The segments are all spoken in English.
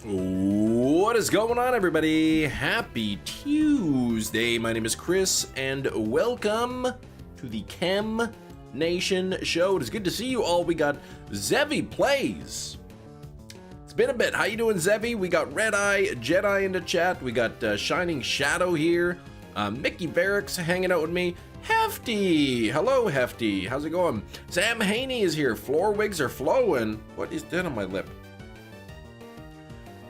What is going on, everybody? Happy Tuesday. My name is Chris and welcome to the Chem Nation show. It is good to see you all. We got Zevi Plays. It's been a bit. How you doing, Zevi? We got Red Eye Jedi in the chat. We got Shining Shadow here. Mickey Barracks hanging out with me. Hefty. Hello, Hefty. How's it going? Sam Haney is here. Floor wigs are flowing. What is that on my lip?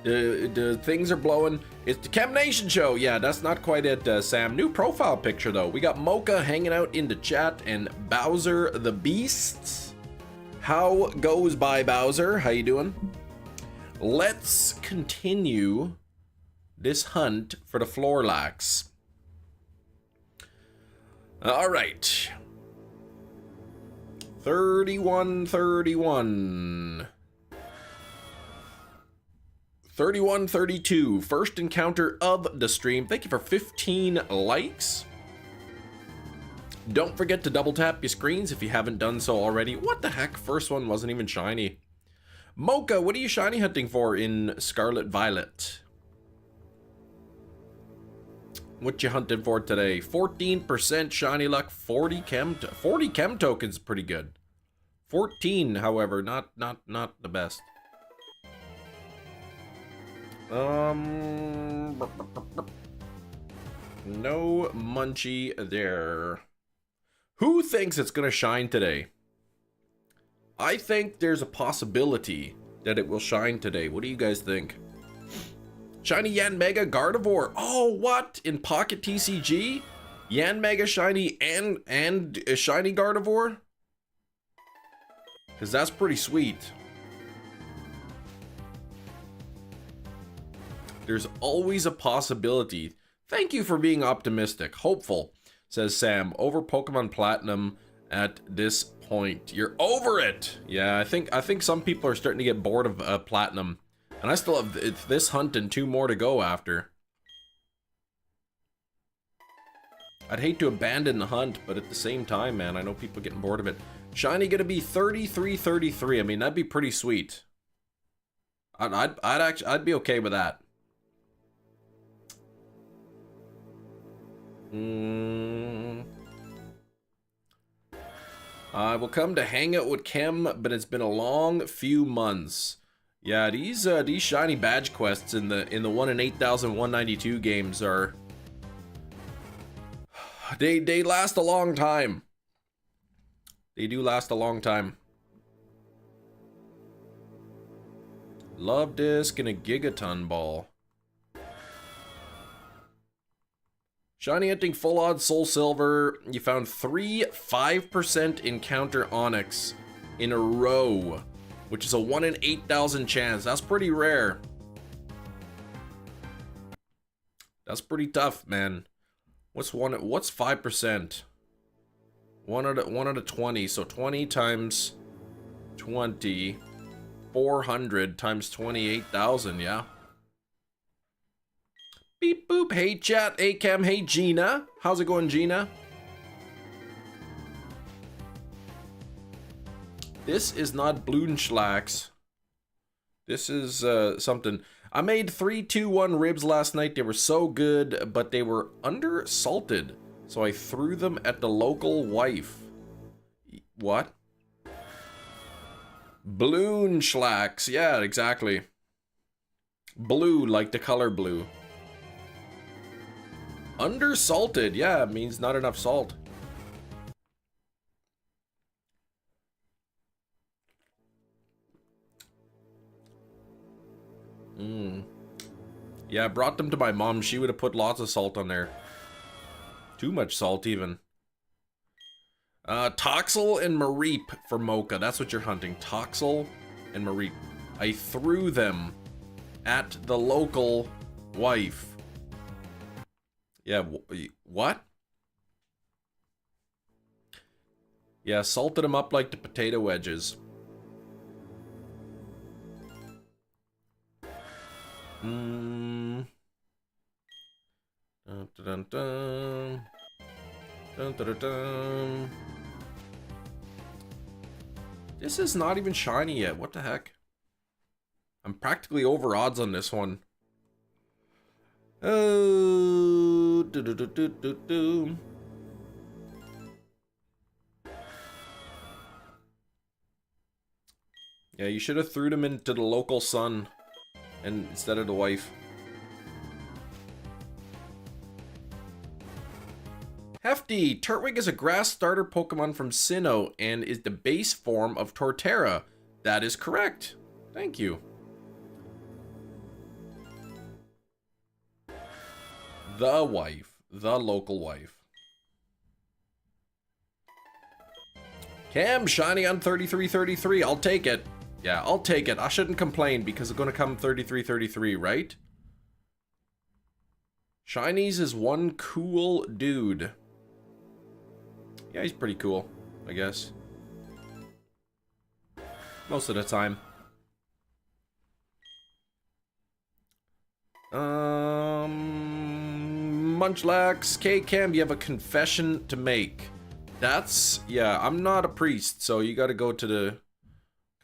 The things are blowing. It's the Chem Nation show. Yeah, that's not quite it, Sam. New profile picture, though. We got Mocha hanging out in the chat and Bowser the Beast. How goes by, Bowser? How you doing? Let's continue this hunt for the Florlax. All right. 31-31. 31-32, first encounter of the stream. Thank you for 15 likes. Don't forget to double tap your screens if you haven't done so already. What the heck? First one wasn't even shiny. Mocha, what are you shiny hunting for in Scarlet Violet? What you hunting for today? 14% shiny luck, 40 chem tokens, pretty good. 14, however, not the best. No Munchie there. Who thinks it's gonna shine today? I think there's a possibility that it will shine today. What do you guys think? Shiny Yan Mega Gardevoir. Oh, what? In Pocket TCG? Yan Mega Shiny and a Shiny Gardevoir? Because that's pretty sweet. There's always a possibility. Thank you for being optimistic. Hopeful, says Sam. Over Pokemon Platinum at this point. You're over it. Yeah, I think some people are starting to get bored of Platinum. And I still have this hunt and 2 more to go after. I'd hate to abandon the hunt, but at the same time, man, I know people getting bored of it. Shiny gonna be 33-33. I mean, that'd be pretty sweet. I'd be okay with that. I will come to hang out with Chem, but it's been a long few months. Yeah, these shiny badge quests in the 1 in 8,192 games are they last a long time. They do last a long time. Love Disc and a Gigaton Ball. Shiny hunting full odds Soul Silver. You found 3 5% encounter Onyx in a row, which is a 1 in 8,000 chance. That's pretty rare. That's pretty tough, man. What's 5%? 1 out of 20. So 20 times 20, 400 times 28,000. Yeah. Beep boop. Hey chat, hey Cam, hey Gina. How's it going, Gina? This is not MUNCHLAX. This is something. I made 3-2-1 ribs last night. They were so good, but they were under salted. So I threw them at the local wife. What? MUNCHLAX. Yeah, exactly. Blue, like the color blue. Undersalted, yeah, it means not enough salt. Yeah, I brought them to my mom. She would have put lots of salt on there. Too much salt, even. Toxel and Mareep for Mocha. That's what you're hunting. Toxel and Mareep. I threw them at the local wife. Yeah, what? Yeah, salted them up like the potato wedges. Dun, dun, dun, dun. Dun, dun, dun, dun. This is not even shiny yet. What the heck? I'm practically over odds on this one. Oh, Yeah, you should have threw them into the local sun and instead of the wife. Hefty! Turtwig is a grass starter Pokemon from Sinnoh and is the base form of Torterra. That is correct. Thank you. The wife. The local wife. Cam, shiny on 3333. I'll take it. Yeah, I'll take it. I shouldn't complain because it's going to come 3333, right? Shinies is one cool dude. Yeah, he's pretty cool, I guess. Most of the time. Munchlax, K-Cam, you have a confession to make. That's, yeah, I'm not a priest, so you gotta go to the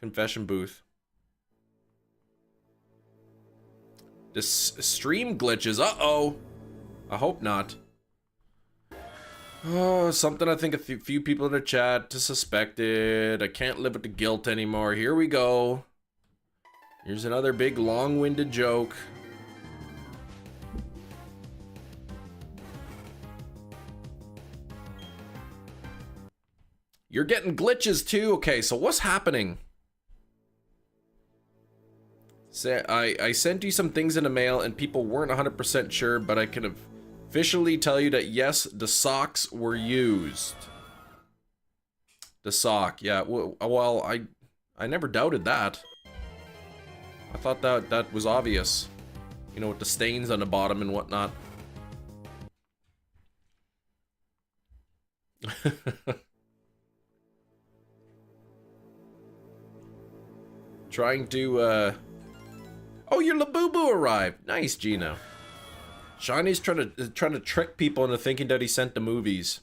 confession booth. This stream glitches, uh-oh. I hope not. Oh, something I think a few people in the chat suspected. I can't live with the guilt anymore. Here we go. Here's another big long-winded joke. You're getting glitches too? Okay, so what's happening? I sent you some things in the mail and people weren't 100% sure, but I can officially tell you that yes, the socks were used. The sock, yeah. Well, I never doubted that. I thought that was obvious. You know, with the stains on the bottom and whatnot. Trying to, Oh, your Labubu arrived. Nice, Gino. Shiny's trying to trick people into thinking that he sent the movies.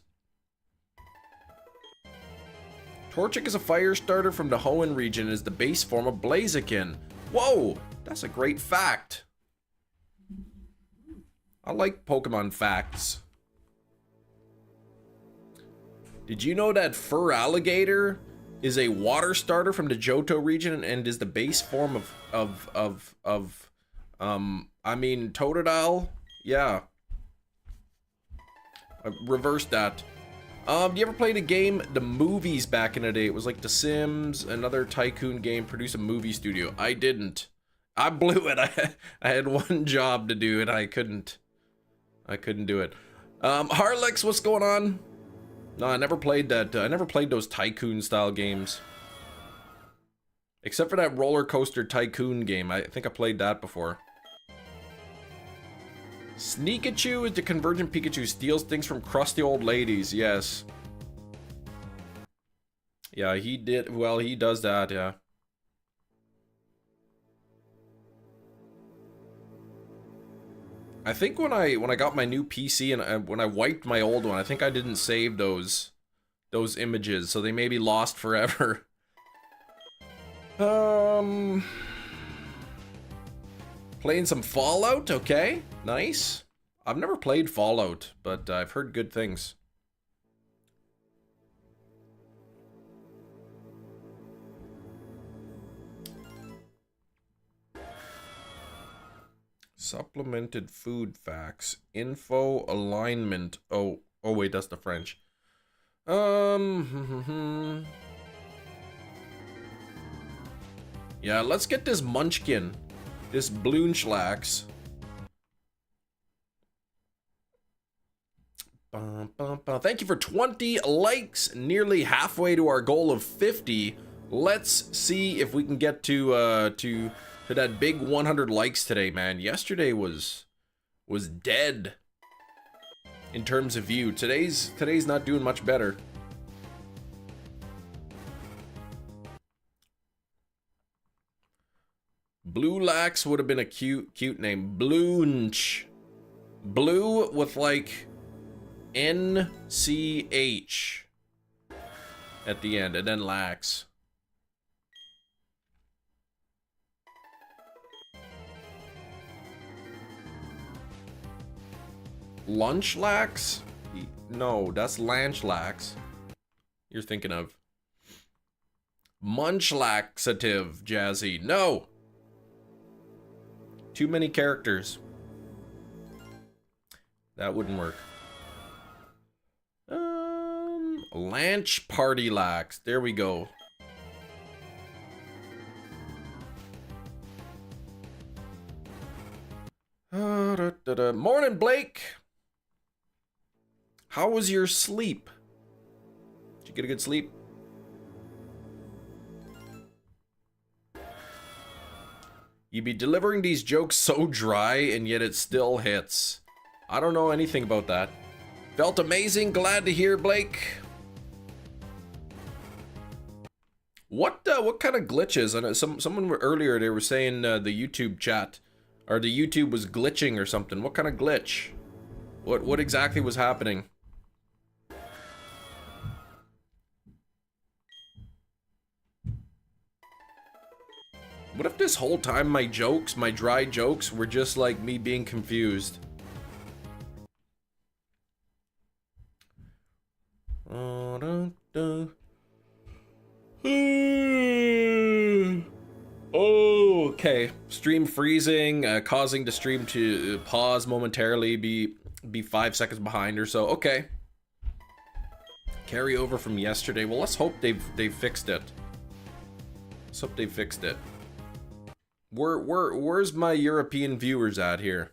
Torchic is a fire starter from the Hoenn region and is the base form of Blaziken. Whoa, that's a great fact. I like Pokemon facts. Did you know that Fur Alligator is a water starter from the Johto region and is the base form of I mean, Totodile? Yeah. I reversed that. Do you ever play the game, the movies back in the day? It was like The Sims, another tycoon game, produced a movie studio. I didn't. I blew it. I had one job to do and I couldn't do it. Harlex, what's going on? No, I never played that. I never played those tycoon style games. Except for that roller coaster tycoon game. I think I played that before. Sneakachu is the convergent Pikachu. Steals things from crusty old ladies. Yes. Yeah, he did. Well, he does that, yeah. I think when I got my new PC and when I wiped my old one, I think I didn't save those images, so they may be lost forever. Playing some Fallout, okay, nice. I've never played Fallout, but I've heard good things. Supplemented food facts. Info alignment. Oh wait, that's the French. Yeah, let's get this Munchkin. This MUNCHLAX. Thank you for 20 likes. Nearly halfway to our goal of 50. Let's see if we can get to that big 100 likes today, man. Yesterday was dead in terms of view. Today's not doing much better. BlueLax would have been a cute name. Bloonch. Blue with like NCH at the end, and then Lax. MUNCHLAX? No, that's LANCHLAX. You're thinking of. MUNCHLAXative, Jazzy. No! Too many characters. That wouldn't work. Lanch Party Lax. There we go. Morning, Blake. How was your sleep? Did you get a good sleep? You be delivering these jokes so dry and yet it still hits. I don't know anything about that. Felt amazing. Glad to hear, Blake. What kind of glitches? And someone earlier they were saying the YouTube chat or the YouTube was glitching or something. What kind of glitch? What exactly was happening? What if this whole time my jokes, my dry jokes, were just like me being confused? Okay, stream freezing, causing the stream to pause momentarily, be 5 seconds behind or so. Okay. Carry over from yesterday. Well, let's hope they've fixed it. Let's hope they fixed it. Where's my European viewers at here?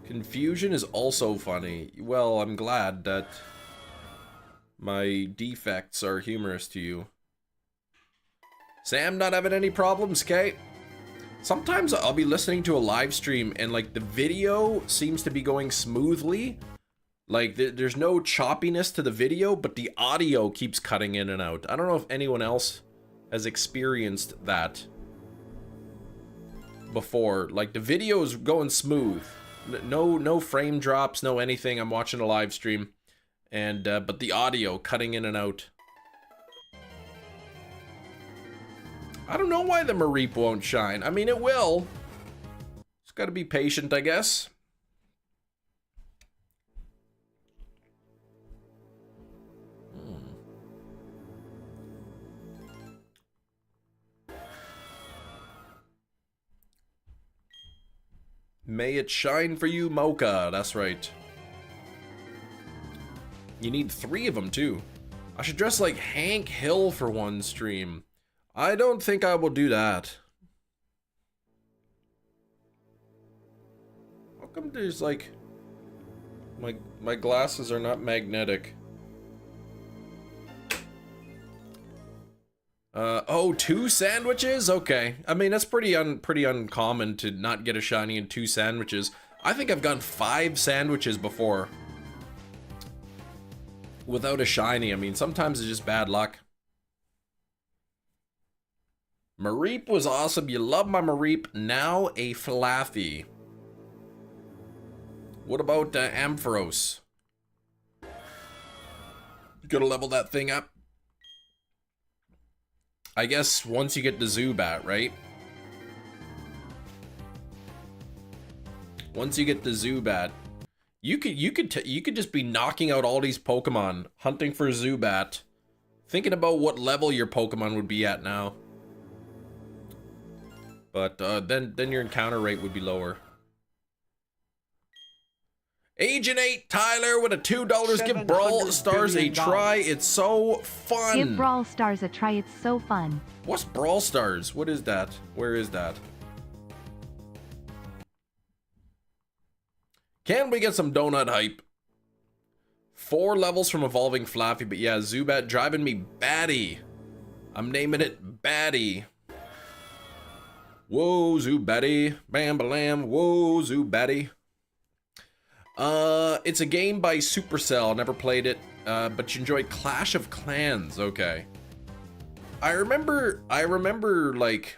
Confusion is also funny. Well, I'm glad that my defects are humorous to you. Sam, not having any problems, Kate? Sometimes I'll be listening to a live stream and like the video seems to be going smoothly. Like there's no choppiness to the video, but the audio keeps cutting in and out. I don't know if anyone else has experienced that before. Like the video is going smooth. No frame drops, no anything. I'm watching a live stream. And, but the audio cutting in and out. I don't know why the Mareep won't shine. I mean, it will. Just gotta be patient, I guess. May it shine for you, Mocha. That's right. You need 3 of them, too. I should dress like Hank Hill for one stream. I don't think I will do that. How come there's like... My glasses are not magnetic. Oh, 2 sandwiches? Okay. I mean, that's pretty uncommon to not get a shiny in 2 sandwiches. I think I've gotten 5 sandwiches before without a shiny. I mean, sometimes it's just bad luck. Mareep was awesome. You love my Mareep. Now a Flaffy. What about Ampharos? You gotta level that thing up. I guess once you get the Zubat, right? Once you get the Zubat, you could just be knocking out all these Pokemon, hunting for Zubat, thinking about what level your Pokemon would be at now. But then your encounter rate would be lower. Agent 8 Tyler with a $2. Give Brawl Stars a try. It's so fun. Give Brawl Stars a try. It's so fun. What's Brawl Stars? What is that? Where is that? Can we get some donut hype? 4 levels from evolving Flaffy, but yeah, Zubat driving me batty. I'm naming it Batty. Whoa, Zubatty. Bam, balam. Whoa, Zubatty. It's a game by Supercell. Never played it, but you enjoy Clash of Clans. Okay. I remember, like,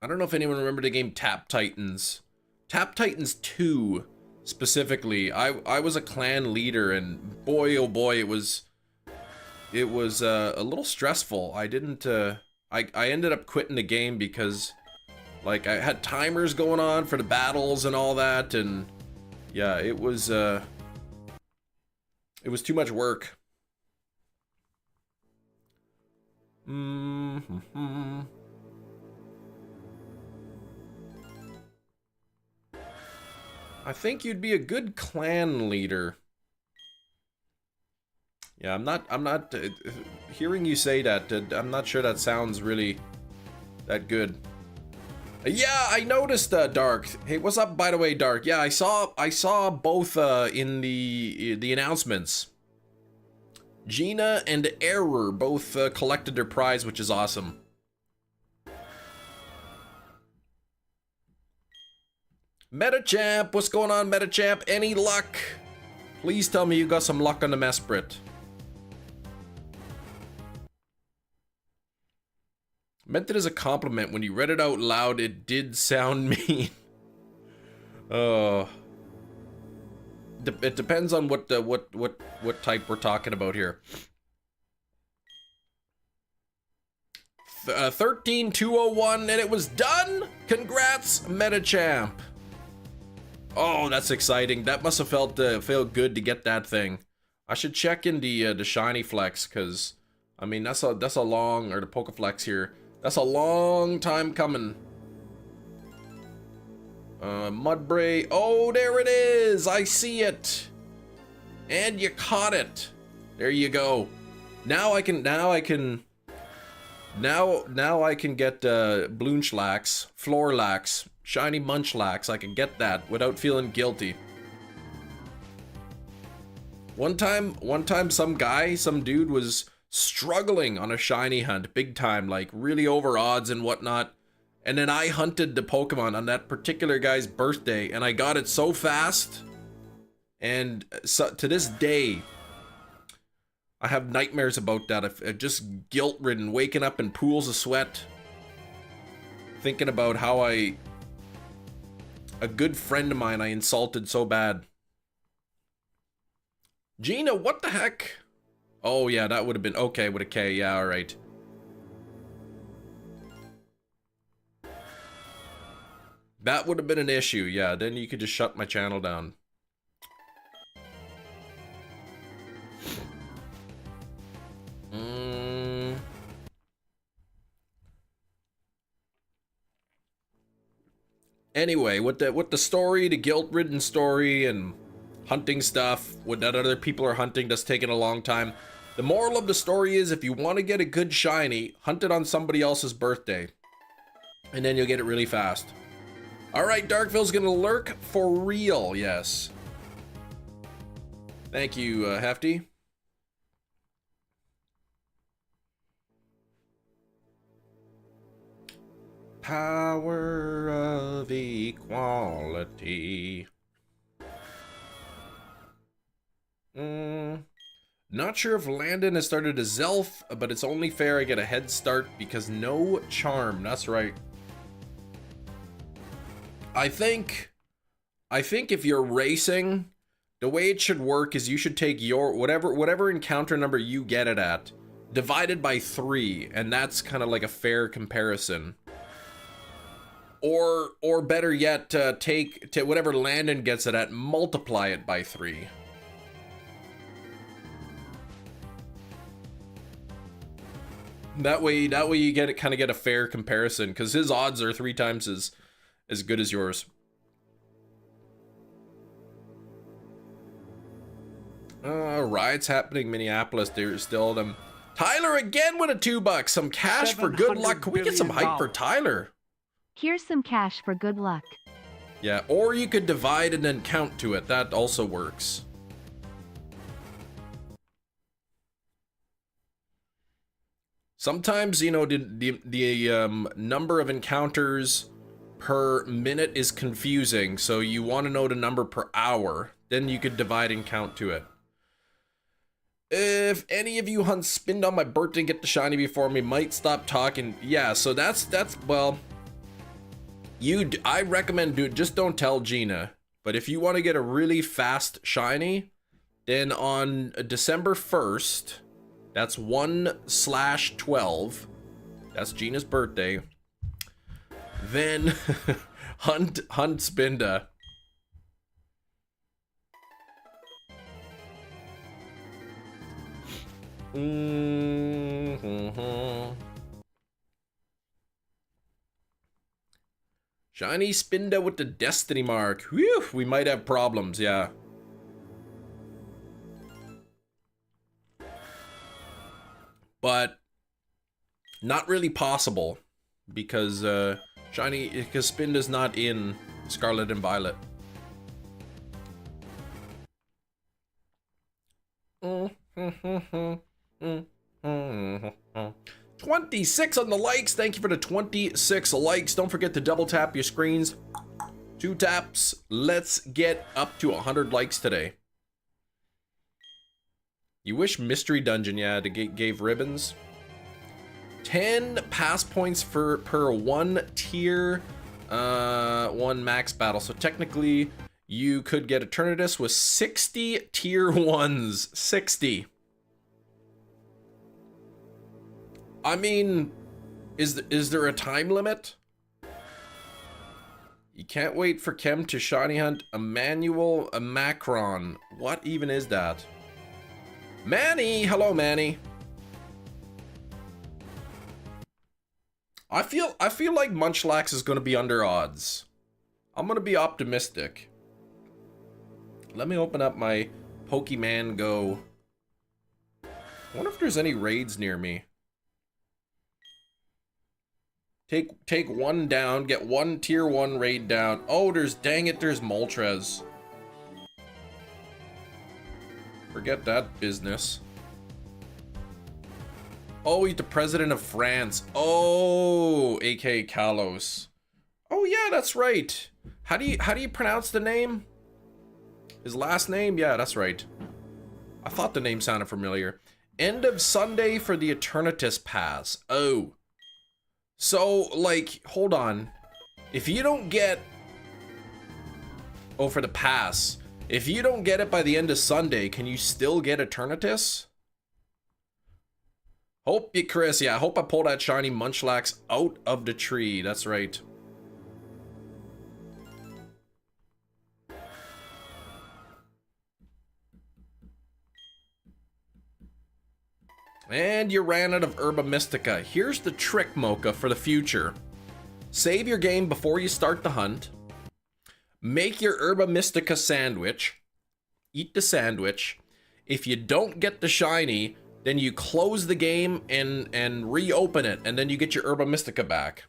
I don't know if anyone remembered the game Tap Titans. Tap Titans 2, specifically. I was a clan leader, and boy, oh boy, it was a little stressful. I didn't, I ended up quitting the game because Like, I had timers going on for the battles and all that, and yeah, it was too much work. Mm-hmm. I think you'd be a good clan leader. Yeah, I'm not hearing you say that, I'm not sure that sounds really that good. Yeah, I noticed Dark. Hey, what's up, by the way, Dark? Yeah, I saw both in the announcements. Gina and Error both collected their prize, which is awesome. Metachamp, what's going on, Metachamp? Any luck? Please tell me you got some luck on the Mesprit. Meant it as a compliment. When you read it out loud, it did sound mean. Oh. It depends on what type we're talking about here. 13201, and it was done. Congrats, Metachamp. Oh, that's exciting. That must have felt good to get that thing. I should check in the shiny flex, because I mean that's a long, or the Pokeflex here. That's a long time coming. Mudbray. Oh, there it is. I see it. And you caught it. There you go. Now I can get MUNCHLAX, Floorlax, shiny MUNCHLAX. I can get that without feeling guilty. One time some dude was struggling on a shiny hunt big time, like really over odds and whatnot, and then I hunted the Pokemon on that particular guy's birthday and I got it so fast, and so to this day I have nightmares about that. I've just guilt-ridden, waking up in pools of sweat thinking about how a good friend of mine I insulted so bad. Gina, what the heck? Oh yeah, that would have been okay with a K. Yeah, all right. That would have been an issue. Yeah, then you could just shut my channel down. Anyway, with the story, the guilt-ridden story and hunting stuff, what that other people are hunting that's taking a long time. The moral of the story is, if you want to get a good shiny, hunt it on somebody else's birthday, and then you'll get it really fast. All right, Darkville's gonna lurk for real. Yes. Thank you, Hefty. Power of equality. Not sure if Landon has started a Zelf, but it's only fair I get a head start because no charm. That's right. I think if you're racing, the way it should work is you should take your whatever encounter number you get it at, divided by 3, and that's kind of like a fair comparison. Or better yet, take whatever Landon gets it at, multiply it by 3. That way you kind of get a fair comparison, because his odds are 3 times as good as yours. Riots happening Minneapolis. There's still them. Tyler again with a $2. Some cash for good luck. Can we get some hype for Tyler? Here's some cash for good luck. Yeah, or you could divide and then count to it. That also works. Sometimes, you know, the number of encounters per minute is confusing, so you want to know the number per hour. Then you could divide and count to it. If any of you hunt spinned on my birthday and get the shiny before me, might stop talking. Yeah, so that's well, I recommend just don't tell Gina. But if you want to get a really fast shiny, then on December 1st, that's 1/12. That's Gina's birthday. Then hunt Spinda. Shiny Spinda with the destiny mark. Whew, we might have problems, yeah. But not really possible because because Spinda's not in Scarlet and Violet. 26 on the likes. Thank you for the 26 likes. Don't forget to double tap your screens. 2 taps. Let's get up to 100 likes today. You wish Mystery Dungeon, yeah, gave ribbons. 10 pass points per 1 tier, 1 max battle. So technically, you could get Eternatus with 60 tier 1s. 60. I mean, is there a time limit? You can't wait for Chem to shiny hunt a Manuel, a Macron. What even is that? Manny! Hello, Manny. I feel like Munchlax is going to be under odds. I'm going to be optimistic. Let me open up my Pokemon Go. I wonder if there's any raids near me. Take 1 down, get 1 tier 1 raid down. Oh, dang it, there's Moltres. Forget that business. Oh, he's the president of France. Oh, aka Kalos. Oh yeah, that's right. How do you pronounce the name? His last name? Yeah, that's right. I thought the name sounded familiar. End of Sunday for the Eternatus Pass. Oh. So, like, hold on. If you don't get... Oh, for the pass. If you don't get it by the end of Sunday, can you still get Eternatus? Hope you, Chris. Yeah, I hope I pull that shiny Munchlax out of the tree. That's right. And you ran out of Herba Mystica. Here's the trick, Mocha, for the future. Save your game before you start the hunt. Make your Herba Mystica sandwich. Eat the sandwich. If you don't get the shiny, then you close the game and reopen it, and then you get your Herba Mystica back.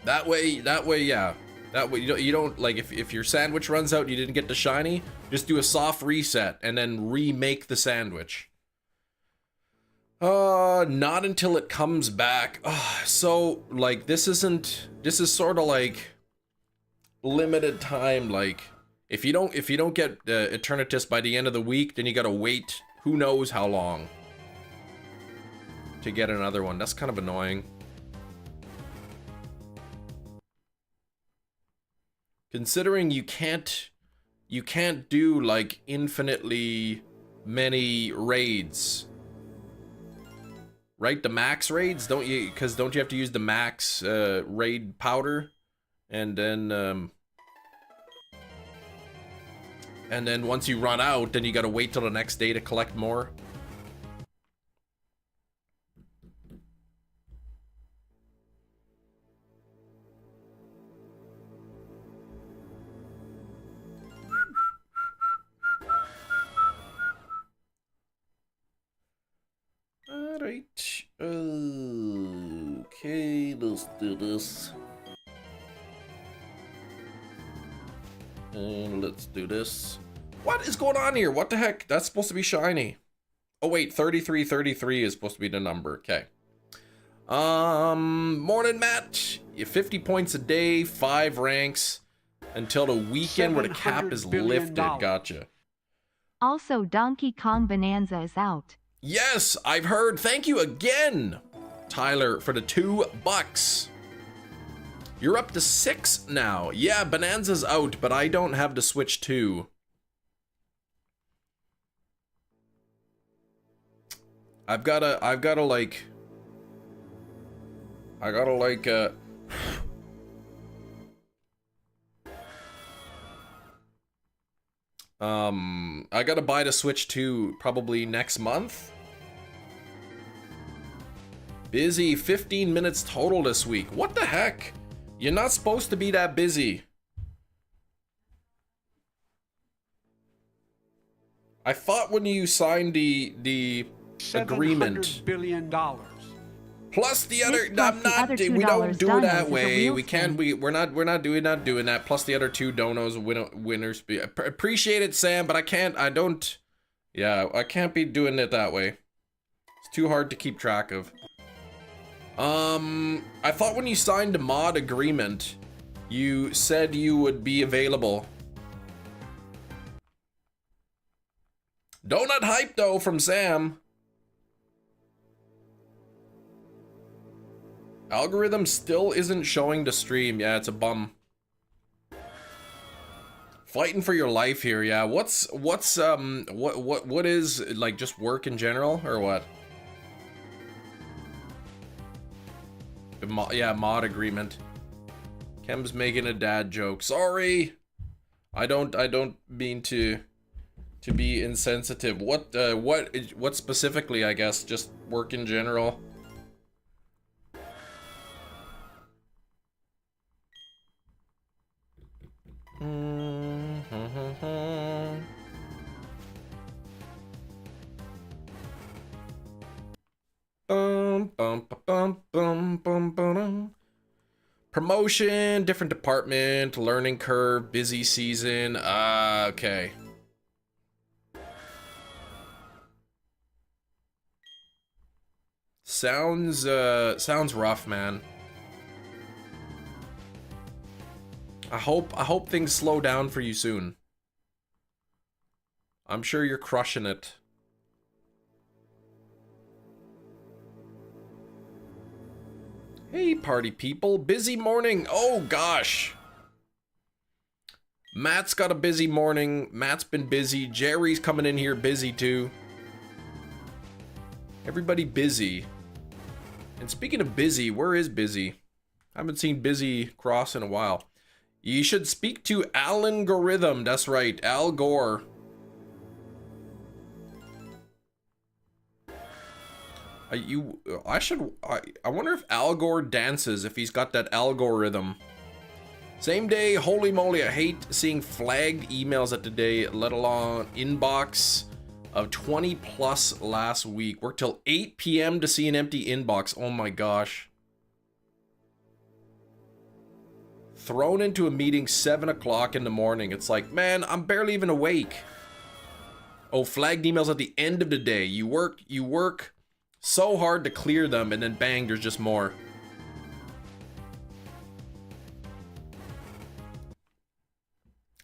That way, yeah. That way you don't like if your sandwich runs out and you didn't get the shiny, just do a soft reset and then remake the sandwich. Not until it comes back. So like this is sort of like limited time. Like if you don't get Eternatus by the end of the week, then you gotta wait who knows how long to get another one. That's kind of annoying. Considering you can't do like infinitely many raids, right? The max raids, don't you? Because don't you have to use the max raid powder, and then once you run out, then you gotta wait till the next day to collect more. Alright, okay, let's do this. And let's do this. What is going on here? What the heck? That's supposed to be shiny. Oh wait, 3333 is supposed to be the number, okay. Morning, Matt. 50 points a day, 5 ranks, until the weekend where the cap is lifted, gotcha. Also, Donkey Kong Bonanza is out. Yes, I've heard. Thank you again, Tyler, for the $2. You're up to 6 now. Yeah, Bonanza's out, but I don't have the Switch 2. I've gotta like, I gotta buy the Switch 2 probably next month. Busy, 15 minutes total this week. What the heck? You're not supposed to be that busy. I thought when you signed the agreement, $700 billion. plus the other, Plus I'm the not, other we don't $2 do it that donos is a way. real We can't, thing. we're not doing that. Plus the other 2 donos winners. Appreciate it, Sam, but I can't be doing it that way. It's too hard to keep track of. I thought when you signed the mod agreement, you said you would be available. Donut hype though from Sam. Algorithm still isn't showing the stream. Yeah, it's a bum. Fighting for your life here. Yeah, what is, like, just work in general or what? Yeah, mod agreement. Kem's making a dad joke. Sorry. I don't mean to be insensitive. What specifically, I guess, just work in general. Promotion, different department, learning curve, busy season. Okay. Sounds rough, man. I hope things slow down for you soon. I'm sure you're crushing it. Hey, party people. Busy morning. Oh, gosh. Matt's got a busy morning. Matt's been busy. Jerry's coming in here busy, too. Everybody busy. And speaking of busy, where is Busy? I haven't seen Busy Cross in a while. You should speak to Algorithm. That's right, Al Gore. I wonder if Al Gore dances, if he's got that algorithm. Same day, holy moly, I hate seeing flagged emails at the day, let alone inbox of 20 plus last week. Worked till 8 p.m. to see an empty inbox. Oh my gosh. Thrown into a meeting 7 o'clock in the morning. It's like, man, I'm barely even awake. Oh, flagged emails at the end of the day. You work so hard to clear them, and then bang, there's just more.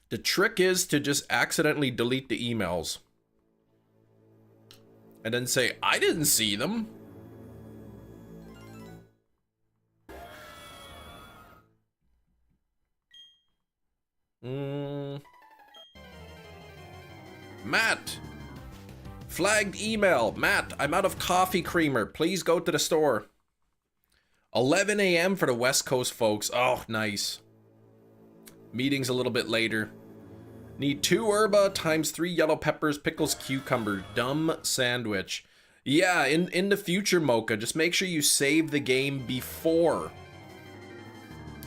The trick is to just accidentally delete the emails. And then say, I didn't see them. Matt. Flagged email. Matt, I'm out of coffee creamer. Please go to the store. 11 a.m. for the West Coast folks. Oh, nice. Meeting's a little bit later. Need 2 herba times 3 yellow peppers, pickles, cucumber. Dumb sandwich. Yeah, in the future, Mocha, just make sure you save the game before.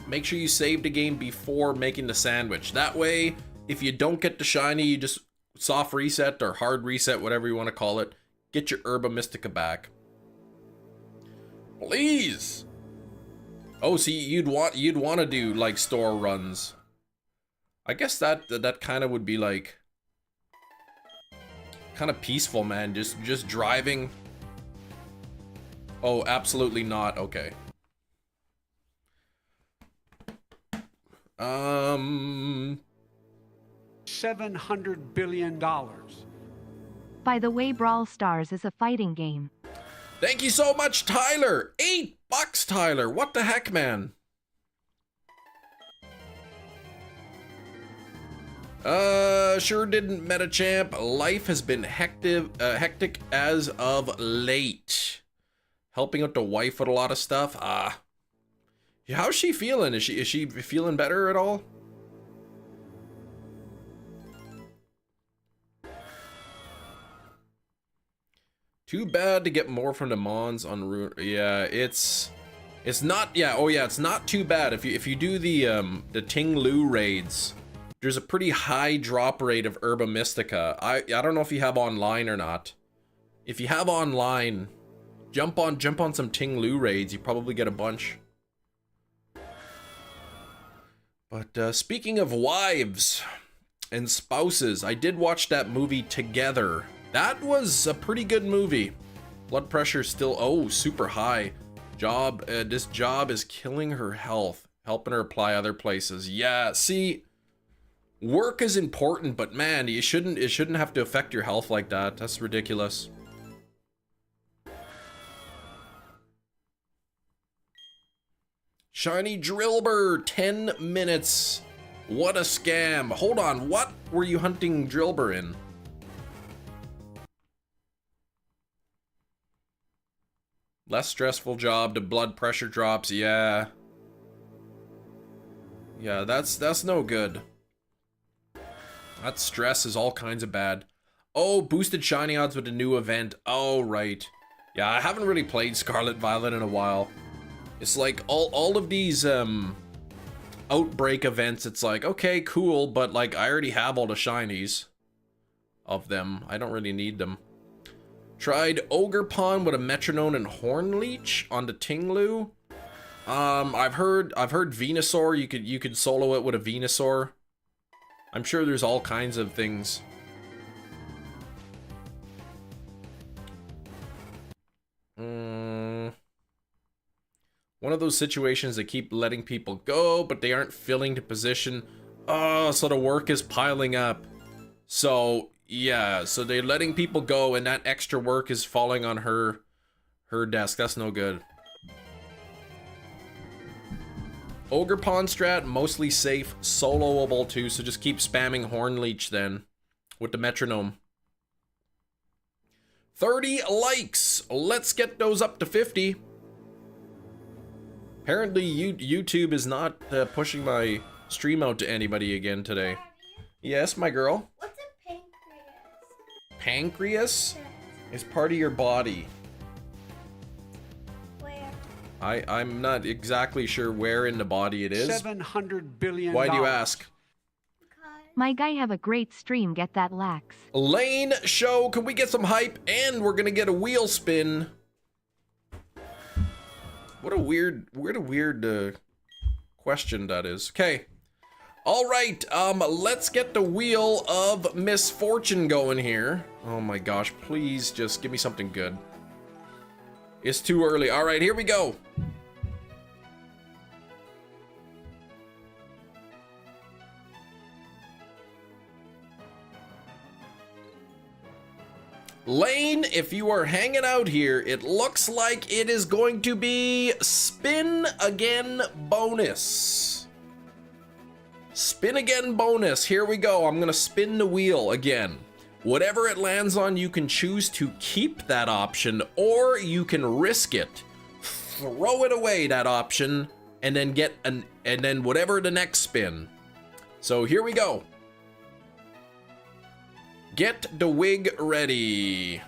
Make sure you save the game before making the sandwich. That way, if you don't get the shiny, you just soft reset or hard reset, whatever you want to call it. Get your Herba Mystica back. Please. Oh, see, you'd want to do like store runs. I guess that kind of would be like kind of peaceful, man. Just driving. Oh, absolutely not. Okay. $700 billion. By the way, Brawl Stars is a fighting game. Thank you so much, Tyler. $8, Tyler. What the heck, man? Sure didn't, Metachamp. Life has been hectic as of late. Helping out the wife with a lot of stuff. How's she feeling? Is she feeling better at all? Too bad to get more from the Mons on route. Yeah, it's not. Yeah, oh yeah, it's not too bad if you do the Ting Lu raids. There's a pretty high drop rate of Herba Mystica. I don't know if you have online or not. If you have online, jump on some Ting Lu raids. You probably get a bunch. But speaking of wives and spouses, I did watch that movie Together. That was a pretty good movie. Blood pressure still super high. This job is killing her health, helping her apply other places. Yeah, see, work is important, but man, it shouldn't have to affect your health like that. That's ridiculous. Shiny Drillbur, 10 minutes. What a scam. Hold on, what were you hunting Drillbur in? Less stressful job, the blood pressure drops, yeah. Yeah, that's no good. That stress is all kinds of bad. Oh, boosted shiny odds with a new event. Oh, right. Yeah, I haven't really played Scarlet Violet in a while. It's like all of these outbreak events, it's like, okay, cool, but like I already have all the shinies of them. I don't really need them. Tried Ogre Pond with a Metronome and Horn Leech on the Ting Lu. I've heard Venusaur, you could solo it with a Venusaur. I'm sure there's all kinds of things. One of those situations that keep letting people go, but they aren't filling the position. Oh, so the work is piling up. So, yeah, so they're letting people go and that extra work is falling on her desk. That's no good. Ogre Pond strat, mostly safe, soloable too, so just keep spamming Horn Leech then with the Metronome. 30 likes. Let's get those up to 50. Apparently YouTube is not pushing my stream out to anybody again today. Yes, my girl. What's a pancreas? Pancreas is part of your body. Where? I'm not exactly sure where in the body it is. $700 billion. Why do you ask? My guy have a great stream, get that lax. Lane show, can we get some hype? And we're gonna get a wheel spin. What a weird question that is. Okay. All right, let's get the wheel of misfortune going here. Oh my gosh, please just give me something good. It's too early. All right, here we go. Lane, if you are hanging out here, it looks like it is going to be spin again bonus. Spin again bonus. Here we go. I'm gonna spin the wheel again. Whatever it lands on, you can choose to keep that option, or you can risk it. Throw it away, that option, and then get and then whatever the next spin. So here we go. Get the wig ready.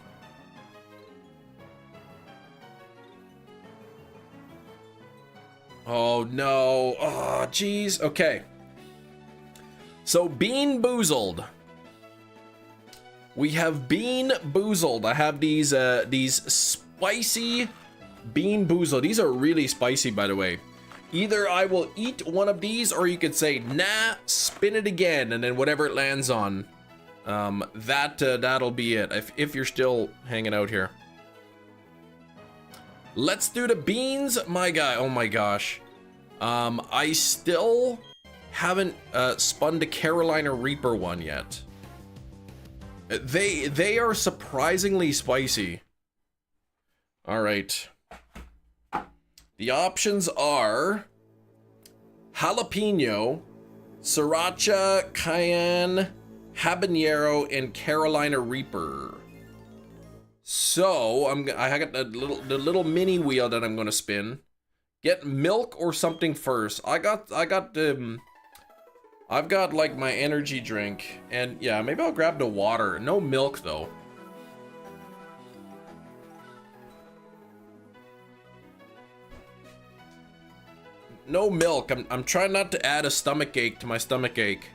Oh no. Oh, geez. Okay. So Bean Boozled. We have Bean Boozled. I have these spicy Bean Boozled. These are really spicy, by the way. Either I will eat one of these, or you could say, nah, spin it again, and then whatever it lands on. That'll be it, if you're still hanging out here. Let's do the beans, my guy. Oh my gosh. I still haven't spun the Carolina Reaper one yet. They are surprisingly spicy. All right. The options are jalapeno, Sriracha, Cayenne, Habanero, and Carolina Reaper. So I got the little mini wheel that I'm gonna spin. Get milk or something first. I've got like my energy drink, and yeah, maybe I'll grab the water. No milk though. No milk. I'm trying not to add a stomach ache to my stomach ache.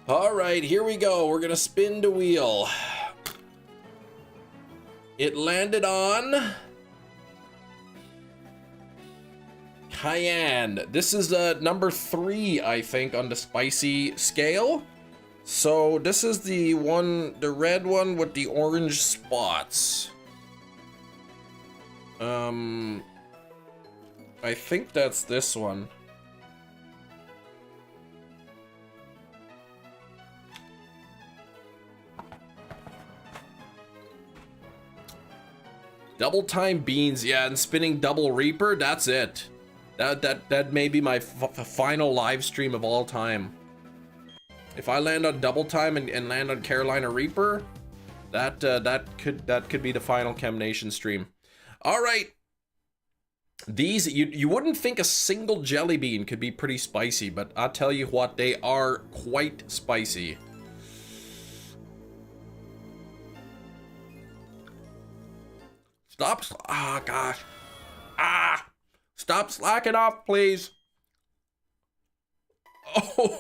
All right, here we go. We're gonna spin the wheel. It landed on Cayenne. This is number 3, I think, on the spicy scale. So this is the red one with the orange spots. I think that's this one. Double time beans, yeah, and spinning double reaper, that's it. That may be my final live stream of all time. If I land on double time and land on Carolina Reaper, that could be the final Chem Nation stream. All right. These, you wouldn't think a single jelly bean could be pretty spicy, but I'll tell you what, they are quite spicy. Stop, gosh. Stop slacking off, please. Oh.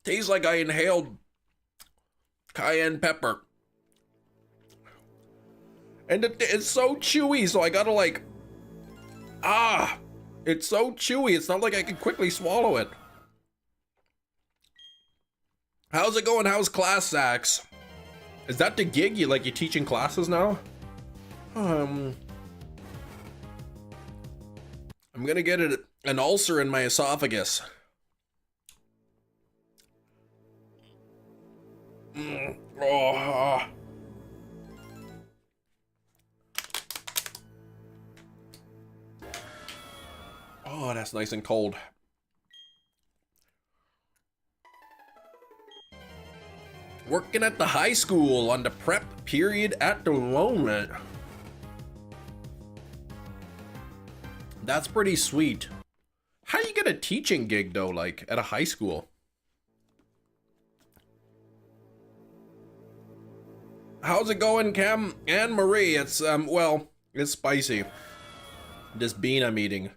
Tastes like I inhaled cayenne pepper. And it's so chewy, so I gotta like, it's so chewy, it's not like I can quickly swallow it. How's it going? How's class, Sax? Is that the gig? You teaching classes now? I'm gonna get an ulcer in my esophagus. Oh, that's nice and cold. Working at the high school on the prep period at the moment. That's pretty sweet. How do you get a teaching gig though, like at a high school? How's it going, Cam and Marie? It's well, it's spicy. This bean I'm eating.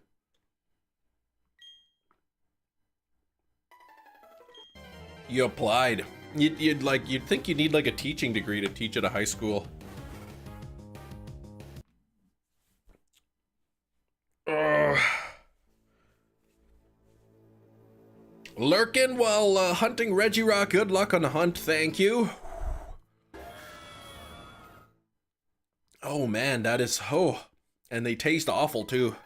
You applied. You'd think you need like a teaching degree to teach at a high school. Lurking while hunting Reggie Rock. Good luck on the hunt. Thank you. Oh man, that is and they taste awful too.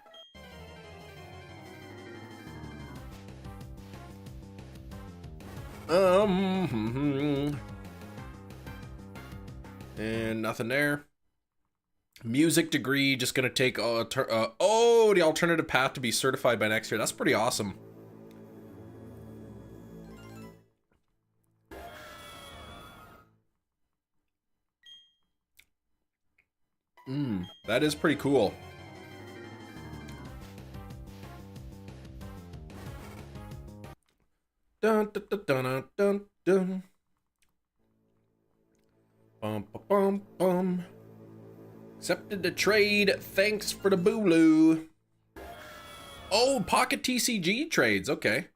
And nothing there. Music degree, just gonna take the alternative path to be certified by next year. That's pretty awesome. That is pretty cool. Dun, dun, dun, dun, dun, dun. Bum, bum, bum, bum. Accepted the trade. Thanks for the booloo. Oh, pocket TCG trades. Okay.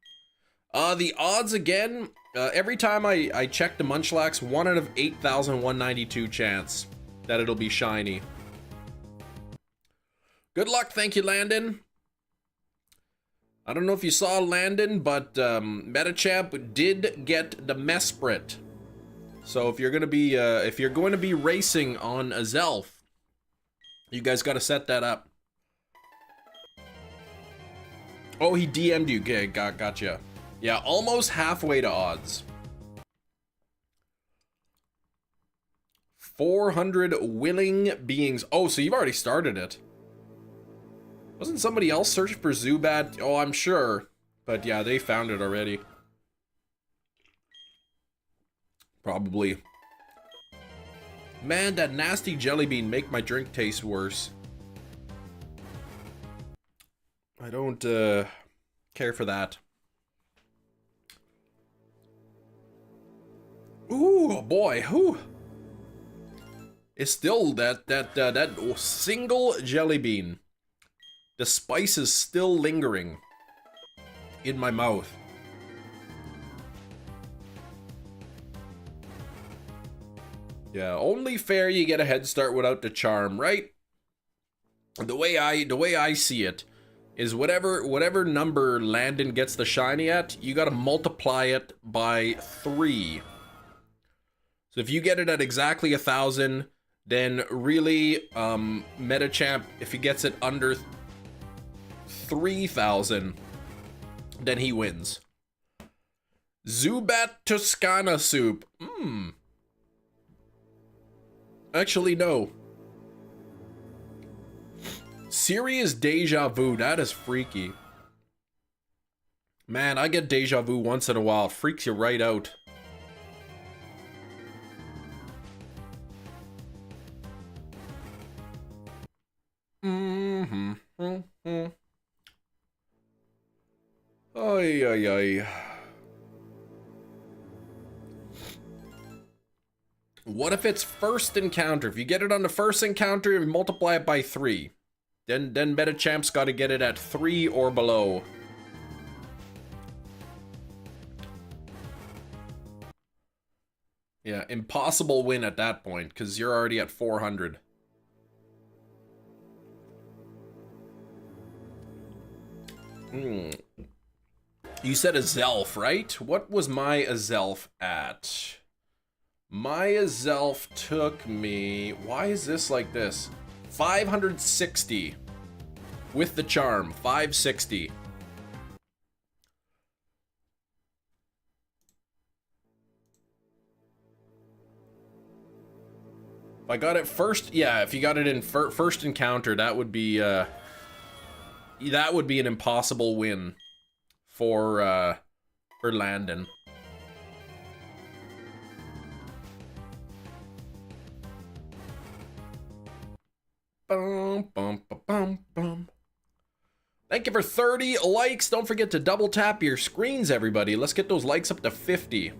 The odds again. Every time I check the Munchlax, 1 out of 8,192 chance that it'll be shiny. Good luck. Thank you, Landon. I don't know if you saw Landon, but Metachamp did get the Mesprit. So if you're gonna be racing on a Zelf, you guys got to set that up. Oh, he DM'd you. Okay, gotcha. Yeah, almost halfway to odds. 400 willing beings. Oh, so you've already started it. Wasn't somebody else searching for Zubat? Oh, I'm sure. But yeah, they found it already. Probably. Man, that nasty jelly bean make my drink taste worse. I don't care for that. Ooh, boy, whew. It's still that single jelly bean. The spice is still lingering in my mouth. Yeah, only fair you get a head start without the charm, right? The way I see it is whatever number Landon gets the shiny at, you gotta multiply it by 3. So if you get it at exactly 1,000, then really, Metachamp, if he gets it under 3,000, then he wins. Zubat Toscana soup. Actually, no. Serious deja vu. That is freaky. Man, I get deja vu once in a while. It freaks you right out. Ay, ay, ay. What if it's first encounter? If you get it on the first encounter, you multiply it by 3. Then Metachamp's got to get it at 3 or below. Yeah, impossible win at that point, because you're already at 400. You said a Zelf, right? What was my Zelf at? My Zelf took me... Why is this like this? 560. With the charm. 560. If I got it first... Yeah, if you got it in first encounter, that would be an impossible win for Landon. Bum, bum, bum, bum. Thank you for 30 likes. Don't forget to double tap your screens, everybody. Let's get those likes up to 50.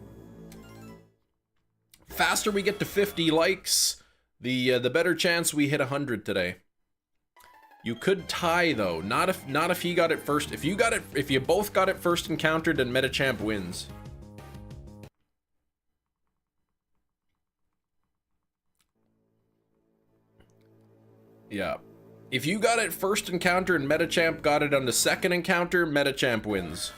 Faster we get to 50 likes, the better chance we hit 100 today. You could tie though. Not if he got it first. If you both got it first encountered, then Metachamp wins. Yeah. If you got it first encounter and Metachamp got it on the second encounter, Metachamp wins.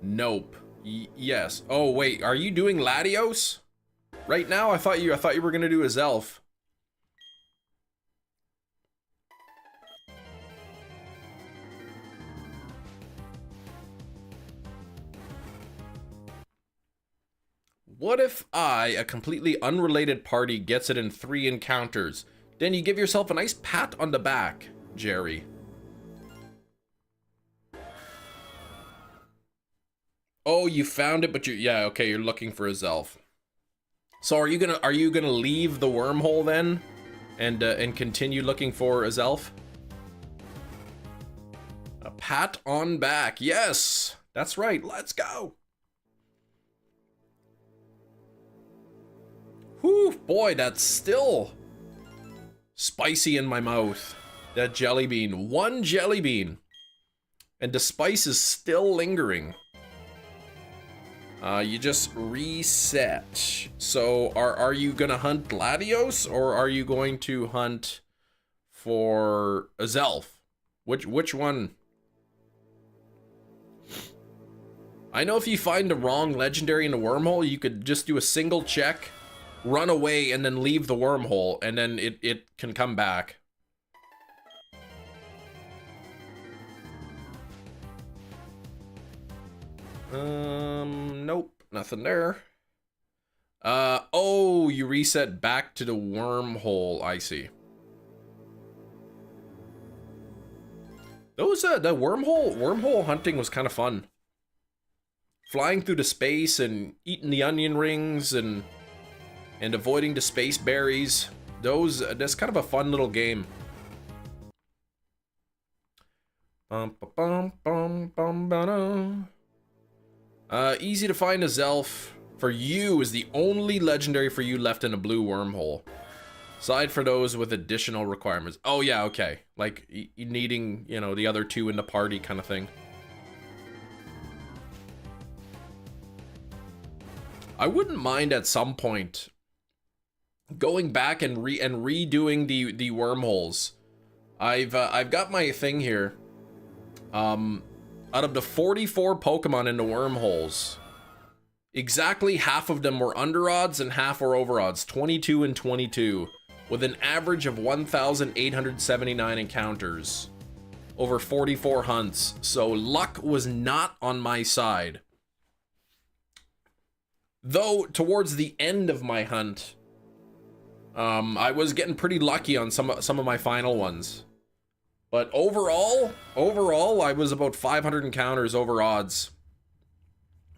Nope. Yes. Oh wait, are you doing Latios? Right now, I thought you were gonna do a Zelf. What if a completely unrelated party, gets it in 3 encounters? Then you give yourself a nice pat on the back, Jerry. Oh, you found it, but yeah, okay, you're looking for a Zelf. So are you gonna leave the wormhole then, and continue looking for a Zelf? A pat on back, yes, that's right. Let's go. Whew, boy, that's still spicy in my mouth. That jelly bean, 1 jelly bean, and the spice is still lingering. You just reset. So are you gonna hunt Latios, or are you going to hunt for a Zelf? Which one? I know if you find the wrong legendary in the wormhole, you could just do a single check, run away, and then leave the wormhole, and then it can come back. Nope, nothing there. Oh, you reset back to the wormhole, I see. Those, the wormhole hunting was kind of fun. Flying through the space and eating the onion rings and avoiding the space berries. That's kind of a fun little game. Easy to find a Zelf for you is the only legendary for you left in a blue wormhole. Aside for those with additional requirements. Oh yeah, okay. Like needing, you know, the other two in the party kind of thing. I wouldn't mind at some point going back and redoing the wormholes. I've got my thing here. Out of the 44 Pokemon in the wormholes, exactly half of them were under odds and half were over odds, 22 and 22, with an average of 1,879 encounters over 44 hunts. So luck was not on my side. Though towards the end of my hunt, I was getting pretty lucky on some of my final ones. But overall, I was about 500 encounters over odds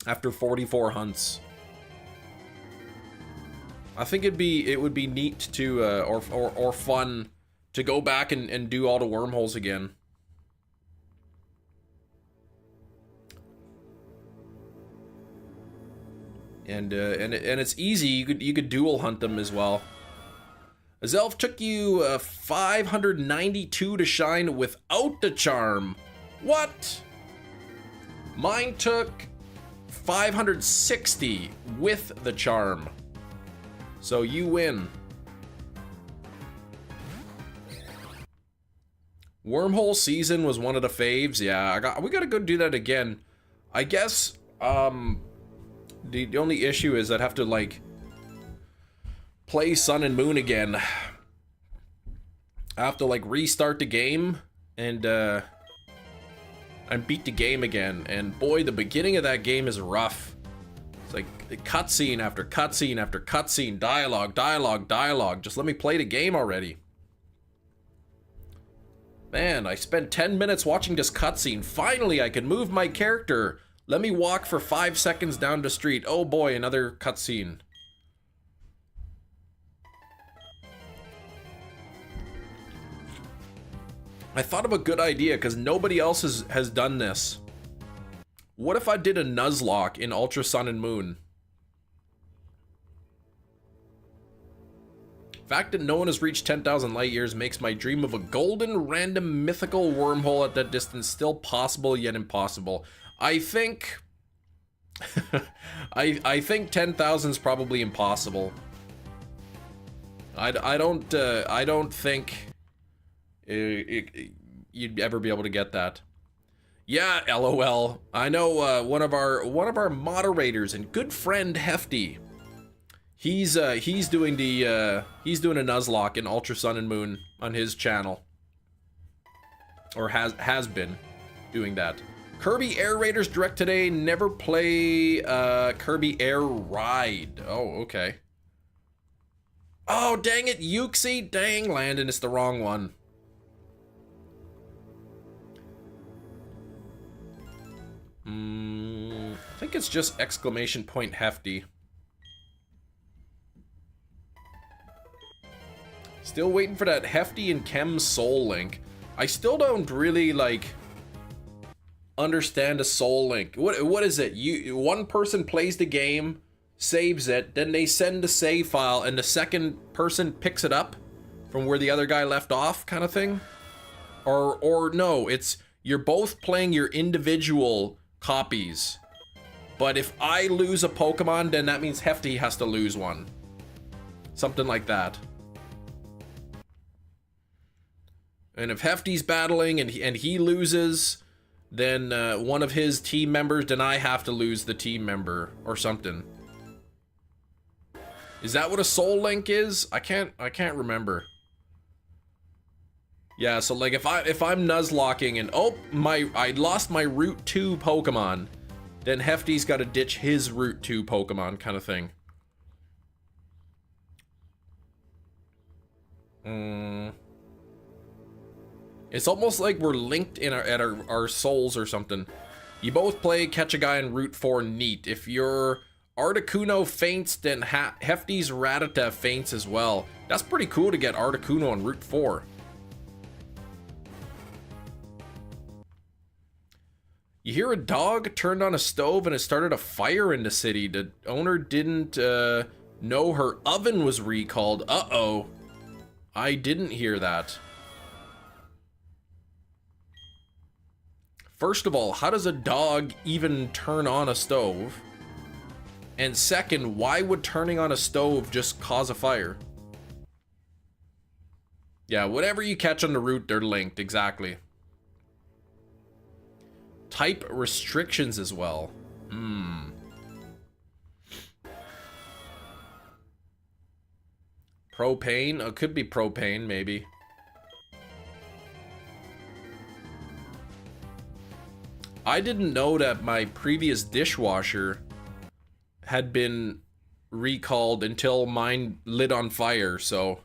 after 44 hunts. I think it would be neat to or fun to go back and do all the wormholes again. And it's easy. You could dual hunt them as well. A Zelf took you 592 to shine without the charm. What? Mine took 560 with the charm. So you win. Wormhole season was one of the faves. Yeah, we gotta go do that again. I guess the only issue is I'd have to like play Sun and Moon again. I have to like restart the game and beat the game again. And boy, the beginning of that game is rough. It's like cutscene after cutscene after cutscene, dialogue. Just let me play the game already. Man, I spent 10 minutes watching this cutscene. Finally, I can move my character. Let me walk for 5 seconds down the street. Oh boy, another cutscene. I thought of a good idea because nobody else has done this. What if I did a Nuzlocke in Ultra Sun and Moon? The fact that no one has reached 10,000 light years makes my dream of a golden random mythical wormhole at that distance still possible yet impossible. I think I think 10,000 is probably impossible. I don't think you'd ever be able to get that. Yeah, LOL. I know one of our moderators and good friend Hefty. He's doing a Nuzlocke in Ultra Sun and Moon on his channel, or has been doing that. Kirby Air Raiders Direct today. Never play Kirby Air Ride. Oh, okay. Oh, dang it, Yuxi. Dang, Landon, it's the wrong one. I think it's just exclamation point Hefty. Still waiting for that Hefty and Chem Soul Link. I still don't really like understand a Soul Link. What is it? One person plays the game, saves it, then they send the save file, and the second person picks it up from where the other guy left off, kind of thing. Or no, it's you're both playing your individual copies. But if I lose a Pokemon, then that means Hefty has to lose one. Something like that. And if Hefty's battling and he loses, then one of his team members, then I have to lose the team member or something. Is that what a soul link is? I can't remember. Yeah, so like if I'm nuzlocking and I lost my Route 2 Pokemon, then Hefty's got to ditch his Route 2 Pokemon kind of thing. It's almost like we're linked in our souls or something. You both play catch a guy in Route 4 neat. If your Articuno faints, then Hefty's Rattata faints as well. That's pretty cool to get Articuno on Route 4. You hear a dog turned on a stove and it started a fire in the city. The owner didn't know her oven was recalled. Uh-oh. I didn't hear that. First of all, how does a dog even turn on a stove? And second, why would turning on a stove just cause a fire? Yeah, whatever you catch on the route, they're linked, exactly. Type restrictions as well. Propane? It could be propane, maybe. I didn't know that my previous dishwasher had been recalled until mine lit on fire, so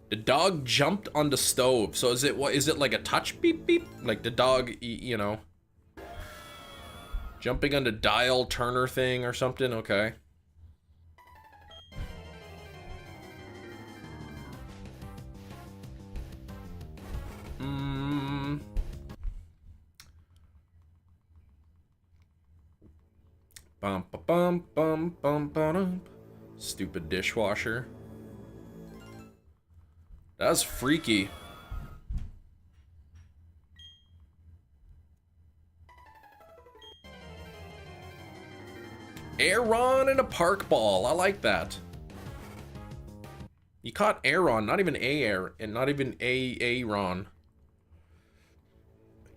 the dog jumped on the stove. So is it like a touch beep beep? Like the dog, you know, jumping on the dial turner thing or something? Okay. Bum ba bum bum bum bum. Stupid dishwasher. That's freaky. Aaron and a park ball. I like that. You caught Aaron, not even Air, and not even Aaron.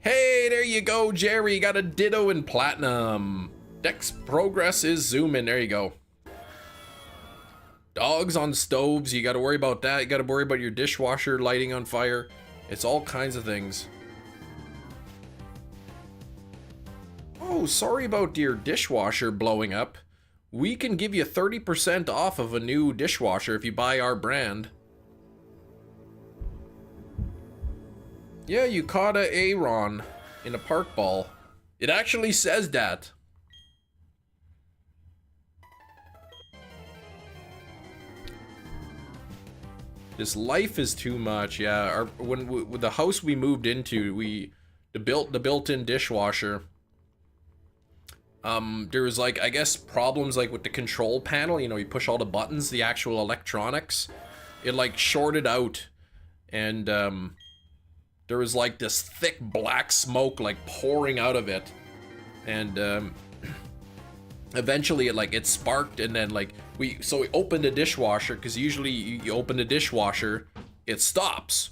Hey, there you go, Jerry. You got a Ditto in Platinum. Dex progress is zooming. There you go. Dogs on stoves. You got to worry about that. You got to worry about your dishwasher lighting on fire. It's all kinds of things. Oh, sorry about your dishwasher blowing up. We can give you 30% off of a new dishwasher if you buy our brand. Yeah, you caught a Aaron in a park ball. It actually says that. This life is too much. Yeah, with the house we moved into, the built-in dishwasher. There was like, I guess, problems like with the control panel. You know, you push all the buttons, the actual electronics. It like shorted out, and there was like this thick black smoke like pouring out of it, and eventually it sparked, and then like we opened the dishwasher, because usually you open the dishwasher, it stops,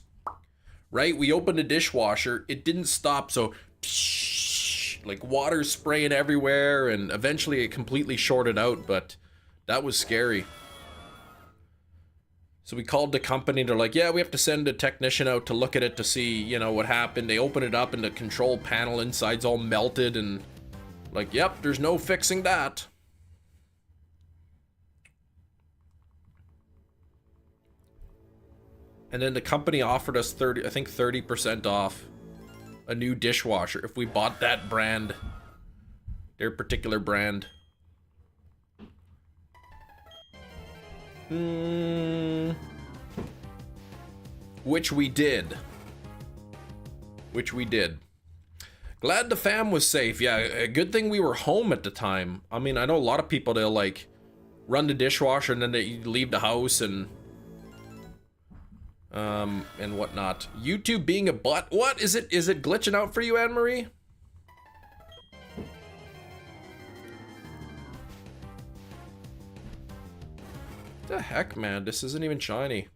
right? We opened the dishwasher, it didn't stop, so like water spraying everywhere, and eventually it completely shorted out, but that was scary. So we called the company, they're like, yeah, we have to send a technician out to look at it to see, you know, what happened. They open it up and the control panel inside's all melted, and like, yep, there's no fixing that. And then the company offered us 30% off a new dishwasher if we bought that brand, their particular brand. Which we did. Glad the fam was safe. Yeah, a good thing we were home at the time. I mean, I know a lot of people, they'll like run the dishwasher and then they leave the house and whatnot. YouTube being a butt. What is it glitching out for you, Anne-Marie? The heck, man, this isn't even shiny.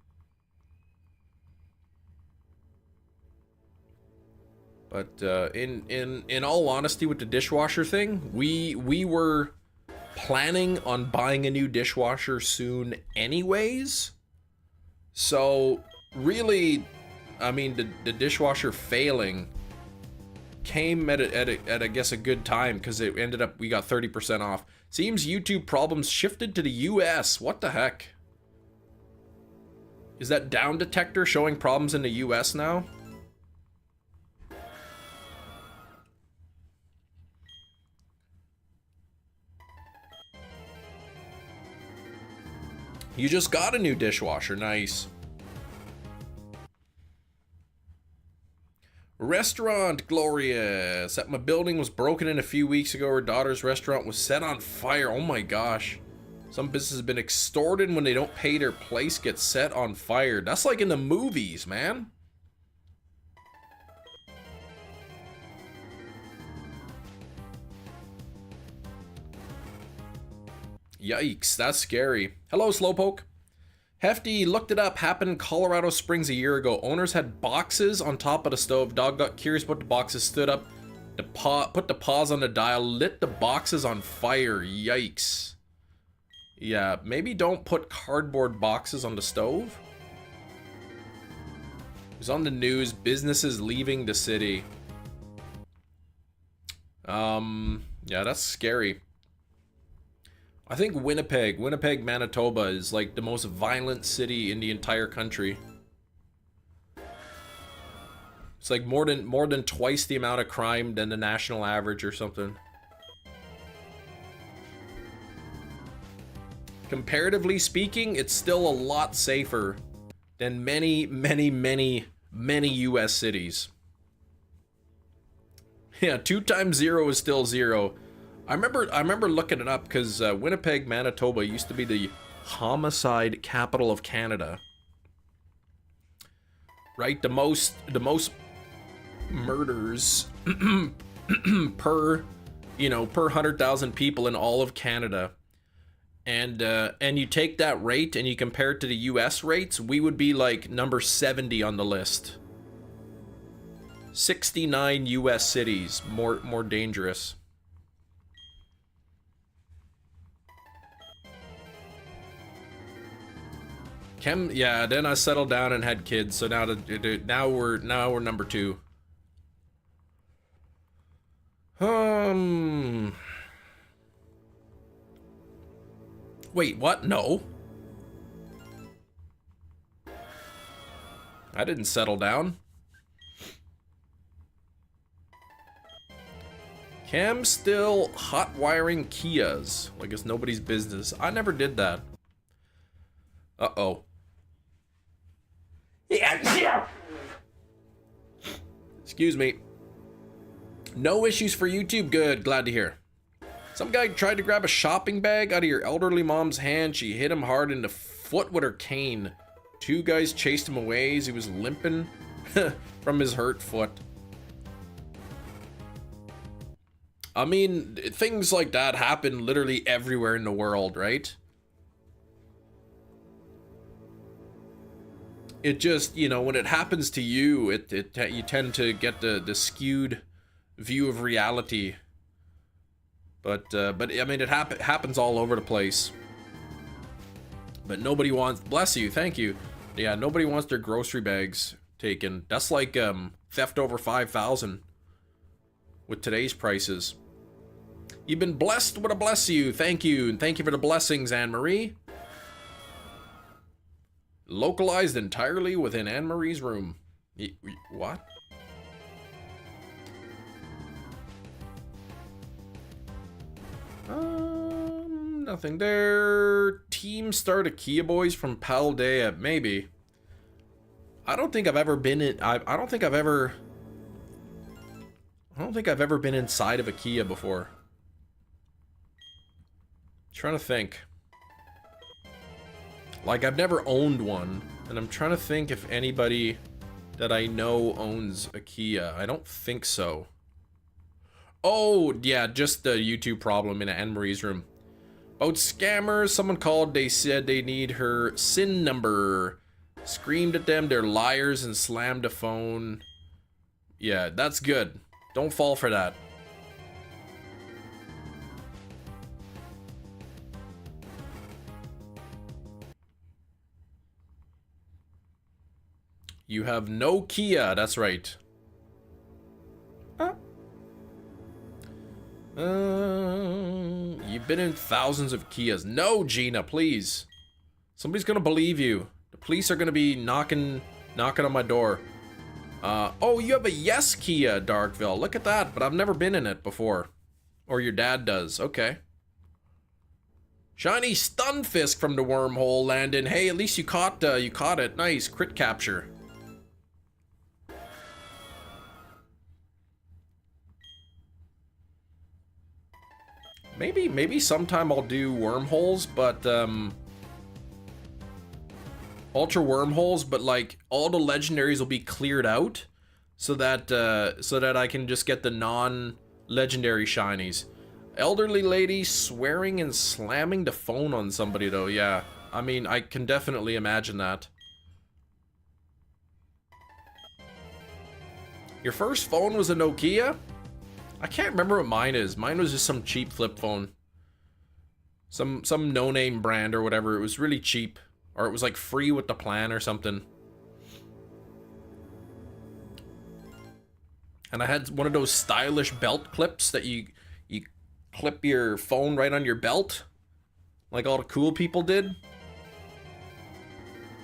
But in all honesty, with the dishwasher thing, we were planning on buying a new dishwasher soon anyways. So really, I mean, the dishwasher failing came at I guess a good time, because it ended up we got 30% off. Seems YouTube problems shifted to the US. What the heck? Is that down detector showing problems in the US now? You just got a new dishwasher. Nice. Restaurant glorious. That my building was broken in a few weeks ago. Her daughter's restaurant was set on fire. Oh my gosh. Some businesses have been extorted when they don't pay, their place gets set on fire. That's like in the movies, man. Yikes, that's scary. Hello, Slowpoke. Hefty, looked it up. Happened in Colorado Springs a year ago. Owners had boxes on top of the stove. Dog got curious about the boxes, stood up, put the paws on the dial, lit the boxes on fire. Yikes. Yeah, maybe don't put cardboard boxes on the stove. It was on the news. Businesses leaving the city. Yeah, that's scary. I think Winnipeg, Manitoba is like the most violent city in the entire country. It's like more than twice the amount of crime than the national average or something. Comparatively speaking, it's still a lot safer than many US cities. Yeah, 2 times 0 is still 0. I remember looking it up because Winnipeg, Manitoba used to be the homicide capital of Canada. Right? The most murders per 100,000 people in all of Canada. And you take that rate and you compare it to the US rates, we would be like number 70 on the list. 69 US cities more dangerous. Yeah, then I settled down and had kids, so now we're number 2. Wait, what? No. I didn't settle down. Cam still hot wiring Kias like it's nobody's business. I never did that. Uh-oh. Excuse me. No issues for YouTube. Good. Glad to hear. Some guy tried to grab a shopping bag out of your elderly mom's hand. She hit him hard in the foot with her cane. 2 guys chased him away as he was limping from his hurt foot. I mean, things like that happen literally everywhere in the world, right? It just, when it happens to you, you tend to get the skewed view of reality. But I mean, it happens all over the place. But nobody wants, bless you, thank you. Yeah, nobody wants their grocery bags taken. That's like theft over 5,000 with today's prices. You've been blessed with a bless you. Thank you, and thank you for the blessings, Anne-Marie. Localized entirely within Anne-Marie's room. What? Nothing there. Team start a Kia Boys from Paldea. Maybe. I don't think I've ever been in. I don't think I've ever been inside of a Kia before. Trying to think. Like, I've never owned one, and I'm trying to think if anybody that I know owns a Kia. I don't think so. Oh, yeah, just the YouTube problem in Anne-Marie's room. About scammers, someone called, they said they need her SIN number. Screamed at them, they're liars, and slammed a phone. Yeah, that's good. Don't fall for that. You have no Kia, that's right. You've been in thousands of Kias. No, Gina, please. Somebody's gonna believe you. The police are gonna be knocking on my door. Oh, you have a yes Kia, Darkville. Look at that, but I've never been in it before. Or your dad does. Okay. Shiny Stunfisk from the Wormhole, Landon. Hey, at least you caught it. Nice crit capture. Maybe sometime I'll do wormholes, but ultra wormholes, but like all the legendaries will be cleared out, so that I can just get the non-legendary shinies. Elderly lady swearing and slamming the phone on somebody though. Yeah, I mean, I can definitely imagine that. Your first phone was a Nokia? I can't remember what mine is. Mine was just some cheap flip phone. Some no-name brand or whatever. It was really cheap. Or it was like free with the plan or something. And I had one of those stylish belt clips that you clip your phone right on your belt. Like all the cool people did.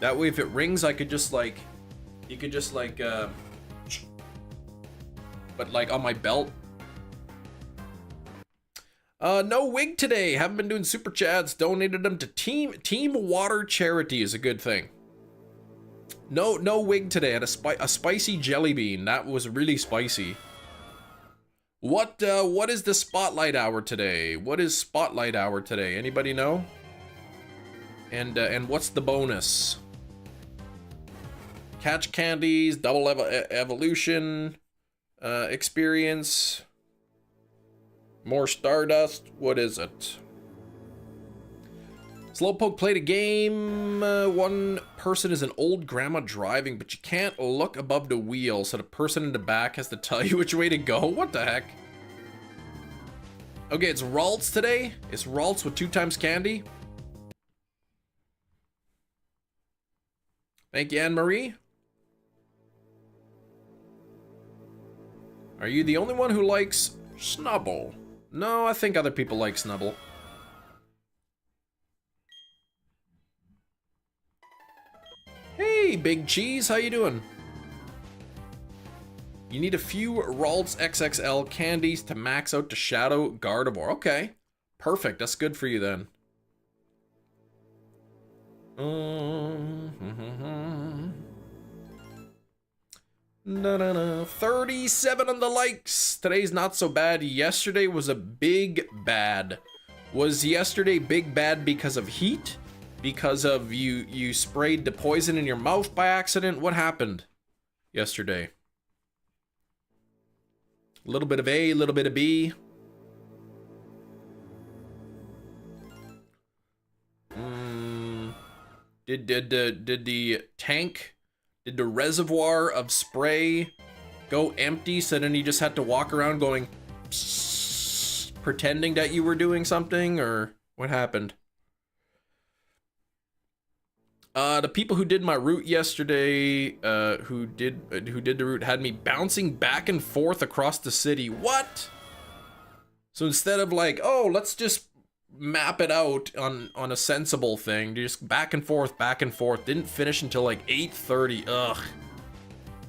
That way if it rings, I could just like... You could just like... but like on my belt. No wig today. Haven't been doing super chats. Donated them to Team Water Charity is a good thing. No wig today. I had a spicy jelly bean. That was really spicy. What is the spotlight hour today? What is spotlight hour today? Anybody know? And what's the bonus? Catch candies, double evolution, experience. More Stardust. What is it? Slowpoke played a game. One person is an old grandma driving, but you can't look above the wheel, so the person in the back has to tell you which way to go. What the heck? Okay, it's Ralts today. It's Ralts with 2 times candy. Thank you, Anne-Marie. Are you the only one who likes Snubble? No, I think other people like Snubble. Hey, Big Cheese, how you doing? You need a few Ralts XXL candies to max out the Shadow Gardevoir. Okay, perfect. That's good for you then. 37 on the likes. Today's not so bad. Yesterday was a big bad. Was yesterday big bad because of heat? Because of you sprayed the poison in your mouth by accident? What happened yesterday? A little bit of A, a little bit of B. Did the tank, did the reservoir of spray go empty, so then you just had to walk around going psst, pretending that you were doing something, or what happened? The people who did my route yesterday, who did the route, had me bouncing back and forth across the city. What? So instead of like, oh, let's just map it out on a sensible thing, just back and forth, didn't finish until like 8:30. Ugh,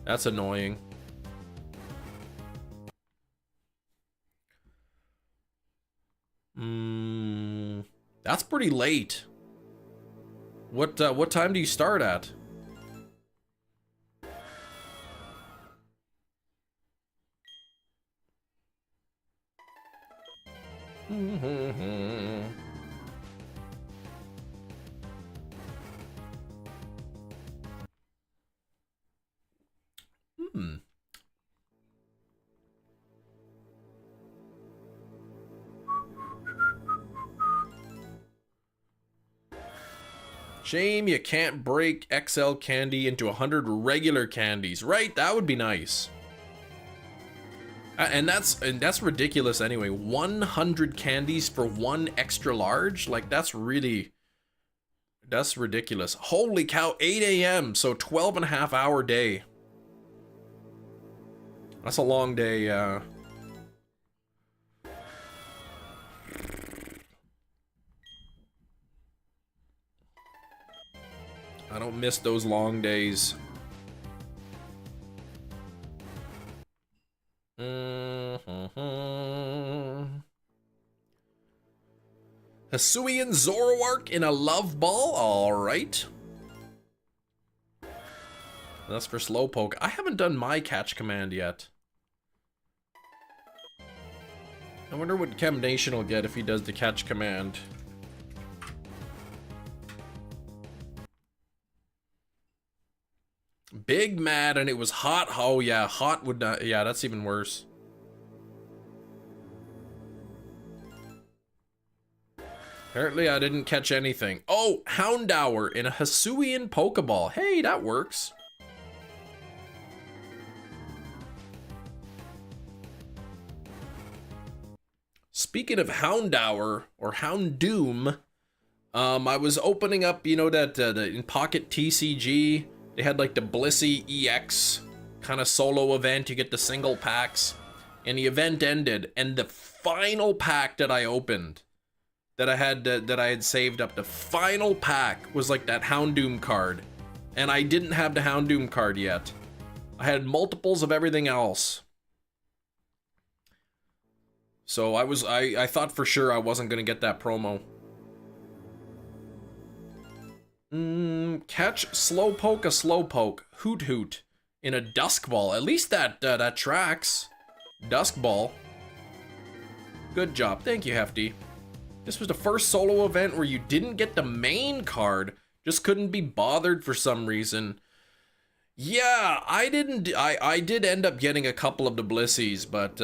that's annoying. That's pretty late. What time do you start at? Shame you can't break XL candy into 100 regular candies, right? That would be nice. And that's ridiculous anyway. 100 candies for one extra large? Like, that's ridiculous. Holy cow, 8 a.m. So 12.5 hour day. That's a long day, I don't miss those long days. Hisuian Zoroark in a love ball. All right. That's for Slowpoke. I haven't done my catch command yet. I wonder what Chem Nation will get if he does the catch command. Big Mad, and it was hot. Oh yeah, hot would not. Yeah, that's even worse. Apparently I didn't catch anything. Oh, Houndour in a Hisuian Pokeball. Hey, that works. Speaking of Houndour or Houndoom, I was opening up, you know, that in Pocket TCG, they had like the Blissey EX kind of solo event. You get the single packs, and the event ended, and the final pack that I opened, that I had saved up, the final pack was like that Houndoom card, and I didn't have the Houndoom card yet. I had multiples of everything else. So I thought for sure I wasn't gonna get that promo. Catch Slowpoke a Slowpoke. Hoot Hoot in a Dusk Ball. At least that tracks. Dusk Ball. Good job. Thank you, Hefty. This was the first solo event where you didn't get the main card. Just couldn't be bothered for some reason. Yeah, I did end up getting a couple of the Blissies, but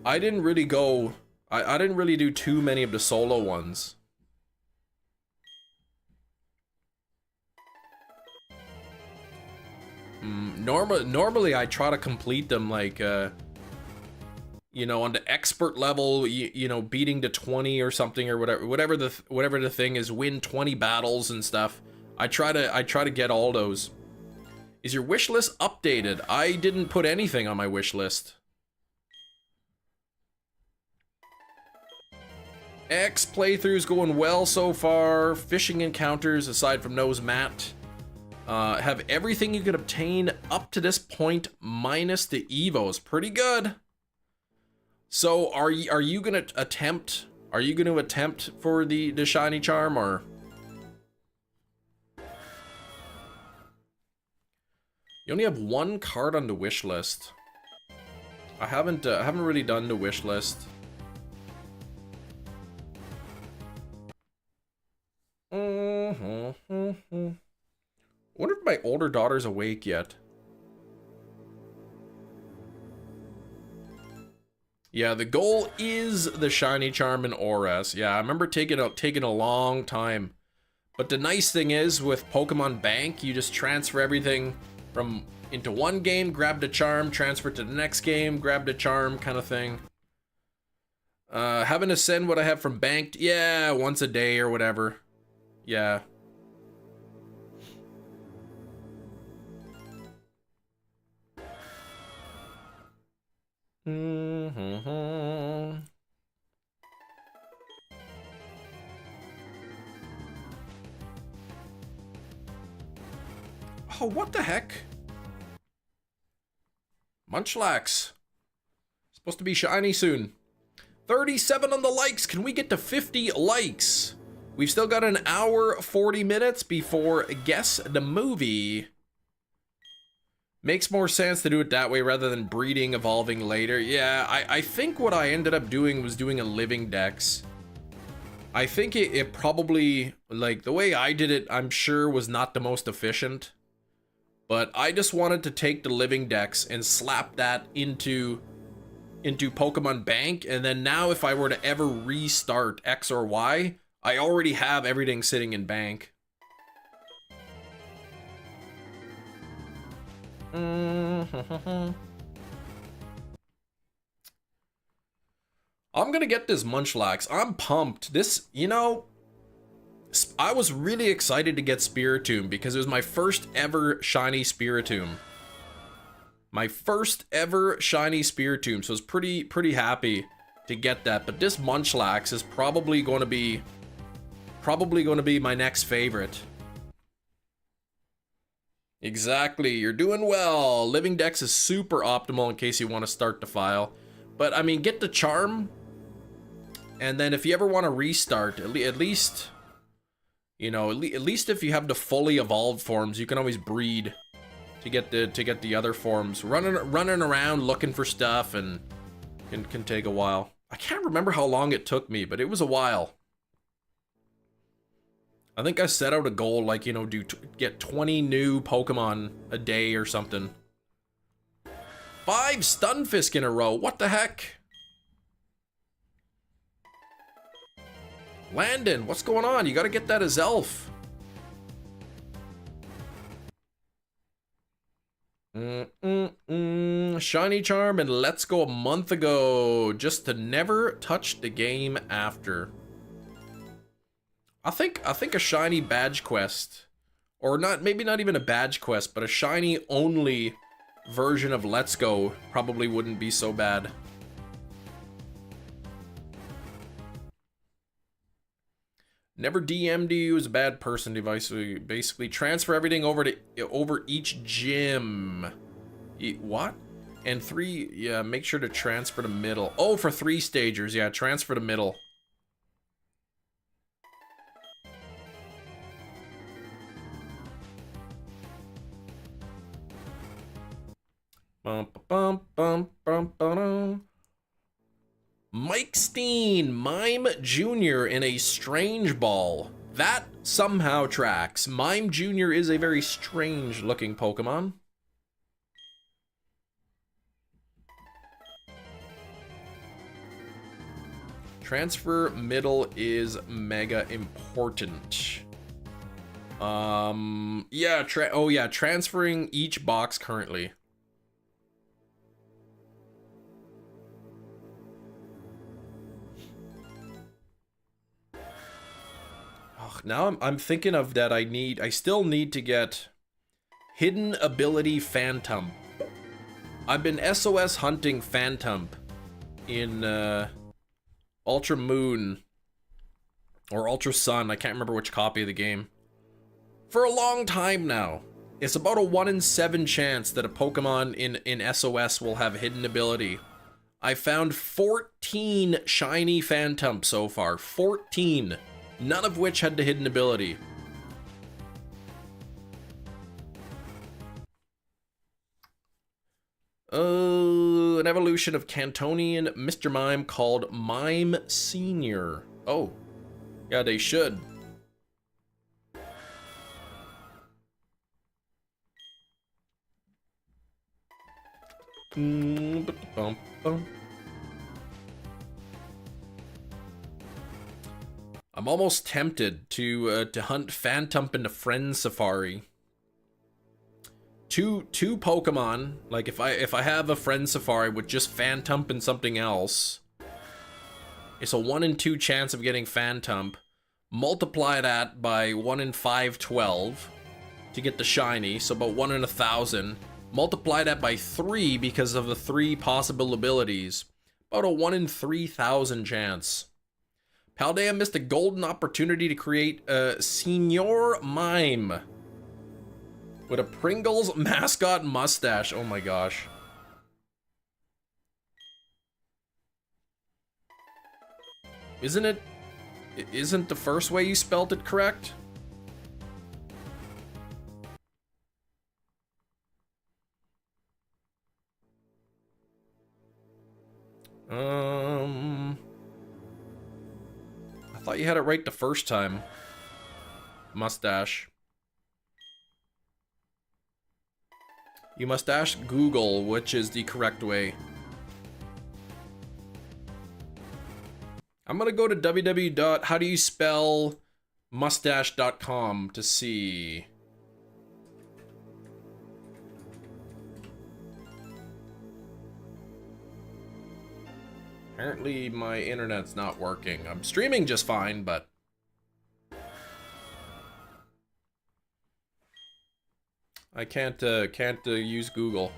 I didn't really go. I didn't really do too many of the solo ones. Normally I try to complete them like, you know, on the expert level, you know, beating to 20 or something, or whatever the thing is, win 20 battles and stuff. I try to get all those. Is your wish list updated? I didn't put anything on my wish list. X playthrough's going well so far. Fishing encounters, aside from those, Matt, have everything you could obtain up to this point minus the Evos. Pretty good. So are you gonna attempt? Are you gonna attempt for the shiny charm, or? You only have one card on the wish list. I haven't really done the wish list. I wonder if my older daughter's awake yet. Yeah, the goal is the shiny charm in Oras. Yeah, I remember taking a long time. But the nice thing is, with Pokemon Bank, you just transfer everything from into one game, grab the charm, transfer to the next game, grab the charm, kind of thing. Having to send what I have from Banked, yeah, once a day or whatever. Yeah. Oh, what the heck? Munchlax. Supposed to be shiny soon. 37 on the likes. Can we get to 50 likes? We've still got an hour, 40 minutes before Guess the Movie. Makes more sense to do it that way rather than breeding, evolving later. Yeah, I think what I ended up doing was doing a living dex. I think it probably, like, the way I did it, I'm sure was not the most efficient. But I just wanted to take the living dex and slap that into Pokemon Bank, and then now if I were to ever restart X or Y, I already have everything sitting in Bank. I'm gonna get this Munchlax. I'm pumped. This, you know, I was really excited to get Spiritomb because it was my first ever shiny Spiritomb. My first ever shiny Spiritomb, so I was pretty happy to get that. But this Munchlax is probably going to be my next favorite. Exactly, you're doing well. Living Dex is super optimal in case you want to start the file. But I mean, get the Charm, and then if you ever want to restart, at least, you know, at least if you have the fully evolved forms, you can always breed to get the other forms. Running around looking for stuff and can take a while. I can't remember how long it took me, but it was a while. I think I set out a goal, like, you know, get 20 new Pokemon a day or something. 5 Stunfisk in a row, what the heck? Landon, what's going on? You gotta get that as Elf. Shiny Charm and Let's Go a month ago, just to never touch the game after. I think a shiny badge quest, or not, maybe not even a badge quest, but a shiny only version of Let's Go probably wouldn't be so bad. Never DM'd you as a bad person device. So basically transfer everything over each gym. What? And 3, yeah, make sure to transfer to middle. Oh, for 3 stagers, yeah, transfer to middle. Mike Steen, Mime Jr. in a Strange Ball. That somehow tracks. Mime Jr. is a very strange looking Pokemon. Transfer middle is mega important. Yeah, oh yeah, transferring each box currently. Now I'm thinking of that I still need to get Hidden Ability Phantom. I've been SOS hunting Phantom in Ultra Moon or Ultra Sun, I can't remember which copy of the game, for a long time now. It's about a 1 in 7 chance that a Pokemon in SOS will have Hidden Ability. I found 14 shiny Phantom so far, 14. None of which had the hidden ability. An evolution of Cantonian Mr. Mime called Mime Senior. Oh, yeah, they should. I'm almost tempted to hunt Phantom in the Friend Safari. Two Pokemon, like if I have a Friend Safari with just Phantom and something else, it's a 1 in 2 chance of getting Phantom. Multiply that by 1 in 512 to get the shiny, so about 1 in 1,000. Multiply that by 3 because of the 3 possible abilities. About a 1 in 3,000 chance. Paldea missed a golden opportunity to create a Senior Mime with a Pringles mascot mustache. Oh my gosh. Isn't the first way you spelled it correct? I thought you had it right the first time. Mustache. You must ask Google which is the correct way. I'm gonna go to www.howdoyouspellmustache.com to see. Apparently my internet's not working. I'm streaming just fine, but... I can't use Google.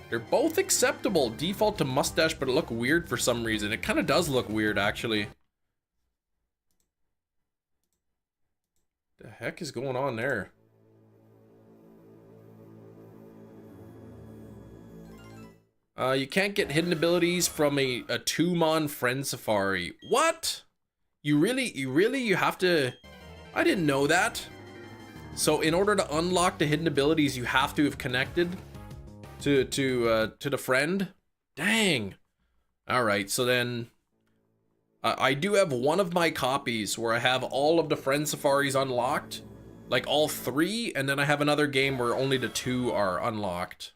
They're both acceptable. Default to mustache, but it look weird for some reason. It kind of does look weird, actually. The heck is going on there? You can't get hidden abilities from a 2-mon friend safari. What? You have to... I didn't know that. So in order to unlock the hidden abilities, you have to have connected to the friend. Dang. All right, so then I do have one of my copies where I have all of the friend safaris unlocked, like all 3, and then I have another game where only the 2 are unlocked.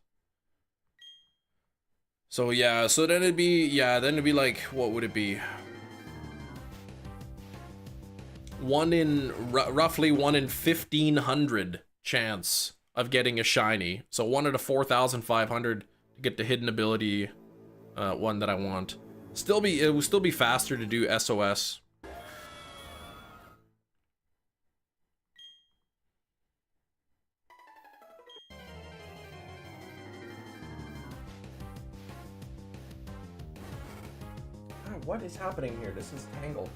So yeah, so then it'd be, like, what would it be? Roughly 1 in 1,500 chance of getting a shiny. So 1 out of 4,500 to get the hidden ability one that I want. It will still be faster to do SOS. What is happening here? This is tangled.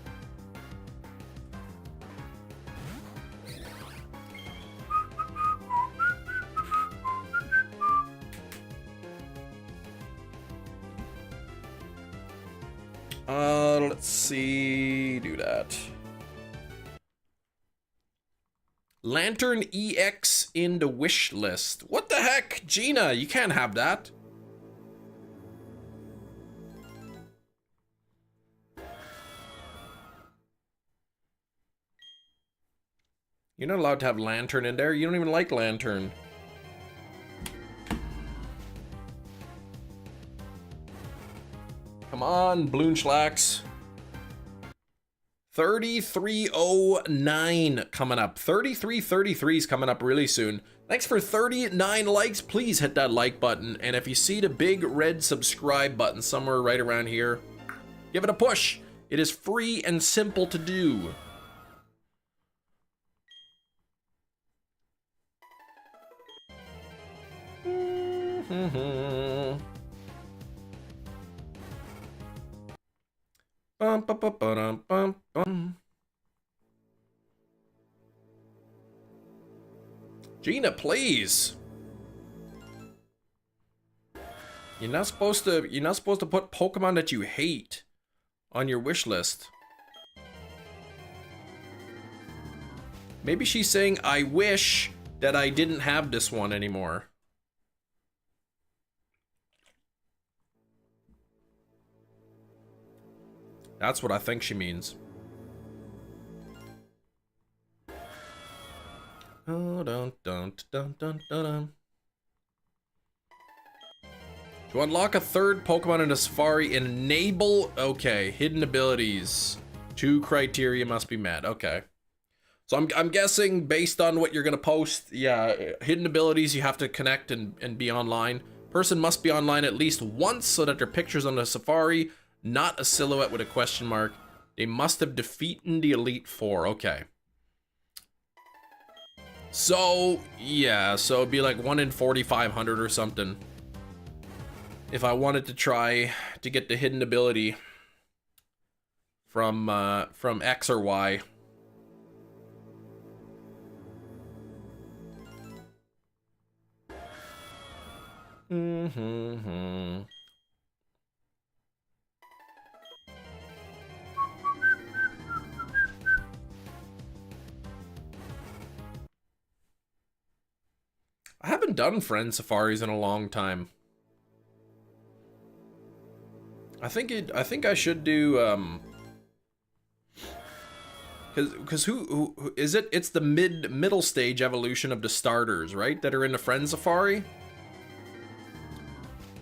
Let's see, do that. Lantern EX in the wish list. What the heck? Gina, you can't have that. You're not allowed to have Lantern in there. You don't even like Lantern. Come on, MUNCHLAX. 3309 coming up. 3333 is coming up really soon. Thanks for 39 likes. Please hit that like button. And if you see the big red subscribe button somewhere right around here, give it a push. It is free and simple to do. Bum, bum, bum, bum, bum, bum. Gina, please. You're not supposed to put Pokemon that you hate on your wish list. Maybe she's saying, I wish that I didn't have this one anymore. That's what I think she means. Oh, dun, dun, dun, dun, dun, dun. To unlock a third Pokemon in a Safari, enable... Okay, hidden abilities. 2 criteria must be met. Okay. So I'm guessing based on what you're going to post, yeah, hidden abilities, you have to connect and be online. Person must be online at least once so that their picture's on the Safari, not a silhouette with a question mark. They must have defeated the Elite Four. Okay. So, yeah, so it'd be like 1 in 4,500 or something. If I wanted to try to get the hidden ability from X or Y. I haven't done friend safaris in a long time. I think I should do because who is it? It's the middle stage evolution of the starters, right? That are in the friend safari.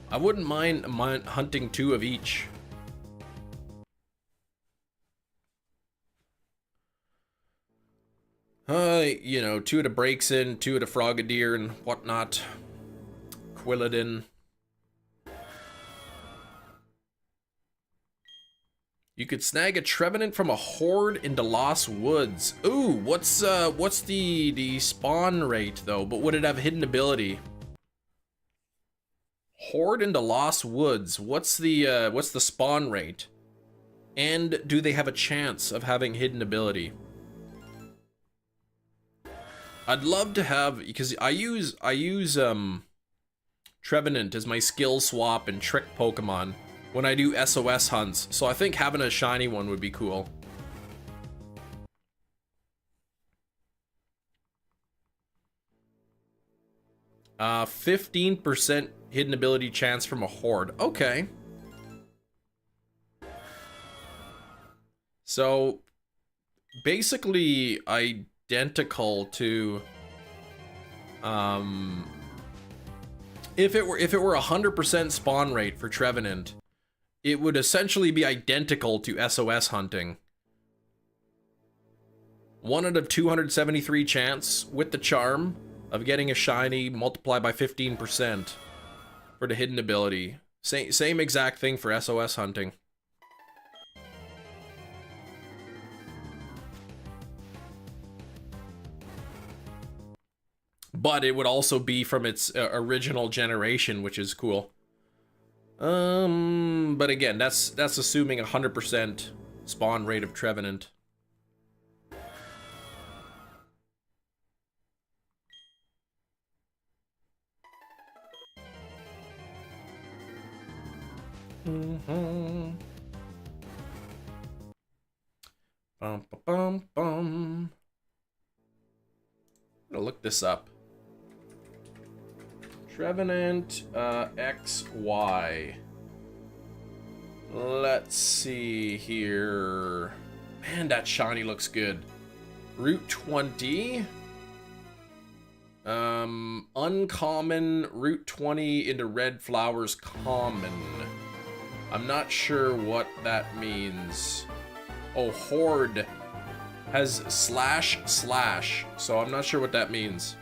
I wouldn't mind hunting 2 of each. You know, 2 of the Breaksin, 2 of the Frogadier and whatnot. Quilladin. You could snag a Trevenant from a horde into Lost Woods. Ooh, what's the spawn rate though? But would it have hidden ability? Horde into Lost Woods. What's the spawn rate? And do they have a chance of having hidden ability? I'd love to have, because I use Trevenant as my skill swap and trick Pokemon when I do SOS hunts, so I think having a shiny one would be cool. Uh, 15% hidden ability chance from a horde. Okay. So basically identical to if it were 100% spawn rate for Trevenant, it would essentially be identical to SOS hunting. 1 out of 273 chance with the charm of getting a shiny multiplied by 15% for the hidden ability. Same exact thing for SOS hunting. But it would also be from its original generation, which is cool. But again, that's assuming 100% spawn rate of Trevenant. Bum, ba, bum, bum. I'm gonna look this up. Trevenant, XY. Let's see here. Man, that shiny looks good. Route 20. Uncommon. Route 20 into red flowers common. I'm not sure what that means. Oh, horde has // so I'm not sure what that means.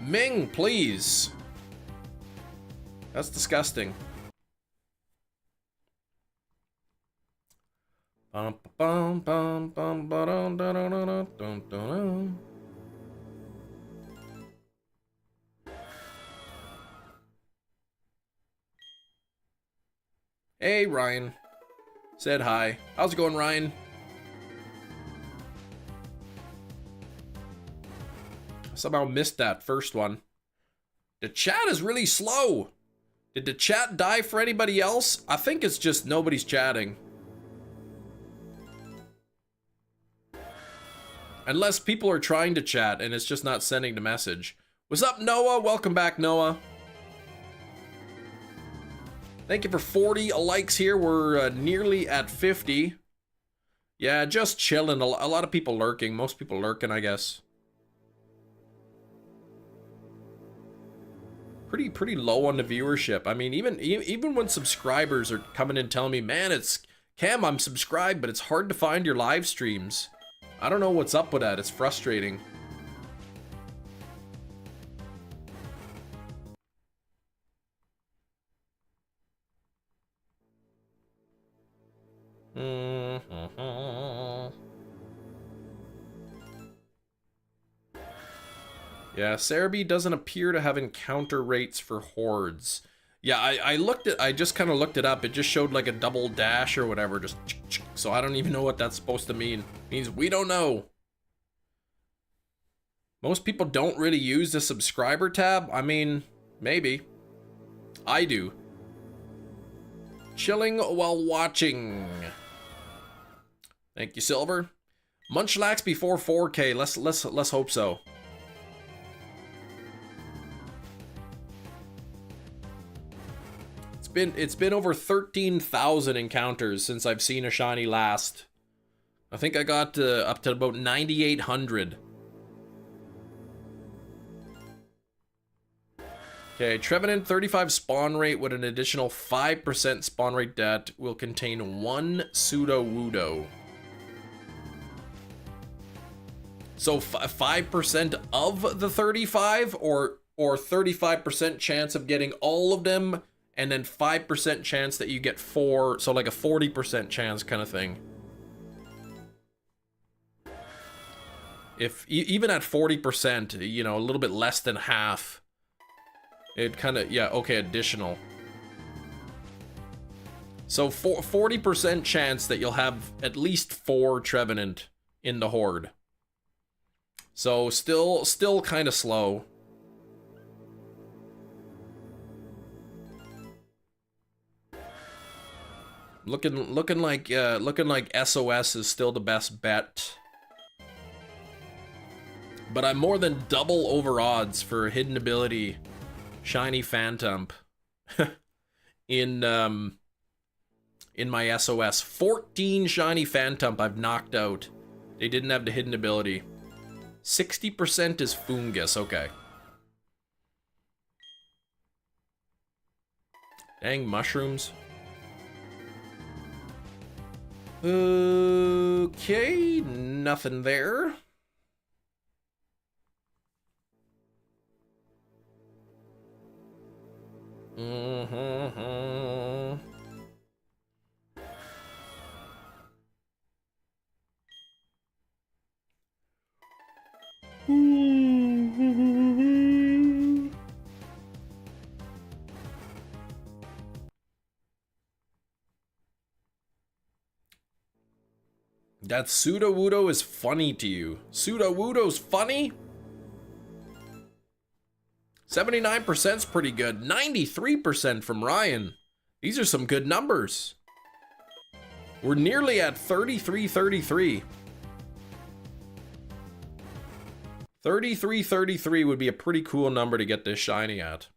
Ming, please. That's disgusting. Bum, bum, bum, bum, ba-dum, da-dum, dum, dum. Hey, Ryan. Said hi. How's it going, Ryan? Somehow missed that first one. The chat is really slow. Did the chat die for anybody else? I think it's just nobody's chatting. Unless people are trying to chat and it's just not sending the message. What's up, Noah? Welcome back, Noah. Thank you for 40 likes here. We're nearly at 50. Yeah, just chilling. A lot of people lurking. Most people lurking, I guess. Pretty low on the viewership. I mean, even when subscribers are coming and telling me, man, it's Cam, I'm subscribed, but it's hard to find your live streams. I don't know what's up with that. It's frustrating. Yeah, Cerebi doesn't appear to have encounter rates for hordes. Yeah, I just kind of looked it up. It just showed like a double dash or whatever, just so I don't even know what that's supposed to mean. It means we don't know. Most people don't really use the subscriber tab. I mean, maybe. I do. Chilling while watching. Thank you, Silver. Munchlax before 4K. Let's hope so. It's been over 13,000 encounters since I've seen a shiny last. I think I got up to about 9,800. Okay, Trevenant 35 spawn rate with an additional 5% spawn rate that will contain 1 Pseudo-Wudo. So 5% of the 35, or 35% chance of getting all of them, and then 5% chance that you get 4, so like a 40% chance kind of thing. If even at 40%, you know, a little bit less than half, it kind of, yeah, okay, additional. So 40% chance that you'll have at least 4 Trevenant in the horde. So still kind of slow. Looking like SOS is still the best bet. But I'm more than double over odds for hidden ability Shiny Phantom in my SOS. 14 Shiny Phantom I've knocked out. They didn't have the hidden ability. 60% is Fungus, okay. Dang mushrooms. Okay, nothing there. That Sudowoodo is funny to you. Sudowoodo's funny? 79%'s pretty good. 93% from Ryan. These are some good numbers. We're nearly at 33-33. 33-33 would be a pretty cool number to get this shiny at.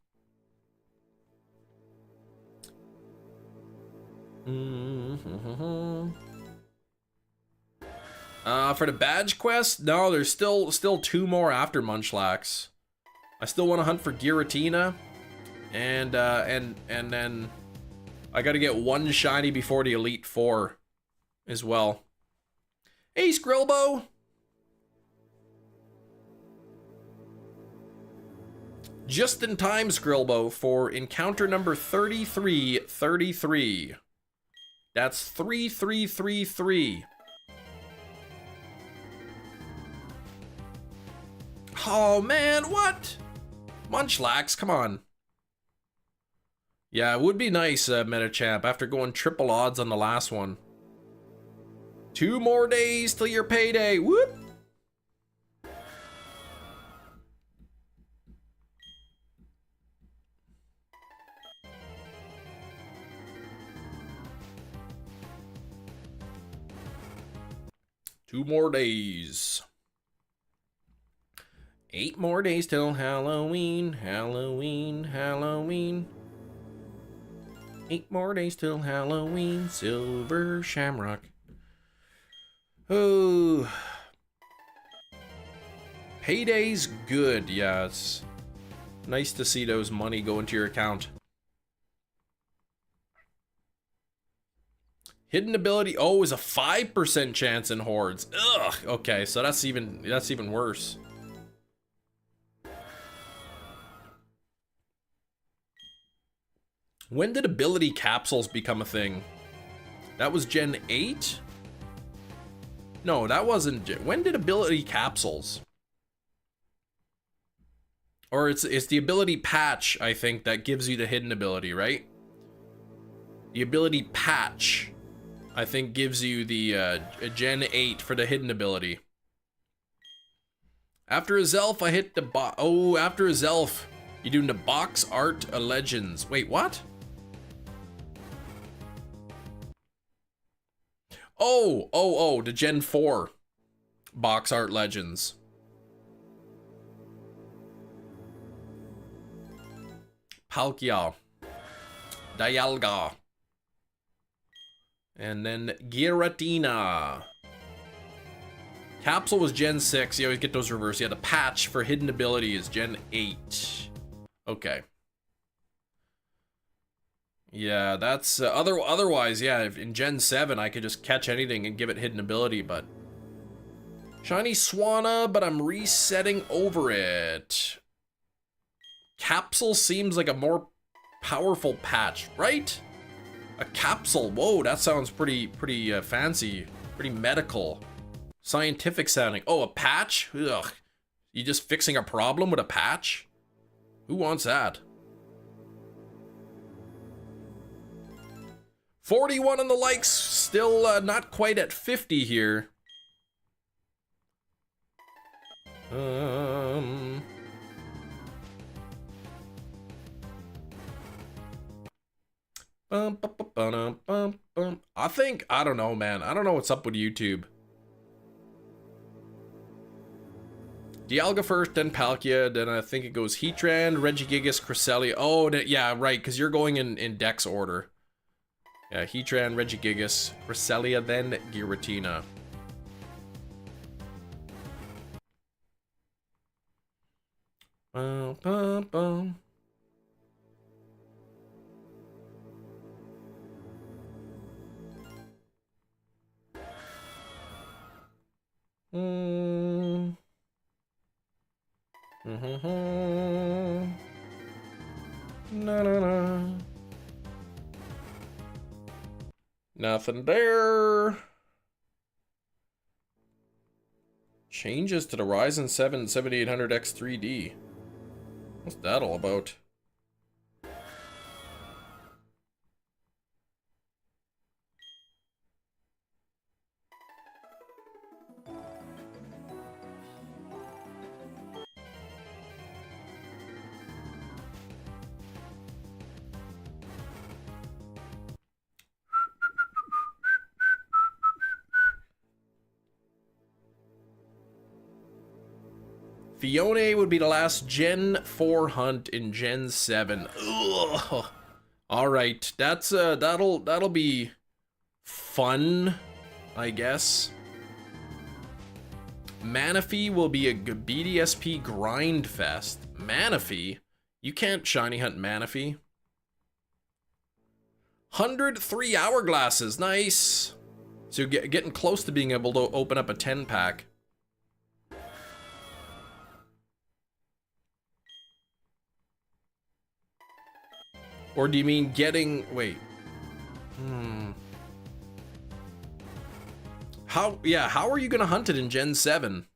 For the badge quest, no, there's still 2 more after Munchlax. I still want to hunt for Giratina, and then I got to get 1 shiny before the Elite 4 as well. Hey, Skrillbo! Just in time, Skrillbo, for encounter number 3333. That's 3333. Oh man, what? Munchlax, come on. Yeah, it would be nice, Metachamp, after going triple odds on the last one. 2 more days till your payday, whoop! Two more days. 8 more days till Halloween, Halloween, Halloween. 8 more days till Halloween, Silver Shamrock. Oh. Payday's good, yeah, it's nice to see those money go into your account. Hidden ability, oh, is a 5% chance in hordes. Ugh, okay, so that's even worse. When did ability capsules become a thing? That was Gen 8? No, that wasn't. When did ability capsules? Or it's the ability patch, I think, that gives you the hidden ability, right? The ability patch, I think, gives you the Gen 8 for the hidden ability. After a Zelf, I hit the after a Zelf, you're doing the box art legends. Wait, what? Oh, the Gen 4 box art legends. Palkia, Dialga, and then Giratina. Capsule was Gen 6. You always get those reversed. Yeah, the patch for hidden ability is Gen 8. Okay. Yeah, that's otherwise, yeah, if in Gen 7 I could just catch anything and give it hidden ability, but Shiny Swanna, but I'm resetting over it. Capsule seems like a more powerful patch, right? A capsule, whoa, that sounds pretty fancy, pretty medical, scientific sounding. Oh, a patch? Ugh, you just fixing a problem with a patch? Who wants that? 41 on the likes, still not quite at 50 here. I think, I don't know, man. I don't know what's up with YouTube. Dialga first, then Palkia, then I think it goes Heatran, Regigigas, Cresselia. Oh, yeah, right, because you're going in Dex order. Yeah, Heatran, Regigigas, Cresselia, then Giratina. Bum, bum, bum. Na, na, na. Nothing there. Changes to the Ryzen 7 7800X 3D. What's that all about? Fione would be the last Gen 4 hunt in Gen 7. Ugh. All right, that's that'll be fun, I guess. Manaphy will be a BDSP grind fest. Manaphy? You can't shiny hunt Manaphy. 103 hourglasses, nice. So you're getting close to being able to open up a 10 pack. Or do you mean getting, wait. How are you gonna hunt it in Gen 7?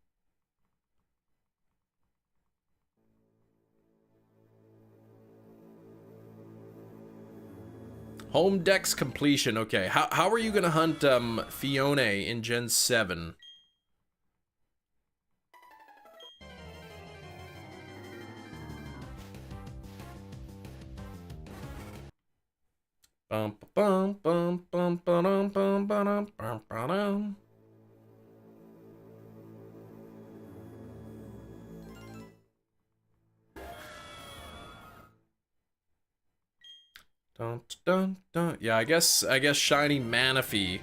Home Dex completion, okay. How are you gonna hunt Fione in Gen 7? Bum bum bum bum bum bum bum bum bum. Dun dun dun. Yeah, I guess shiny Manaphy.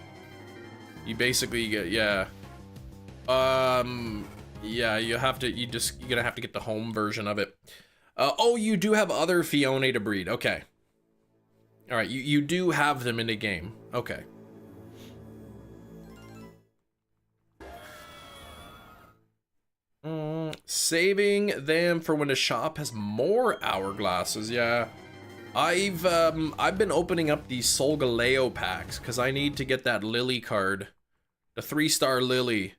You basically get, yeah. Yeah, you're gonna have to get the home version of it. Oh, you do have other Fione to breed. Okay. All right, you do have them in the game. Okay. Saving them for when the shop has more hourglasses. Yeah, I've been opening up these Solgaleo packs because I need to get that Lily card, the 3-star Lily.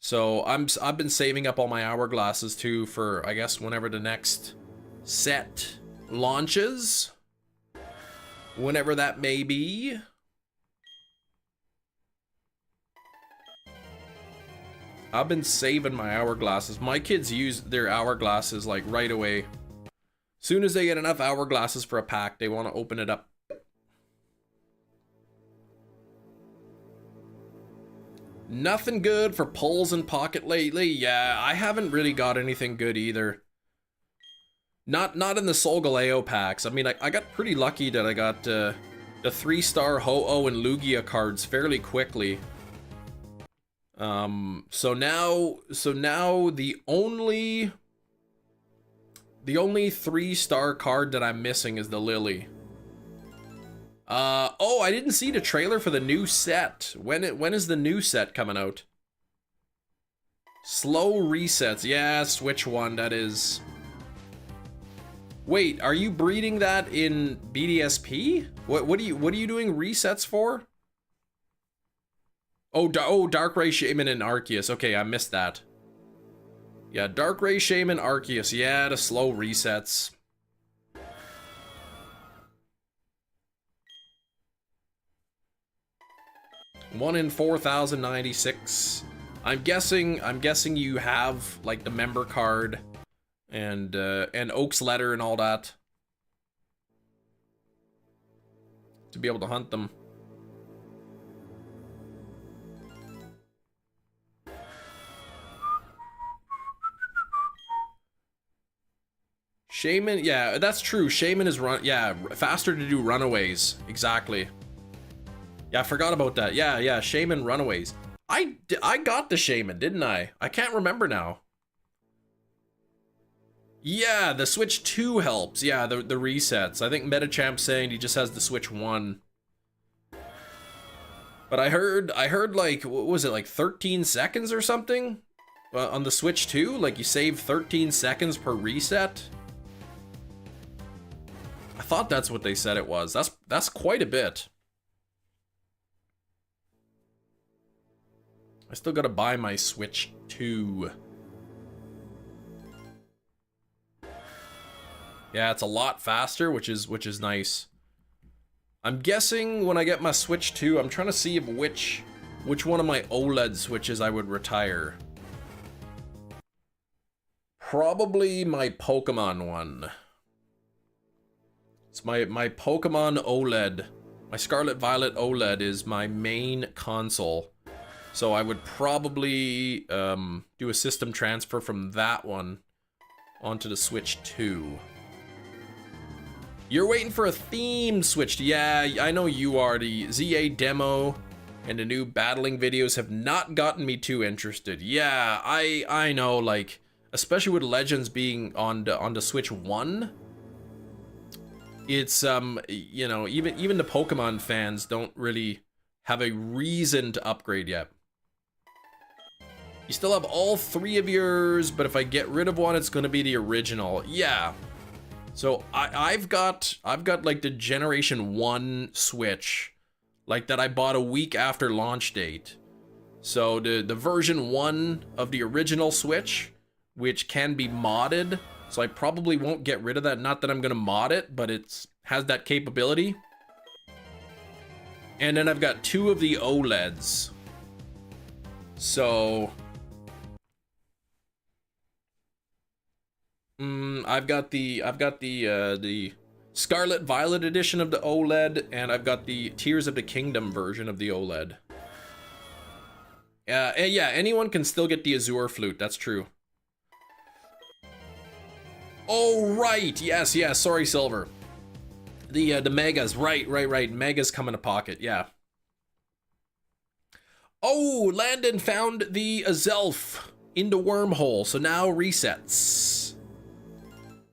So I've been saving up all my hourglasses too for, I guess, whenever the next set launches. Whenever that may be. I've been saving my hourglasses. My kids use their hourglasses like right away. Soon as they get enough hourglasses for a pack, they want to open it up. Nothing good for pulls and pocket lately. Yeah, I haven't really got anything good either. Not in the Solgaleo packs. I mean, I got pretty lucky that I got the 3-star Ho-Oh and Lugia cards fairly quickly. So now the only 3-star card that I'm missing is the Lily. Oh, I didn't see the trailer for the new set. When is the new set coming out? Slow resets. Yeah, switch one, that is. Wait, are you breeding that in BDSP? What are you doing resets for? Oh, Dark Ray Shaman and Arceus. Okay, I missed that. Yeah, Dark Ray Shaman, Arceus. Yeah, the slow resets. One in 4,096. I'm guessing you have like the member card and Oak's letter and all that to be able to hunt them. Shaman, yeah, that's true. Shaman is faster to do runaways. Exactly. Yeah, I forgot about that. Yeah, Shaman runaways. I got the Shaman, didn't I? I can't remember now. Yeah, the Switch 2 helps. Yeah, the resets. I think Metachamp's saying he just has the Switch 1. But I heard like, what was it, like 13 seconds or something? On the Switch 2? Like you save 13 seconds per reset? I thought that's what they said it was. That's quite a bit. I still gotta buy my Switch 2. Yeah, it's a lot faster, which is nice. I'm guessing when I get my Switch 2, I'm trying to see if which one of my OLED switches I would retire. Probably my Pokemon one. It's my Pokemon OLED. My Scarlet Violet OLED is my main console. So I would probably do a system transfer from that one onto the Switch 2. You're waiting for a theme Switch. Yeah, I know you are. The ZA demo and the new battling videos have not gotten me too interested. Yeah, I know, like, especially with Legends being on the Switch 1. It's you know, even the Pokemon fans don't really have a reason to upgrade yet. You still have all three of yours, but if I get rid of one, it's gonna be the original. Yeah. So I've got like the Generation 1 Switch, like that I bought a week after launch date. So the version 1 of the original Switch, which can be modded. So I probably won't get rid of that. Not that I'm gonna mod it, but it has that capability. And then I've got 2 of the OLEDs. So I've got the Scarlet Violet edition of the OLED, and I've got the Tears of the Kingdom version of the OLED. And yeah, anyone can still get the Azure Flute. That's true. Oh right, yes. Sorry, Silver. The Megas, right. Megas come in a pocket. Yeah. Oh, Landon found the Azelf in the Wormhole, so now resets.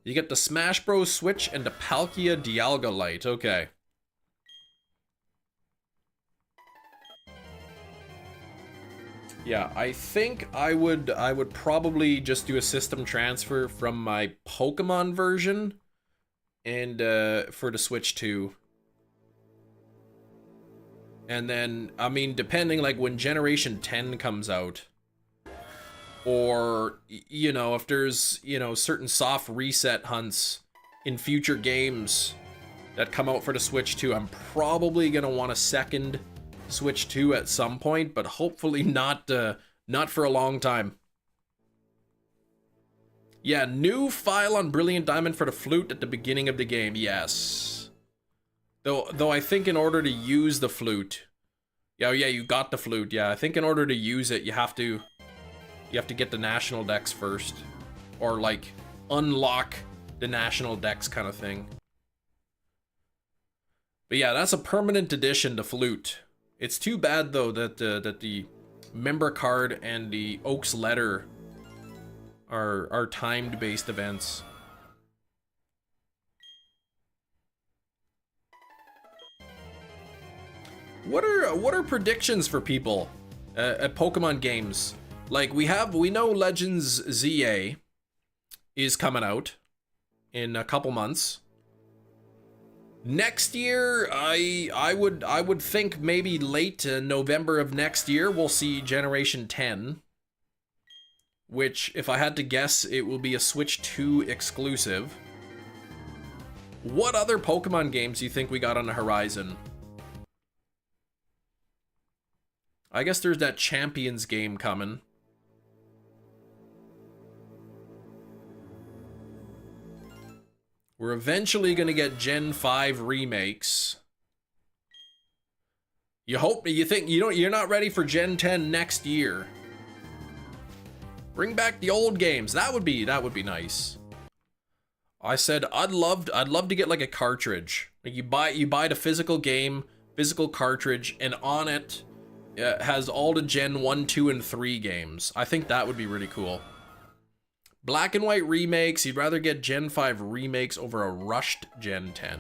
You get the Smash Bros. Switch and the Palkia Dialga Light. Okay. Yeah, I think I would probably just do a system transfer from my Pokemon version and for the Switch 2. And then, I mean, depending like when Generation 10 comes out, or, you know, if there's, you know, certain soft reset hunts in future games that come out for the Switch 2, I'm probably gonna want a second Switch 2 at some point, but hopefully not for a long time. Yeah, new file on Brilliant Diamond for the flute at the beginning of the game, yes. Though I think in order to use the flute, yeah, you got the flute, yeah, I think in order to use it, you have to get the national decks first, or like unlock the national decks kind of thing. But yeah, that's a permanent addition to flute. It's too bad though that the member card and the Oak's letter are timed based events. What are predictions for people at Pokemon games? Like, we know Legends ZA is coming out in a couple months. Next year, I would think maybe late November of next year we'll see Generation 10, which, if I had to guess, it will be a Switch 2 exclusive. What other Pokemon games do you think we got on the horizon? I guess there's that Champions game coming. We're eventually gonna get Gen 5 remakes. You think you're not ready for Gen 10 next year. Bring back the old games. That would be nice. I said I'd love to get like a cartridge. Like you buy the physical game, physical cartridge, and on it has all the Gen 1, 2, and 3 games. I think that would be really cool. Black and white remakes, you'd rather get Gen 5 remakes over a rushed Gen 10.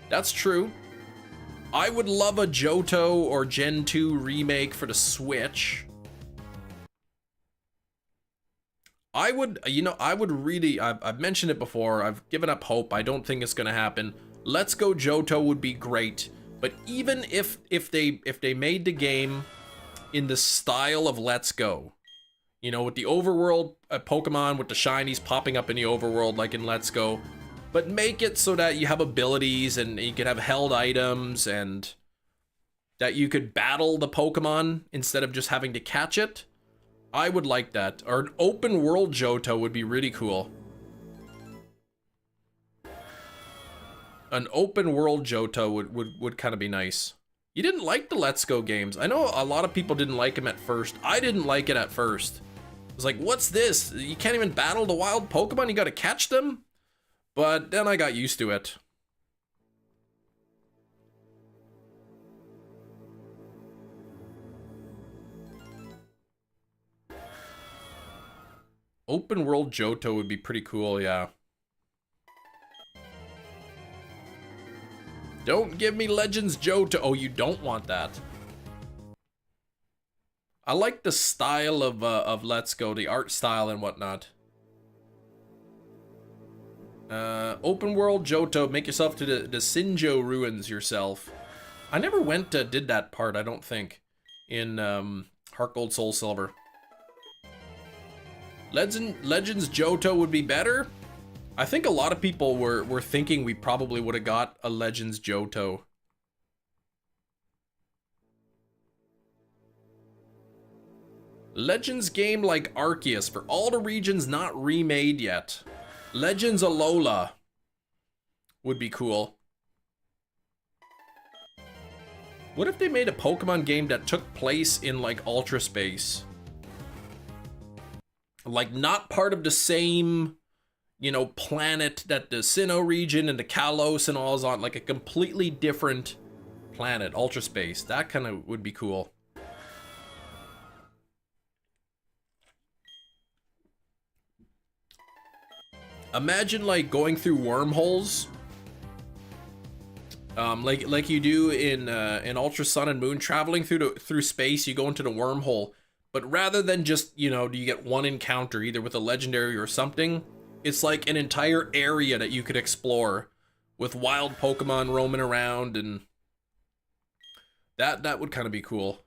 That's true. I would love a Johto or Gen 2 remake for the Switch. I've mentioned it before, I've given up hope, I don't think it's gonna happen. Let's Go Johto would be great, but even if they made the game in the style of Let's Go, you know, with the overworld Pokemon with the shinies popping up in the overworld like in Let's Go, but make it so that you have abilities and you could have held items and that you could battle the Pokemon instead of just having to catch it. I would like that. Or an open world Johto would be really cool. An open world Johto would kind of be nice. You didn't like the Let's Go games. I know a lot of people didn't like them at first. I didn't like it at first. I was like, what's this? You can't even battle the wild Pokemon? You gotta catch them? But then I got used to it. Open world Johto would be pretty cool, yeah. Don't give me Legends Johto. Oh, you don't want that. I like the style of Let's Go, the art style and whatnot. Open world Johto, make yourself to the Sinjo ruins yourself. I never did that part, I don't think, in Heart Gold Soul Silver. Legends Johto would be better. I think a lot of people were thinking we probably would have got a Legends Johto. Legends game like Arceus for all the regions not remade yet. Legends Alola would be cool. What if they made a Pokemon game that took place in like Ultra Space? Like not part of the same, you know, planet that the Sinnoh region and the Kalos and all is on, like a completely different planet, Ultra Space. That kind of would be cool. Imagine like going through wormholes, like you do in Ultra Sun and Moon, traveling through space. You go into the wormhole, but rather than just, you know, you get one encounter either with a legendary or something, it's like an entire area that you could explore with wild Pokemon roaming around, and that would kind of be cool.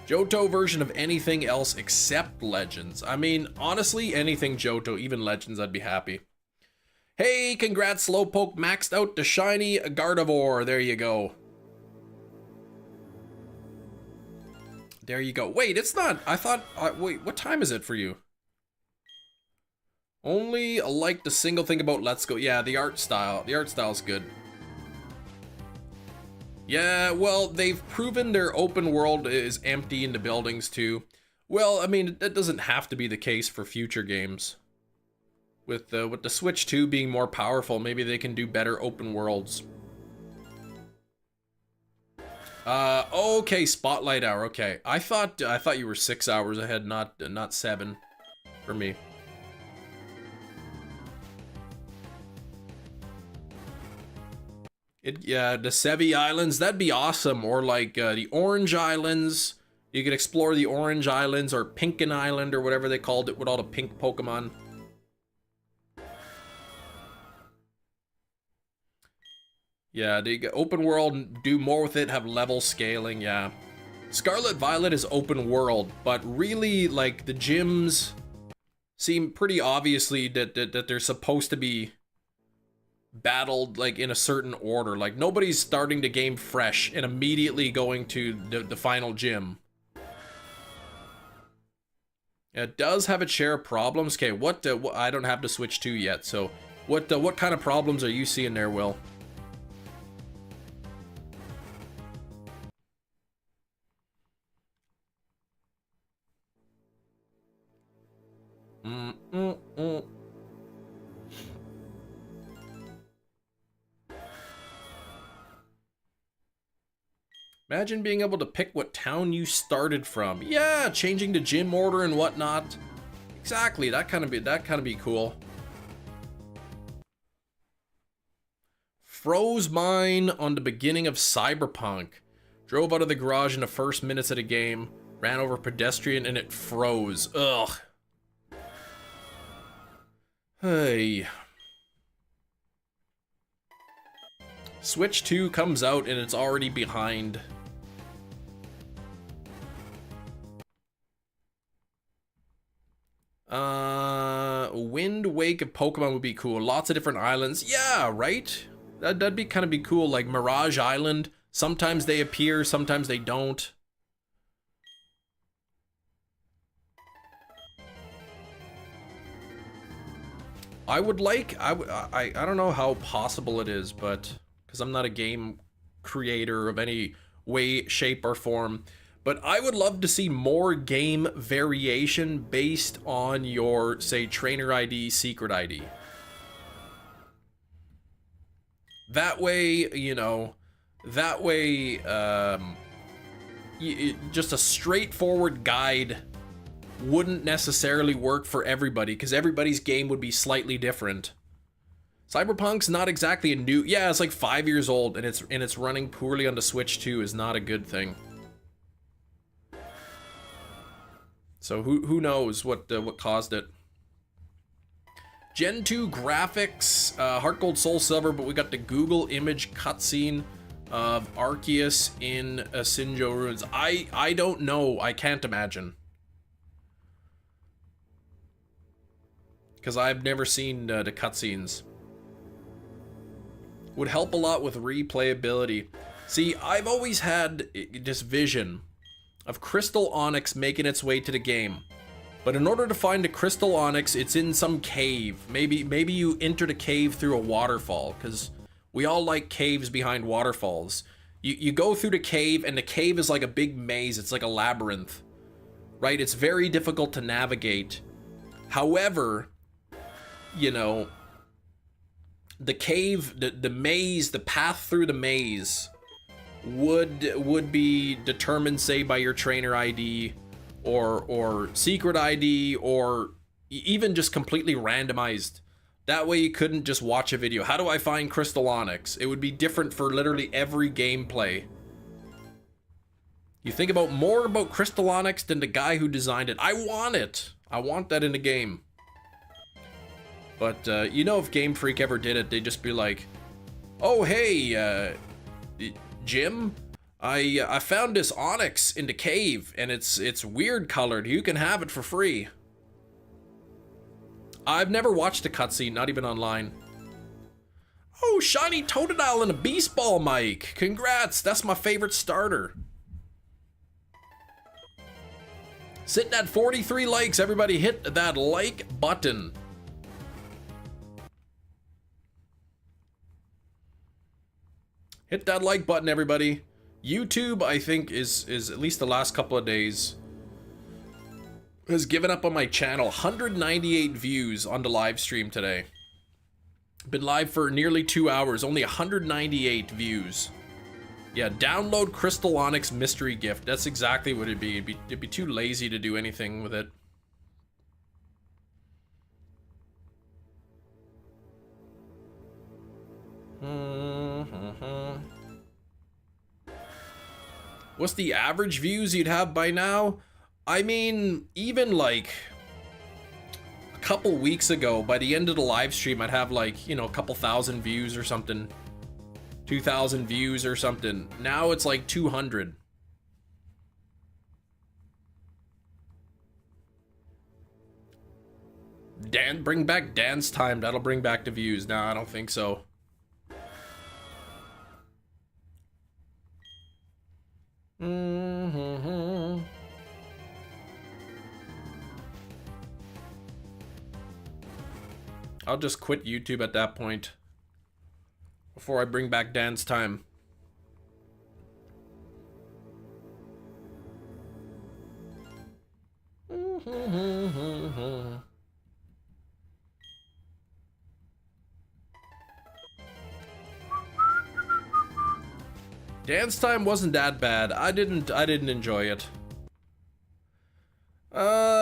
Johto version of anything else except Legends. I mean, honestly, anything Johto, even Legends, I'd be happy. Hey, congrats, Slowpoke maxed out the shiny Gardevoir. There you go. There you go. Wait, it's not. I thought. Wait, what time is it for you? Only like the single thing about Let's Go. Yeah, the art style. The art style's good. Yeah, well, they've proven their open world is empty in the buildings too. Well, I mean, that doesn't have to be the case for future games. With the Switch 2 being more powerful, maybe they can do better open worlds. Okay, Spotlight Hour. Okay, I thought you were 6 hours ahead, not 7 for me. Yeah, the Sevi Islands, that'd be awesome. Or like the Orange Islands, You could explore the Orange Islands or Pinken Island or whatever they called it with all the pink Pokemon. Yeah, the open world, do more with it, have level scaling, yeah. Scarlet Violet is open world, but really, like, the gyms seem pretty obviously that they're supposed to be battled, like, in a certain order. Like, nobody's starting the game fresh and immediately going to the final gym. It does have its share of problems. Okay, what I don't have to switch to yet, so what kind of problems are you seeing there, Will? Imagine being able to pick what town you started from. Yeah, changing the gym order and whatnot. Exactly, that kind of be cool. Froze mine on the beginning of Cyberpunk. Drove out of the garage in the first minutes of the game. Ran over a pedestrian and it froze. Ugh. Hey. Switch 2 comes out and it's already behind. Wind Wake of Pokemon would be cool. Lots of different islands. Yeah, right? That'd be kind of be cool, like Mirage Island. Sometimes they appear, sometimes they don't. I would like, I don't know how possible it is, but because I'm not a game creator of any way, shape, or form, but I would love to see more game variation based on your, say, trainer ID, secret ID. That way, you know, that way, just a straightforward guide wouldn't necessarily work for everybody, because everybody's game would be slightly different. Cyberpunk's not exactly a new, yeah, it's like 5 years old, and it's running poorly on the Switch 2 is not a good thing. So who knows what caused it? Gen 2 graphics, Heart Gold, Soul Silver, but we got the Google image cutscene of Arceus in Sinjo Ruins. I don't know. I can't imagine. Because I've never seen the cutscenes. Would help a lot with replayability. See, I've always had this vision of Crystal Onyx making its way to the game. But in order to find a Crystal Onyx, it's in some cave. Maybe you enter the cave through a waterfall, because we all like caves behind waterfalls. You go through the cave, and the cave is like a big maze. It's like a labyrinth, right? It's very difficult to navigate. However, you know, the cave, the maze, the path through the maze would be determined, say, by your trainer ID or secret ID, or even just completely randomized. That way you couldn't just watch a video. How do I find Crystal Onyx? It would be different for literally every gameplay. You think about more about Crystal Onyx than the guy who designed it. I want it. I want that in the game. But, you know, if Game Freak ever did it, they'd just be like, oh, hey, Jim, I found this onyx in the cave, and it's weird colored. You can have it for free. I've never watched a cutscene, not even online. Oh, shiny Totodile and a Beast Ball mic. Congrats, that's my favorite starter. Sitting at 43 likes, everybody hit that like button. Hit that like button, everybody. YouTube, I think, is at least the last couple of days, has given up on my channel. 198 views on the live stream today. Been live for nearly 2 hours, only 198 views. Yeah, download Crystal Onyx mystery gift. That's exactly what it'd be. It'd be too lazy to do anything with it. What's the average views you'd have by now? I mean, even like a couple weeks ago, by the end of the live stream, I'd have like, you know, a couple thousand views or something. 2,000 views or something. Now it's like 200. Bring back dance time. That'll bring back the views. No, I don't think so. I'll just quit YouTube at that point before I bring back dance time. Dance time wasn't that bad. I didn't enjoy it.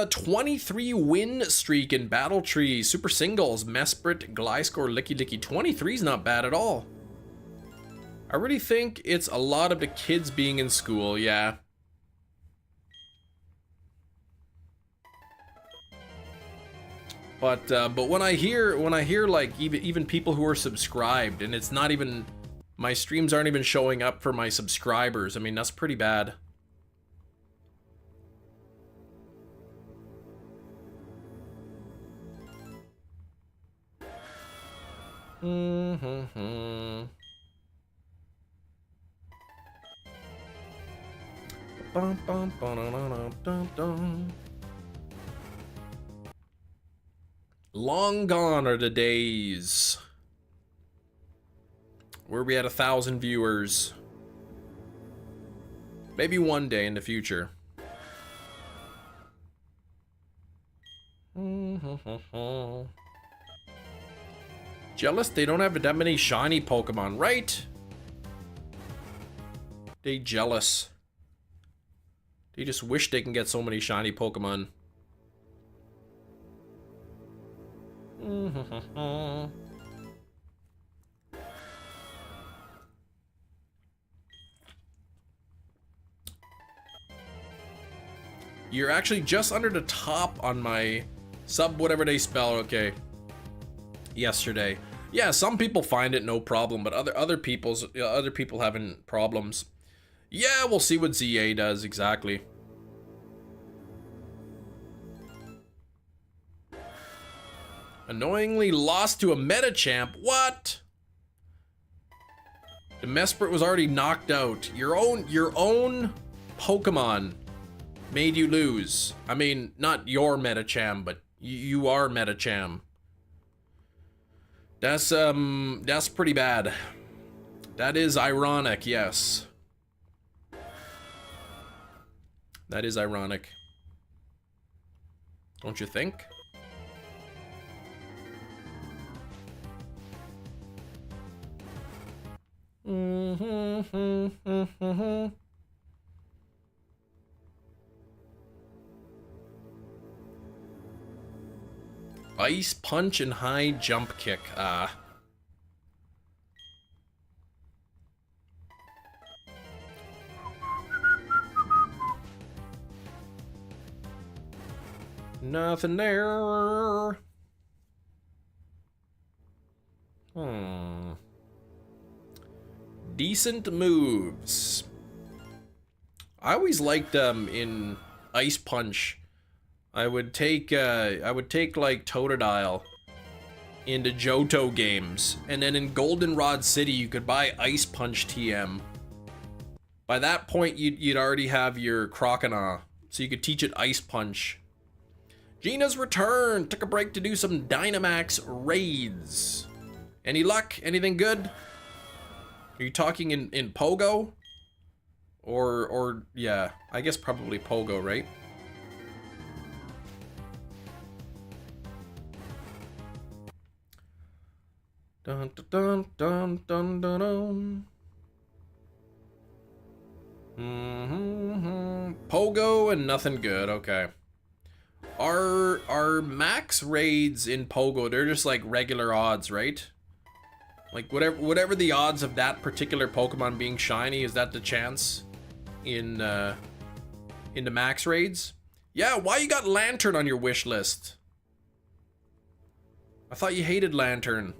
23 win streak in Battle Tree, Super Singles, Mesprit, Gliscor, Licky Licky. 23 is not bad at all. I really think it's a lot of the kids being in school, yeah. But when I hear like even people who are subscribed, and it's not even, my streams aren't even showing up for my subscribers. I mean, that's pretty bad. Long gone are the days where we had 1,000 viewers. Maybe one day in the future. Jealous they don't have that many shiny Pokemon, right? They jealous. They just wish they can get so many shiny Pokemon. You're actually just under the top on my sub, whatever they spell, okay. Yesterday. Yeah, some people find it no problem, but other people having problems. Yeah, we'll see what ZA does exactly. Annoyingly lost to a Metachamp. What? The Mesprit was already knocked out. Your own Pokemon made you lose. I mean, not your Metacham, but you are Metacham. That's pretty bad. That is ironic, yes. That is ironic. Don't you think? Ice punch and high jump kick. Nothing there. Decent moves. I always liked in Ice Punch. I would take like Totodile into Johto games, and then in Goldenrod City you could buy Ice Punch TM. By that point you'd already have your Croconaw, so you could teach it Ice Punch. Gina's return. Took a break to do some Dynamax raids. Any luck? Anything good? Are you talking in Pogo? Or yeah, I guess probably Pogo, right? Dun dun dun dun dun dun. Pogo and nothing good. Okay. Are max raids in Pogo? They're just like regular odds, right? Like whatever the odds of that particular Pokemon being shiny, is that the chance in the max raids. Yeah, why you got Lantern on your wish list? I thought you hated Lantern.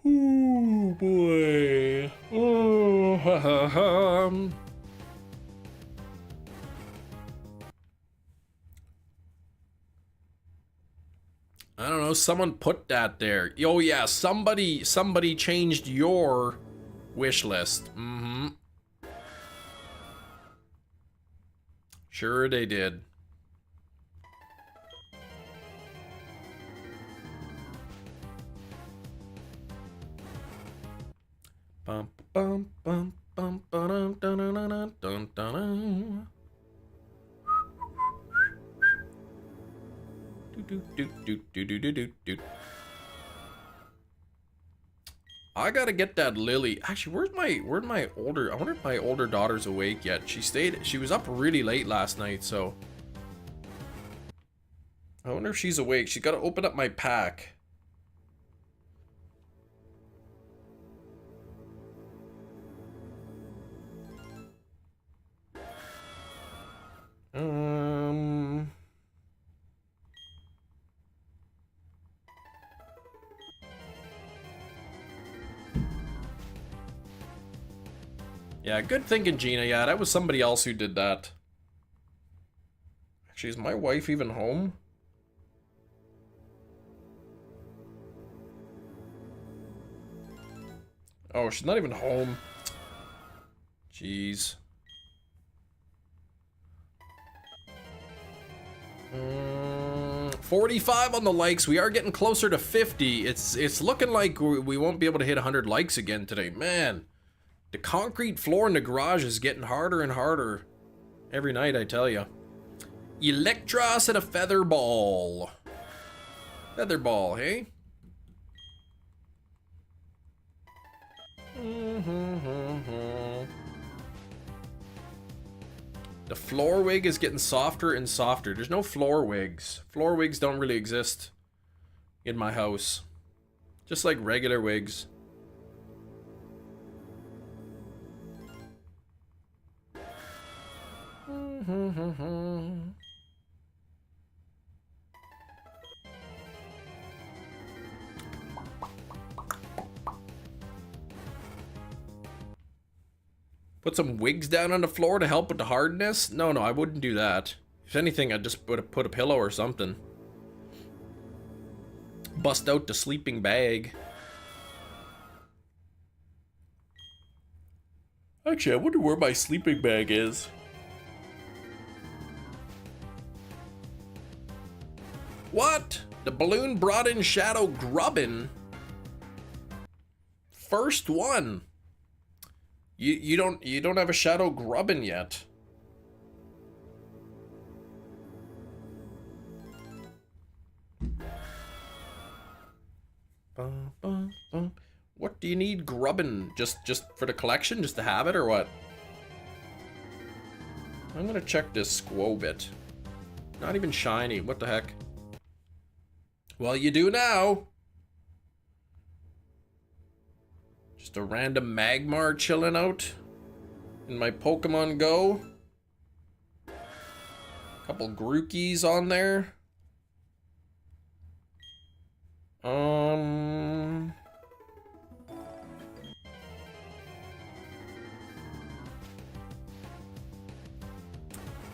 Oh boy. Oh, ha, ha, ha. I don't know, someone put that there. Oh yeah, somebody changed your wish list. Mm-hmm. Sure they did. Bum bum bum bum dun dun dun dun dun. I gotta get that Lily. Actually, where's my older? I wonder if my older daughter's awake yet. She was up really late last night, so I wonder if she's awake. She's gotta open up my pack. Yeah, good thinking, Gina. Yeah, that was somebody else who did that. Actually, is my wife even home? Oh, she's not even home. Jeez. 45 on the likes. We are getting closer to 50. It's looking like we won't be able to hit 100 likes again today. Man, the concrete floor in the garage is getting harder and harder every night, I tell you. Electros and a feather ball. Feather ball, hey? The floor wig is getting softer and softer. There's no floor wigs. Floor wigs don't really exist in my house. Just like regular wigs. Put some wigs down on the floor to help with the hardness? No, I wouldn't do that. If anything, I'd just put a pillow or something. Bust out the sleeping bag. Actually, I wonder where my sleeping bag is. What? The balloon brought in Shadow Grubbin. First one. You don't have a Shadow Grubbin yet. What do you need Grubbin? Just for the collection? Just to have it or what? I'm gonna check this Squo bit. Not even shiny. What the heck? Well, you do now. Just a random Magmar chilling out in my Pokemon Go. Couple Grookies on there.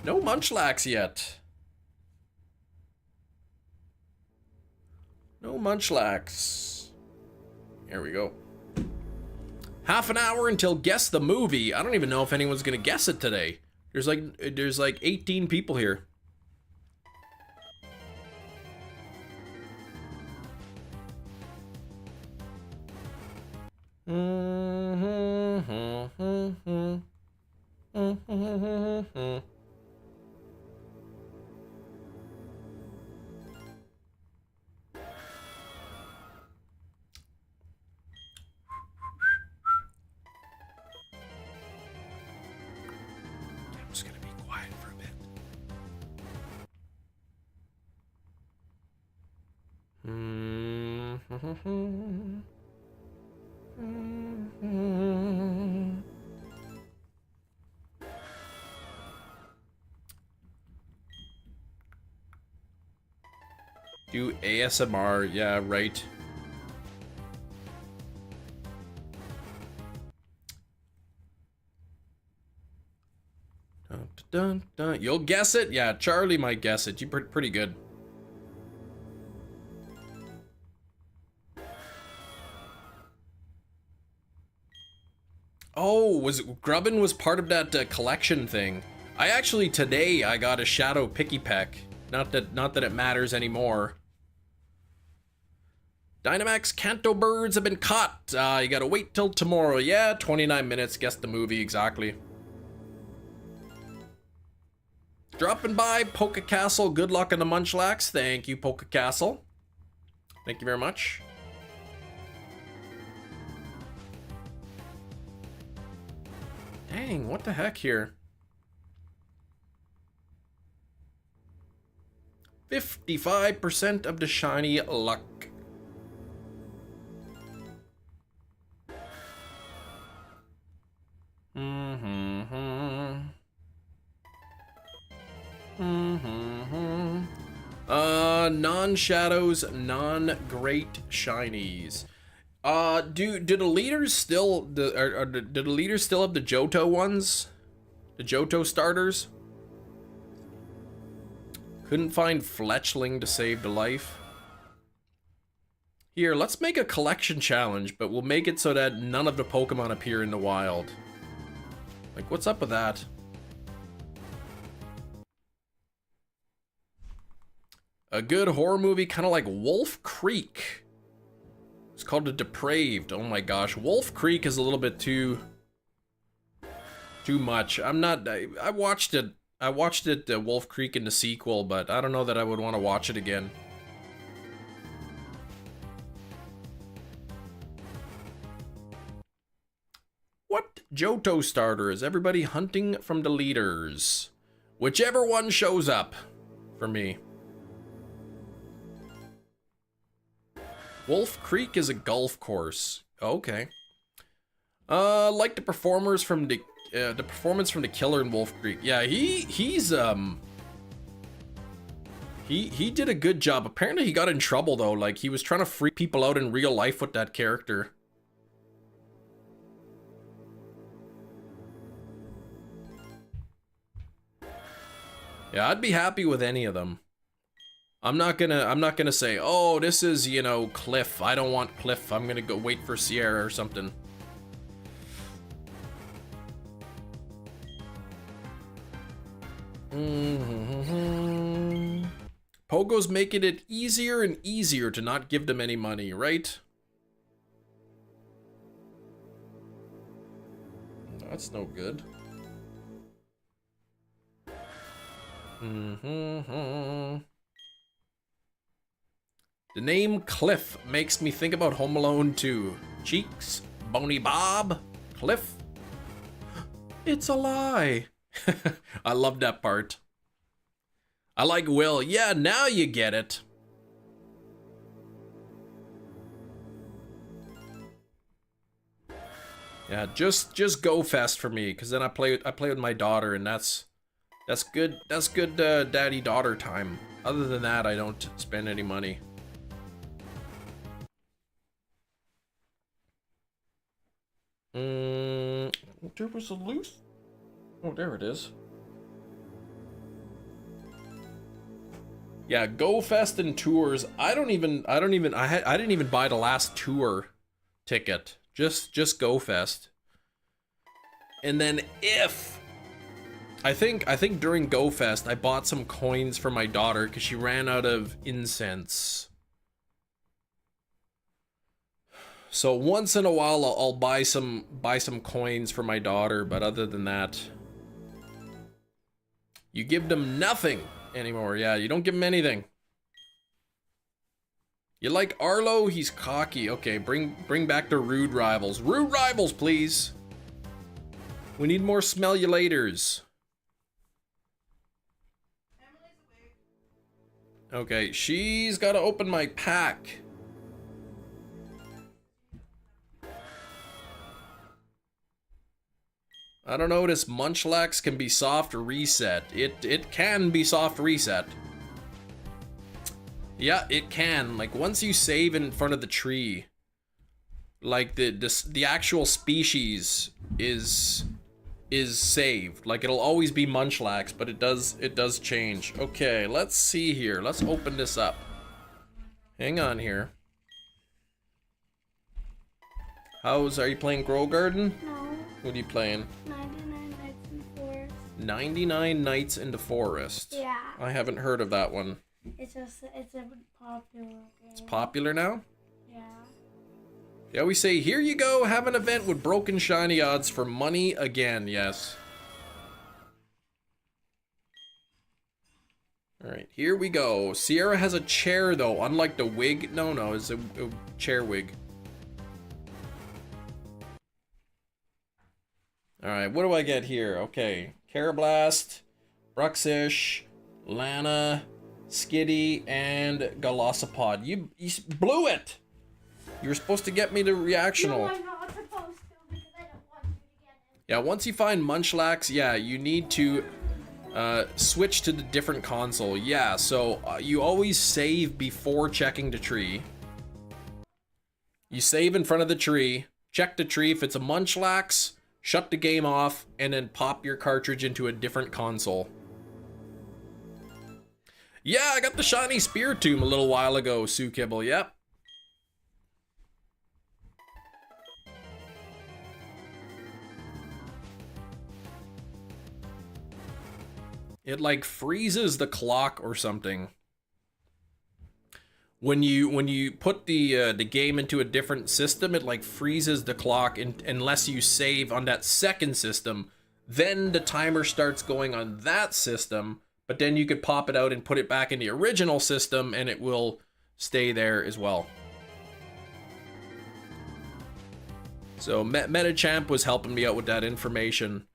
No Munchlax yet. No Munchlax. Here we go. Half an hour until guess the movie. I don't even know if anyone's gonna guess it today. There's like 18 people here. I'm just gonna be quiet for a bit. Do ASMR, yeah, right. Dun, dun, dun. You'll guess it? Yeah, Charlie might guess it. You're pretty good. Oh, Grubbin was part of that collection thing. I actually today I got a Shadow Picky Peck. Not that it matters anymore. Dynamax Canto birds have been caught. You gotta wait till tomorrow. Yeah, 29 minutes. Guess the movie exactly. Dropping by Poke Castle. Good luck in the Munchlax. Thank you, Poke Castle. Thank you very much. Dang, what the heck here? 55% of the shiny luck. Non-shadows, non-great shinies. Do the leaders still do the leaders still have the Johto ones? The Johto starters? Couldn't find Fletchling to save the life. Here, let's make a collection challenge, but we'll make it so that none of the Pokemon appear in the wild. Like, what's up with that? A good horror movie, kind of like Wolf Creek. It's called The Depraved. Oh my gosh, Wolf Creek is a little bit too much. I watched it. Wolf Creek in the sequel, but I don't know that I would want to watch it again. What Johto starter is everybody hunting from the leaders? Whichever one shows up for me. Wolf Creek is a golf course. Okay. Like the performance from the killer in Wolf Creek. Yeah, he did a good job. Apparently he got in trouble though. Like he was trying to freak people out in real life with that character. Yeah, I'd be happy with any of them. I'm not gonna say, oh, this is, you know, Cliff. I don't want Cliff. I'm gonna go wait for Sierra or something. Pogo's making it easier and easier to not give them any money, right? That's no good. The name Cliff makes me think about Home Alone 2. Cheeks, Bony Bob, Cliff. It's a lie. I love that part. I like Will. Yeah, now you get it. Yeah, just Go Fest for me, because then I play with my daughter, and that's good. That's good daddy-daughter time. Other than that, I don't spend any money. There was a loose. Oh, there it is. Yeah, Go Fest and tours. I didn't even buy the last tour ticket. Just Go Fest. And then I think during Go Fest I bought some coins for my daughter because she ran out of incense. So once in a while I'll buy some coins for my daughter, but other than that, you give them nothing anymore. Yeah, you don't give them anything. You like Arlo? He's cocky. Okay, bring back the rude rivals. Rude rivals, please. We need more smellulators. Okay, she's got to open my pack. I don't know, this MUNCHLAX can be soft reset. It can be soft reset. Yeah, it can. Like, once you save in front of the tree, like, the actual species is saved. Like, it'll always be MUNCHLAX, but it does change. Okay, let's see here. Let's open this up. Hang on here. Are you playing Grow Garden? No. What are you playing? 99 Nights in the Forest. 99 Nights in the Forest. Yeah. I haven't heard of that one. It's a popular game. It's popular now? Yeah. They always say, here you go, have an event with broken shiny odds for money again. Yes. Alright, here we go. Sierra has a chair, though, unlike the wig. No, it's a chair wig. Alright, what do I get here? Okay, Carablast, Bruxish, Lana, Skitty, and Galosopod. You blew it! You were supposed to get me the reactional. No, I'm not supposed to because I don't want you to get it. Yeah, once you find MUNCHLAX, yeah, you need to switch to the different console. Yeah, so you always save before checking the tree. You save in front of the tree, check the tree. If it's a MUNCHLAX, shut the game off, and then pop your cartridge into a different console. Yeah, I got the shiny Spiritomb a little while ago, Sue Kibble, yep. It like freezes the clock or something. When you put the game into a different system, it like freezes the clock unless you save on that second system. Then the timer starts going on that system, but then you could pop it out and put it back in the original system and it will stay there as well. So Metachamp was helping me out with that information.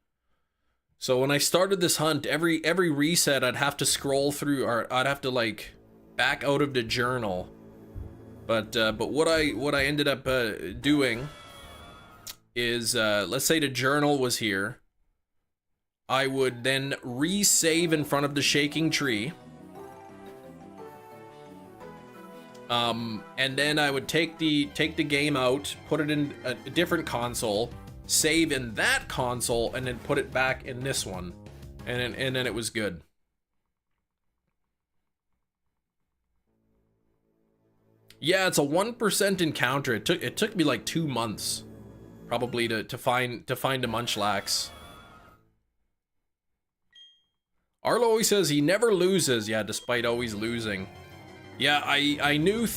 So when I started this hunt, every reset I'd have to scroll through, or I'd have to like back out of the journal. But what I ended up doing is, let's say the journal was here. I would then resave in front of the shaking tree. And then I would take the game out, put it in a different console, save in that console, and then put it back in this one, and then it was good. Yeah, it's a 1% encounter. It took me like 2 months, probably to find a MUNCHLAX. Arlo always says he never loses. Yeah, despite always losing. Yeah, I knew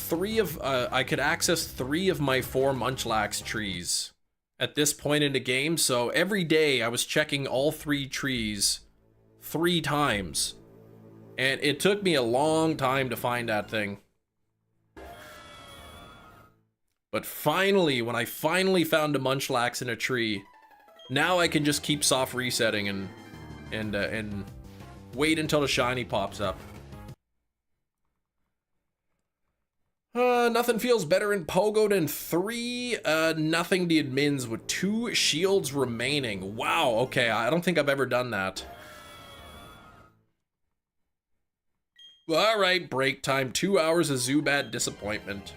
I could access 3 of my 4 MUNCHLAX trees at this point in the game, so every day I was checking all 3 trees 3 times. And it took me a long time to find that thing. But finally, when I finally found a MUNCHLAX in a tree, now I can just keep soft resetting and wait until the shiny pops up. Nothing feels better in Pogo than 3 nothing the admins with 2 shields remaining. Wow, okay, I don't think I've ever done that. Alright, break time. 2 hours of Zubat disappointment.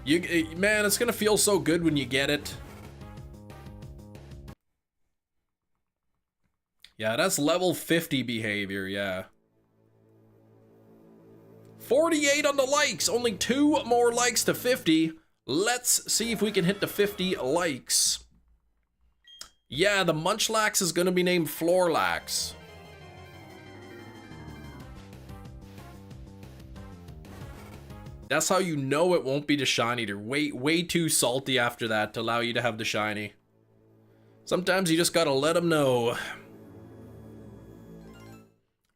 Man, it's gonna feel so good when you get it. Yeah, that's level 50 behavior, yeah. 48 on the likes, only 2 more likes to 50. Let's see if we can hit the 50 likes. Yeah, the MUNCHLAX is gonna be named Floorlax. That's how you know it won't be the shiny. They're way too salty after that to allow you to have the shiny. Sometimes you just gotta let them know.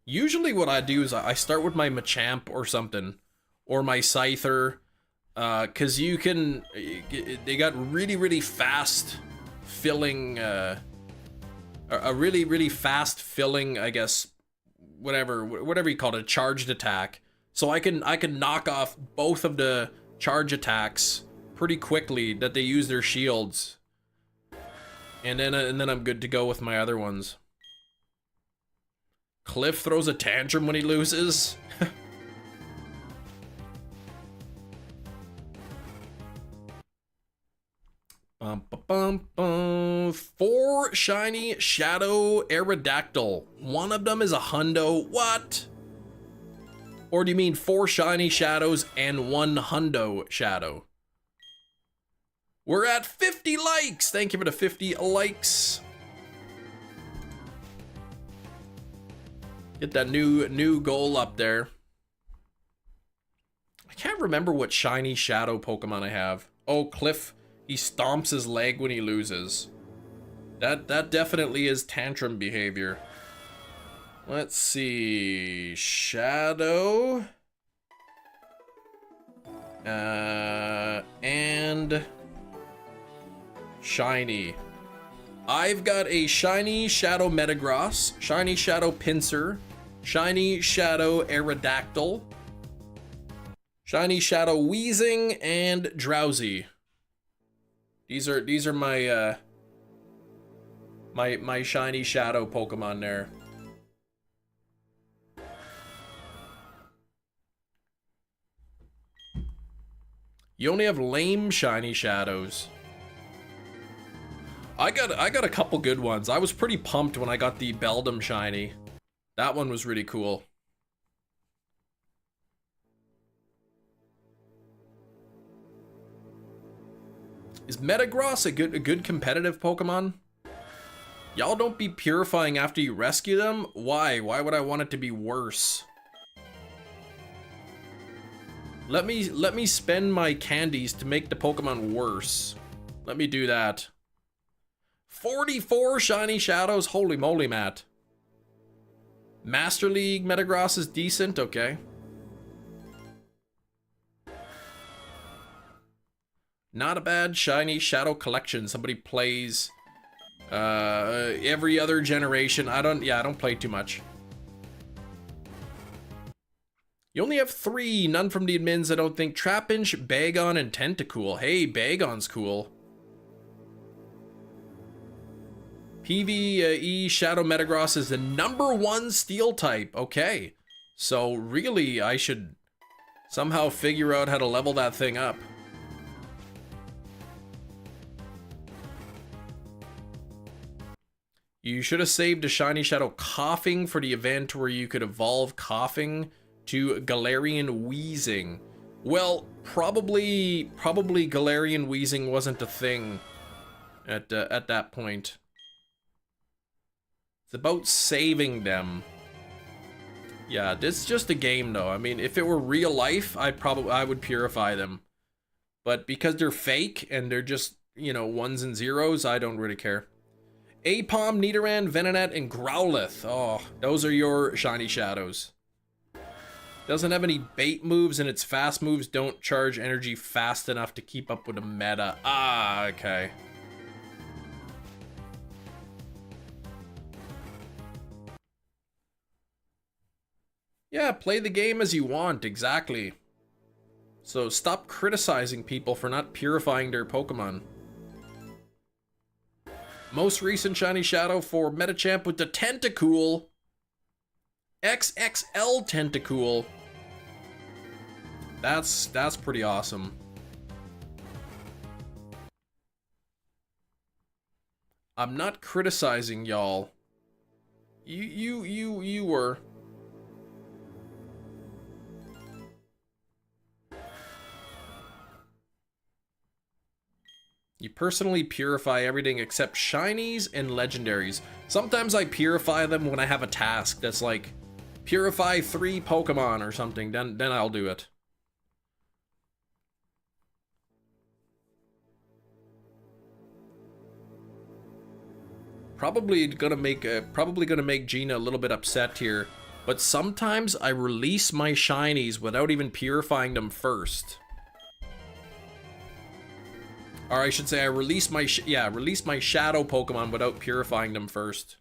Usually what I do is I start with my Machamp or something, or my Scyther, cause you can, they got really fast filling, a really fast filling, I guess, whatever you call it, a charged attack. So I can knock off both of the charge attacks pretty quickly that they use their shields. And then I'm good to go with my other ones. Cliff throws a tantrum when he loses. Bum, ba, bum, bum. 4 shiny shadow Aerodactyl. One of them is a hundo. What? Or do you mean 4 shiny shadows and 1 hundo shadow? We're at 50 likes. Thank you for the 50 likes. Get that new goal up there. I can't remember what shiny shadow Pokemon I have. Oh, Cliff. He stomps his leg when he loses. That definitely is tantrum behavior. Let's see. Shadow. And shiny. I've got a shiny Shadow Metagross, shiny Shadow Pinsir, shiny Shadow Aerodactyl, shiny Shadow Weezing, and Drowsy. These are my my shiny shadow Pokemon there. You only have lame shiny shadows. I got a couple good ones. I was pretty pumped when I got the Beldum shiny. That one was really cool. Is Metagross a good competitive Pokemon? Y'all don't be purifying after you rescue them? Why? Why would I want it to be worse? Let me spend my candies to make the Pokemon worse. Let me do that. 44 shiny shadows? Holy moly, Matt. Master League Metagross is decent, okay. Not a bad shiny shadow collection. Somebody plays every other generation. I don't play too much. You only have 3, none from the admins, I don't think. Trapinch, Bagon, and Tentacool. Hey, Bagon's cool. PvE Shadow Metagross is the #1 steel type. Okay. So really, I should somehow figure out how to level that thing up. You should have saved a shiny Shadow Coughing for the event where you could evolve Coughing to Galarian Weezing. Well, probably Galarian Weezing wasn't a thing at that point. It's about saving them. Yeah, this is just a game though. I mean, if it were real life, I would purify them. But because they're fake and they're just, you know, 1s and 0s, I don't really care. Apom, Nidoran, Venonat, and Growlithe. Oh, those are your shiny shadows. Doesn't have any bait moves, and its fast moves don't charge energy fast enough to keep up with the meta. Ah, okay. Yeah, play the game as you want, exactly. So stop criticizing people for not purifying their Pokemon. Most recent shiny shadow for Metachamp with the Tentacool. XXL Tentacool. That's pretty awesome. I'm not criticizing y'all. You were. You personally purify everything except shinies and legendaries. Sometimes I purify them when I have a task that's like, purify 3 Pokemon or something, then I'll do it. Probably gonna make Gina a little bit upset here, but sometimes I release my shinies without even purifying them first. Or I should say I release my shadow Pokemon without purifying them first.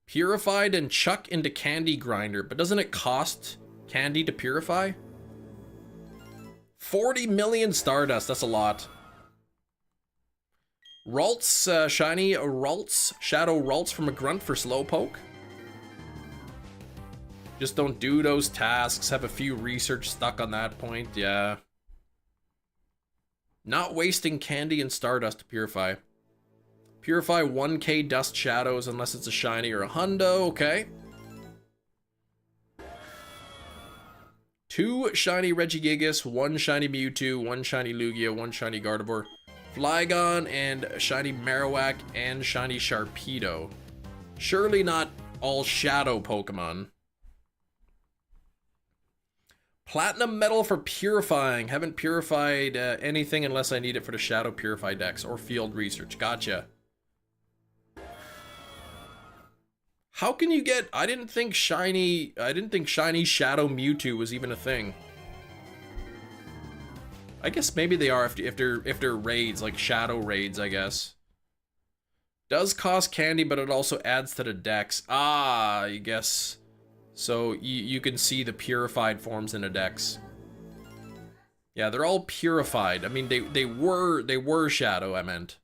Purified and chuck into Candy Grinder, but doesn't it cost candy to purify? 40 million Stardust, that's a lot. Ralts, shiny Ralts, Shadow Ralts from a grunt for Slowpoke. Just don't do those tasks, have a few research stuck on that point, yeah. Not wasting candy and Stardust to purify. Purify 1k Dust Shadows unless it's a shiny or a hundo, okay. 2 shiny Regigigas, 1 shiny Mewtwo, 1 shiny Lugia, 1 shiny Gardevoir, Flygon, and shiny Marowak, and shiny Sharpedo. Surely not all Shadow Pokemon. Platinum Medal for Purifying. Haven't purified anything unless I need it for the Shadow Purify Dex or Field Research. Gotcha. How can you get... I didn't think shiny Shadow Mewtwo was even a thing. I guess maybe they are if they're raids, like shadow raids, I guess. Does cost candy, but it also adds to the dex. Ah, I guess. So you can see the purified forms in the dex. Yeah, they're all purified. I mean, they were shadow, I meant.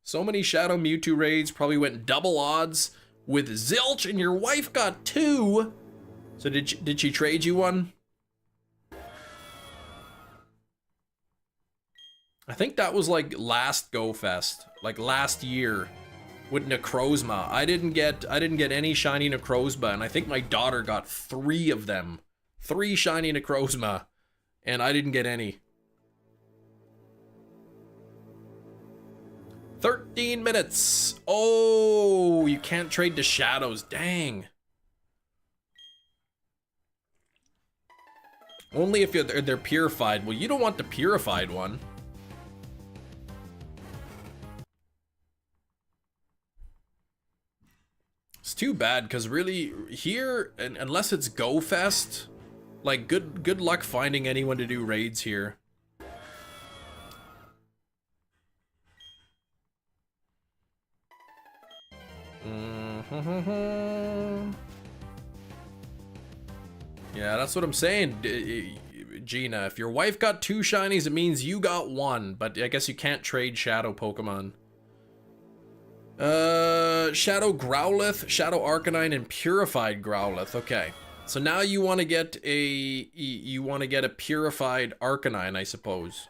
So many Shadow Mewtwo raids, probably went double odds with zilch, and your wife got 2. So did she trade you one? I think that was like last Go Fest, like last year with Necrozma. I didn't get any shiny Necrozma, and I think my daughter got 3 of them. 3 shiny Necrozma, and I didn't get any. 13 minutes. Oh, you can't trade the shadows. Dang. Only if they're purified. Well, you don't want the purified one. It's too bad, because really here, unless it's Go Fest, like good luck finding anyone to do raids here. Yeah, that's what I'm saying, Gina. If your wife got 2 shinies, it means you got 1. But I guess you can't trade Shadow Pokemon. Shadow Growlithe, Shadow Arcanine, and Purified Growlithe. Okay, so now you want to get a Purified Arcanine, I suppose.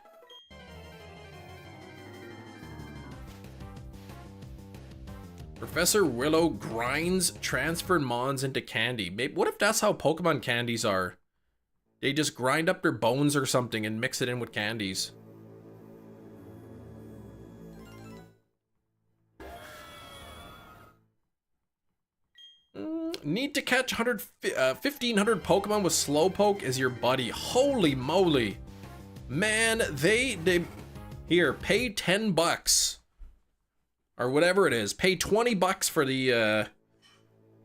Professor Willow grinds transferred mons into candy. Maybe, what if that's how Pokemon candies are? They just grind up their bones or something and mix it in with candies. Need to catch 1,500 Pokemon with Slowpoke as your buddy. Holy moly. Man, they here, pay $10. Or whatever it is, pay $20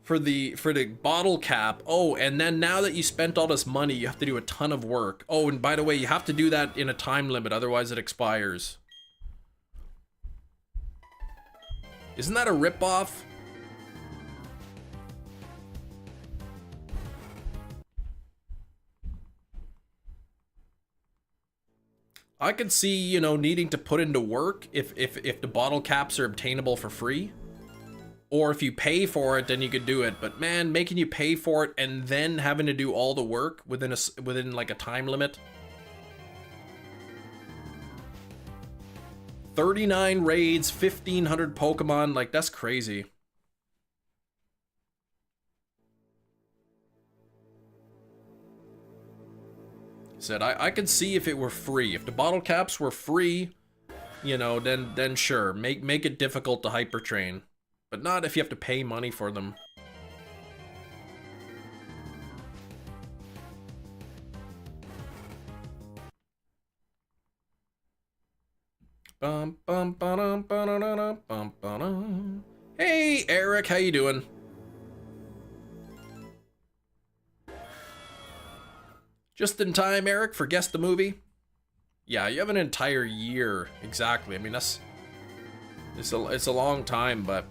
for the bottle cap. Oh, and then now that you spent all this money, you have to do a ton of work. Oh, and by the way, you have to do that in a time limit, otherwise it expires. Isn't that a ripoff? I could see, you know, needing to put into work if the bottle caps are obtainable for free. Or if you pay for it, then you could do it. But man, making you pay for it and then having to do all the work within like a time limit. 39 raids, 1,500 Pokemon, like that's crazy. Said I could see if it were free. If the bottle caps were free, you know, then sure, make it difficult to hyper train, but not if you have to pay money for them. Hey Eric, how you doing? Just in time, Eric, for Guess the Movie. Yeah, you have an entire year. Exactly. I mean, it's a long time, but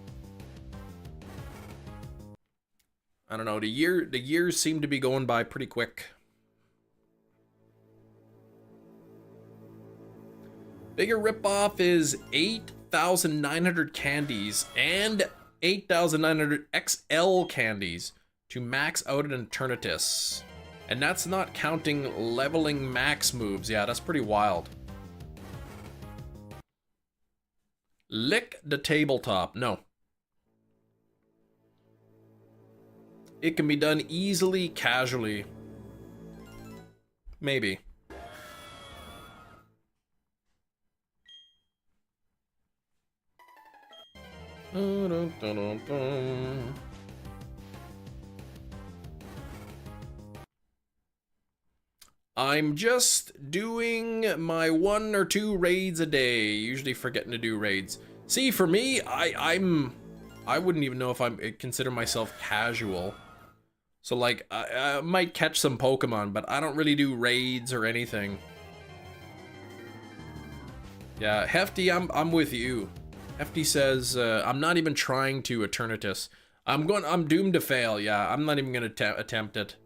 I don't know, the years seem to be going by pretty quick. Bigger ripoff is 8,900 candies and 8,900 XL candies to max out an Eternatus. And that's not counting leveling max moves. Yeah, that's pretty wild. Lick the tabletop. No. It can be done easily, casually. Maybe. I'm just doing my 1 or 2 raids a day, usually forgetting to do raids. See, for me, I wouldn't even know if I consider myself casual. So like, I might catch some Pokemon, but I don't really do raids or anything. Yeah, Hefty, I'm with you. Hefty says, I'm not even trying to Eternatus. I'm doomed to fail, yeah, I'm not even gonna attempt it.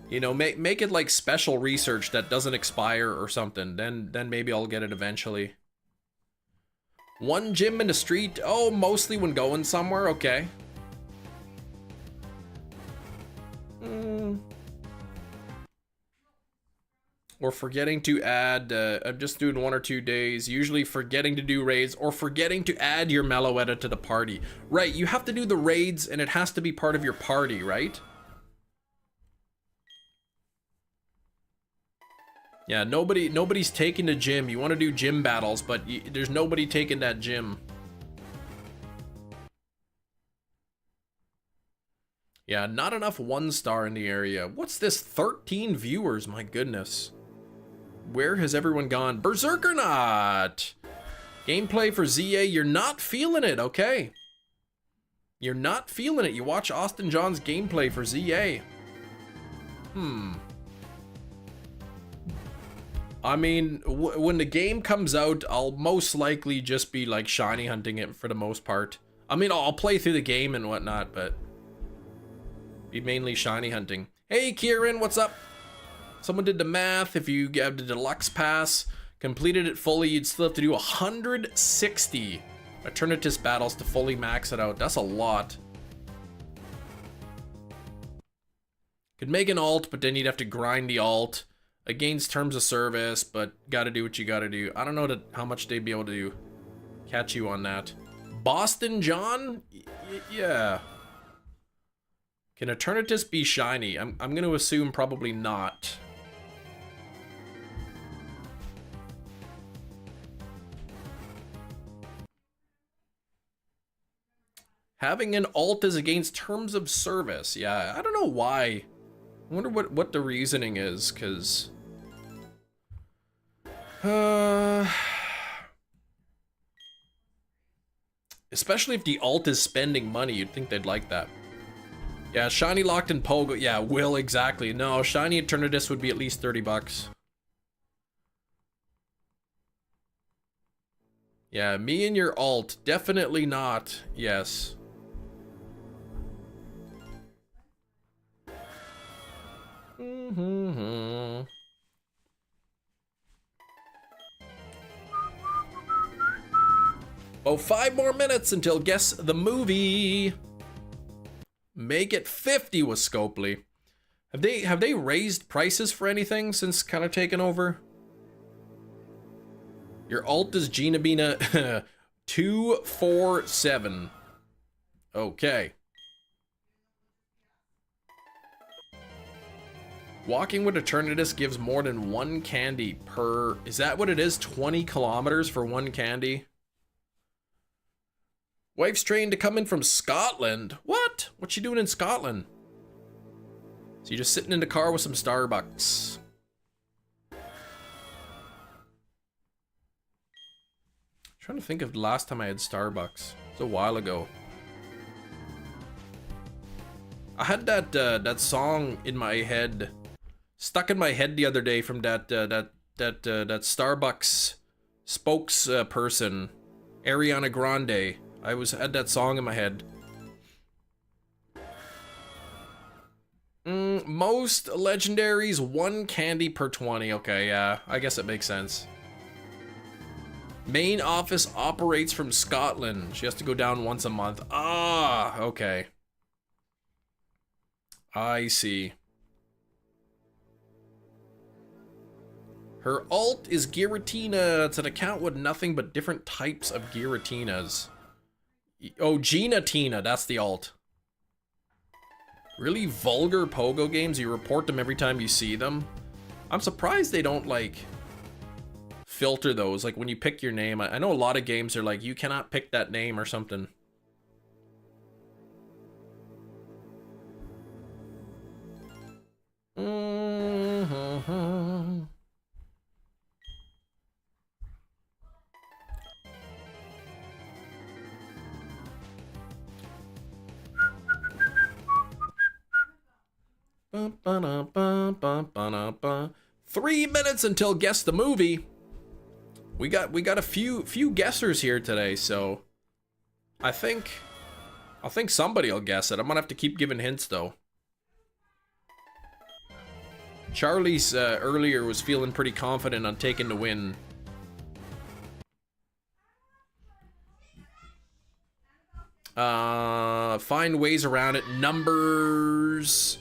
You know, make it like special research that doesn't expire or something. Then maybe I'll get it eventually. 1 gym in the street. Oh, mostly when going somewhere. Okay. Or forgetting to add. I'm just doing 1 or 2 days. Usually forgetting to do raids or forgetting to add your Meloetta to the party. Right. You have to do the raids and it has to be part of your party, right? Yeah, nobody's taking the gym. You want to do gym battles, but there's nobody taking that gym. Yeah, not enough 1-star in the area. What's this? 13 viewers, my goodness. Where has everyone gone? Berserkernaut! Gameplay for ZA, you're not feeling it, okay? You're not feeling it. You watch Austin John's gameplay for ZA. I mean, when the game comes out, I'll most likely just be like shiny hunting it for the most part. I mean, I'll play through the game and whatnot, but be mainly shiny hunting. Hey, Kieran, what's up? Someone did the math. If you get the deluxe pass, completed it fully, you'd still have to do 160 Eternatus battles to fully max it out. That's a lot. Could make an alt, but then you'd have to grind the alt. Against terms of service, but gotta do what you gotta do. I don't know how much they'd be able to catch you on that. Boston John? Yeah. Can Eternatus be shiny? I'm gonna assume probably not. Having an alt is against terms of service. Yeah, I don't know why. I wonder what the reasoning is, because... especially if the alt is spending money, you'd think they'd like that. Yeah, shiny locked in Pogo. Yeah, will exactly. No, shiny Eternatus would be at least 30 bucks. Yeah, me and your alt. Definitely not. Yes. Oh, 5 more minutes until guess the movie. Make it 50 with Scopely. Have they raised prices for anything since kind of taken over? Your alt is Gina Bina 247. Okay. Walking with Eternatus gives more than 1 candy per... Is that what it is? 20 kilometers for 1 candy? Wife's trained to come in from Scotland. What? What's she doing in Scotland? So you're just sitting in the car with some Starbucks. Trying to think of the last time I had Starbucks. It was a while ago. I had that song in my head, stuck in my head the other day from that Starbucks spokesperson, Ariana Grande. I had that song in my head. Most legendaries, 1 candy per 20. Okay, yeah, I guess it makes sense. Main office operates from Scotland. She has to go down once a month. Ah, okay. I see. Her alt is Giratina. It's an account with nothing but different types of Giratinas. Oh, Ginatina, that's the alt. Really vulgar pogo games, you report them every time you see them. I'm surprised they don't, like, filter those. Like, when you pick your name, I know a lot of games are like, you cannot pick that name or something. Ba-ba-da-ba-ba-ba-da-ba. 3 minutes until guess the movie. We got a few guessers here today, so I think somebody will guess it. I'm gonna have to keep giving hints though. Charlie's earlier was feeling pretty confident on taking the win. Find ways around it. Numbers.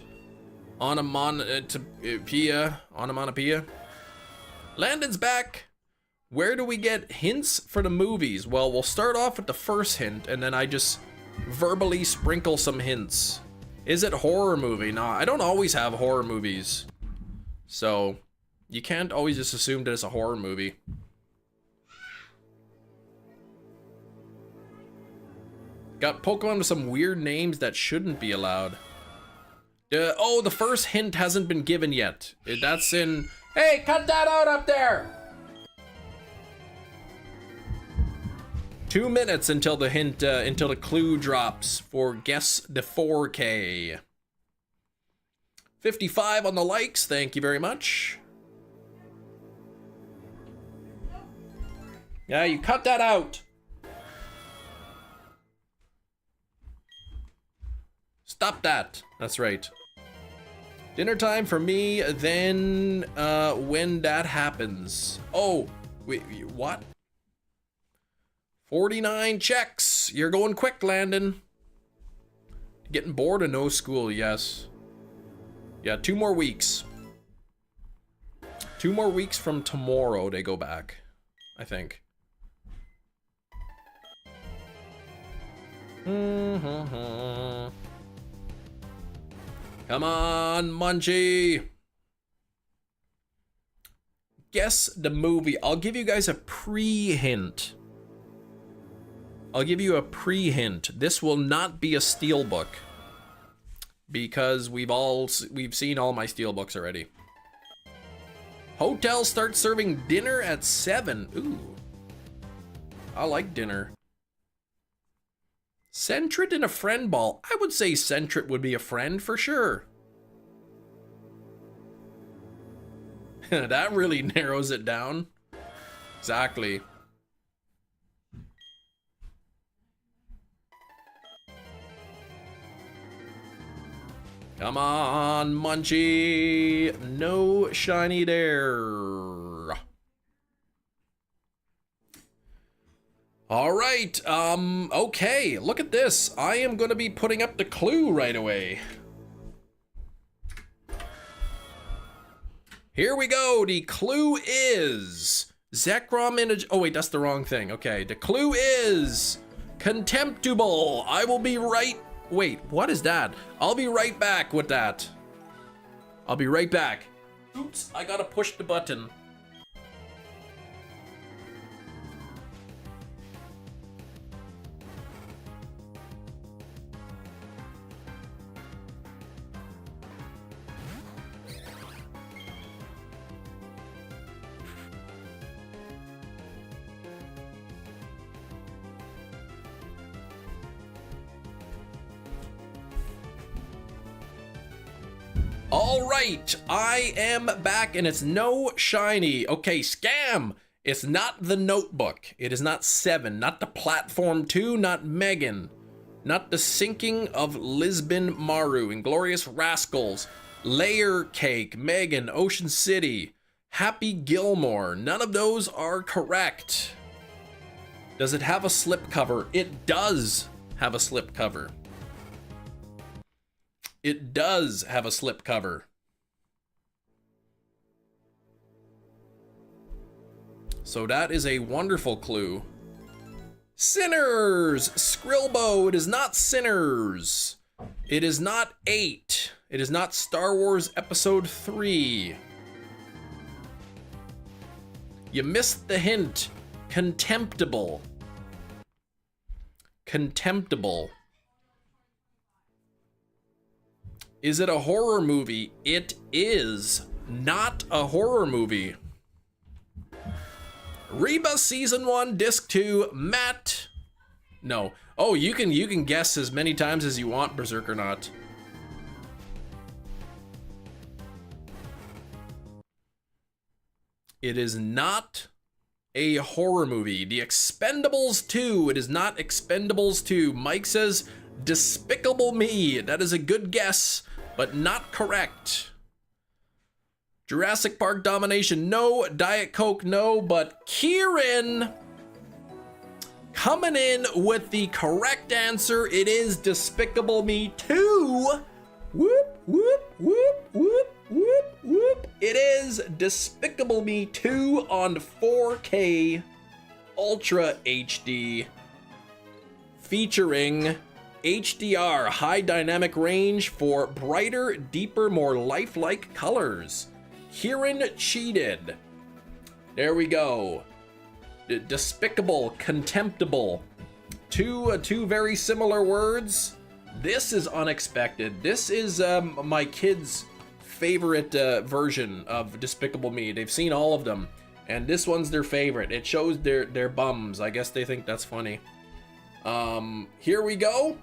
Onomatopoeia. Landon's back. Where do we get hints for the movies? Well, we'll start off with the first hint, and then I just verbally sprinkle some hints. Is it horror movie? Nah, I don't always have horror movies. So, you can't always just assume that it's a horror movie. Got Pokemon with some weird names that shouldn't be allowed. Oh, the first hint hasn't been given yet. That's in... Hey, cut that out up there! 2 minutes until the hint, until the clue drops for Guess the 4K. 55 on the likes, thank you very much. Yeah, you cut that out. Stop that. That's right. Dinner time for me, then when that happens. Oh, wait, what? 49 checks. You're going quick, Landon. Getting bored of no school, yes. Yeah, 2 more weeks. 2 more weeks from tomorrow they go back, I think. Come on, Munchie. Guess the movie. I'll give you guys a pre-hint. I'll give you a pre-hint. This will not be a steelbook, because we've seen all my steelbooks already. Hotel starts serving dinner at 7. Ooh, I like dinner. Centret in a friend ball. I would say Centret would be a friend for sure. That really narrows it down. Exactly. Come on, Munchie. No shiny there. All right, okay, look at this. I am gonna be putting up the clue right away. Here we go. The clue is Zekrom in a... Oh wait, that's the wrong thing. Okay, the clue is contemptible. I will be right... Wait, what is that? I'll be right back with that. I'll be right back. Oops, I gotta push the button. All right, I am back and it's no shiny. Okay, scam. It's not The Notebook. It is not Seven, not The Platform 2, not Megan, not The Sinking of Lisbon Maru, Inglorious Rascals, Layer Cake, Megan, Ocean City, Happy Gilmore. None of those are correct. Does it have a slipcover? It does have a slipcover. It does have a slipcover. So that is a wonderful clue. Sinners! Skrilbo, it is not Sinners. It is not 8. It is not Star Wars Episode 3. You missed the hint. Contemptible. Contemptible. Is it a horror movie? It is not a horror movie. Reba Season 1, Disc 2, Matt. No. Oh, you can guess as many times as you want, Berserker Not. It is not a horror movie. The Expendables 2. It is not Expendables 2. Mike says Despicable Me. That is a good guess, but not correct. Jurassic Park Domination, no. Diet Coke, no. But Kieran coming in with the correct answer. It is Despicable Me 2. Whoop, whoop, whoop, whoop, whoop, whoop. It is Despicable Me 2 on 4K Ultra HD, featuring HDR, high dynamic range for brighter, deeper, more lifelike colors. Kieran cheated. There we go. Despicable, contemptible. Two very similar words. This is unexpected. This is my kids' favorite version of Despicable Me. They've seen all of them, and this one's their favorite. It shows their bums. I guess they think that's funny. Here we go.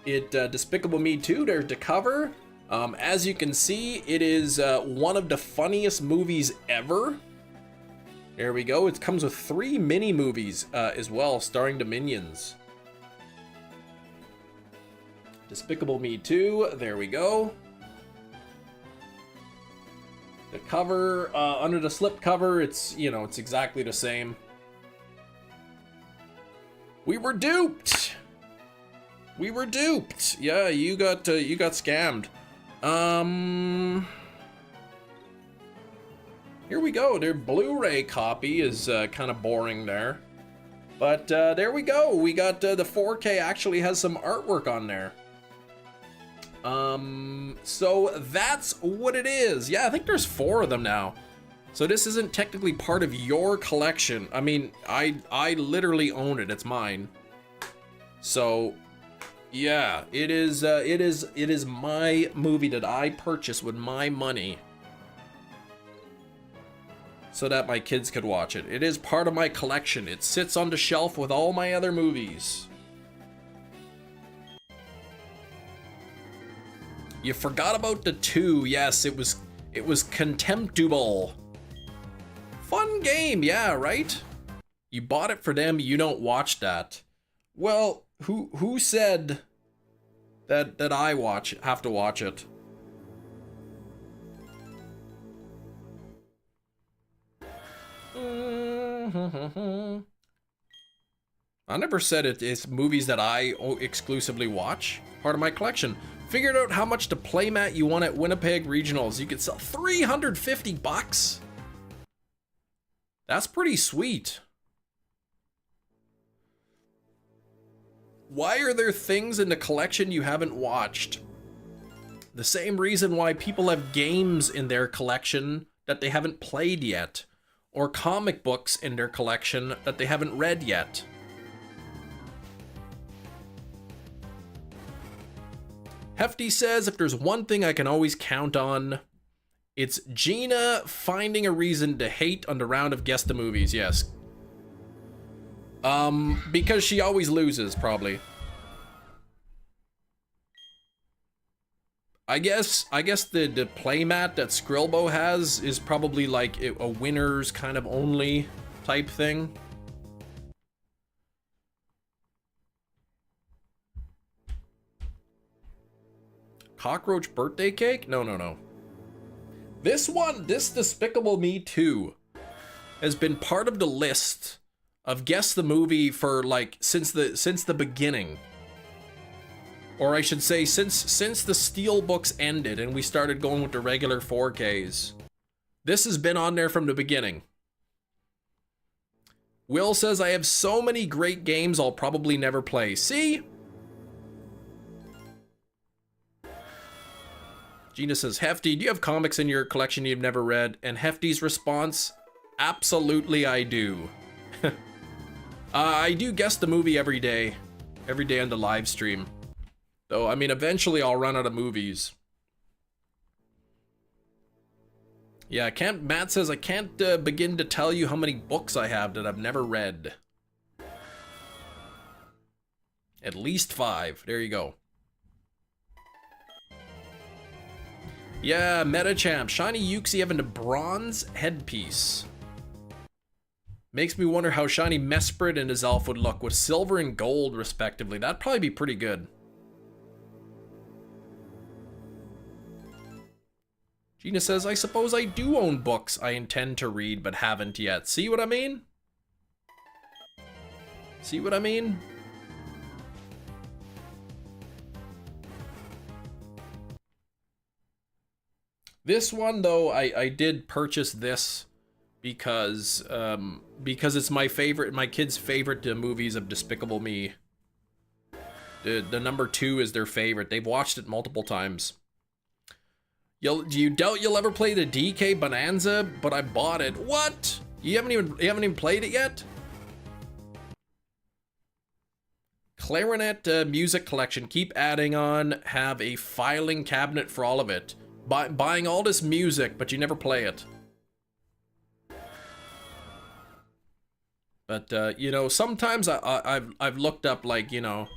Despicable Me 2. There's the cover. As you can see, it is one of the funniest movies ever. There we go. It comes with 3 mini movies as well, starring the Minions. Despicable Me 2. There we go. The cover, under the slip cover, it's exactly the same. We were duped. We were duped. Yeah, you got scammed. Here we go. Their Blu-ray copy is kind of boring there, but there we go. We got the 4K actually has some artwork on there. So that's what it is. Yeah, I think there's 4 of them now. So this isn't technically part of your collection. I mean, I literally own it. It's mine. So yeah, it is my movie that I purchased with my money so that my kids could watch it. It is part of my collection. It sits on the shelf with all my other movies. You forgot about the 2. Yes, it was Contemptible. Fun game, yeah, right? You bought it for them, you don't watch that. Well, who said that I have to watch it? I never said it's movies that I exclusively watch. Part of my collection. Figured out how much the playmat you won at Winnipeg Regionals. You could sell $350. That's pretty sweet. Why are there things in the collection you haven't watched? The same reason why people have games in their collection that they haven't played yet, or comic books in their collection that they haven't read yet. Hefty says, if there's one thing I can always count on, it's Gina finding a reason to hate on the round of Guess the Movies. Yes. Because she always loses, probably. I guess the playmat that Skrilbo has is probably like a winner's kind of only type thing. Cockroach birthday cake? No, no, no. This one, this Despicable Me 2, has been part of the list of guess the movie for like since the beginning. Or I should say since the steel books ended and we started going with the regular 4Ks. This has been on there from the beginning. Will says, I have so many great games I'll probably never play. See? Gina says, Hefty, do you have comics in your collection you've never read? And Hefty's response, absolutely I do. I do guess the movie every day on the live stream. Though, I mean, eventually I'll run out of movies. Yeah, Matt says, I can't begin to tell you how many books I have that I've never read. At least 5. There you go. Yeah, Metachamp. Shiny Yuxi having a bronze headpiece. Makes me wonder how Shiny Mesprit and his elf would look with silver and gold, respectively. That'd probably be pretty good. Gina says, I suppose I do own books I intend to read but haven't yet. See what I mean? See what I mean? This one, though, I did purchase this because it's my favorite, my kids' favorite movies of Despicable Me. The number 2 is their favorite. They've watched it multiple times. Do you doubt you'll ever play the DK Bonanza? But I bought it. What? You haven't even played it yet? Clarinet music collection. Keep adding on. Have a filing cabinet for all of it. Buying all this music, but you never play it. But you know, sometimes I've looked up, like, you know,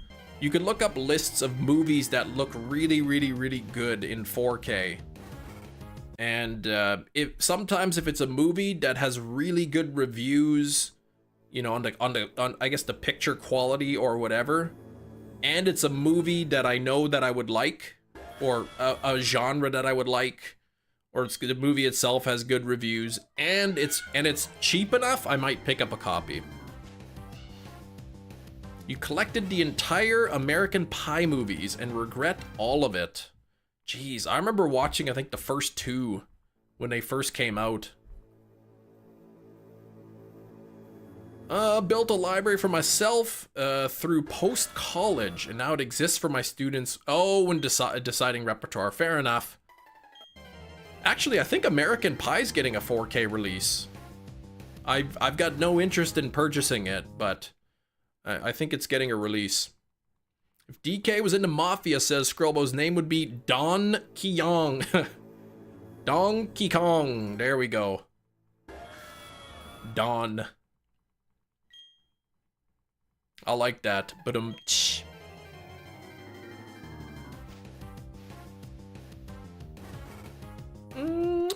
you can look up lists of movies that look really, really, really good in 4K. And sometimes if it's a movie that has really good reviews, you know, on I guess the picture quality or whatever, and it's a movie that I know that I would like, or a genre that I would like, or the movie itself has good reviews, and it's cheap enough, I might pick up a copy. You collected the entire American Pie movies and regret all of it. Jeez, I remember watching, I think, the first 2 when they first came out. Built a library for myself through post-college, and now it exists for my students. Oh, when deciding repertoire. Fair enough. Actually, I think American Pie's getting a 4K release. I've got no interest in purchasing it, but I think it's getting a release. If DK was into Mafia, says Scrolbo's name would be Don Keong. Donkey Kong. There we go. Don. I like that. But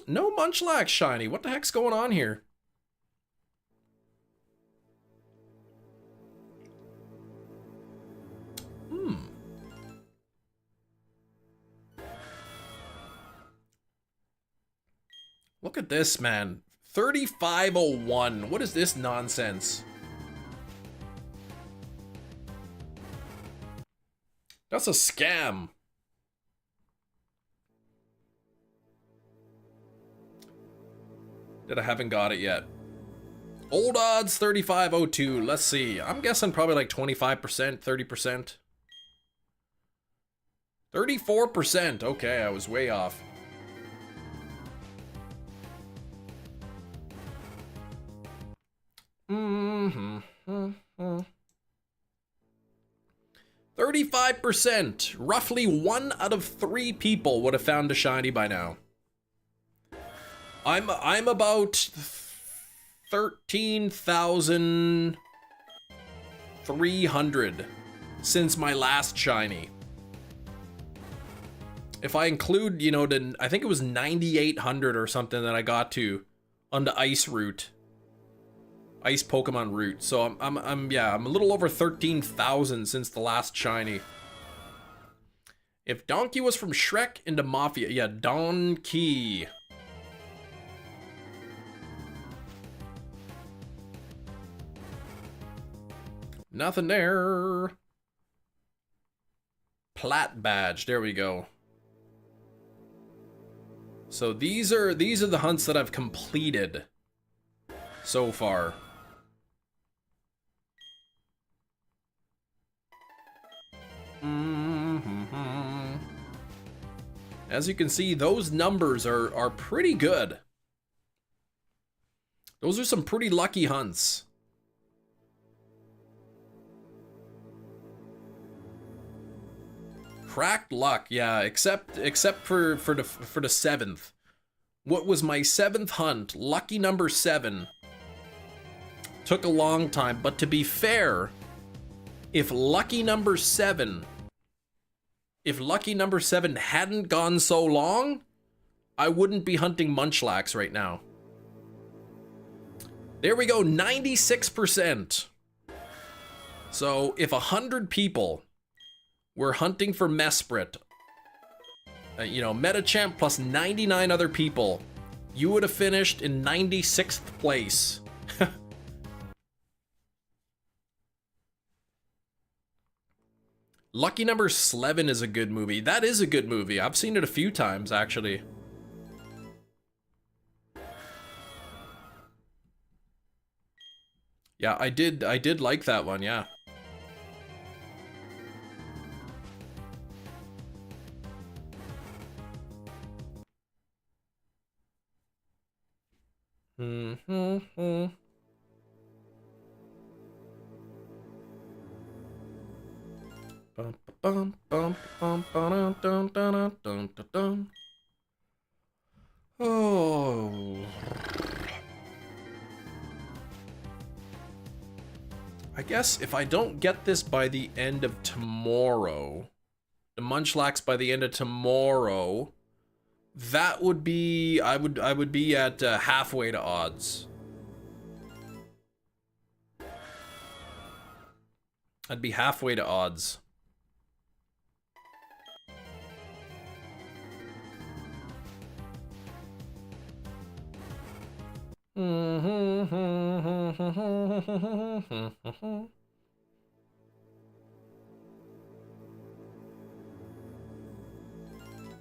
no Munchlax shiny. What the heck's going on here? Look at this, man. 3501. What is this nonsense? That's a scam. That I haven't got it yet. Old odds 3502. Let's see. I'm guessing probably like 25%, 30%. 34%. Okay, I was way off. Mm-hmm. 35%. Roughly 1 out of 3 people would have found a shiny by now. I'm about 13,300 since my last shiny. If I include, you know, I think it was 9,800 or something that I got to on the ice route. Ice Pokemon route. So I'm a little over 13,000 since the last shiny. If Donkey was from Shrek into Mafia, yeah, Donkey. Nothing there. Plat badge, there we go. So these are the hunts that I've completed so far. As you can see, those numbers are pretty good. Those are some pretty lucky hunts. Cracked luck, yeah, except for the 7th. What was my 7th hunt? Lucky number 7. Took a long time, but to be fair, if lucky number 7 hadn't gone so long, I wouldn't be hunting Munchlax right now. There we go, 96%. So if 100 people were hunting for Mesprit, you know, Metachamp plus 99 other people, you would have finished in 96th place. Lucky Number 11 is a good movie. That is a good movie. I've seen it a few times, actually. Yeah, I did like that one, yeah. Oh. I guess if I don't get this by the end of tomorrow, the Munchlax by the end of tomorrow, that would be, I would be at halfway to odds. I'd be halfway to odds.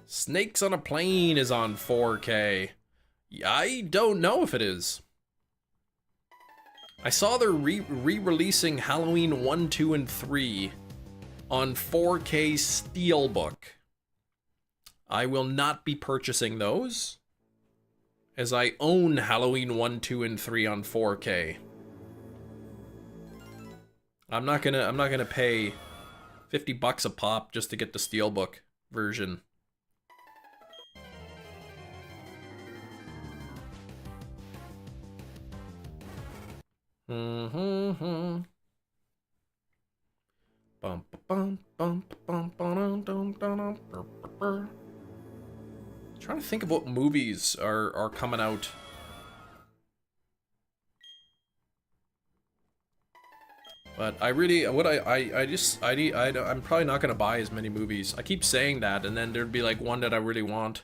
Snakes on a Plane is on 4K. I don't know if it is. I saw they're re-releasing Halloween 1, 2, and 3 on 4K Steelbook. I will not be purchasing those, as I own Halloween 1, 2, and 3 on 4K. I'm not gonna pay $50 a pop just to get the Steelbook version. Trying to think of what movies are coming out. But I really, I'm probably not gonna buy as many movies. I keep saying that, and then there'd be like one that I really want.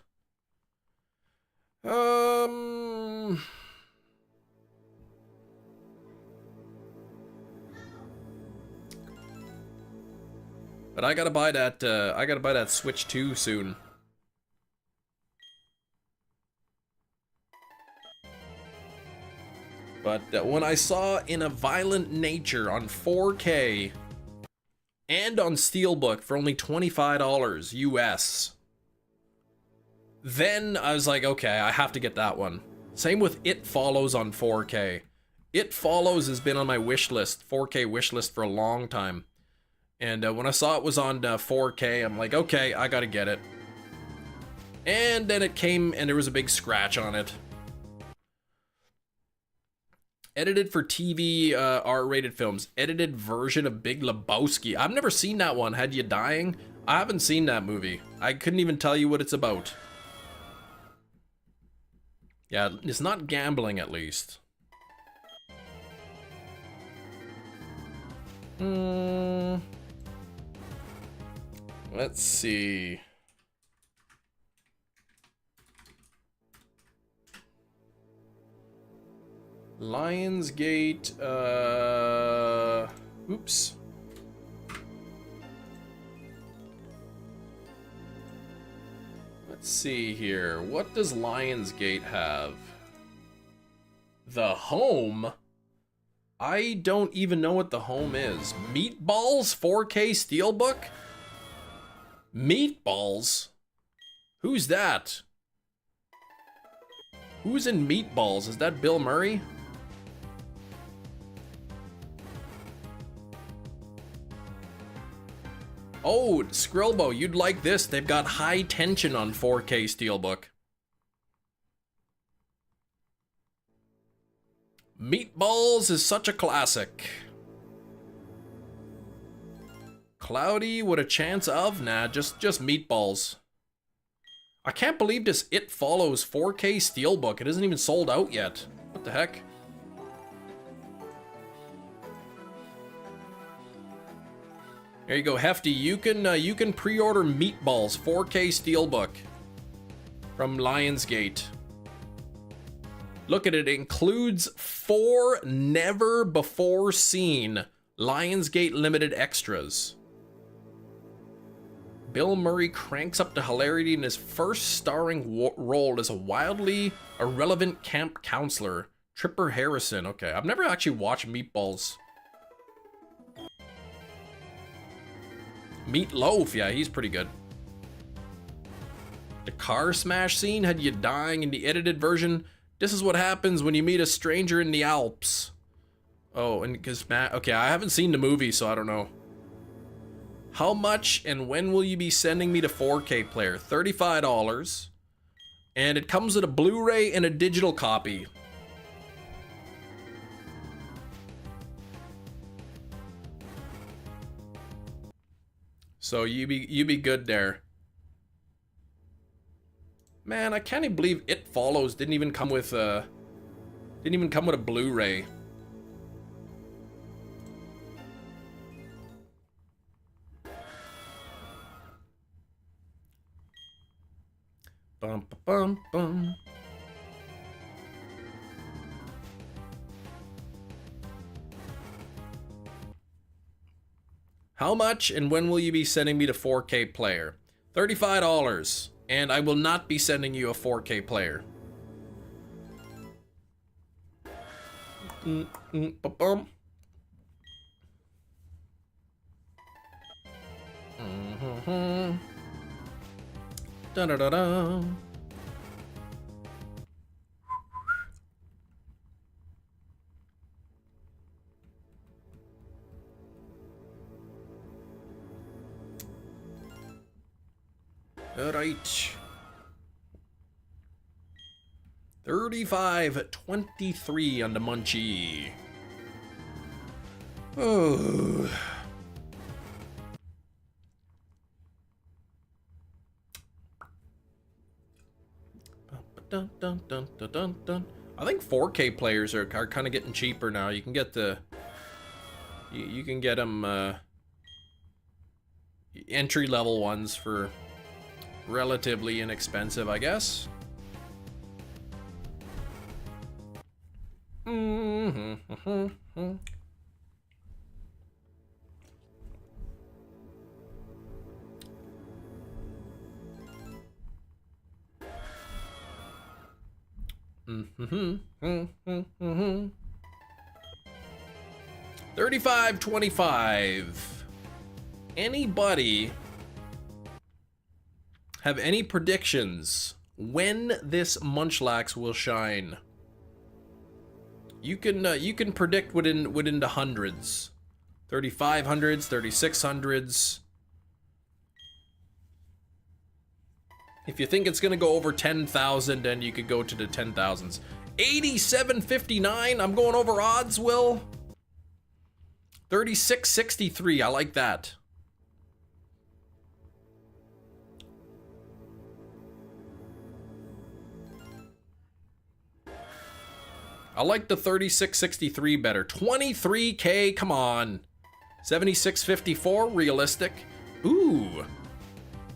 But I gotta buy that Switch 2 soon. But when I saw In a Violent Nature on 4K and on Steelbook for only $25 US, then I was like, okay, I have to get that one. Same with It Follows on 4K. It Follows has been on my wish list, 4K wish list, for a long time. And when I saw it was on 4K, I'm like, okay, I gotta get it. And then it came and there was a big scratch on it. Edited for TV, R-rated films. Edited version of Big Lebowski. I've never seen that one. Had you dying? I haven't seen that movie. I couldn't even tell you what it's about. Yeah, it's not gambling, at least. Let's see. Lionsgate, oops. Let's see here. What does Lionsgate have? The home? I don't even know what the home is. Meatballs 4K Steelbook? Meatballs? Who's that? Who's in Meatballs? Is that Bill Murray? Oh, Skrillbo, you'd like this. They've got high tension on 4K Steelbook. Meatballs is such a classic. Cloudy with a chance of? Nah, just Meatballs. I can't believe this It Follows 4K Steelbook. It isn't even sold out yet. What the heck? There you go, Hefty. You can pre-order Meatballs 4K Steelbook from Lionsgate. Look at it. It includes 4 never before seen Lionsgate limited extras. Bill Murray cranks up the hilarity in his first starring role as a wildly irrelevant camp counselor, Tripper Harrison. Okay, I've never actually watched Meatballs. Meatloaf, yeah, he's pretty good. The car smash scene had you dying in the edited version. This is what happens when you meet a stranger in the Alps. Oh, and because okay, I haven't seen the movie, so I don't know. How much and when will you be sending me the 4K player? $35. And it comes with a Blu-ray and a digital copy. So you be good there. Man, I can't even believe It Follows didn't even come with a Blu-ray. Bum ba bum bum. How much and when will you be sending me the 4K player? $35, and I will not be sending you a 4K player. Ba-bum. Da-da-da-da. All right. 35.23 on the Munchie. Oh. Dun, dun, dun, dun, dun, dun. I think 4K players are kind of getting cheaper now. You can get the you can get them entry level ones for relatively inexpensive, I guess. $35.25. Anybody have any predictions when this Munchlax will shine? You can predict within the hundreds, 3,500s, 3,600s. If you think it's gonna go over 10,000, then you could go to the 10,000s. 87.59. I'm going over odds, Will. 36.63. I like that. I like the 36.63 better. 23K, come on. 76.54, realistic. Ooh,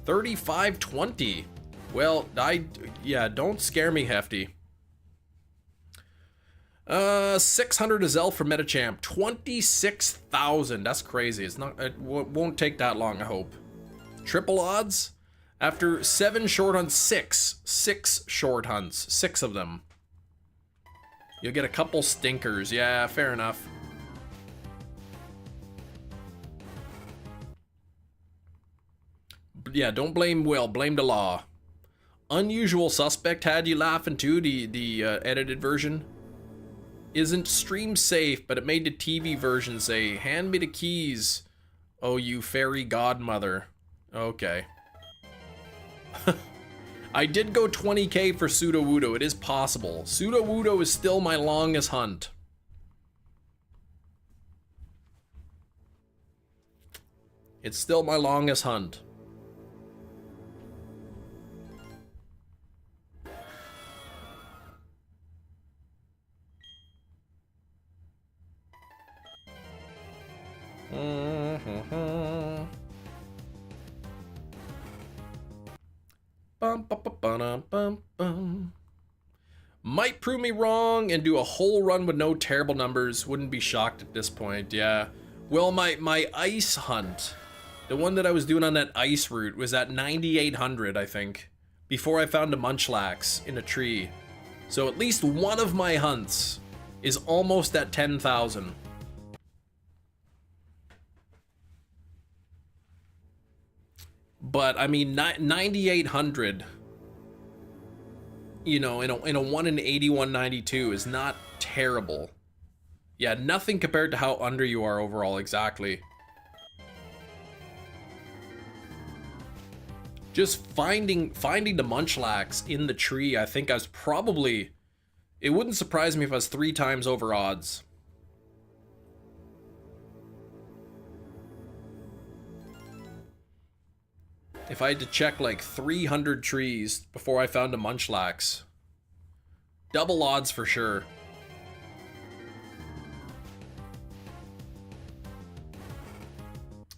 35.20. Well, yeah, don't scare me, Hefty. 600 is Elf for Metachamp. 26,000. That's crazy. It's not. It won't take that long, I hope. Triple odds after 7 short hunts. 6 short hunts. 6 of them. You'll get a couple stinkers. Yeah, fair enough. But yeah, don't blame Will. Blame the law. Unusual Suspect had you laughing too. The edited version isn't stream safe, but it made the TV version say, "Hand me the keys, oh you fairy godmother." Okay. I did go 20k for Sudowoodo. It is possible. Sudowoodo is still my longest hunt. It's still my longest hunt. Might prove me wrong and do a whole run with no terrible numbers. Wouldn't be shocked at this point, yeah. Well, my ice hunt, the one that I was doing on that ice route, was at 9,800, I think, before I found a Munchlax in a tree. So at least one of my hunts is almost at 10,000. But I mean, 9,800, you know, in a 1 in 8192 is not terrible. Yeah, nothing compared to how under you are overall, exactly. Just finding the Munchlax in the tree, I think I was probably, it wouldn't surprise me if I was 3 times over odds. If I had to check like 300 trees before I found a Munchlax. Double odds for sure.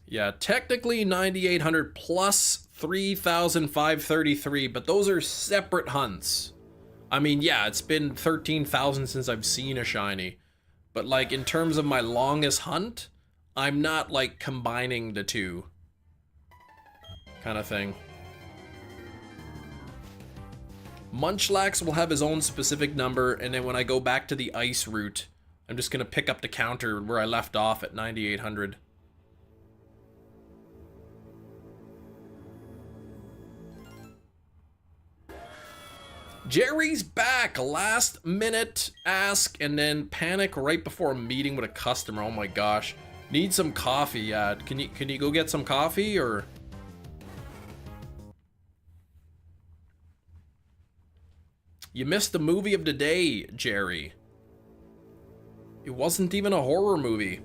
Yeah, technically 9,800 plus 3,533, but those are separate hunts. I mean, yeah, it's been 13,000 since I've seen a shiny. But like in terms of my longest hunt, I'm not like combining the two. Kind of thing. Munchlax will have his own specific number, and then when I go back to the ice route, I'm just gonna pick up the counter where I left off at 9,800. Jerry's back. Last minute ask and then panic right before a meeting with a customer. Oh my gosh. Need some coffee. Yeah. Can you go get some coffee or? You missed the movie of the day, Jerry. It wasn't even a horror movie.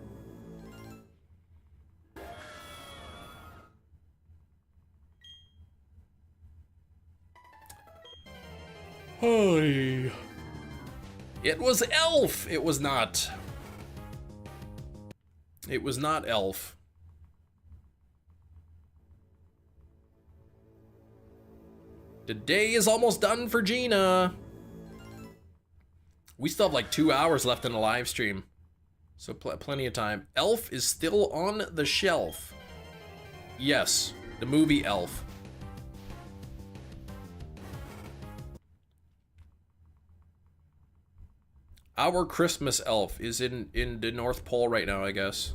Hi. It was Elf. It was not. It was not Elf. The day is almost done for Gina. We still have like 2 hours left in the live stream. So plenty of time. Elf is still on the shelf. Yes, the movie Elf. Our Christmas elf is in the North Pole right now, I guess.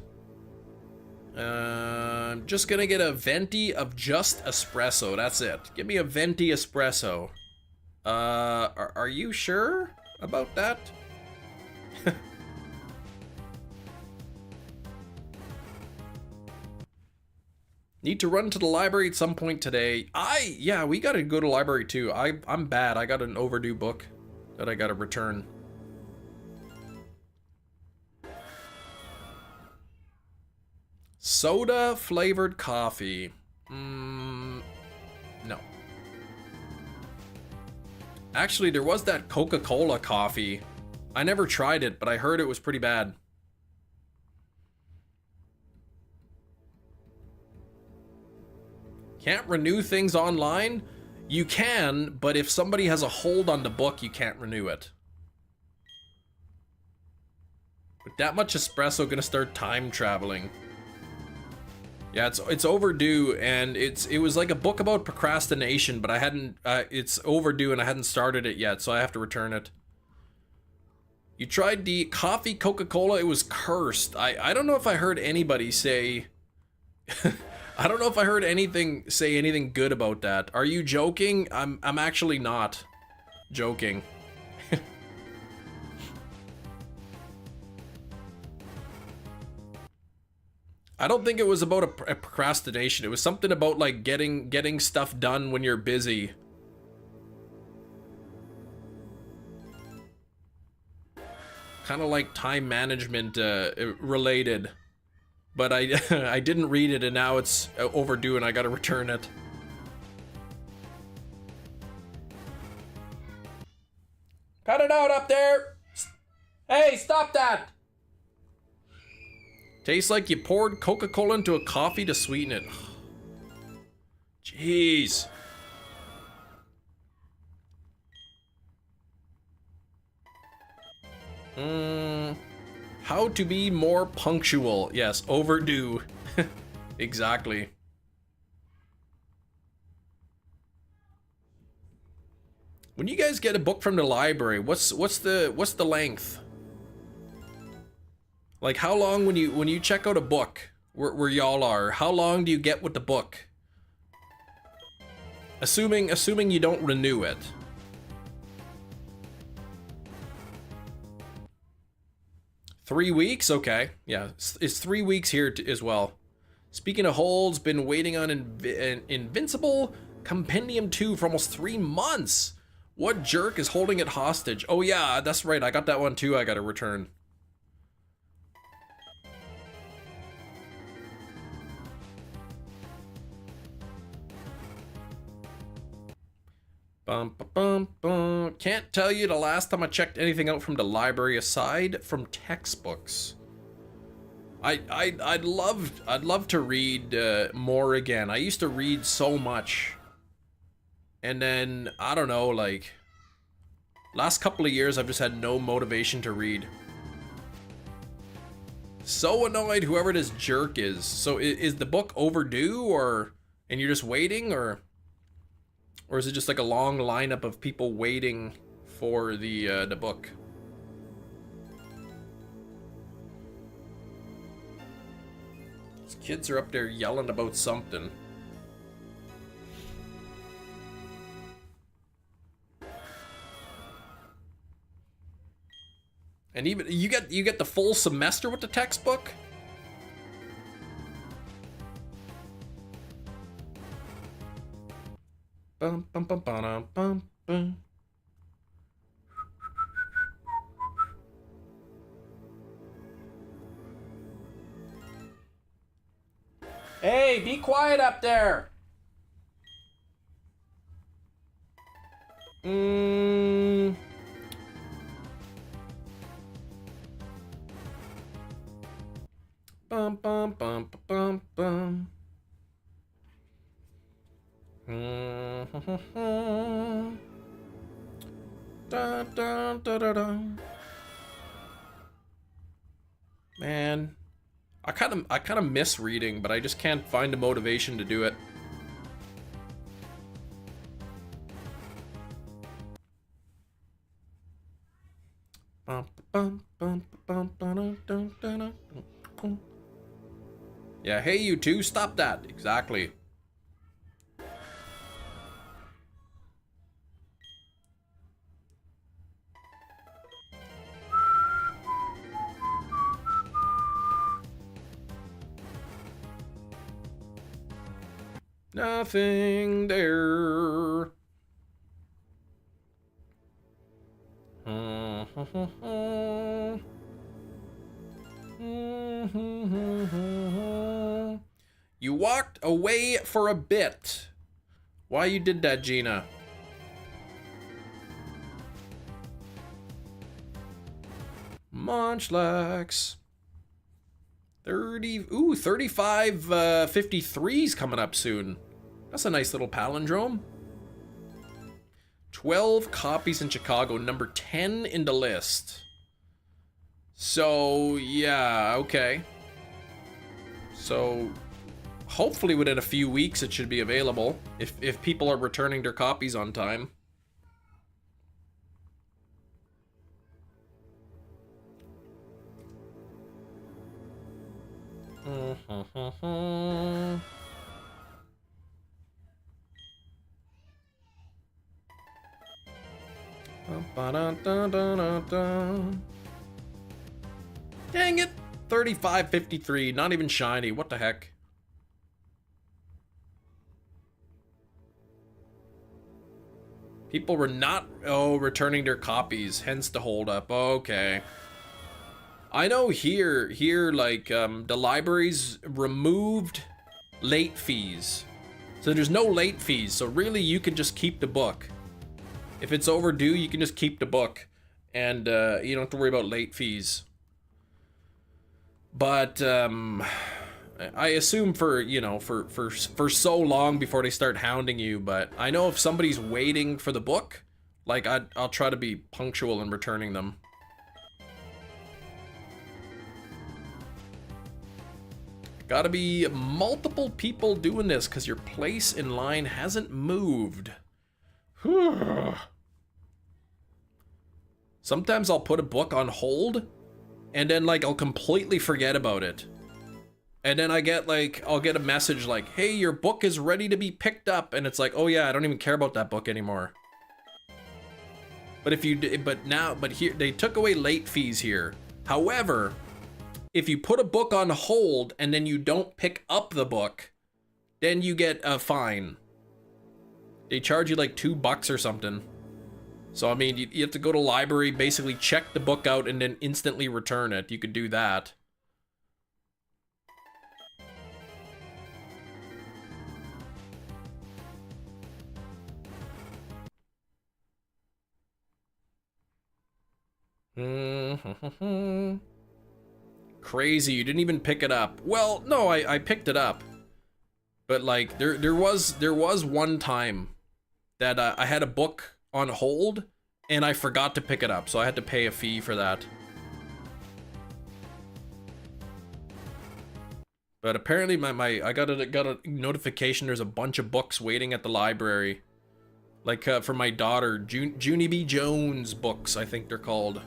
I'm just gonna get a venti of just espresso. That's it. Give me a venti espresso. Are you sure about that? Need to run to the library at some point today. Yeah, we gotta go to the library too. I'm bad. I got an overdue book that I gotta return. Soda flavored coffee. No. Actually, there was that Coca-Cola coffee. I never tried it, but I heard it was pretty bad. Can't renew things online? You can, but if somebody has a hold on the book, you can't renew it. With that much espresso, gonna start time traveling. Yeah, it's overdue, and it was like a book about procrastination, but I hadn't, it's overdue and I hadn't started it yet, so I have to return it. You tried the coffee Coca-Cola, it was cursed. I don't know if I heard anybody say, I don't know if I heard say anything good about that. Are you joking? I'm actually not joking. I don't think it was about a procrastination. It was something about like getting stuff done when you're busy. Kind of like time management related. But I I didn't read it and now it's overdue and I gotta return it. Cut it out up there! Hey, stop that! Tastes like you poured Coca-Cola into a coffee to sweeten it. Jeez. How to be more punctual. Yes, overdue. Exactly. When you guys get a book from the library, what's the length? Like how long when you check out a book where y'all are, how long do you get with the book? Assuming you don't renew it. Three weeks? Okay. Yeah, it's 3 weeks here as well. Speaking of holds, been waiting on Invincible Compendium 2 for almost 3 months. What jerk is holding it hostage? Oh yeah, that's right. I got that one too. I gotta return. Bum, bum, bum, bum. Can't tell you the last time I checked anything out from the library aside from textbooks. I'd love to read more again. I used to read so much, and then I don't know, like last couple of years I've just had no motivation to read. So annoyed whoever this jerk is. So is the book overdue, or and you're just waiting, or is it just like a long lineup of people waiting for the book? These kids are up there yelling about something. And even you get the full semester with the textbook? Bum bum bum bum bum bum. Hey, be quiet up there. Bum bum bum bum bum. Dun, dun, dun, dun, dun. Man, I kind of miss reading, but I just can't find the motivation to do it. Yeah, hey you two, stop that. Exactly. Nothing there. You walked away for a bit. Why you did that, Gina? MUNCHLAX. 35 53's coming up soon. That's a nice little palindrome. 12 copies in Chicago, number 10 in the list. So, yeah, okay. So, hopefully within a few weeks it should be available, if people are returning their copies on time. Dang it! 35.53, not even shiny. What the heck? People were not, returning their copies, hence the holdup. Okay. I know here, like, the libraries removed late fees. So there's no late fees, so really you can just keep the book. If it's overdue, you can just keep the book, and you don't have to worry about late fees. But I assume for, you know, for so long before they start hounding you. But I know if somebody's waiting for the book, like I'll try to be punctual in returning them. Gotta be multiple people doing this because your place in line hasn't moved. Sometimes I'll put a book on hold and then like I'll completely forget about it. And then I get like, I'll get a message like, hey, your book is ready to be picked up. And it's like, oh yeah, I don't even care about that book anymore. But if you, but here, they took away late fees here. However, if you put a book on hold and then you don't pick up the book, then you get a fine. They charge you like $2 or something. So, I mean, you have to go to library, basically check the book out and then instantly return it. You could do that. Crazy, you didn't even pick it up. Well, no, I picked it up. But like there was one time that I had a book on hold and I forgot to pick it up, so I had to pay a fee for that. But apparently I got a notification there's a bunch of books waiting at the library. Like for my daughter, Junie B. Jones books, I think they're called.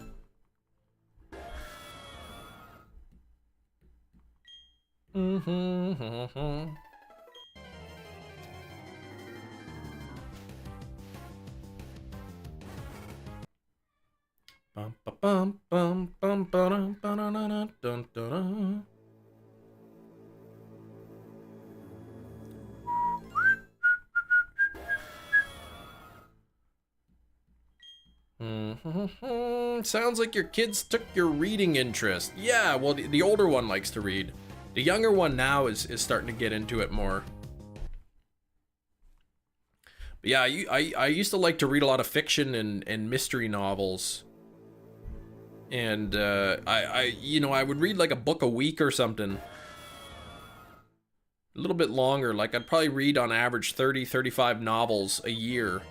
Sounds like your kids took your reading interest. Yeah, well, the older one likes to read. The younger one now is starting to get into it more. But yeah, I used to like to read a lot of fiction and mystery novels. And I would read like a book a week or something. A little bit longer, like I'd probably read on average 30-35 novels a year.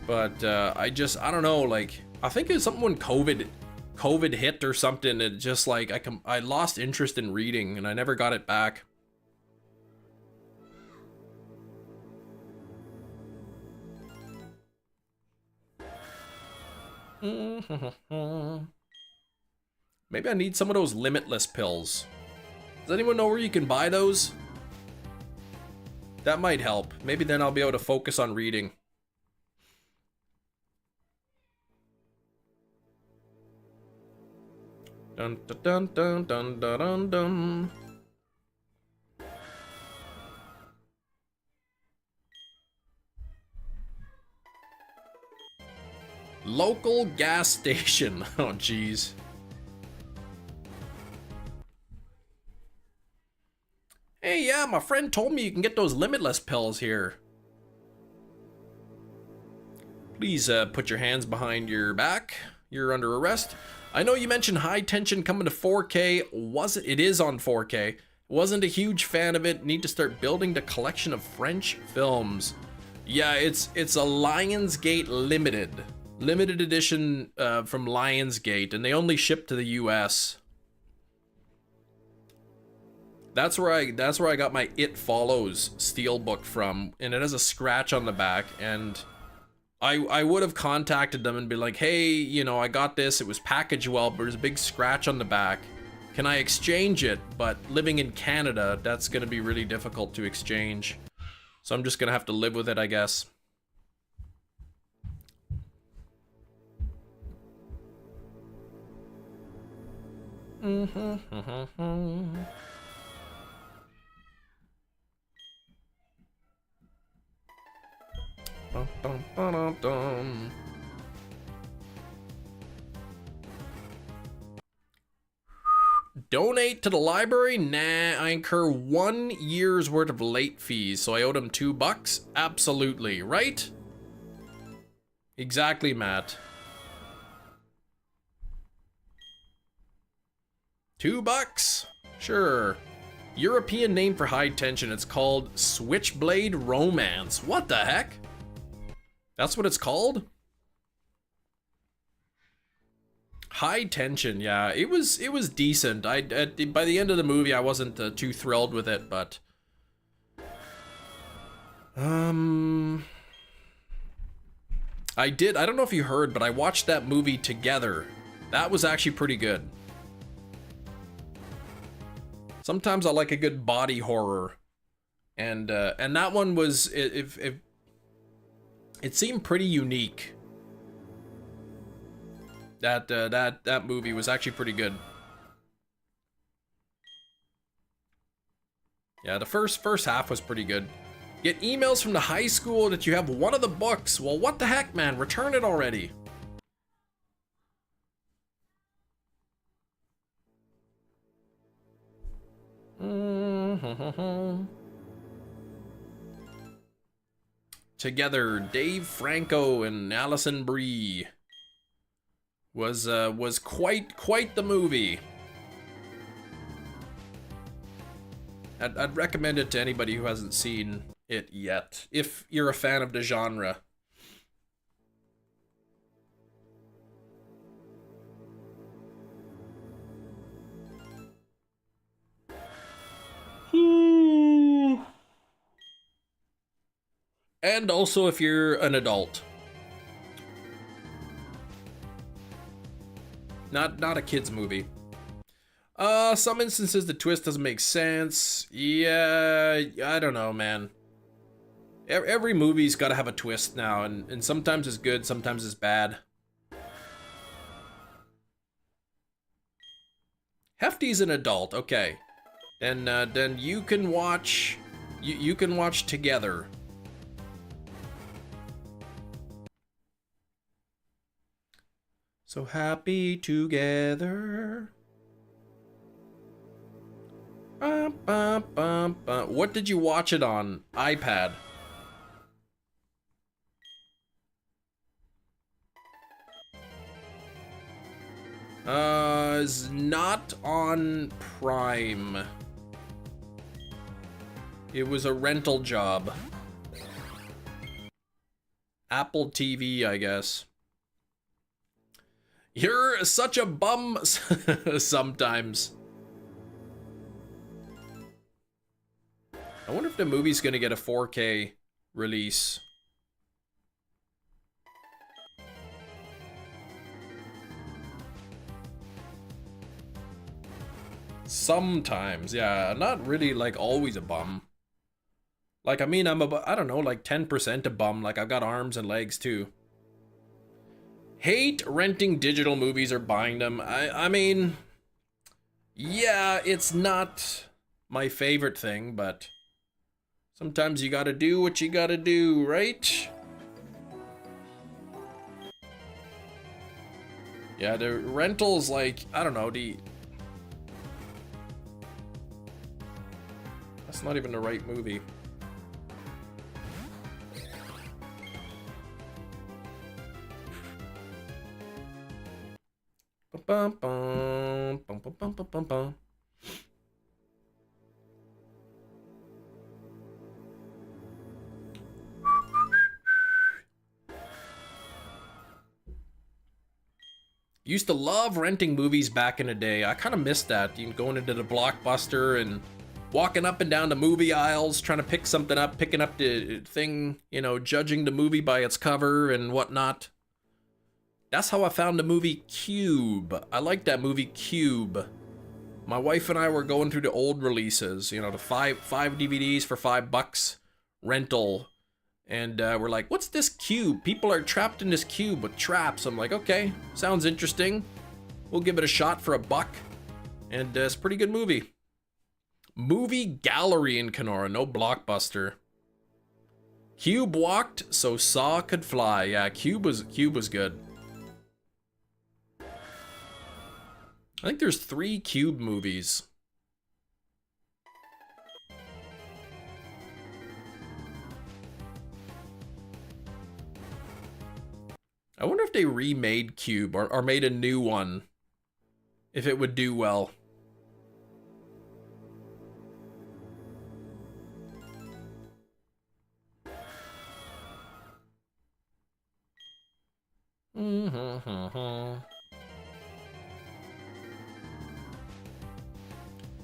But I don't know, like I think it was something when COVID hit or something. It just like I lost interest in reading and I never got it back. Maybe I need some of those limitless pills. Does anyone know where you can buy those? That might help. Maybe then I'll be able to focus on reading. Dun dun dun dun dun dun dun. Local gas station. Oh, jeez. Hey, yeah, my friend told me you can get those limitless pills here. Please put your hands behind your back. You're under arrest. I know you mentioned high tension coming to 4K. It is on 4K. Wasn't a huge fan of it. Need to start building the collection of French films. Yeah, it's a Lionsgate limited edition from Lionsgate, and they only ship to the US. That's where I got my It Follows steelbook from, and it has a scratch on the back, and I would have contacted them and be like, hey, you know, I got this, it was packaged well, but there's a big scratch on the back. Can I exchange it? But living in Canada, that's gonna be really difficult to exchange. So I'm just gonna have to live with it, I guess. Dum, dum, ba-dum, dum. Donate to the library? Nah, I incur 1 year's worth of late fees, so I owed him $2? Absolutely, right? Exactly, Matt. $2? Sure. European name for high tension, it's called Switchblade Romance. What the heck? That's what it's called? High tension, yeah. It was decent. By the end of the movie, I wasn't too thrilled with it, but I don't know if you heard, but I watched that movie Together. That was actually pretty good. Sometimes I like a good body horror, and that one was it seemed pretty unique. That movie was actually pretty good. Yeah, the first half was pretty good. Get emails from the high school that you have one of the books. Well, what the heck, man? Return it already. Together, Dave Franco and Alison Brie was quite the movie. I'd recommend it to anybody who hasn't seen it yet, if you're a fan of the genre. And also if you're an adult. Not a kid's movie. Some instances the twist doesn't make sense. Yeah, I don't know, man. Every movie's gotta have a twist now, and sometimes it's good, sometimes it's bad. Hefty's an adult, okay. Then you can watch, you can watch Together. So happy together. Bum, bum, bum, bum. What did you watch it on? iPad. Is not on Prime. It was a rental job. Apple TV, I guess. You're such a bum sometimes. I wonder if the movie's gonna get a 4K release. Sometimes, yeah, not really like always a bum. Like, I mean, I don't know, like 10% a bum. Like, I've got arms and legs too. Hate renting digital movies or buying them. I mean, yeah, it's not my favorite thing, but sometimes you gotta do what you gotta do, right? Yeah, the rentals, like, I don't know, that's not even the right movie. Bum, bum, bum, bum, bum, bum, bum. Used to love renting movies back in the day. I kind of missed that, you know, going into the Blockbuster and walking up and down the movie aisles, trying to pick something up, picking up the thing, you know, judging the movie by its cover and whatnot. That's how I found the movie Cube. I like that movie Cube. My wife and I were going through the old releases, you know, the five DVDs for $5 rental. And we're like, what's this cube? People are trapped in this cube with traps. I'm like, okay, sounds interesting. We'll give it a shot for $1. And it's a pretty good movie. Movie gallery in Kenora, no Blockbuster. Cube walked so Saw could fly. Yeah, Cube was good. I think there's 3 Cube movies. I wonder if they remade Cube or made a new one. If it would do well.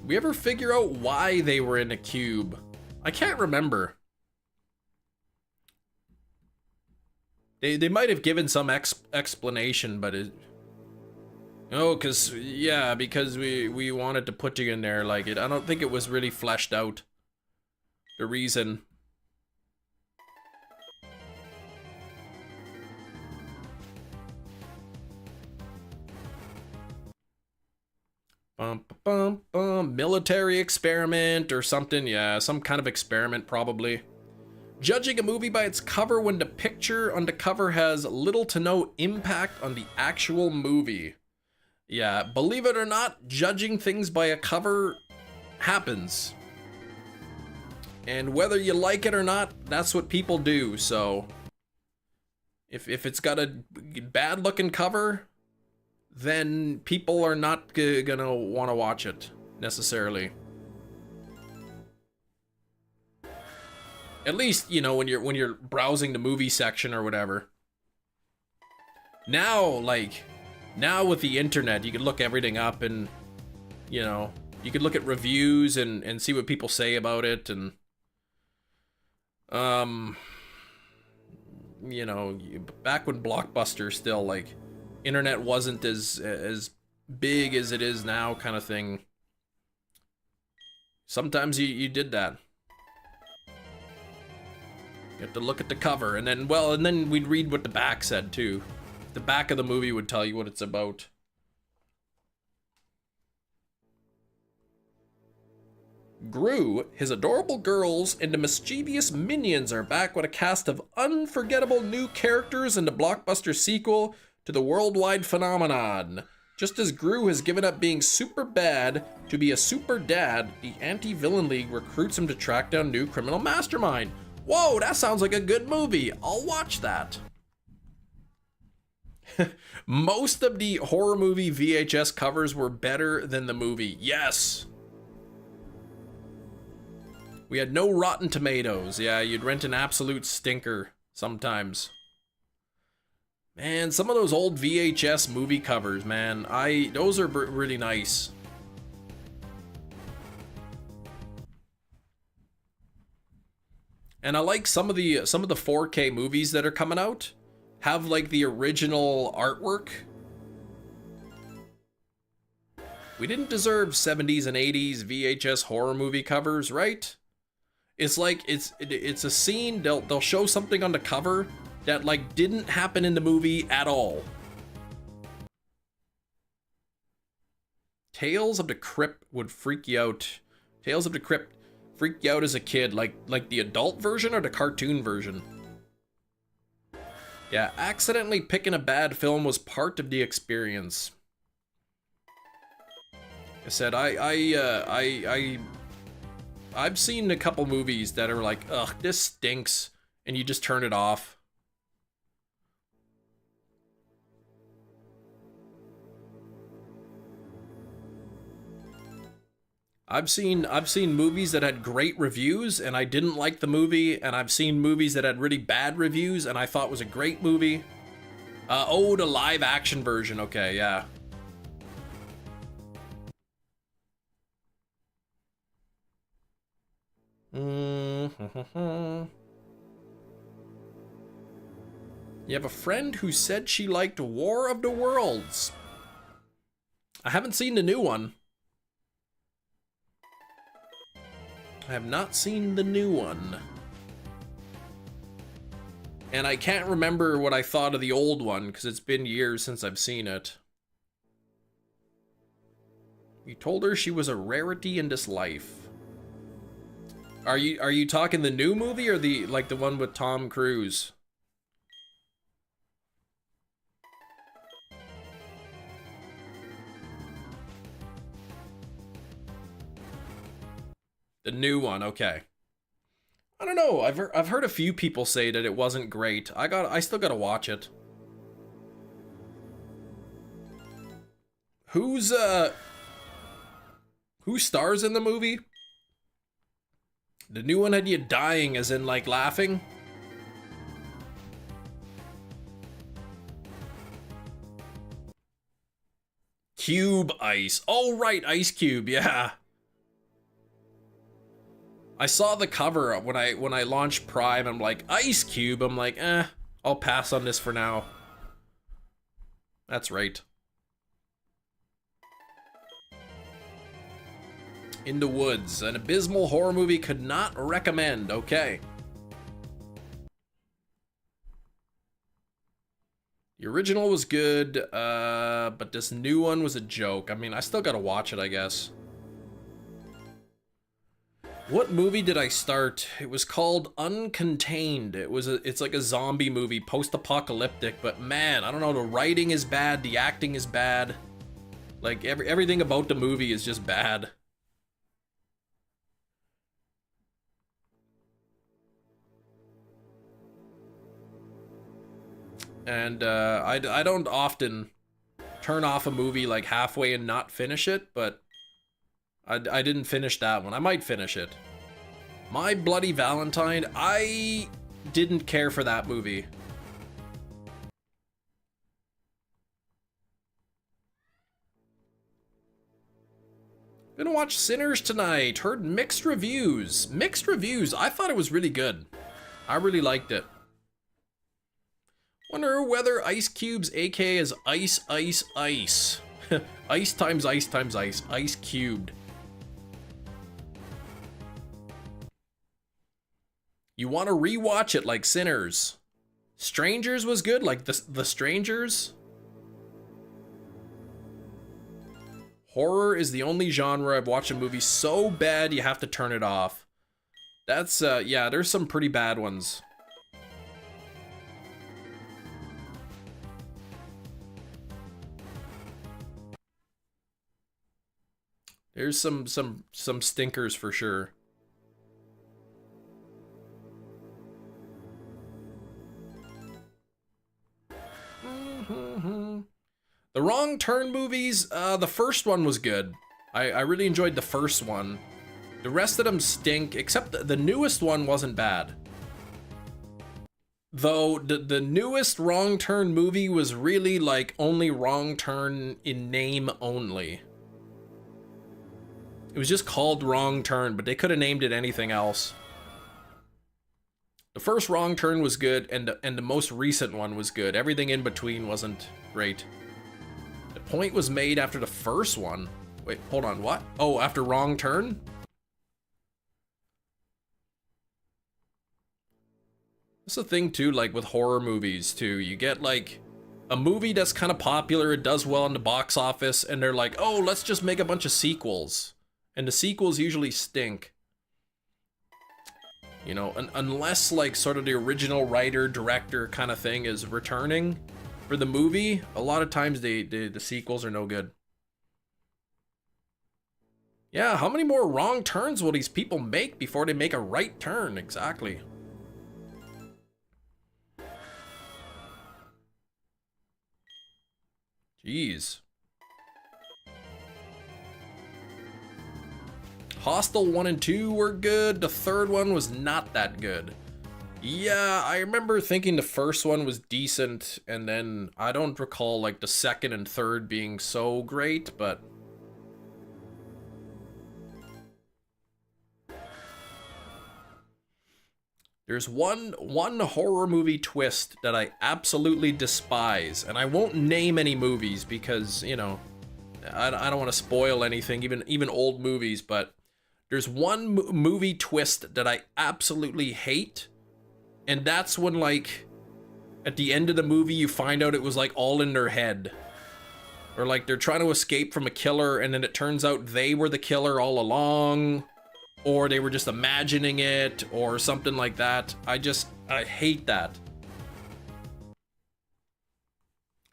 We ever figure out why they were in a cube? I can't remember. They might have given some explanation, but it... Oh, because we wanted to put you in there like it. I don't think it was really fleshed out. The reason. Military experiment or something. Yeah, some kind of experiment probably. Judging a movie by its cover when the picture on the cover has little to no impact on the actual movie. Yeah, believe it or not, judging things by a cover happens. And whether you like it or not, that's what people do, so... If it's got a bad looking cover, then people are not gonna want to watch it, necessarily. At least, you know, when you're browsing the movie section or whatever. Now, now with the internet, you can look everything up and, you know, you could look at reviews and see what people say about it and, you know, back when Blockbuster still, like, internet wasn't as big as it is now kind of thing. Sometimes you did that. You have to look at the cover, and then, well, and then we'd read what the back said, too. The back of the movie would tell you what it's about. Gru, his adorable girls, and the mischievous minions are back with a cast of unforgettable new characters in the blockbuster sequel to the worldwide phenomenon. Just as Gru has given up being super bad to be a super dad, the Anti-Villain League recruits him to track down new criminal mastermind. Whoa, that sounds like a good movie. I'll watch that. Most of the horror movie VHS covers were better than the movie. Yes. We had no Rotten Tomatoes. Yeah, you'd rent an absolute stinker sometimes. Man, some of those old VHS movie covers, man, those are really nice. And I like some of the 4K movies that are coming out have like the original artwork. We didn't deserve 70s and 80s VHS horror movie covers, right? It's like it's a scene, they'll show something on the cover that like didn't happen in the movie at all. Tales of the Crypt would freak you out. Tales of the Crypt freaked you out as a kid, like the adult version or the cartoon version. Yeah, accidentally picking a bad film was part of the experience. I said I've seen a couple movies that are like, ugh, this stinks, and you just turn it off. I've seen movies that had great reviews and I didn't like the movie, and I've seen movies that had really bad reviews and I thought was a great movie. Oh, the live action version. Okay, yeah. You have a friend who said she liked War of the Worlds. I haven't seen the new one. I have not seen the new one. And I can't remember what I thought of the old one because it's been years since I've seen it. You told her she was a rarity in this life. Are you talking the new movie or the like the one with Tom Cruise? The new one, okay. I don't know. I've heard a few people say that it wasn't great. I still gotta watch it. Who stars in the movie? The new one had you dying, as in like laughing. Cube Ice. Oh right, Ice Cube. Yeah. I saw the cover when I launched Prime. I'm like, Ice Cube. I'm like, I'll pass on this for now. That's right. In the Woods, an abysmal horror movie, could not recommend. Okay. The original was good, but this new one was a joke. I mean, I still gotta watch it, I guess. What movie did I start? It was called Uncontained. It's like a zombie movie, post-apocalyptic, but man, I don't know, the writing is bad, the acting is bad. Like everything about the movie is just bad. And I don't often turn off a movie like halfway and not finish it, but I didn't finish that one. I might finish it. My Bloody Valentine, I didn't care for that movie. Gonna watch Sinners tonight. Heard mixed reviews. Mixed reviews. I thought it was really good. I really liked it. Wonder whether Ice Cube's AK is ice, ice, ice. Ice times ice times ice. Ice cubed. You want to rewatch it like Sinners. Strangers was good, like the Strangers. Horror is the only genre I've watched a movie so bad you have to turn it off. That's, yeah, there's some pretty bad ones. There's some stinkers for sure. The Wrong Turn movies, the first one was good. I really enjoyed the first one. The rest of them stink, except the newest one wasn't bad. Though the newest Wrong Turn movie was really like only Wrong Turn in name only. It was just called Wrong Turn, but they could have named it anything else. The first Wrong Turn was good, and the most recent one was good. Everything in between wasn't great. The point was made after the first one. Wait, hold on, what? Oh, after Wrong Turn? That's the thing too, like with horror movies too. You get like a movie that's kind of popular, it does well in the box office, and they're like, oh, let's just make a bunch of sequels. And the sequels usually stink. You know, unless like sort of the original writer, director kind of thing is returning for the movie, a lot of times the sequels are no good. Yeah, how many more wrong turns will these people make before they make a right turn? Exactly. Jeez. Hostel 1 and 2 were good. The third one was not that good. Yeah, I remember thinking the first one was decent, and then I don't recall like the second and third being so great, but there's one horror movie twist that I absolutely despise, and I won't name any movies because, you know, I don't want to spoil anything, even old movies, but there's one movie twist that I absolutely hate, and that's when, like, at the end of the movie you find out it was like all in their head. Or like they're trying to escape from a killer and then it turns out they were the killer all along. Or they were just imagining it or something like that. I hate that.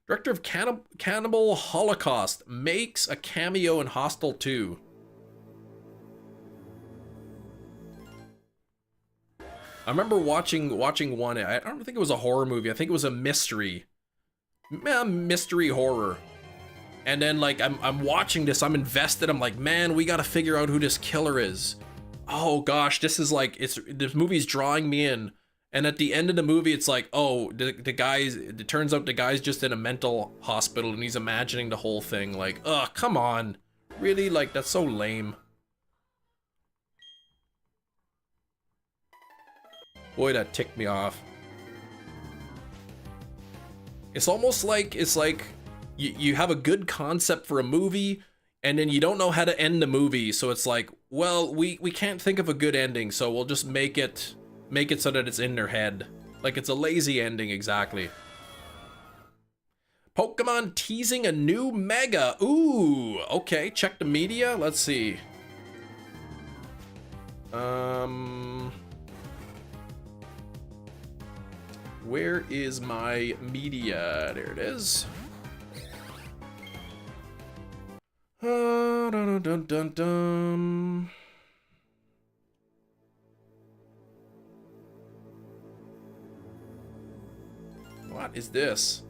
Director of Cannibal Holocaust makes a cameo in Hostel 2. I remember watching one. I don't think it was a horror movie. I think it was a mystery horror. And then like I'm watching this, I'm invested. I'm like, man, we gotta figure out who this killer is. Oh gosh, this is like, this movie's drawing me in. And at the end of the movie, it's like, oh, it turns out the guy's just in a mental hospital and he's imagining the whole thing. Like, ugh, come on. Really? Like, that's so lame. Boy, that ticked me off. It's almost like, you have a good concept for a movie, and then you don't know how to end the movie, so it's like, well, we can't think of a good ending, so we'll just make it so that it's in their head. Like, it's a lazy ending, exactly. Pokémon teasing a new Mega. Ooh, okay, check the media. Let's see. Where is my media? There it is. Dun, dun, dun, dun. What is this?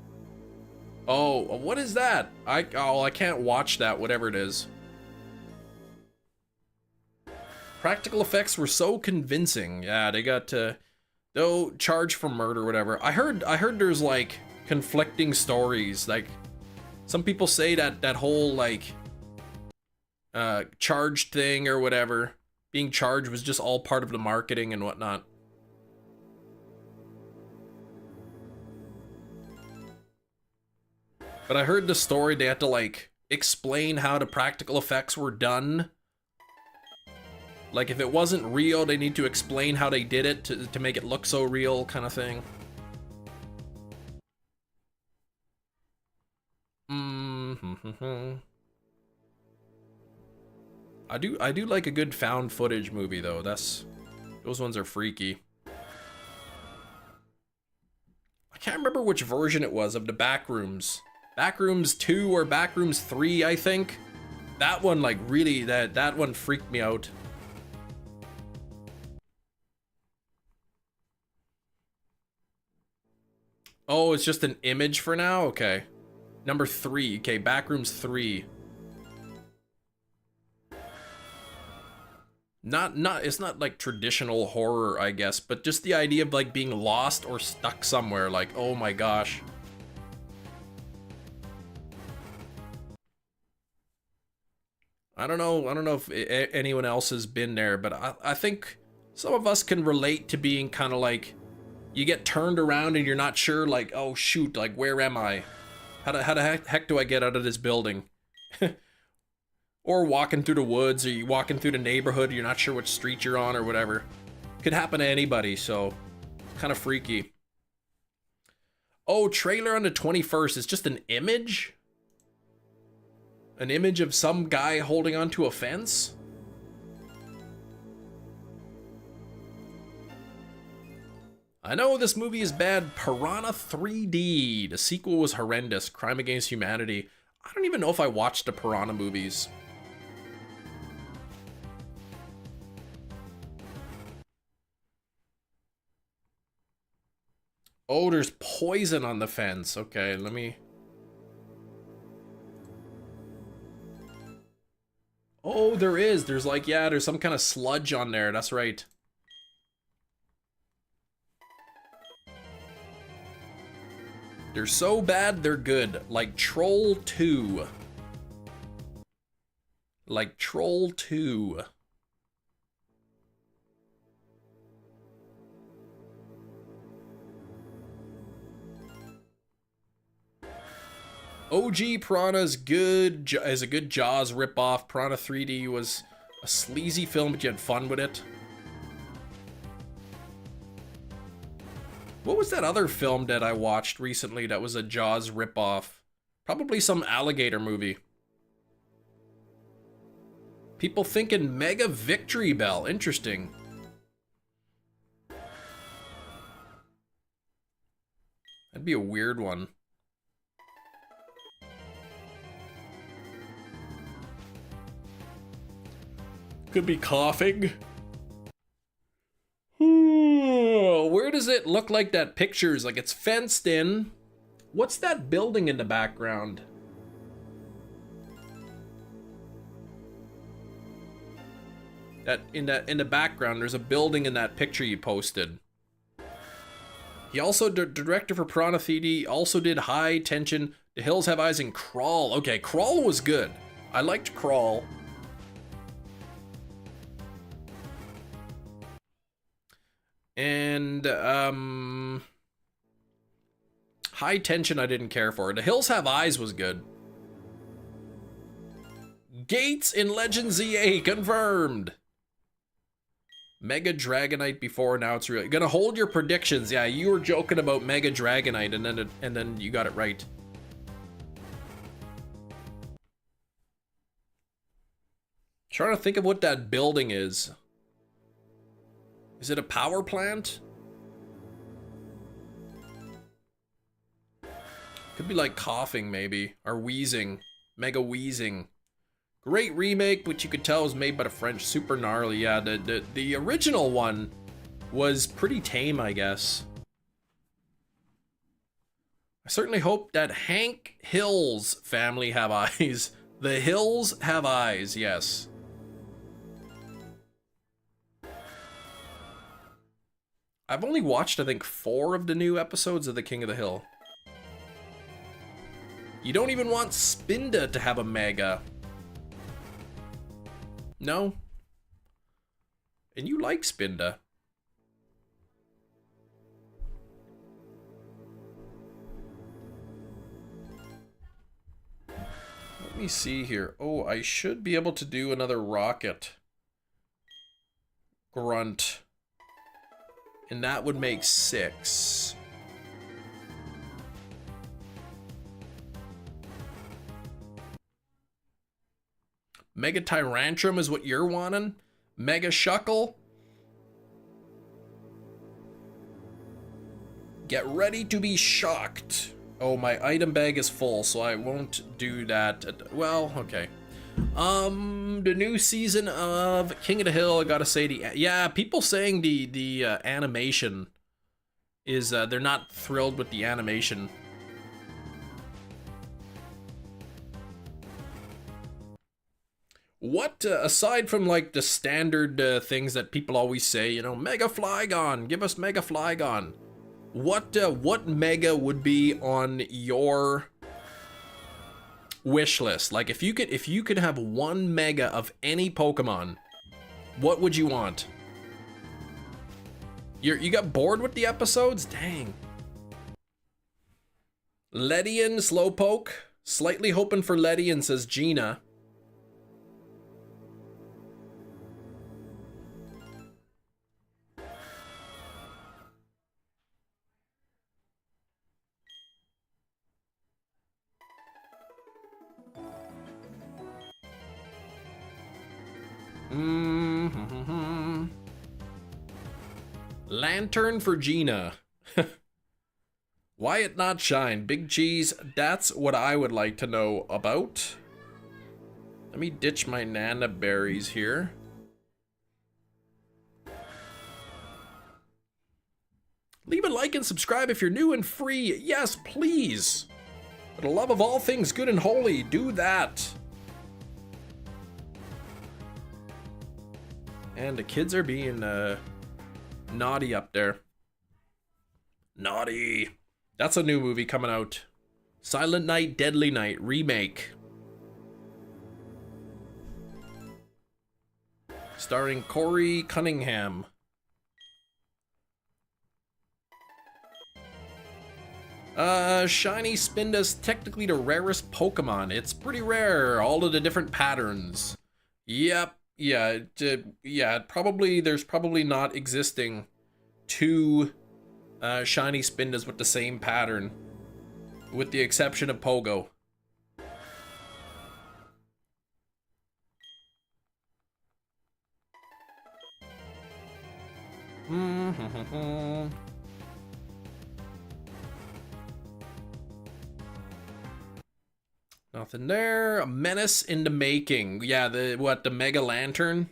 Oh, what is that? I can't watch that, whatever it is. Practical effects were so convincing. Yeah, they got no charge for murder, whatever. I heard there's like conflicting stories. Like some people say that whole like charged thing or whatever, being charged was just all part of the marketing and whatnot. But I heard the story, they had to like explain how the practical effects were done. Like if it wasn't real, they need to explain how they did it to make it look so real, kind of thing. I do like a good found footage movie though. Those ones are freaky. I can't remember which version it was of the Backrooms. Backrooms 2 or Backrooms 3, I think. That one, like, really, that one freaked me out. Oh, it's just an image for now? Okay. Number 3. Okay, Backrooms 3. It's not like traditional horror, I guess, but just the idea of like being lost or stuck somewhere, like, oh my gosh. I don't know if anyone else has been there, but I think some of us can relate to being kind of like, you get turned around and you're not sure, like, oh shoot, like, where am I? How the heck do I get out of this building? Or walking through the woods, or you walking through the neighborhood, you're not sure which street you're on or whatever. Could happen to anybody, so kind of freaky. Oh, trailer on the 21st is just an image? An image of some guy holding onto a fence? I know this movie is bad. Piranha 3D. The sequel was horrendous. Crime Against Humanity. I don't even know if I watched the Piranha movies. Oh, there's poison on the fence. Okay, let me... Oh, there is. There's like, yeah, there's some kind of sludge on there. That's right. They're so bad, they're good. Like Troll 2. Like Troll 2. OG Piranha's good, is a good Jaws ripoff. Piranha 3D was a sleazy film, but you had fun with it. What was that other film that I watched recently that was a Jaws ripoff? Probably some alligator movie. People thinking Mega Victory Bell. Interesting. That'd be a weird one. Could be coughing. Where does it look like that picture's like it's fenced in? What's that building in the background? That in the background, there's a building in that picture you posted. He also director for Piranha 3D, also did High Tension, The Hills Have Eyes, and Crawl. Okay, Crawl was good. I liked Crawl. And High Tension I didn't care for. The Hills Have Eyes was good. Gates in Legend ZA confirmed. Mega Dragonite before, now it's real. You're gonna hold your predictions. Yeah, you were joking about Mega Dragonite and then you got it right. Trying to think of what that building is. Is it a power plant? Could be like coughing maybe, or wheezing. Mega wheezing. Great remake, which you could tell was made by the French. Super gnarly. Yeah, the original one was pretty tame, I guess. I certainly hope that Hank Hill's family have eyes. The Hills have eyes, yes. I've only watched, I think, 4 of the new episodes of The King of the Hill. You don't even want Spinda to have a mega. No? And you like Spinda. Let me see here. Oh, I should be able to do another rocket. Grunt. And that would make 6. Mega Tyrantrum is what you're wanting? Mega Shuckle? Get ready to be shocked. Oh, my item bag is full, so I won't do that. Well, okay. The new season of King of the Hill, I gotta say, yeah, people saying the animation is, they're not thrilled with the animation. What, aside from like the standard things that people always say, you know, Mega Flygon, give us Mega Flygon. What Mega would be on your wish list? Like if you could have 1 Mega of any Pokemon, what would you want? You got bored with the episodes? Dang. Ledian Slowpoke, slightly hoping for Ledian, says Gina. Lantern for Gina. Why it not shine? Big Cheese, that's what I would like to know about. Let me ditch my Nana berries here. Leave a like and subscribe if you're new and free. Yes, please. For the love of all things good and holy, do that. And the kids are being naughty up there. Naughty. That's a new movie coming out. Silent Night, Deadly Night remake. Starring Corey Cunningham. Shiny Spinda's technically the rarest Pokemon. It's pretty rare, all of the different patterns. Yep, yeah, probably, there's probably not existing two Shiny Spindas with the same pattern, with the exception of Pogo. Nothing there. A menace in the making. Yeah, the Mega Lantern.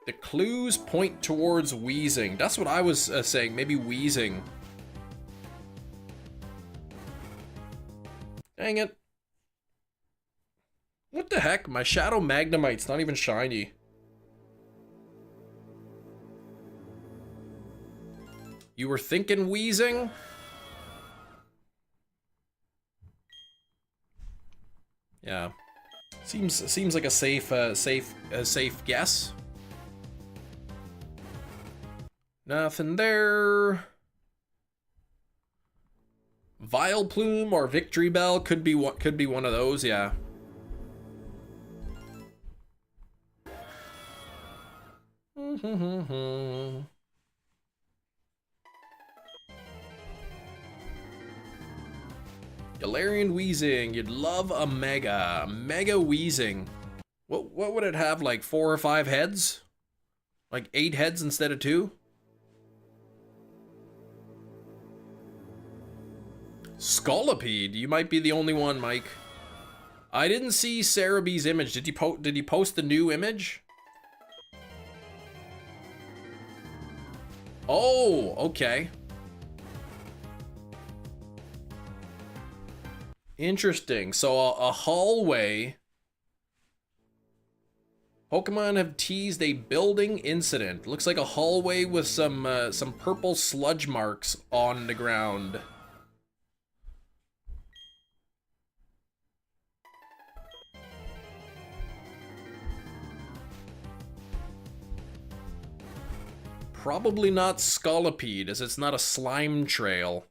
The clues point towards wheezing. That's what I was saying. Maybe wheezing. Dang it. What the heck? My Shadow Magnemite's not even shiny. You were thinking wheezing? Yeah. Seems like a safe guess. Nothing there. Vileplume or Victory Bell could be one of those, yeah. Galarian Wheezing, you'd love a Mega Wheezing. What would it have, like 4 or 5 heads? Like 8 heads instead of 2? Scolipede, you might be the only one, Mike. I didn't see Cerebee's image. Did he post the new image? Oh, okay. Interesting. So a hallway. Pokemon have teased a building incident. Looks like a hallway with some purple sludge marks on the ground. Probably not Scolipede, as it's not a slime trail.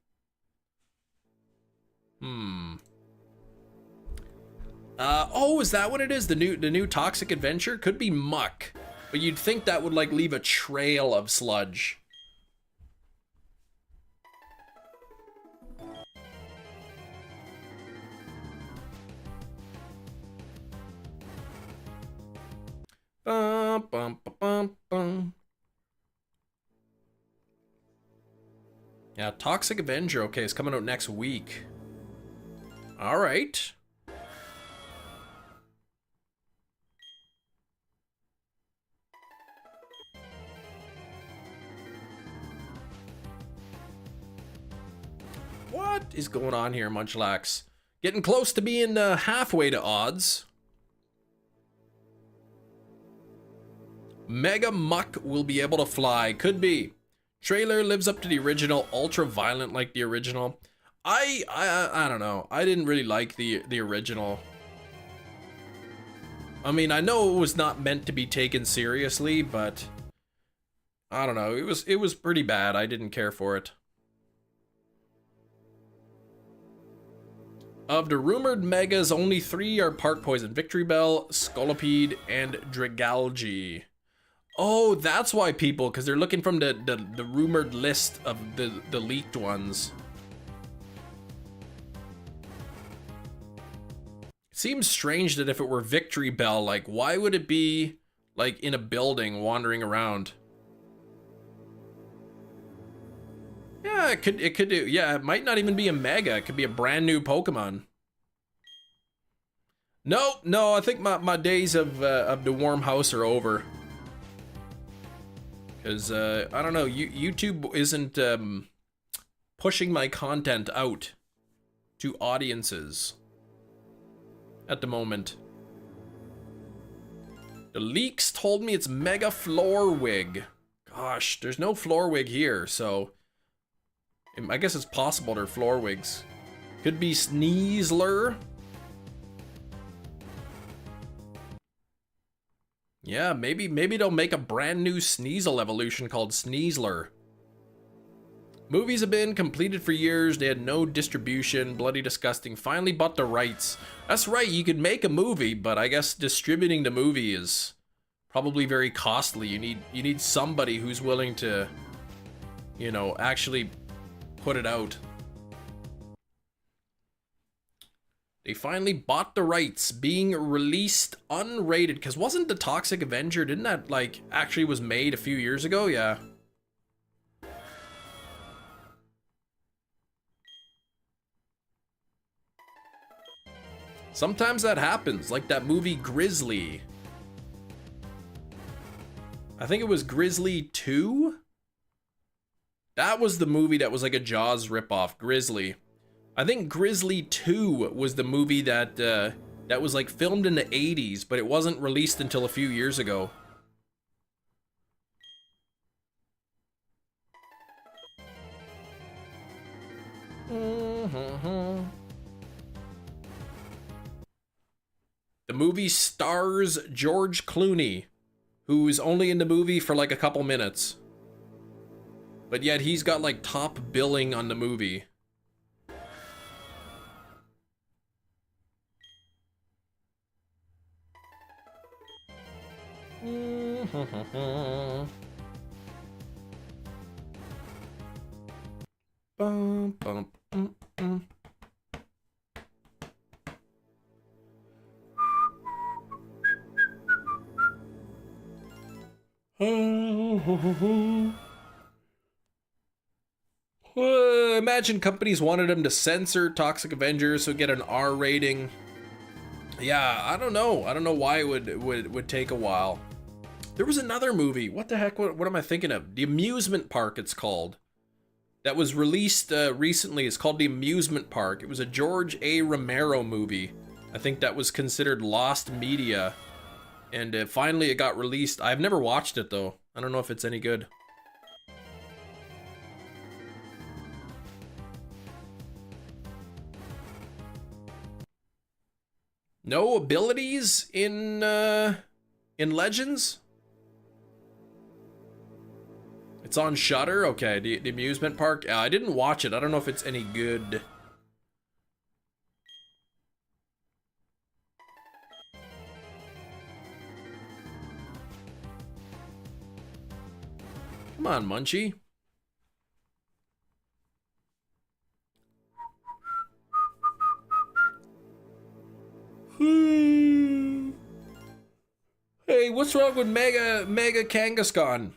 Oh, is that what it is? The new Toxic Adventure? Could be muck. But you'd think that would like leave a trail of sludge. Bum, bum, bum, bum, bum. Yeah, Toxic Avenger, okay, it's coming out next week. Alright. What is going on here, Munchlax? Getting close to being halfway to odds. Mega Muck will be able to fly. Could be. Trailer lives up to the original, ultra violent like the original. I don't know. I didn't really like the original. I mean, I know it was not meant to be taken seriously, but I don't know. It was pretty bad. I didn't care for it. Of the rumored megas, only 3 are part poison: Victory Bell, Scolipede, and Dragalge. Oh, that's why people, because they're looking from the rumored list of the leaked ones. It seems strange that if it were Victory Bell, like, why would it be, like, in a building wandering around? Yeah, it could do, yeah, it might not even be a mega, it could be a brand new Pokemon. No, I think my days of the warm house are over. Because, I don't know, YouTube isn't pushing my content out to audiences. at the moment. The leaks told me it's Mega Floor Wig. Gosh, there's no floor wig here, so I guess it's possible they're floor wigs. Could be Sneasler. Yeah, maybe they'll make a brand new Sneasel evolution called Sneasler. Movies have been completed for years. They had no distribution. Bloody disgusting. Finally bought the rights. That's right, you could make a movie, but I guess distributing the movie is probably very costly. You need somebody who's willing to, you know, actually put it out. They finally bought the rights, being released unrated. Because wasn't the Toxic Avenger, didn't that, like, actually was made a few years ago? Yeah. Sometimes that happens, like that movie Grizzly. I think it was Grizzly 2? That was the movie that was like a Jaws ripoff, Grizzly. I think Grizzly 2 was the movie that that was like filmed in the 80s, but it wasn't released until a few years ago. The movie stars George Clooney, who's only in the movie for like a couple minutes. But yet he's got like top billing on the movie. Bum, bum, Imagine companies wanted them to censor Toxic Avengers so get an R rating. Yeah, I don't know. I don't know why it would take a while. There was another movie. What the heck? What am I thinking of? The Amusement Park, it's called. That was released recently. It's called The Amusement Park. It was a George A. Romero movie. I think that was considered lost media. And finally it got released. I've never watched it though. I don't know if it's any good. No abilities in Legends? It's on Shudder? Okay, the amusement park. I didn't watch it. I don't know if it's any good. Come on, Munchie. Hey, what's wrong with Mega Kangaskhan?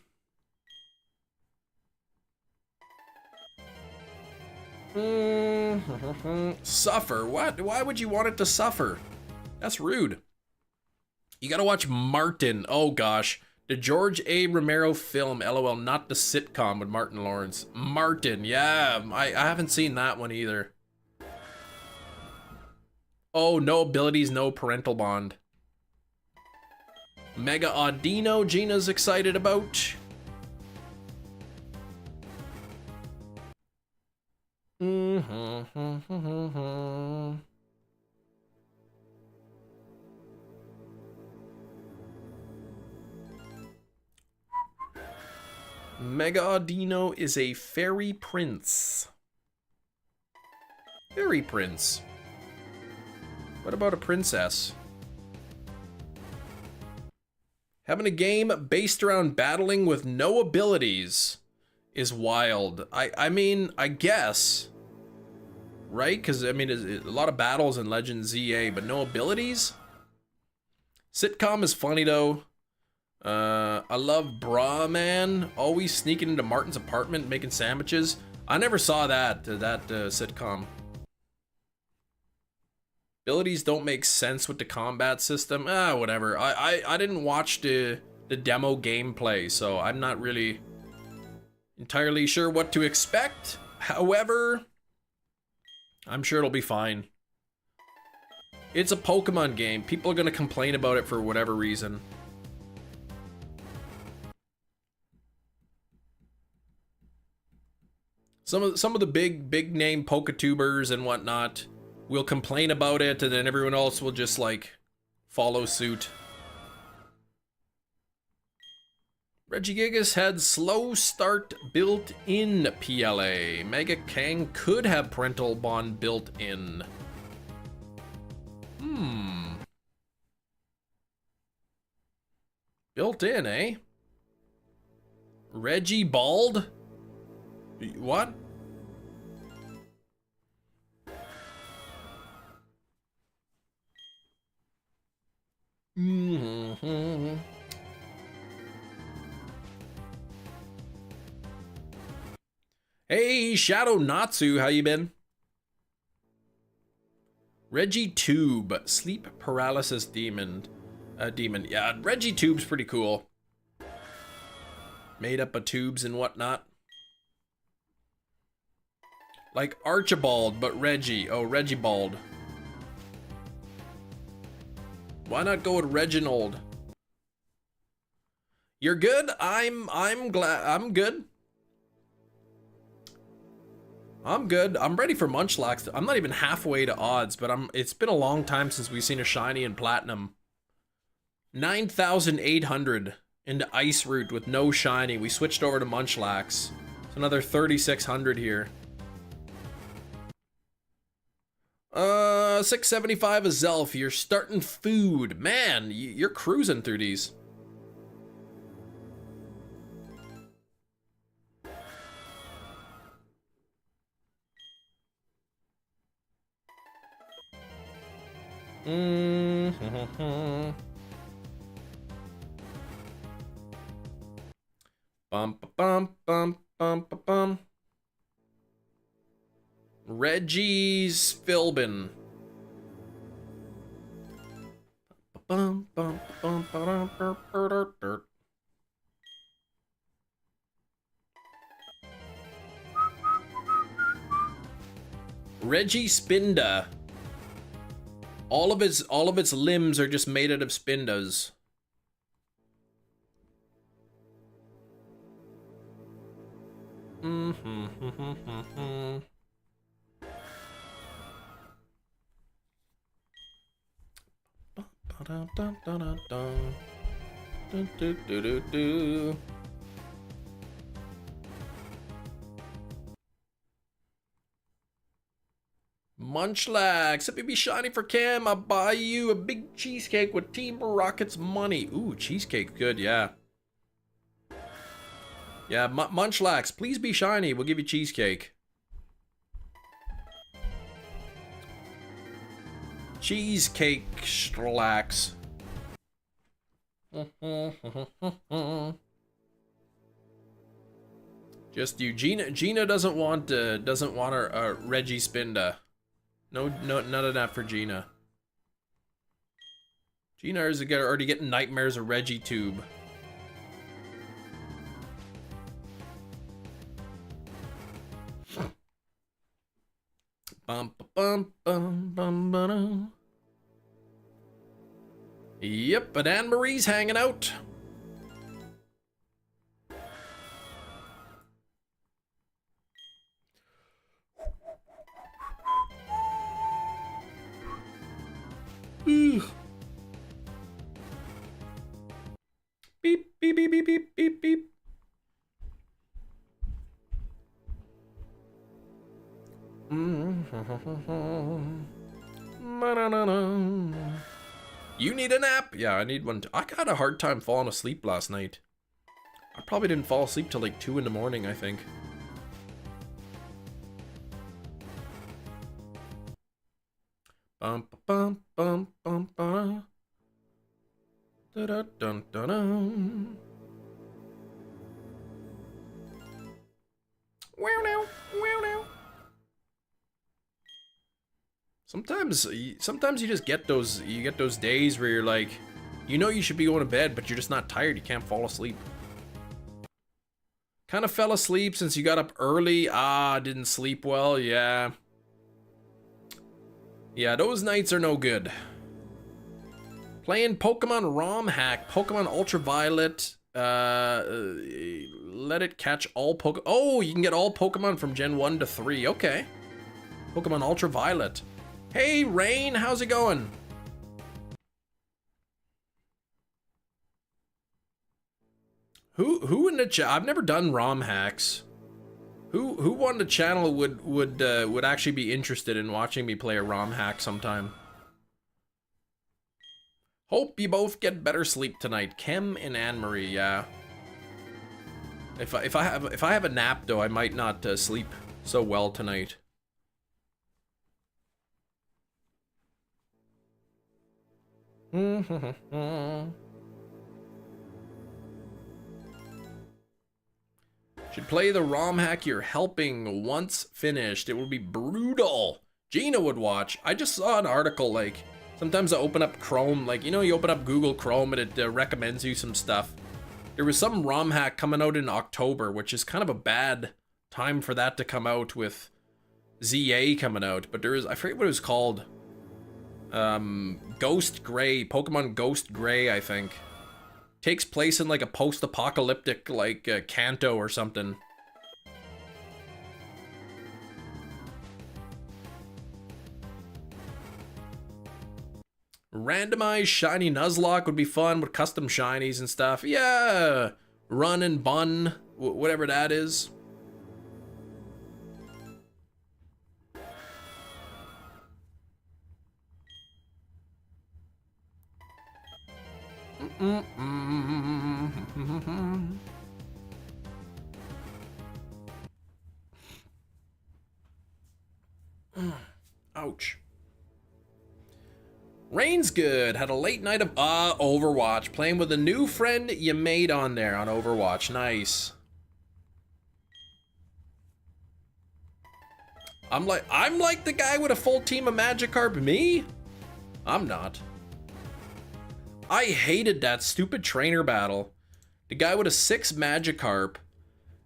Suffer? What? Why would you want it to suffer? That's rude. You gotta watch Martin. Oh gosh. The George A. Romero film, LOL, not the sitcom with Martin Lawrence. Martin, yeah. I haven't seen that one either. Oh, no abilities, no parental bond. Mega Audino, Gina's excited about. Mega Audino is a fairy prince. Fairy prince. What about a princess? Having a game based around battling with no abilities is wild. I mean, I guess. Right? Because, I mean, a lot of battles in Legend ZA, but no abilities? Sitcom is funny, though. I love Bra Man. Always sneaking into Martin's apartment, making sandwiches. I never saw that sitcom. Abilities don't make sense with the combat system. Whatever. I didn't watch the demo gameplay, so I'm not really entirely sure what to expect. However, I'm sure it'll be fine. It's a Pokemon game. People are gonna complain about it for whatever reason. Some of the big name Poketubers and whatnot will complain about it, and then everyone else will just like follow suit. Regigigas had slow start built in PLA. Mega Kang could have parental bond built in. Built in, eh? Reggie Bald? What? Hey, Shadow Natsu, how you been? Reggie Tube, sleep paralysis demon. Yeah, Reggie Tube's pretty cool. Made up of tubes and whatnot. Like Archibald, but Reggie. Oh, Reggie Bald. Why not go with Reginald? You're good? I'm glad. I'm good. I'm good. I'm ready for MUNCHLAX. I'm not even halfway to odds, but it's been a long time since we've seen a shiny and platinum. 9,800 into Ice Root with no shiny. We switched over to MUNCHLAX. So another 3,600 here. 675 a Zelf. You're starting food. Man, you're cruising through these. Bum bum bum bum bum. Reggie's Philbin. Bum bum bum bum bum. Reggie Spinda. All of its limbs are just made out of spindas. MUNCHLAX, if it be shiny for Cam, I'll buy you a big cheesecake with Team Rocket's money. Ooh, cheesecake, good, yeah. Yeah, MUNCHLAX, please be shiny. We'll give you cheesecake. Cheesecake Schlax. Just you, Gina doesn't want her Reggie Spinda. No, none of that for Gina. Gina is already getting nightmares of Reggie Tube. Bum bum bum bum bum. Yep, but Anne Marie's hanging out. Beep beep beep beep beep beep beep. You need a nap? Yeah, I need one too. I got a hard time falling asleep last night. I probably didn't fall asleep till like 2 in the morning, I think. Bum bum bum bum bum. Da da dun dun dun. Wow now, wow now. Sometimes you just get those days where you're like, you know you should be going to bed, but you're just not tired. You can't fall asleep. Kind of fell asleep since you got up early. Didn't sleep well. Yeah. Yeah, those nights are no good. Playing Pokemon ROM hack, Pokemon Ultraviolet. Let it catch all Pokemon. Oh, you can get all Pokemon from Gen 1 to 3. Okay. Pokemon Ultraviolet. Hey, Rain, how's it going? Who in the chat? I've never done ROM hacks. Who on the channel would actually be interested in watching me play a ROM hack sometime? Hope you both get better sleep tonight, Kim and Anne Marie. Yeah. If I have a nap though, I might not sleep so well tonight. Should play the ROM hack you're helping once finished. It will be brutal. Gina would watch. I just saw an article, like, sometimes I open up Chrome, like, you know, you open up Google Chrome and it recommends you some stuff. There was some ROM hack coming out in October, which is kind of a bad time for that to come out with ZA coming out. But there is, I forget what it was called. Ghost Gray, Pokemon Ghost Gray, I think. Takes place in like a post-apocalyptic, like, Kanto or something. Randomized shiny Nuzlocke would be fun with custom shinies and stuff. Yeah, run and bun, whatever that is. Ouch. Rain's good. Had a late night of Overwatch. Playing with a new friend you made on there on Overwatch. Nice. I'm like the guy with a full team of Magikarp. Me? I'm not. I hated that stupid trainer battle. The guy with a 6 Magikarp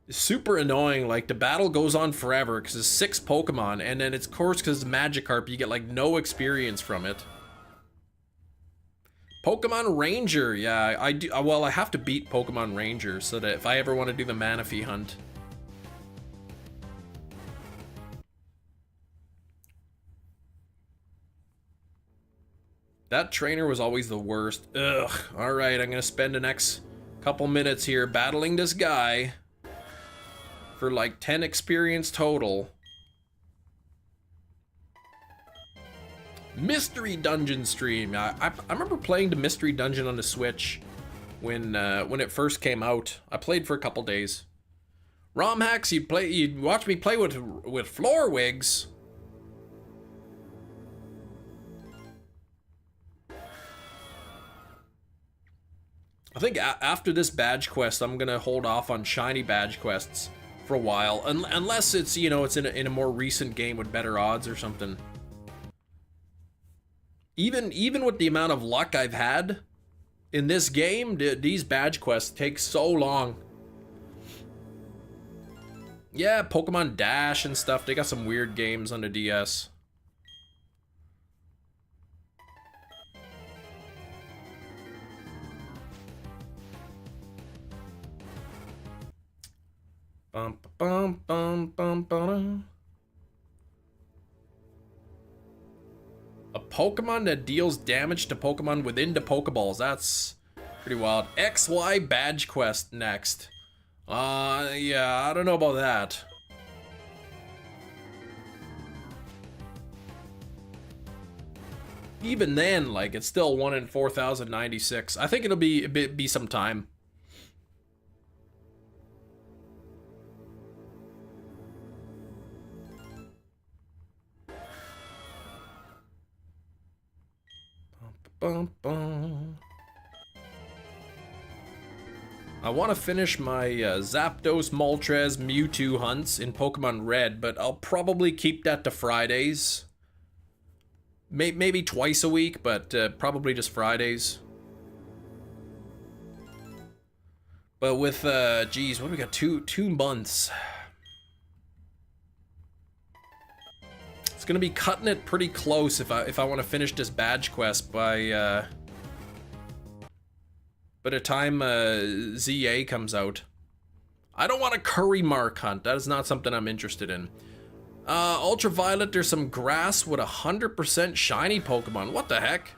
is super annoying. Like, the battle goes on forever because it's 6 Pokemon, and then it's, of course, because it's Magikarp, you get like no experience from it. Pokemon Ranger, yeah, I do. Well, I have to beat Pokemon Ranger so that if I ever want to do the Manaphy hunt. That trainer was always the worst. Ugh. All right, I'm gonna spend the next couple minutes here battling this guy for like 10 experience total. Mystery Dungeon stream. I remember playing the Mystery Dungeon on the Switch when it first came out. I played for a couple days. ROM hacks, you'd watch me play with Floorwigs. I think after this badge quest, I'm gonna hold off on shiny badge quests for a while, unless it's, you know, it's in a more recent game with better odds or something. Even with the amount of luck I've had in this game, these badge quests take so long. Yeah, Pokemon Dash and stuff. They got some weird games on the DS. Bum, bum, bum, bum, bum. A Pokemon that deals damage to Pokemon within the Pokeballs. That's pretty wild. XY badge quest next. Yeah, I don't know about that. Even then, like, it's still 1 in 4,096. I think it'll be some time. Bum, bum. I want to finish my Zapdos, Moltres, Mewtwo hunts in Pokemon Red, but I'll probably keep that to Fridays. Maybe twice a week, but probably just Fridays. But with, geez, what do we got? Two months. It's gonna be cutting it pretty close if I want to finish this badge quest by the time ZA comes out. I don't want a curry mark hunt. That is not something I'm interested in. Ultraviolet, there's some grass with 100% shiny Pokemon. What the heck?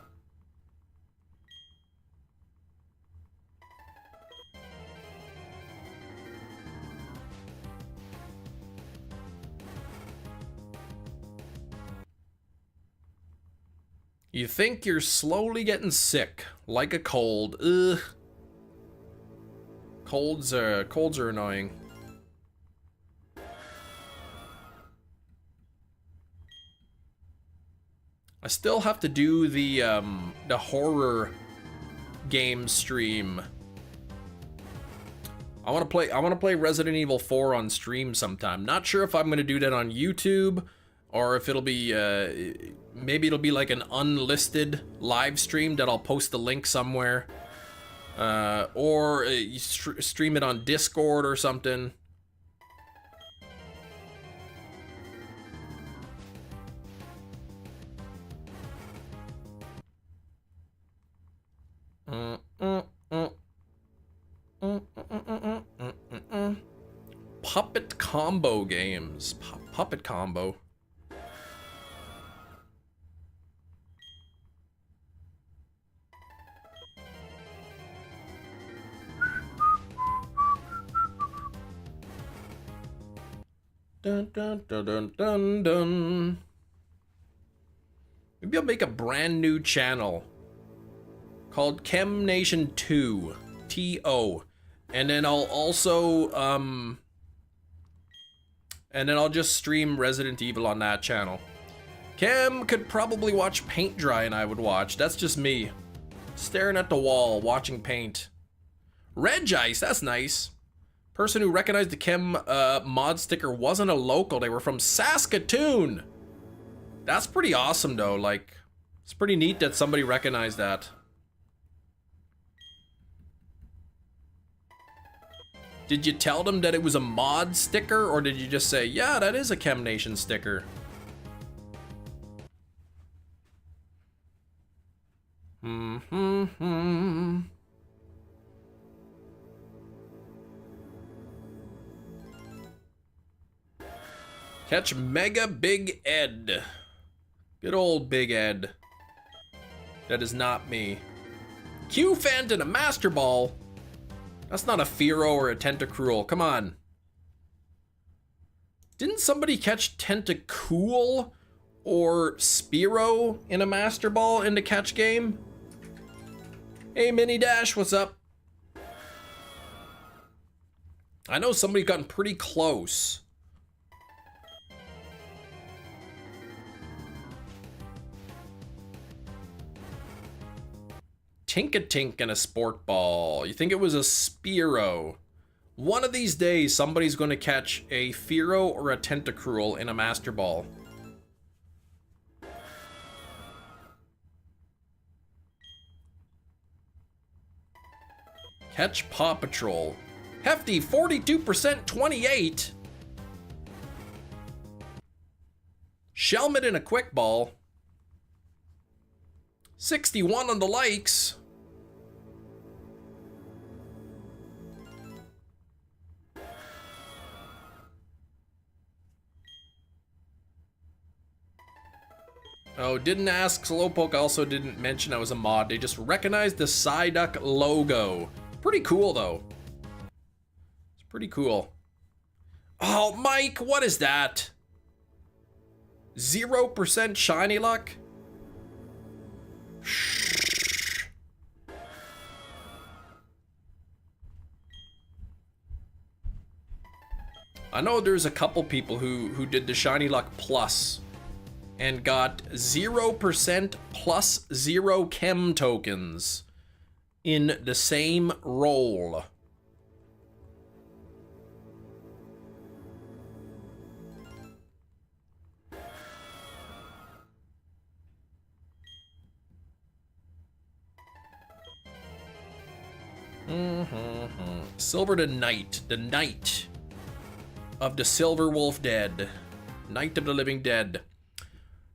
You think you're slowly getting sick, like a cold. Ugh. Colds are annoying. I still have to do the horror game stream. I want to play Resident Evil 4 on stream sometime. Not sure if I'm going to do that on YouTube or if it'll be maybe it'll be like an unlisted live stream that I'll post the link somewhere. Or you stream it on Discord or something. Puppet combo games. Puppet combo. Dun dun dun dun dun dun. Maybe I'll make a brand new channel called Chem Nation 2 TO, and then I'll also and then I'll just stream Resident Evil on that channel. Chem could probably watch paint dry and I would watch. That's just me staring at the wall watching paint. Red Ice, that's nice. Person who recognized the Chem mod sticker wasn't a local. They were from Saskatoon. That's pretty awesome though. Like, it's pretty neat that somebody recognized that. Did you tell them that it was a mod sticker, or did you just say, yeah, that is a Chem Nation sticker? Catch Mega Big Ed. Good old Big Ed. That is not me. Q-Fant and a Master Ball. That's not a Fearow or a Tentacruel. Come on. Didn't somebody catch Tentacool or Spearow in a Master Ball in the catch game? Hey, Mini Dash, what's up? I know somebody's gotten pretty close. Tink-a-Tink and a Sport Ball. You think it was a Spearow. One of these days, somebody's going to catch a Fearow or a Tentacruel in a Master Ball. Catch Paw Patrol. Hefty, 42%, 28. Shelmet in a Quick Ball. 61 on the likes. Oh, didn't ask. Slowpoke also didn't mention I was a mod. They just recognized the Psyduck logo. Pretty cool, though. It's pretty cool. Oh, Mike, what is that? 0% shiny luck? I know there's a couple people who did the Shiny Luck Plus and got 0% plus 0 chem tokens in the same roll. Silver the Knight of the Silver Wolf Dead. Knight of the Living Dead.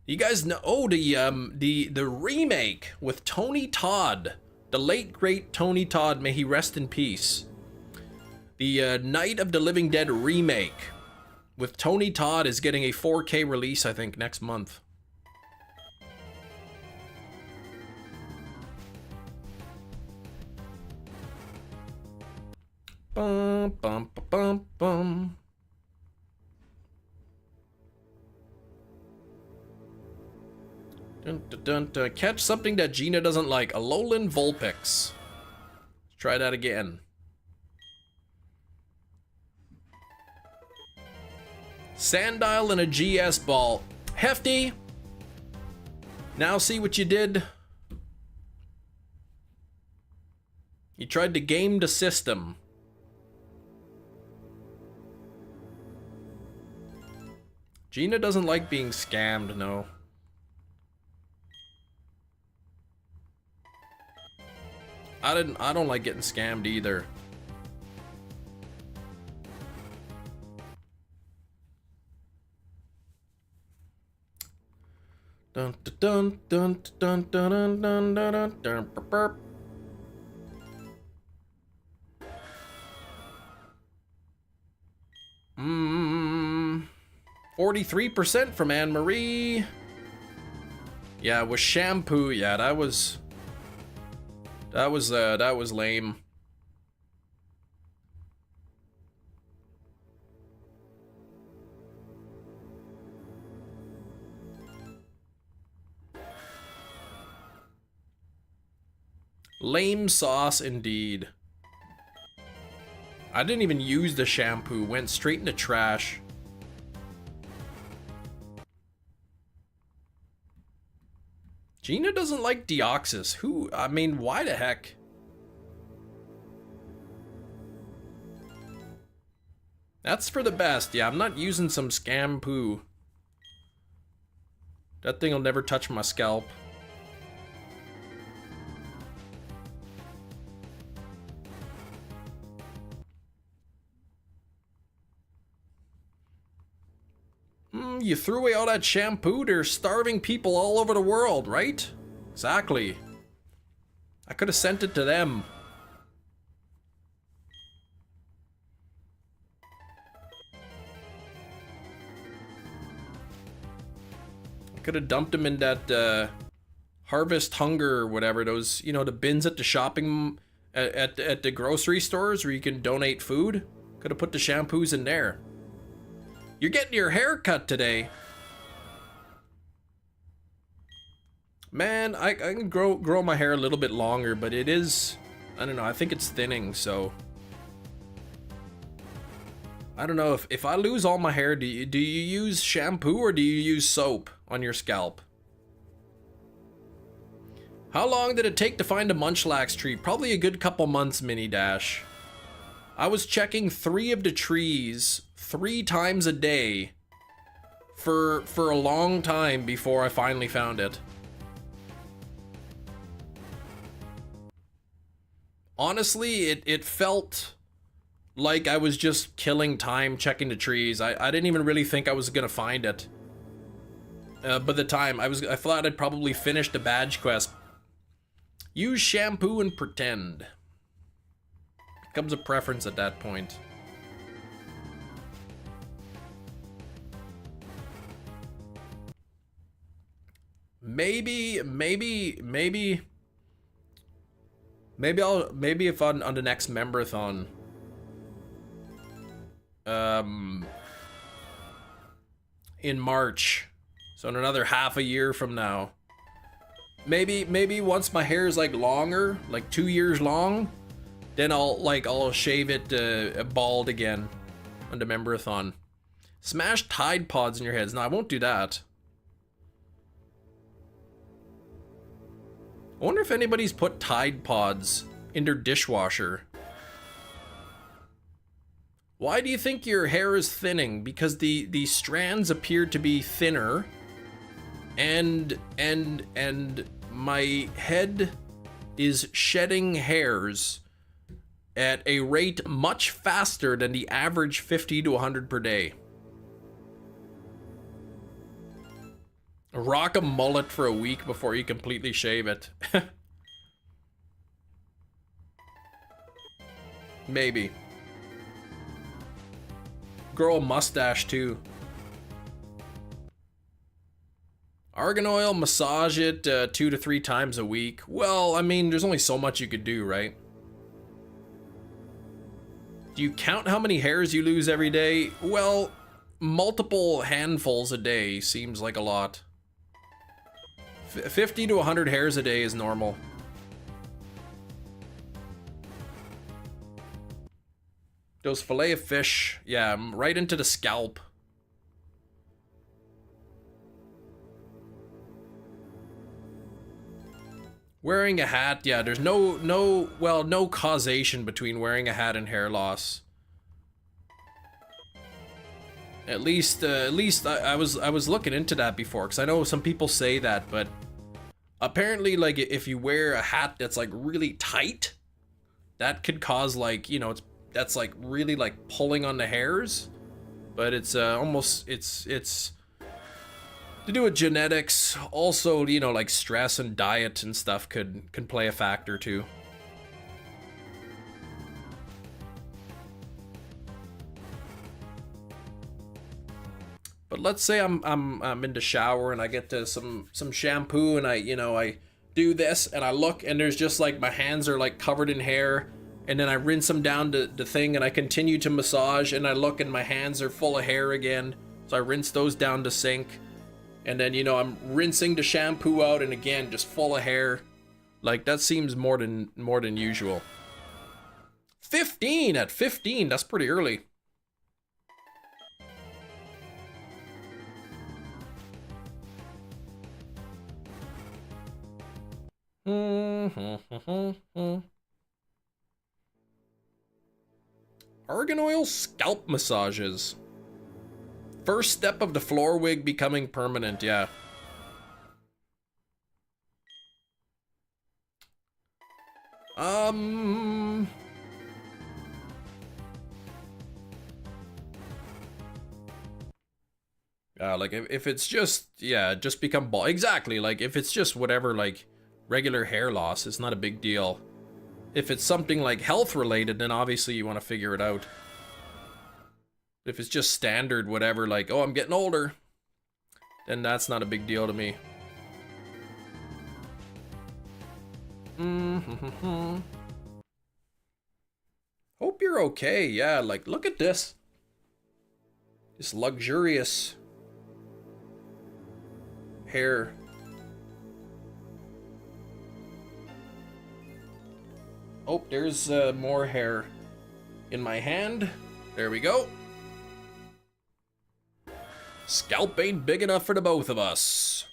You guys know? Oh, the remake with Tony Todd, the late great Tony Todd. May he rest in peace. The Night of the Living Dead remake with Tony Todd is getting a 4K release, I think, next month. Bum, bum, bum, bum, bum. Dun, dun, dun, dun. Catch something that Gina doesn't like. A Alolan Vulpix. Let's try that again. Sandile and a GS ball. Hefty. Now see what you did? You tried to game the system. Gina doesn't like being scammed, no. I don't like getting scammed either. Dun dun dun dun dun dun dun dun dun dun. 43% from Anne Marie. Yeah, with shampoo. Yeah, that was lame. Lame sauce indeed. I didn't even use the shampoo, went straight into trash. Gina doesn't like Deoxys. Who? I mean, why the heck? That's for the best. Yeah, I'm not using some scam poo. That thing will never touch my scalp. You threw away all that shampoo. They're starving people all over the world, right? Exactly. I could have sent it to them. I could have dumped them in that Harvest Hunger or whatever, those, you know, the bins at the shopping, at the grocery stores where you can donate food. Could have put the shampoos in there. You're getting your hair cut today. Man, I can grow my hair a little bit longer, but it is, I don't know, I think it's thinning, so. I don't know, if I lose all my hair, do you use shampoo or do you use soap on your scalp? How long did it take to find a Munchlax tree? Probably a good couple months, Mini Dash. I was checking 3 of the trees 3 times a day for a long time before I finally found it. Honestly, it felt like I was just killing time checking the trees. I didn't even really think I was gonna find it. By the time I thought I'd probably finished the badge quest. Use shampoo and pretend. Becomes a preference at that point. Maybe if on the next member-thon. In March. So in another half a year from now. Maybe once my hair is like longer, like 2 years long, then I'll shave it bald again on the member-a-thon. Smash Tide Pods in your heads. No, I won't do that. I wonder if anybody's put Tide Pods in their dishwasher. Why do you think your hair is thinning? Because the strands appear to be thinner, and my head is shedding hairs at a rate much faster than the average 50 to 100 per day. Rock a mullet for a week before you completely shave it. Maybe. Grow a mustache too. Argan oil, massage it 2 to 3 times a week. Well, I mean, there's only so much you could do, right? Do you count how many hairs you lose every day? Well, multiple handfuls a day seems like a lot. 50 to 100 hairs a day is normal. Those fillet of fish, yeah, right into the scalp. Wearing a hat, yeah, there's no causation between wearing a hat and hair loss. At least I was looking into that before, because I know some people say that, but apparently, like, if you wear a hat that's like really tight, that could cause, like, you know, that's like really like pulling on the hairs. But it's it's to do with genetics. Also, you know, like stress and diet and stuff can play a factor too. But let's say I'm in the shower and I get to some shampoo and I do this and I look and there's just like my hands are like covered in hair, and then I rinse them down to the thing and I continue to massage and I look and my hands are full of hair again. So I rinse those down to sink. And then, you know, I'm rinsing the shampoo out and again, just full of hair. Like, that seems more than usual. 15 at 15, that's pretty early. Argan oil scalp massages. First step of the floor wig becoming permanent, yeah. Like if it's just, yeah, just become bald. Exactly, like if it's just whatever, like regular hair loss, it's not a big deal. If it's something like health related, then obviously you want to figure it out. If it's just standard whatever, like, oh, I'm getting older, then that's not a big deal to me. Hope you're okay. Yeah, like, look at this. This luxurious hair. Oh, there's more hair in my hand. There we go. Scalp ain't big enough for the both of us.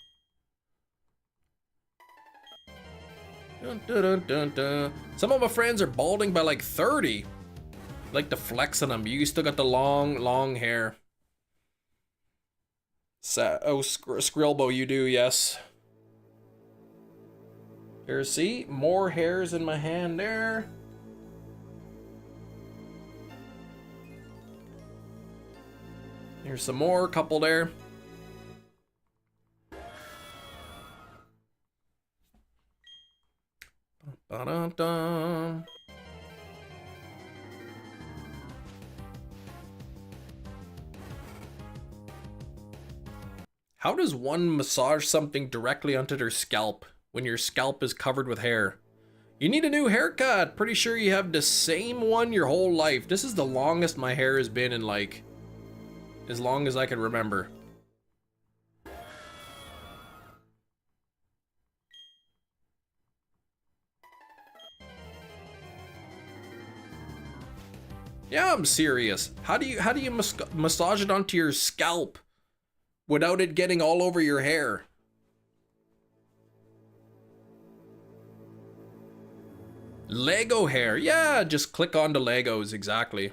Dun, dun, dun, dun, dun. Some of my friends are balding by like 30. Like to flex on them. You still got the long hair. Skrilbo, you do, yes. Here, see? More hairs in my hand there. Here's some more, couple there. Ba-da-da. How does one massage something directly onto their scalp when your scalp is covered with hair? You need a new haircut. Pretty sure you have the same one your whole life. This is the longest my hair has been in, like, as long as I can remember. Yeah, I'm serious. How do you massage it onto your scalp without it getting all over your hair? Lego hair. Yeah, just click on the Legos, exactly.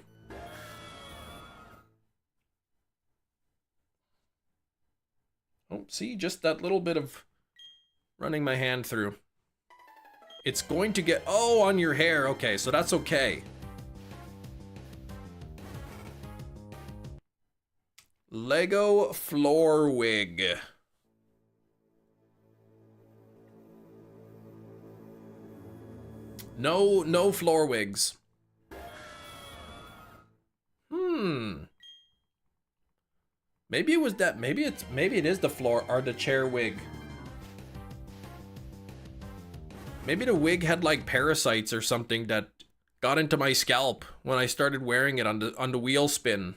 Oh, see, just that little bit of running my hand through. It's going to get, oh, on your hair. Okay, so that's okay. Lego floor wig. No floor wigs. Maybe it was that. Maybe it is the floor or the chair wig. Maybe the wig had like parasites or something that got into my scalp when I started wearing it on the wheel spin.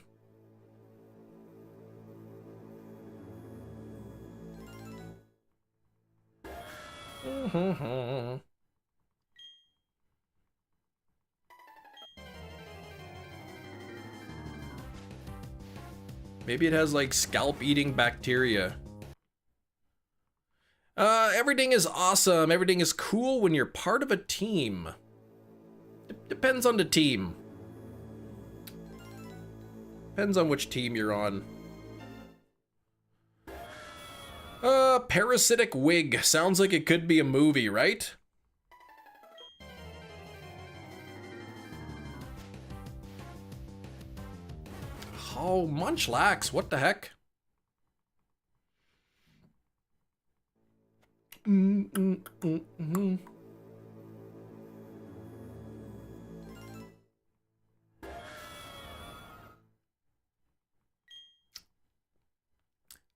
Maybe it has like scalp eating bacteria. Everything is awesome. Everything is cool when you're part of a team. Depends on the team. Depends on which team you're on. Parasitic wig. Sounds like it could be a movie, right? Oh, MUNCHLAX, what the heck? Dun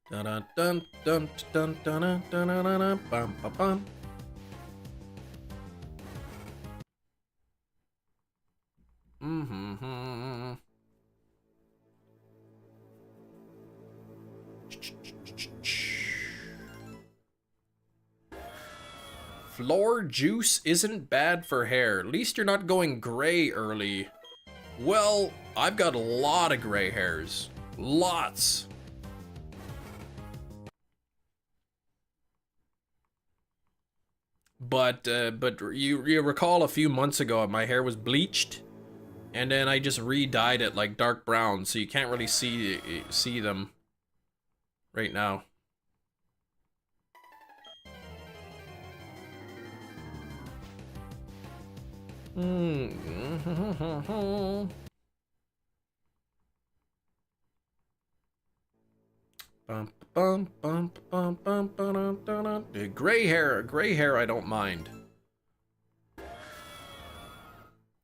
dun dun dun dun dun dun dun bum bum bum. Floor juice isn't bad for hair. At least you're not going gray early. Well, I've got a lot of gray hairs. Lots. But you recall a few months ago my hair was bleached, and then I just re-dyed it like dark brown, so you can't really see them right now. Gray hair I don't mind.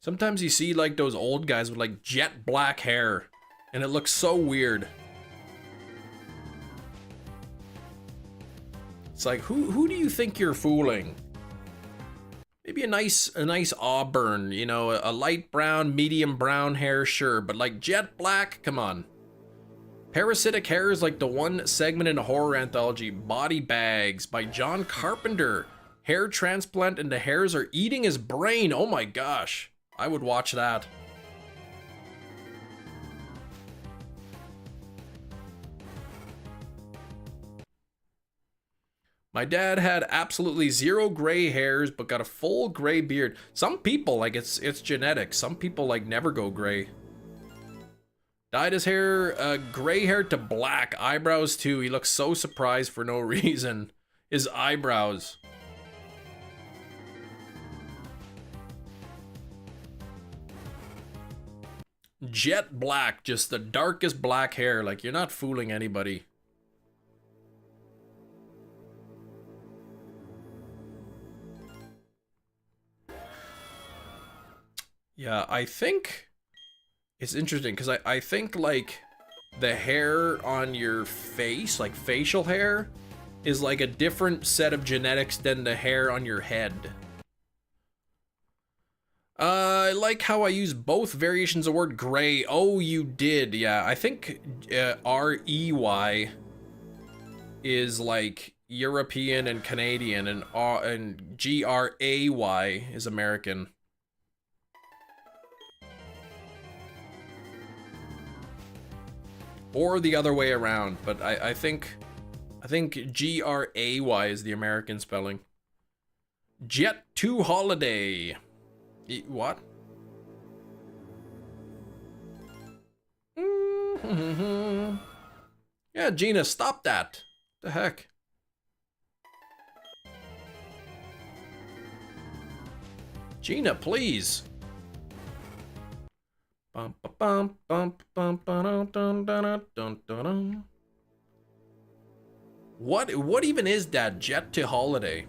Sometimes you see like those old guys with like jet black hair, and it looks so weird. It's like, who do you think you're fooling? Maybe a nice auburn, you know, a light brown, medium brown hair, sure, but like jet black, come on. Parasitic hair is like the one segment in a horror anthology, Body Bags by John Carpenter. Hair transplant and the hairs are eating his brain. Oh my gosh, I would watch that. My dad had absolutely zero gray hairs, but got a full gray beard. Some people, like, it's genetic. Some people, like, never go gray. Dyed his hair, gray hair to black. Eyebrows, too. He looks so surprised for no reason. His eyebrows. Jet black. Just the darkest black hair. Like, you're not fooling anybody. Yeah, I think it's interesting because I think like the hair on your face, like facial hair, is like a different set of genetics than the hair on your head. I like how I use both variations of word gray. Oh, you did. Yeah, I think R-E-Y is like European and Canadian, and G-R-A-Y is American. Or the other way around, but I think G-R-A-Y is the American spelling. Jet to holiday. What? Yeah, Gina, stop that. What the heck? Gina, please. What even is that? Jet to holiday?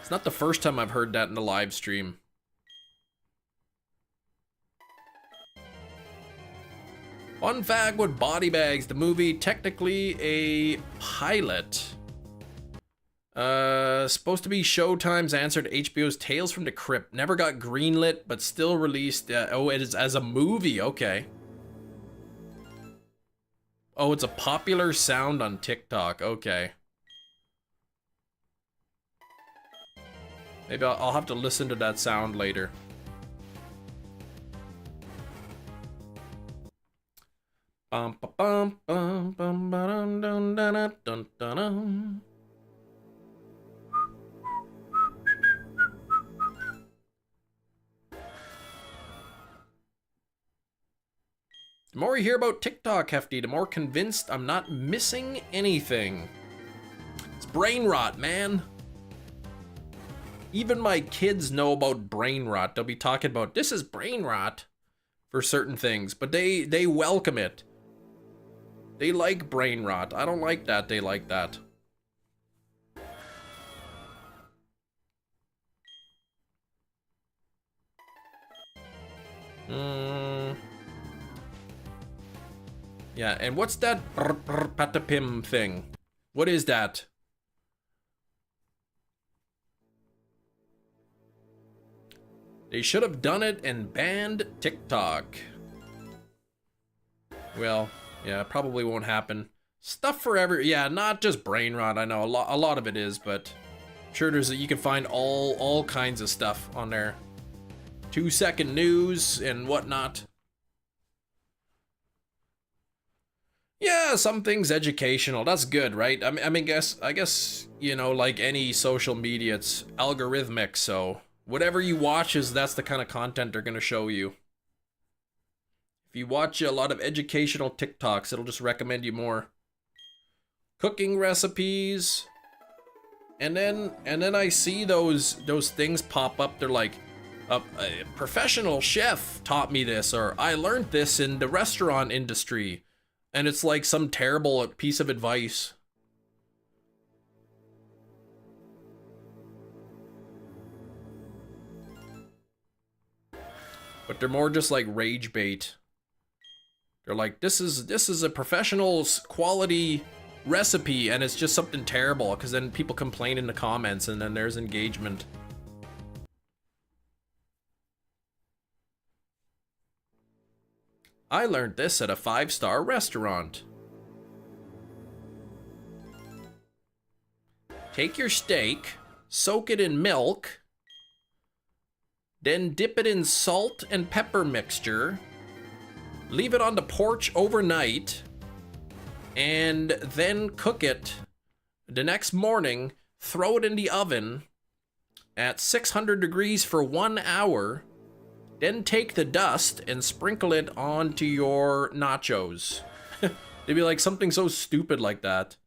It's not the first time I've heard that in the live stream. Fun fact with Body Bags, the movie, technically a pilot. Supposed to be Showtime's answer to HBO's Tales from the Crypt. Never got greenlit, but still released. Oh, it is as a movie. Okay. Oh, it's a popular sound on TikTok. Okay. Maybe I'll have to listen to that sound later. Bum ba bum bum bum ba dum dum dun dun dun dun. The more you hear about TikTok, Hefty, the more convinced I'm not missing anything. It's brain rot, man. Even my kids know about brain rot. They'll be talking about, this is brain rot for certain things, but they welcome it. They like brain rot. I don't like that. They like that. Yeah, and what's that patapim thing? What is that? They should have done it and banned TikTok. Well, yeah, probably won't happen. Stuff forever. Yeah, not just brain rot. I know a lot of it is, but I'm sure you can find all kinds of stuff on there. 2-second news and whatnot. Yeah, some things educational. That's good, right? I mean, I guess you know, like any social media, it's algorithmic. So whatever you watch that's the kind of content they're gonna show you. If you watch a lot of educational TikToks, it'll just recommend you more cooking recipes. And then I see those things pop up. They're like, a professional chef taught me this, or I learned this in the restaurant industry. And it's like some terrible piece of advice. But they're more just like rage bait. They're like, this is a professional quality recipe, and it's just something terrible, because then people complain in the comments, and then there's engagement. I learned this at a 5-star restaurant. Take your steak, soak it in milk, then dip it in salt and pepper mixture, leave it on the porch overnight, and then cook it the next morning. Throw it in the oven at 600 degrees for 1 hour. Then take the dust and sprinkle it onto your nachos. They'd be like something so stupid like that.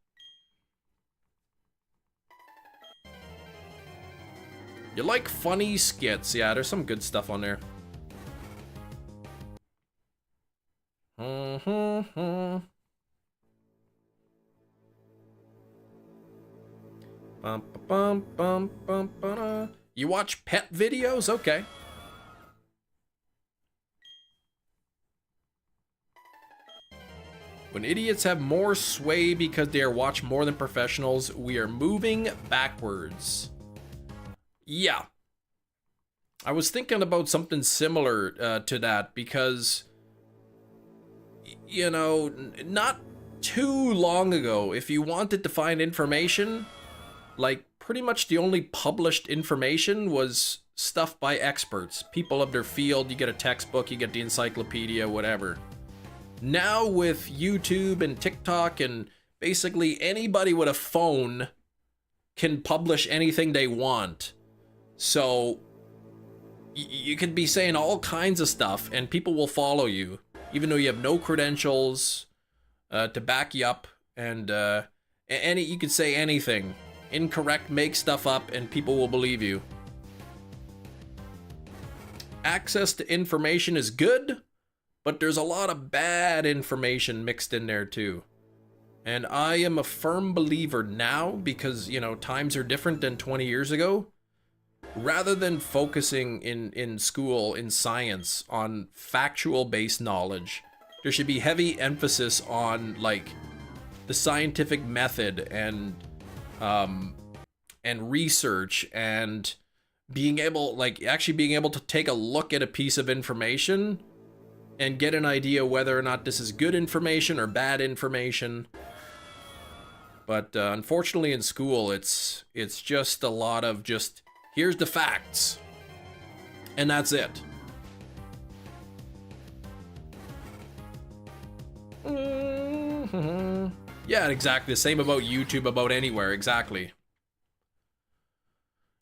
You like funny skits? Yeah, there's some good stuff on there. You watch pet videos? Okay. When idiots have more sway because they are watched more than professionals, we are moving backwards. Yeah. I was thinking about something similar to that, because, you know, not too long ago, if you wanted to find information, like pretty much the only published information was stuff by experts, people of their field. You get a textbook, you get the encyclopedia, whatever. Now with YouTube and TikTok, and basically anybody with a phone can publish anything they want. So you could be saying all kinds of stuff and people will follow you, even though you have no credentials to back you up. And you could say anything incorrect, make stuff up, and people will believe you. Access to information is good, but there's a lot of bad information mixed in there too. And I am a firm believer now, because, you know, times are different than 20 years ago. rather than focusing in school, in science, on factual based knowledge, there should be heavy emphasis on like the scientific method and research and being able, like actually being able to take a look at a piece of information and get an idea whether or not this is good information or bad information. But unfortunately in school, it's just a lot of just, here's the facts, and that's it. Yeah, exactly. The same about YouTube, about anywhere, exactly.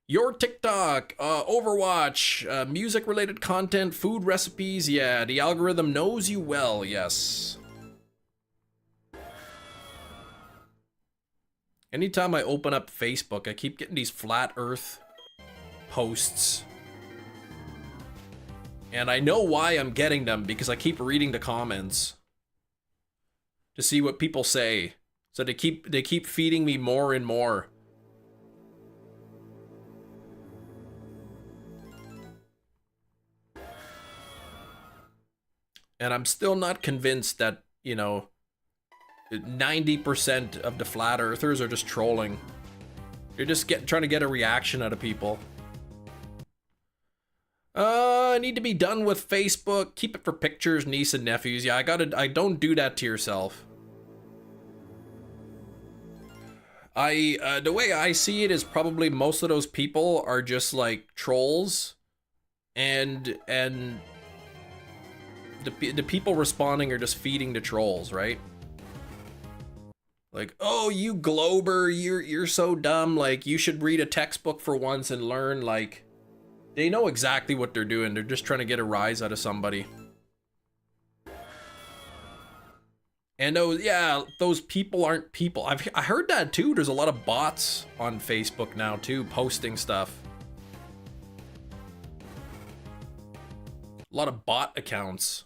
Your TikTok, Overwatch, music-related content, food recipes, yeah, the algorithm knows you well, yes. Anytime I open up Facebook, I keep getting these flat earth posts. And I know why I'm getting them, because I keep reading the comments to see what people say. So they keep feeding me more and more. And I'm still not convinced that, you know, 90% of the flat earthers are just trolling. They're just trying to get a reaction out of people. I need to be done with Facebook. Keep it for pictures, niece and nephews. Yeah, I don't do that to yourself. The way I see it is probably most of those people are just like trolls, and the people responding are just feeding the trolls, right? Like, oh, you Glober, you're so dumb, like you should read a textbook for once and learn. Like, they know exactly what they're doing. They're just trying to get a rise out of somebody. And those, yeah, those people aren't people. I heard that too. There's a lot of bots on Facebook now too, posting stuff. A lot of bot accounts.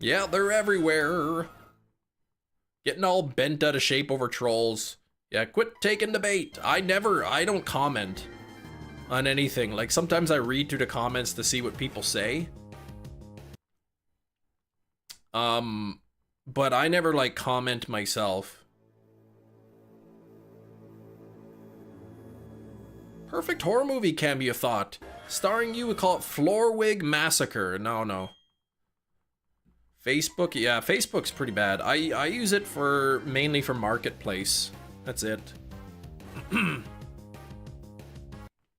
Yeah, they're everywhere. Getting all bent out of shape over trolls. Yeah, quit taking the bait. I don't comment on anything. Like, sometimes I read through the comments to see what people say. But I never, like, comment myself. Perfect horror movie cam, you thought. Starring you, we call it Floorwig Massacre. No. Facebook, yeah, Facebook's pretty bad. I use it mainly for Marketplace. That's it.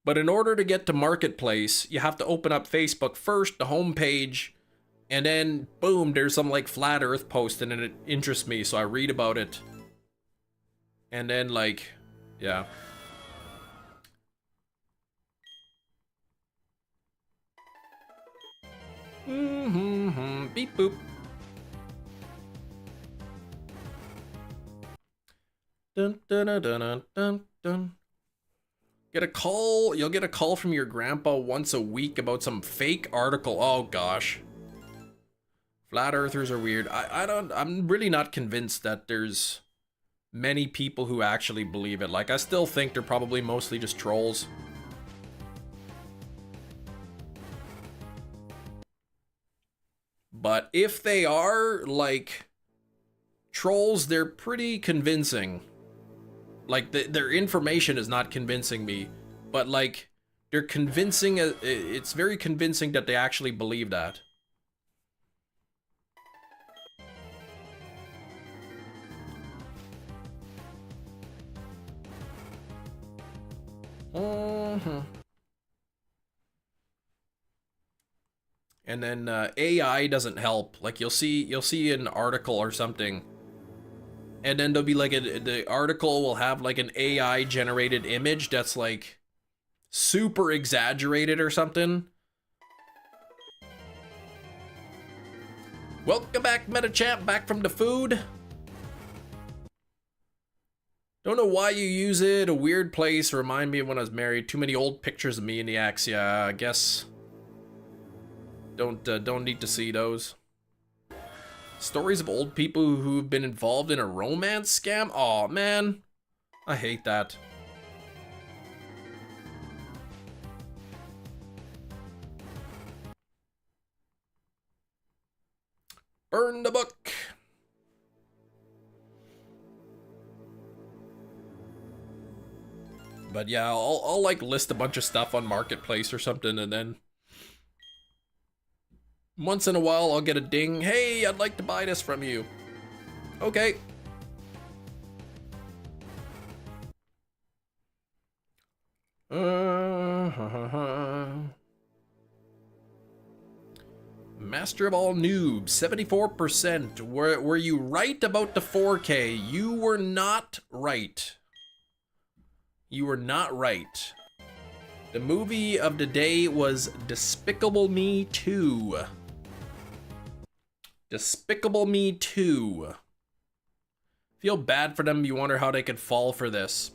But in order to get to Marketplace, you have to open up Facebook first, the home page, and then boom, there's some like flat earth post and it interests me, so I read about it. And then like, yeah. Beep boop. Dun, dun, dun, dun, dun, dun. Get a call. You'll get a call from your grandpa once a week about some fake article. Oh gosh. Flat earthers are weird. I'm really not convinced that there's many people who actually believe it. Like, I still think they're probably mostly just trolls. But if they are, like, trolls, they're pretty convincing. Like, their information is not convincing me, but, like, they're convincing, it's very convincing that they actually believe that. And then AI doesn't help. Like, you'll see an article or something, and then there'll be like the article will have like an AI generated image that's like super exaggerated or something. Welcome back, MetaChamp, back from the food. Don't know why you use it. A weird place. Remind me of when I was married. Too many old pictures of me and the ex. Yeah, I guess. Don't need to see those. Stories of old people who've been involved in a romance scam? Aw, man. I hate that. Burn the book. But yeah, I'll like list a bunch of stuff on Marketplace or something, and then once in a while I'll get a ding. Hey, I'd like to buy this from you. Okay. Master of all noobs, 74%. Were you right about the 4K? You were not right. You were not right. The movie of the day was Despicable Me 2. Despicable Me 2. Feel bad for them. You wonder how they could fall for this.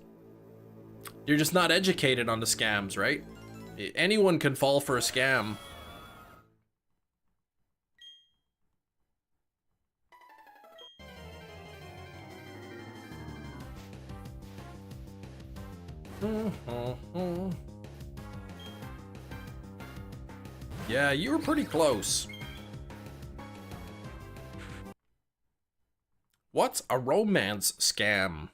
You're just not educated on the scams, right? Anyone can fall for a scam. Yeah, you were pretty close. What's a romance scam?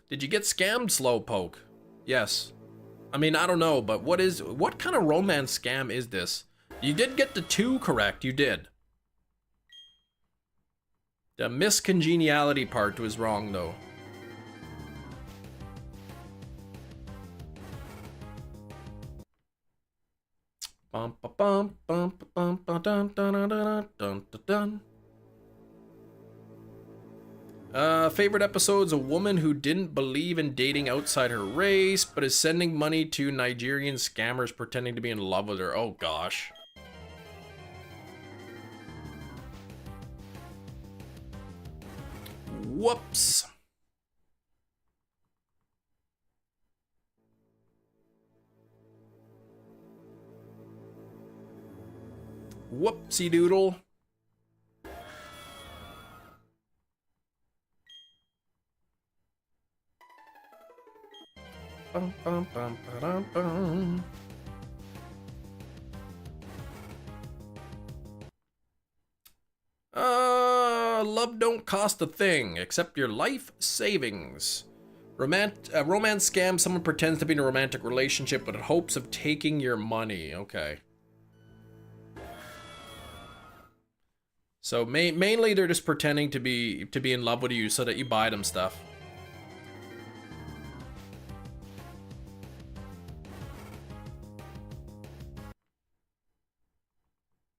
Did you get scammed, Slowpoke? Yes. I mean, I don't know, but what kind of romance scam is this? You did get the 2 correct, you did. The miscongeniality part was wrong, though. Bum ba bum bum ba bum ba dun dun dun dun dun dun dun. Favorite episodes: a woman who didn't believe in dating outside her race, but is sending money to Nigerian scammers pretending to be in love with her. Oh gosh. Whoops. Whoopsie doodle. Bum, bum, bum, ba-dum, bum. Love don't cost a thing except your life savings. Romance scam. Someone pretends to be in a romantic relationship but in hopes of taking your money. Okay. So mainly they're just pretending to be in love with you so that you buy them stuff.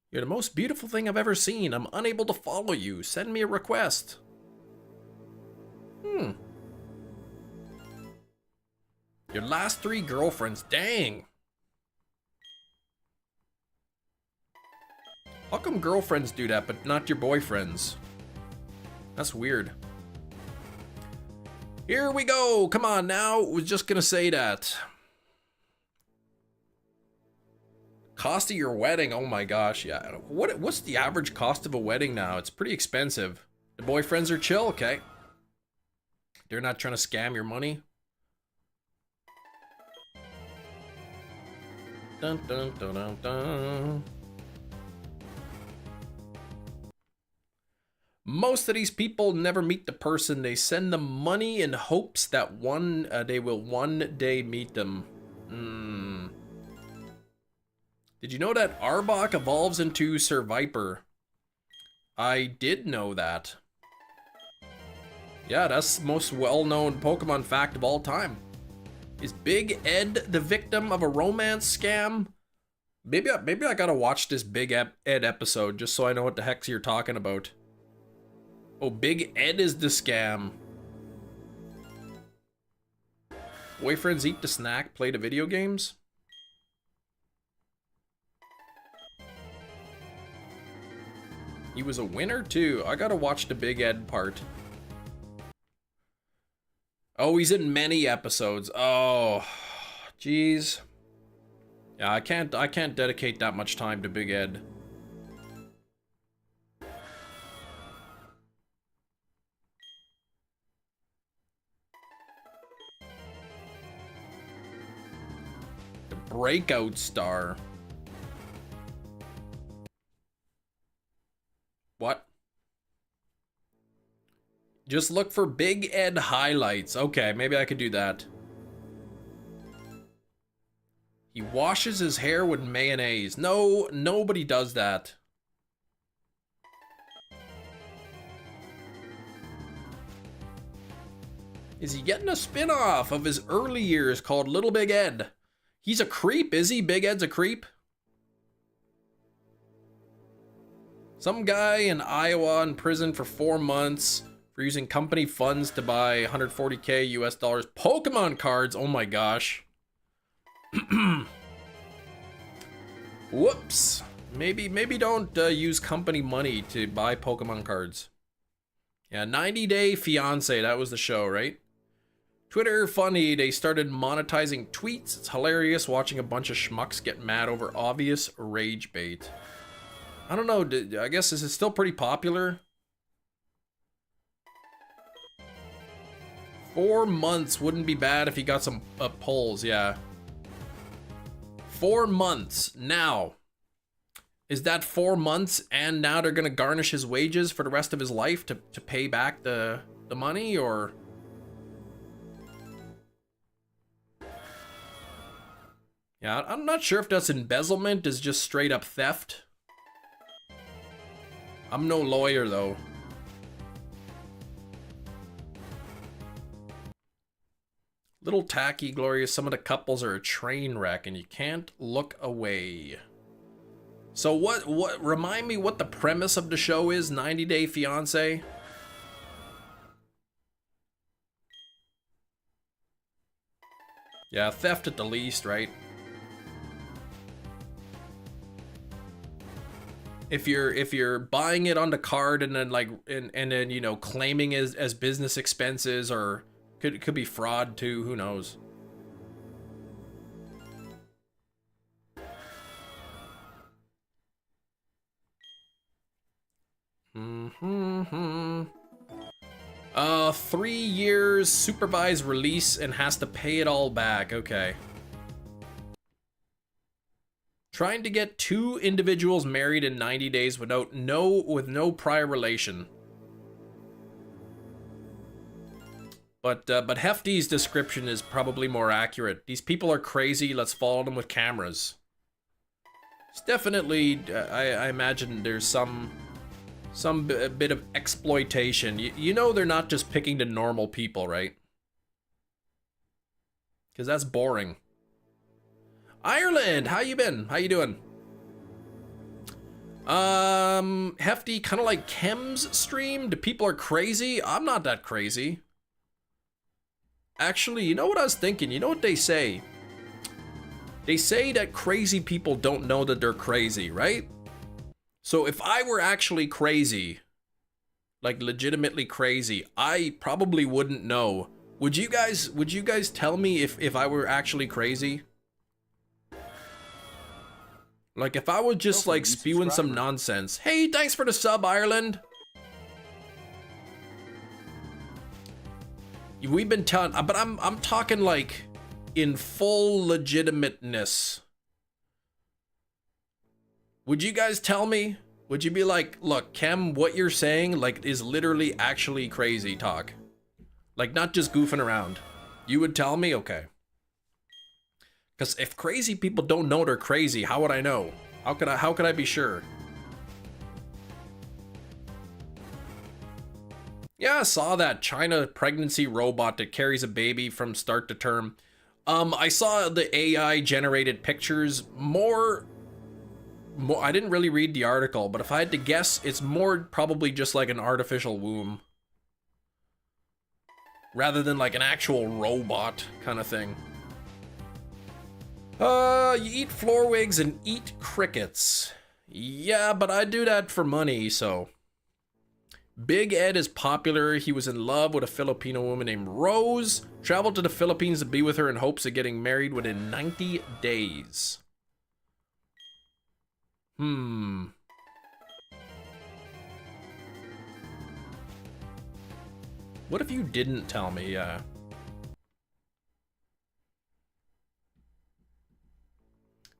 You're the most beautiful thing I've ever seen. I'm unable to follow you. Send me a request. Your last 3 girlfriends. Dang. How come girlfriends do that, but not your boyfriends? That's weird. Here we go. Come on now. Was just gonna say that. Cost of your wedding. Oh my gosh, yeah. What's the average cost of a wedding now? It's pretty expensive. The boyfriends are chill, okay. They're not trying to scam your money. Dun dun dun dun dun. Most of these people never meet the person. They send them money in hopes that they will one day meet them. Did you know that Arbok evolves into Sir Viper? I did know that. Yeah, that's the most well-known Pokemon fact of all time. Is Big Ed the victim of a romance scam? Maybe I gotta watch this Big Ed episode just so I know what the heck you're talking about. Oh, Big Ed is the scam. Boyfriends eat the snack, play the video games? He was a winner too. I gotta watch the Big Ed part. Oh, he's in many episodes. Oh, jeez. Yeah, I can't dedicate that much time to Big Ed. breakout star. What? Just look for Big Ed highlights. Okay, maybe I could do that. He washes his hair with mayonnaise. No, nobody does that. Is he getting a spin-off of his early years called Little Big Ed? He's a creep, is he? Big Ed's a creep? Some guy in Iowa in prison for 4 months for using company funds to buy 140K US dollars Pokémon cards. Oh my gosh. Whoops. Maybe don't use company money to buy Pokemon cards. Yeah, 90 Day Fiance, that was the show, right? Twitter funny, they started monetizing tweets. It's hilarious watching a bunch of schmucks get mad over obvious rage bait. I don't know, I guess is it still pretty popular? 4 months wouldn't be bad if he got some polls, yeah. 4 months. Now, is that 4 months and now they're gonna garnish his wages for the rest of his life to pay back the money, or? Yeah, I'm not sure if that's embezzlement, is just straight up theft. I'm no lawyer though. Little tacky, glorious. Some of the couples are a train wreck and you can't look away. So what remind me what the premise of the show is, 90 Day Fiance? Yeah, theft at the least, right? If you're buying it on the card and then like and then, you know, claiming as business expenses, or could be fraud too, who knows. Mm-hmm. 3 years supervised release and has to pay it all back. Okay. Trying to get 2 individuals married in 90 days with no prior relation. But Hefty's description is probably more accurate. These people are crazy. Let's follow them with cameras. It's definitely, I imagine there's some bit of exploitation. You know they're not just picking the normal people, right? Because that's boring. Ireland, how you been? How you doing? Hefty, kind of like Chem's stream. The people are crazy. I'm not that crazy. Actually, you know what I was thinking? You know what they say? They say that crazy people don't know that they're crazy, right? So if I were actually crazy, like legitimately crazy, I probably wouldn't know. Would you guys tell me if I were actually crazy? Like if I was just like spewing some nonsense. Hey, thanks for the sub, Ireland. We've been telling, but I'm talking like in full legitimateness. Would you guys tell me? Would you be like, look, Chem, what you're saying like is literally actually crazy talk? Like not just goofing around. You would tell me? Okay. Because if crazy people don't know they're crazy, how would I know? How could I be sure? Yeah, I saw that China pregnancy robot that carries a baby from start to term. I saw the AI generated pictures. More, I didn't really read the article, but if I had to guess, it's more probably just like an artificial womb. Rather than like an actual robot kind of thing. You eat floor wigs and eat crickets. Yeah, but I do that for money, so. Big Ed is popular. He was in love with a Filipino woman named Rose. Traveled to the Philippines to be with her in hopes of getting married within 90 days. What if you didn't tell me?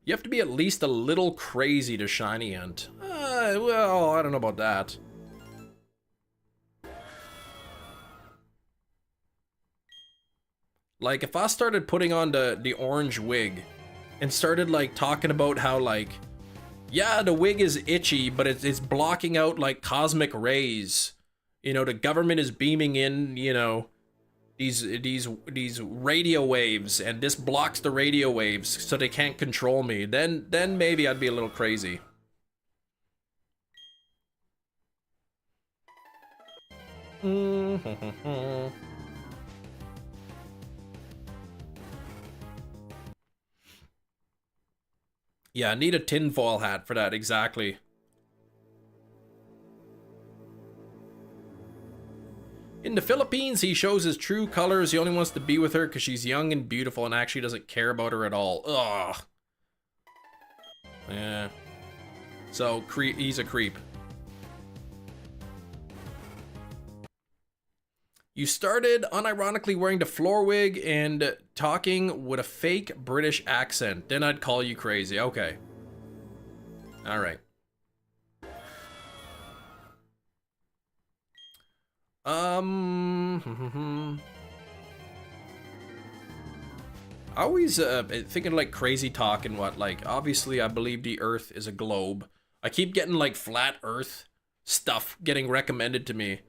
You have to be at least a little crazy to shiny hunt. Well, I don't know about that. Like, if I started putting on the orange wig and started, like, talking about how, like, yeah, the wig is itchy, but it's blocking out, like, cosmic rays. You know, the government is beaming in, you know, these radio waves, and this blocks the radio waves so they can't control me. Then maybe I'd be a little crazy. Yeah, I need a tinfoil hat for that, exactly. In the Philippines, he shows his true colors. He only wants to be with her because she's young and beautiful and actually doesn't care about her at all. Ugh. Yeah. So, he's a creep. You started unironically wearing the floor wig and talking with a fake British accent. Then I'd call you crazy. Okay. All right. I always thinking like crazy talk and what, like, obviously I believe the Earth is a globe. I keep getting like flat Earth stuff getting recommended to me.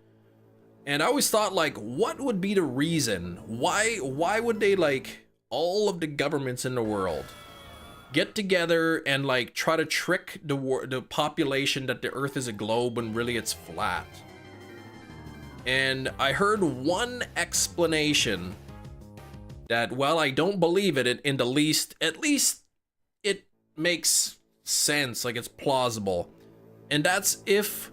And I always thought, like, what would be the reason? Why would they, like, all of the governments in the world get together and, like, try to trick the population that the Earth is a globe when really it's flat? And I heard one explanation that, well, I don't believe it in the least, at least it makes sense, like it's plausible. And that's if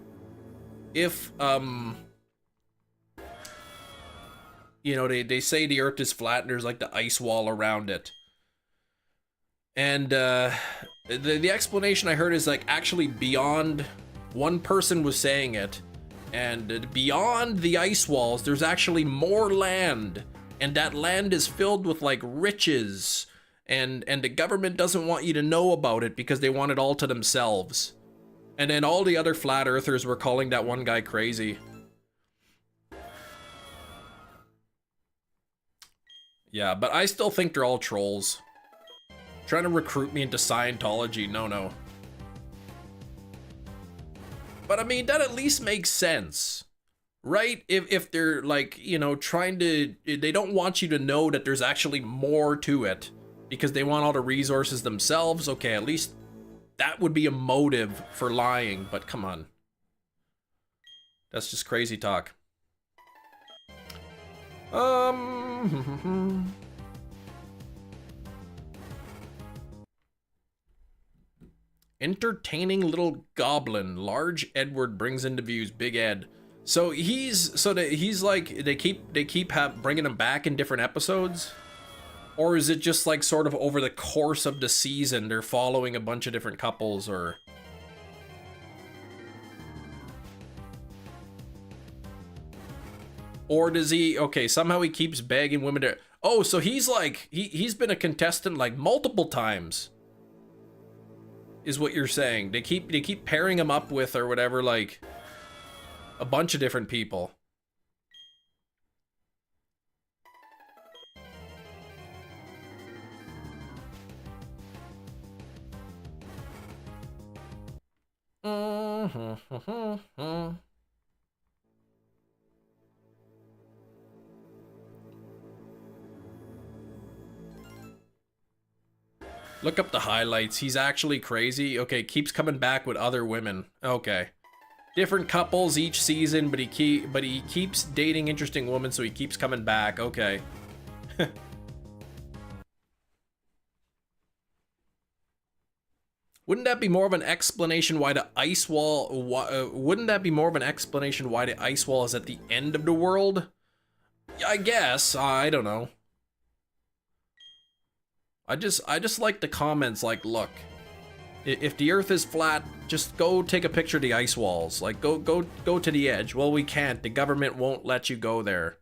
you know, they say the Earth is flat and there's like the ice wall around it. And the explanation I heard is like actually beyond, one person was saying it, and beyond the ice walls, there's actually more land. And that land is filled with like riches. And the government doesn't want you to know about it because they want it all to themselves. And then all the other flat earthers were calling that one guy crazy. Yeah, but I still think they're all trolls. Trying to recruit me into Scientology, no. But I mean, that at least makes sense, right? If they're like, you know, trying to, they don't want you to know that there's actually more to it because they want all the resources themselves. Okay, at least that would be a motive for lying, but come on. That's just crazy talk. Entertaining little goblin. Large Edward brings into views. Big Ed. So he's like, they keep bringing him back in different episodes, or is it just like sort of over the course of the season they're following a bunch of different couples, or? Or does he, okay, somehow he keeps begging women to, oh, so he's like, he's been a contestant like multiple times, is what you're saying. They keep pairing him up with, or whatever, like, a bunch of different people. Look up the highlights. He's actually crazy. Okay, keeps coming back with other women. Okay. Different couples each season, but he keeps dating interesting women, so he keeps coming back. Okay. Wouldn't that be more of an explanation why the ice wall, wouldn't that be more of an explanation why the ice wall is at the end of the world? I guess. I don't know. I just like the comments like, look, if the Earth is flat, just go take a picture of the ice walls. Like, go to the edge. Well, we can't. The government won't let you go there.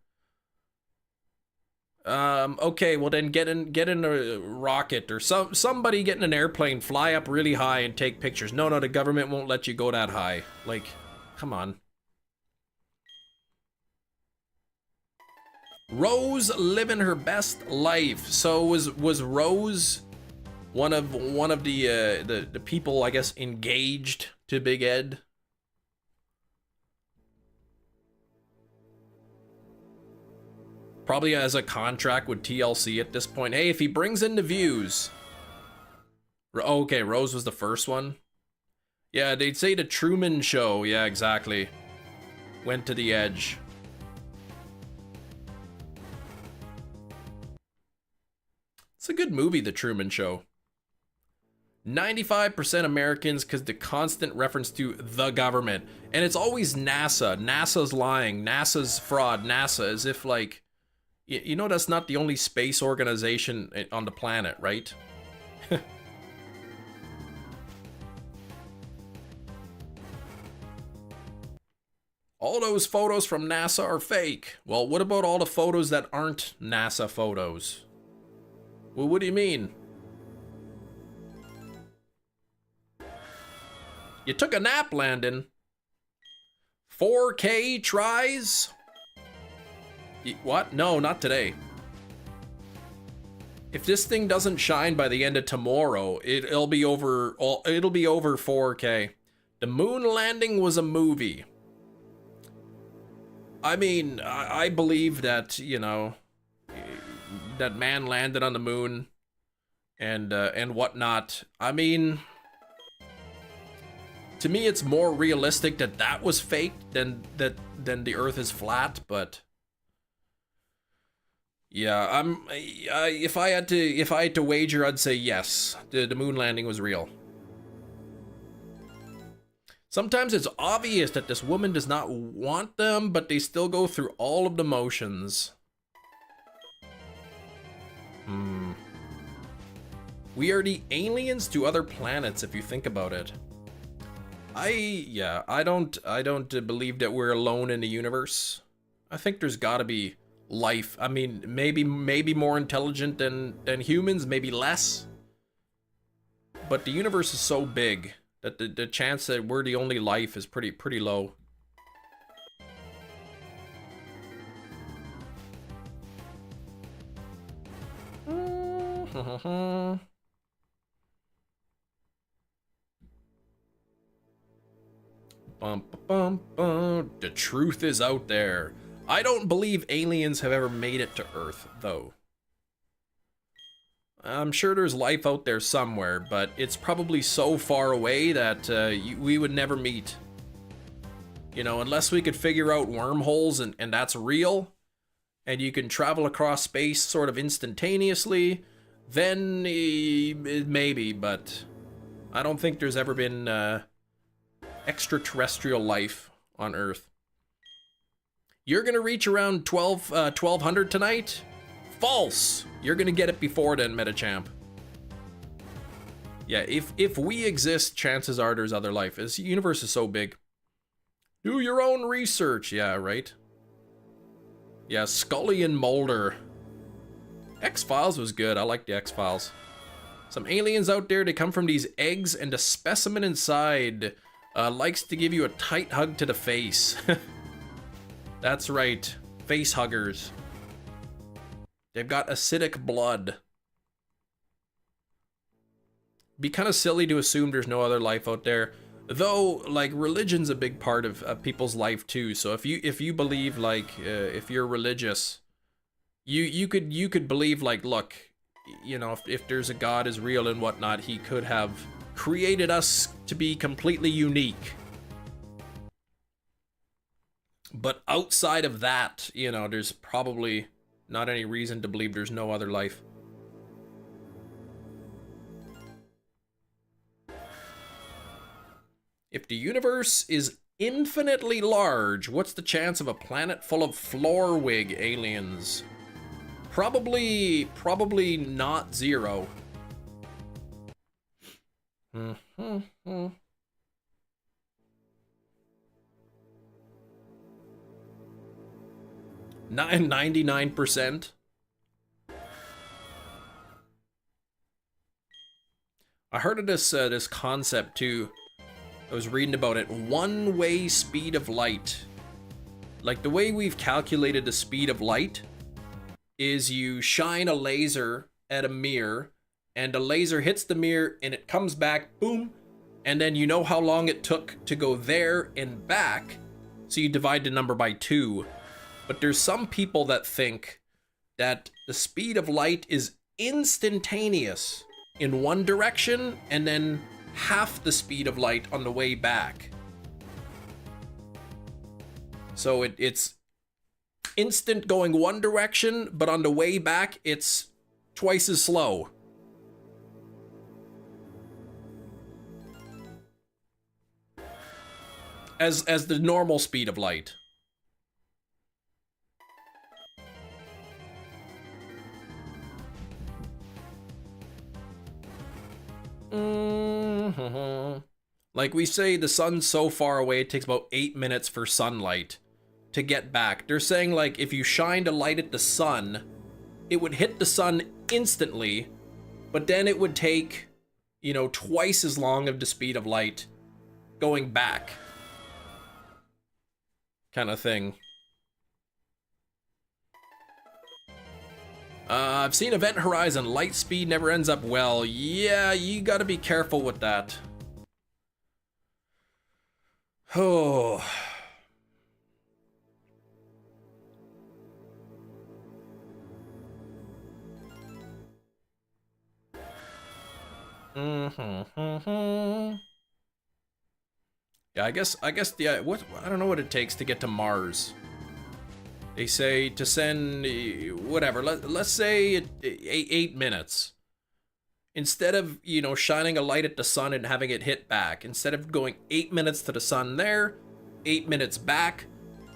Okay, well then get in a rocket or somebody get in an airplane, fly up really high and take pictures. No, the government won't let you go that high. Like, come on. Rose living her best life. So was Rose one of the people, I guess, engaged to Big Ed? Probably has a contract with TLC at this point. Hey, if he brings in the views. Okay, Rose was the first one. Yeah, they'd say the Truman Show. Yeah, exactly. Went to the edge. It's a good movie, The Truman Show. 95% Americans because the constant reference to the government. And it's always NASA. NASA's lying. NASA's fraud. NASA, as if like... You know that's not the only space organization on the planet, right? All those photos from NASA are fake. Well, what about all the photos that aren't NASA photos? Well, what do you mean? You took a nap, Landon. 4K tries? What? No, not today. If this thing doesn't shine by the end of tomorrow, it'll be over 4K. The moon landing was a movie. I mean, I believe that, you know, that man landed on the moon and whatnot. I mean, to me it's more realistic that that was fake than the earth is flat, but yeah, if I had to wager, I'd say yes, the moon landing was real. Sometimes it's obvious that this woman does not want them, but they still go through all of the motions. We are the aliens to other planets, if you think about it. I don't believe that we're alone in the universe. I think there's gotta be life. I mean, maybe more intelligent than humans, maybe less. But the universe is so big that the chance that we're the only life is pretty low. The truth is out there. I don't believe aliens have ever made it to Earth, though. I'm sure there's life out there somewhere, but it's probably so far away that we would never meet. You know, unless we could figure out wormholes and that's real, and you can travel across space sort of instantaneously, then maybe, but I don't think there's ever been extraterrestrial life on Earth. You're gonna reach around 1200 tonight? False! You're gonna get it before then, Metachamp. Yeah, if we exist, chances are there's other life. This universe is so big. Do your own research. Yeah, right? Yeah, Scully and Mulder. X-Files was good. I like the X-Files. Some aliens out there, they come from these eggs, and the specimen inside likes to give you a tight hug to the face. That's right. Face huggers. They've got acidic blood. Be kind of silly to assume there's no other life out there. Though, like, religion's a big part of people's life too. So if you believe, like, if you're religious, you could believe, like, look, you know, if there's a God is real and whatnot, he could have created us to be completely unique. But outside of that, you know, there's probably not any reason to believe there's no other life. If the universe is infinitely large, what's the chance of a planet full of floorwig aliens? Probably not zero. 99%. I heard of this this concept too. I was reading about it. One-way speed of light. Like the way we've calculated the speed of light is you shine a laser at a mirror and the laser hits the mirror and it comes back, boom, and then you know how long it took to go there and back, so you divide the number by 2. But there's some people that think that the speed of light is instantaneous in one direction and then half the speed of light on the way back. So it's instant going one direction, but on the way back, it's twice as slow. As the normal speed of light. Like we say, the sun's so far away, it takes about 8 minutes for sunlight to get back. They're saying like if you shined a light at the sun, it would hit the sun instantly, but then it would take, you know, twice as long of the speed of light going back. Kind of thing. I've seen Event Horizon. Light speed never ends up well. Yeah, you gotta be careful with that. Oh. Yeah, I guess yeah, I don't know what it takes to get to Mars. They say to send whatever, let's say 8 minutes. Instead of, you know, shining a light at the sun and having it hit back, instead of going 8 minutes to the sun there, 8 minutes back,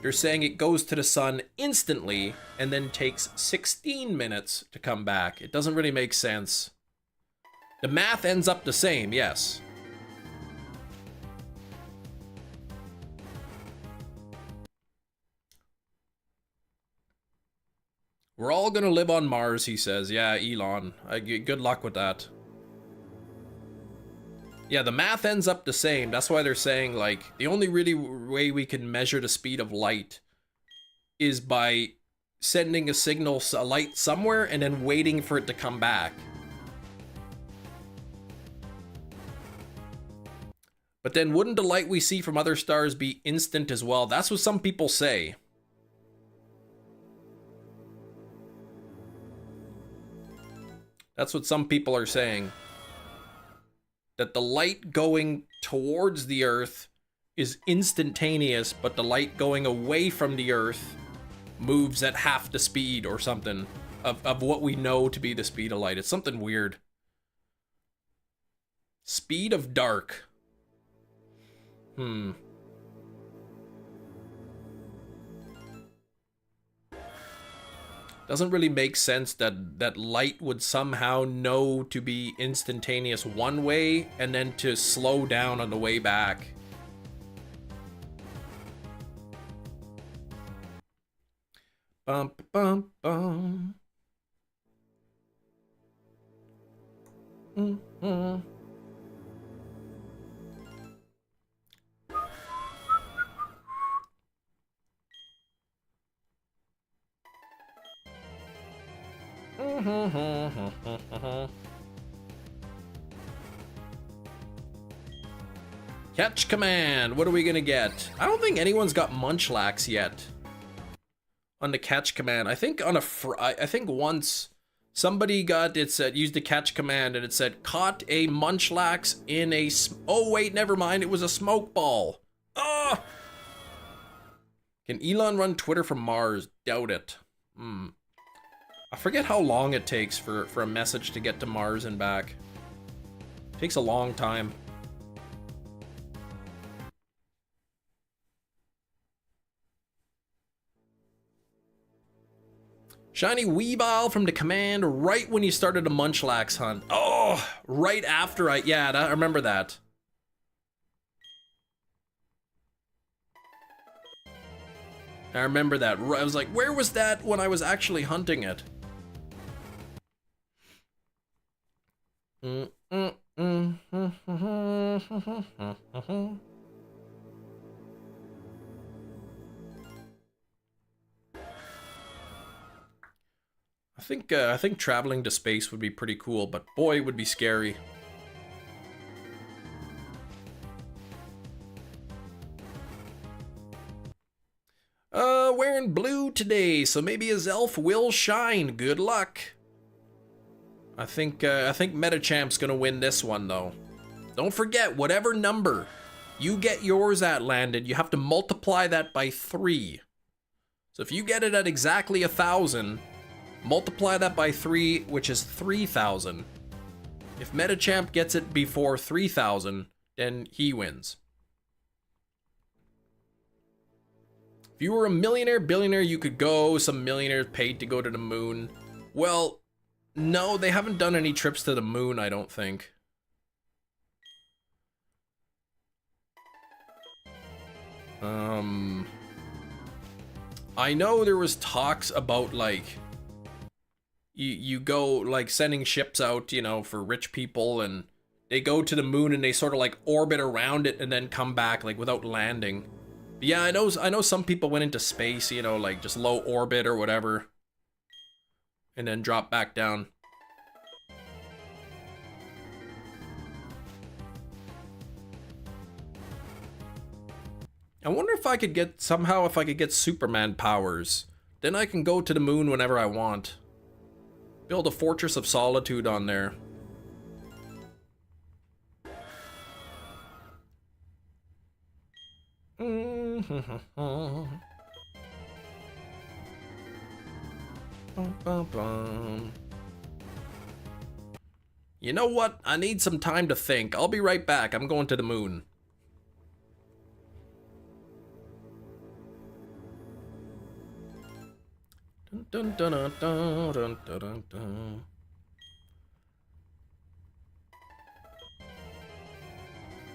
they're saying it goes to the sun instantly and then takes 16 minutes to come back. It doesn't really make sense. The math ends up the same, yes. We're all gonna live on Mars, he says. Yeah, Elon. Good luck with that. Yeah, the math ends up the same. That's why they're saying, like, the only really way we can measure the speed of light is by sending a signal, a light somewhere, and then waiting for it to come back. But then wouldn't the light we see from other stars be instant as well? That's what some people say. That's what some people are saying. That the light going towards the Earth is instantaneous, but the light going away from the Earth moves at half the speed or something of what we know to be the speed of light. It's something weird. Speed of dark. Doesn't really make sense that light would somehow know to be instantaneous one way and then to slow down on the way back. Bum, bum, bum. Catch command. What are we gonna get? I don't think anyone's got MUNCHLAX yet on the catch command. I think on I think once somebody got it, said used the catch command and it said caught a MUNCHLAX in a oh wait, never mind, it was a smoke ball. Ah! Can Elon run Twitter from Mars? Doubt it. I forget how long it takes for a message to get to Mars and back. It takes a long time. Shiny Weebile from the command right when you started a MUNCHLAX hunt. Oh, right after I remember that. I remember that. I was like, where was that when I was actually hunting it? I think traveling to space would be pretty cool, but boy, it would be scary. Wearing blue today, so maybe his elf will shine. Good luck. I think Medichamp's gonna win this one though. Don't forget, whatever number you get yours at landed, you have to multiply that by 3. So if you get it at exactly 1,000, multiply that by 3, which is 3,000. If Metachamp gets it before 3,000, then he wins. If you were a millionaire, billionaire, you could go. Some millionaires paid to go to the moon. Well, no, they haven't done any trips to the moon, I don't think. I know there was talks about like you go like sending ships out, you know, for rich people, and they go to the moon and they sort of like orbit around it and then come back like without landing. But yeah, I know some people went into space, you know, like just low orbit or whatever, and then drop back down. I wonder if I could get Superman powers. Then I can go to the moon whenever I want. Build a Fortress of Solitude on there. You know what? I need some time to think. I'll be right back. I'm going to the moon. Dun, dun, dun, dun, dun, dun, dun, dun.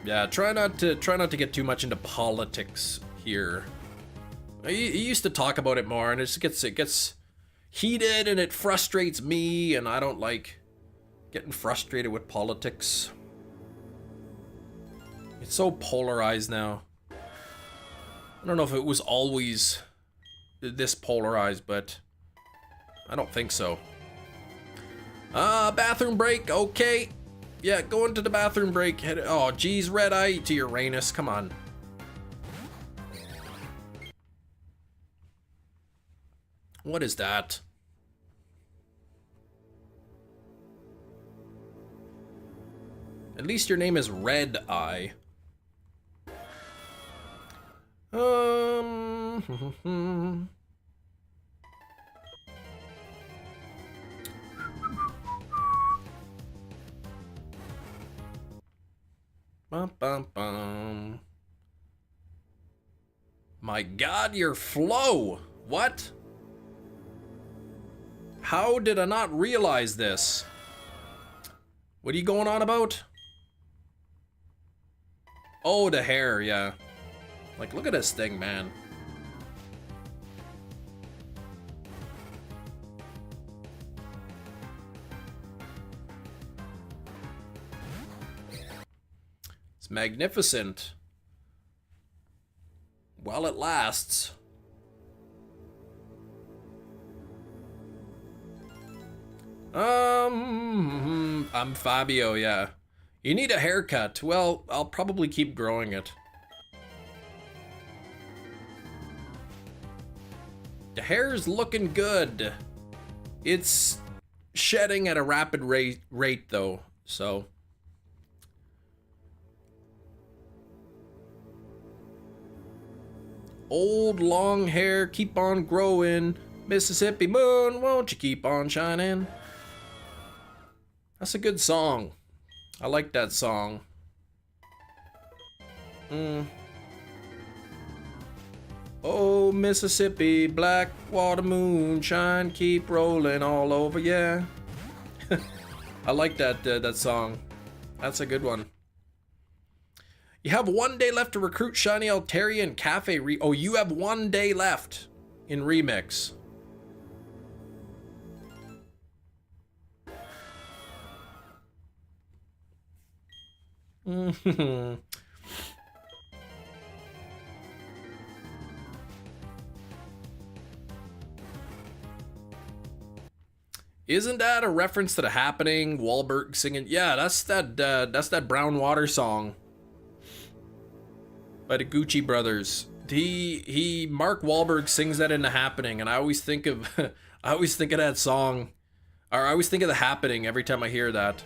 Yeah, try not to get too much into politics here. I used to talk about it more, and it gets heated, and it frustrates me, and I don't like getting frustrated with politics. It's so polarized now. I don't know if it was always this polarized, but I don't think so. Bathroom break, okay. Yeah, go into the bathroom break. Oh, geez, red eye to Uranus, come on. What is that? At least your name is Red Eye. Bum, bum, bum. My God, your flow! What? How did I not realize this? What are you going on about? Oh, the hair, yeah. Like, look at this thing, man. It's magnificent. While it lasts. I'm Fabio, yeah. You need a haircut. Well, I'll probably keep growing it. The hair's looking good. It's shedding at a rapid rate though, so. Old long hair, keep on growing. Mississippi moon, won't you keep on shining? That's a good song. I like that song. Oh, Mississippi, black water moonshine, keep rolling all over, yeah. I like that song. That's a good one. You have 1 day left to recruit Shiny Altaria and Cafe Oh, you have 1 day left in Remix. Isn't that a reference to The Happening? Wahlberg singing? Yeah, that's that Brown Water song by the Gucci brothers. Mark Wahlberg sings that in The Happening, and I always think of that song, or I always think of The Happening every time I hear that.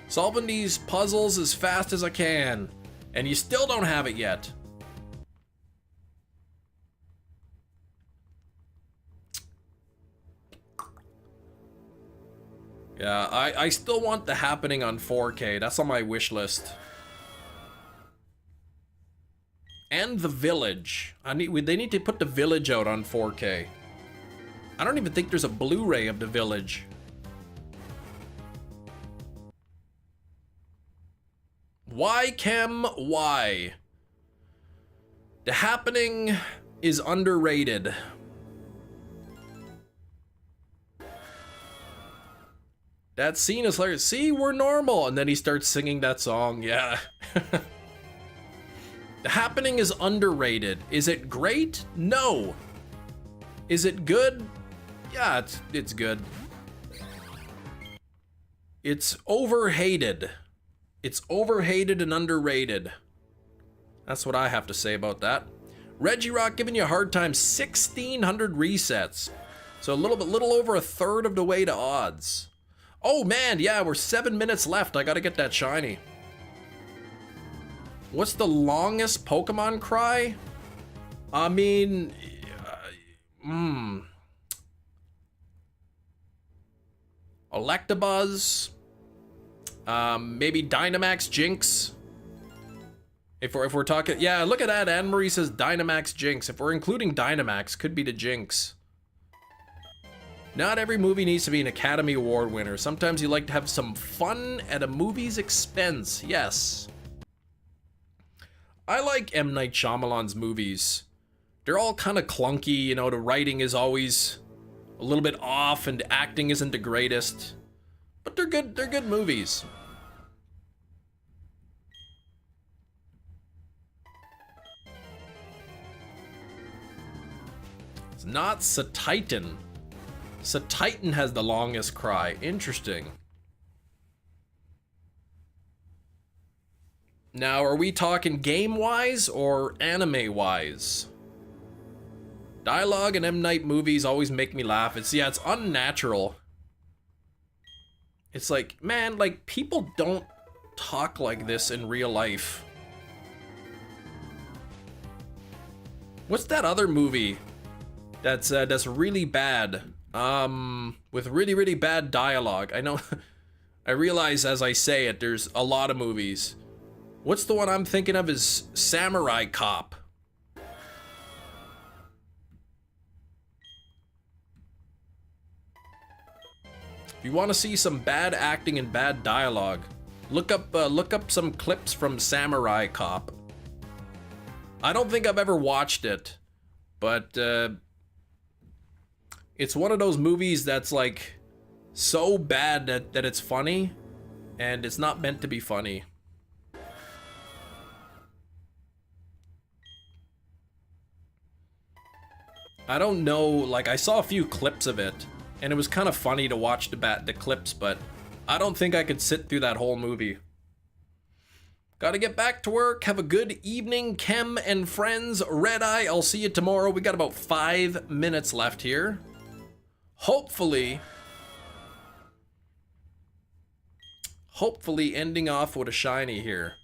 Solving these puzzles as fast as I can, and you still don't have it yet. Yeah, I still want The Happening on 4K. That's on my wish list. And The Village. They need to put The Village out on 4K. I don't even think there's a Blu-ray of The Village. Why, Chem? Why? The Happening is underrated. That scene is hilarious. See, we're normal. And then he starts singing that song. Yeah. The Happening is underrated. Is it great? No. Is it good? Yeah, it's good. It's overhated. It's overhated and underrated. That's what I have to say about that. Reggie Rock giving you a hard time. 1,600 resets. So a little over a third of the way to odds. Oh man, yeah, we're 7 minutes left. I gotta get that shiny. What's the longest Pokemon cry? I mean, Electabuzz. Maybe Dynamax Jinx. If we're talking, yeah, look at that. Anne Marie says Dynamax Jinx. If we're including Dynamax, could be the Jinx. Not every movie needs to be an Academy Award winner. Sometimes you like to have some fun at a movie's expense. Yes. I like M. Night Shyamalan's movies. They're all kind of clunky, you know, the writing is always a little bit off and the acting isn't the greatest. But they're good movies. It's not Satitan. Satitan has the longest cry. Interesting. Now, are we talking game-wise or anime-wise? Dialogue in M. Night movies always make me laugh. It's unnatural. It's like, man, like, people don't talk like this in real life. What's that other movie that's really bad? With really bad dialogue. I know, I realize as I say it, there's a lot of movies. What's the one I'm thinking of is Samurai Cop. If you want to see some bad acting and bad dialogue, look up some clips from Samurai Cop. I don't think I've ever watched it, but it's one of those movies that's like so bad that it's funny, and it's not meant to be funny. I don't know, like I saw a few clips of it, and it was kind of funny to watch the clips, but I don't think I could sit through that whole movie. Gotta get back to work. Have a good evening, Chem and friends. Red Eye, I'll see you tomorrow. We got about 5 minutes left here. Hopefully ending off with a shiny here.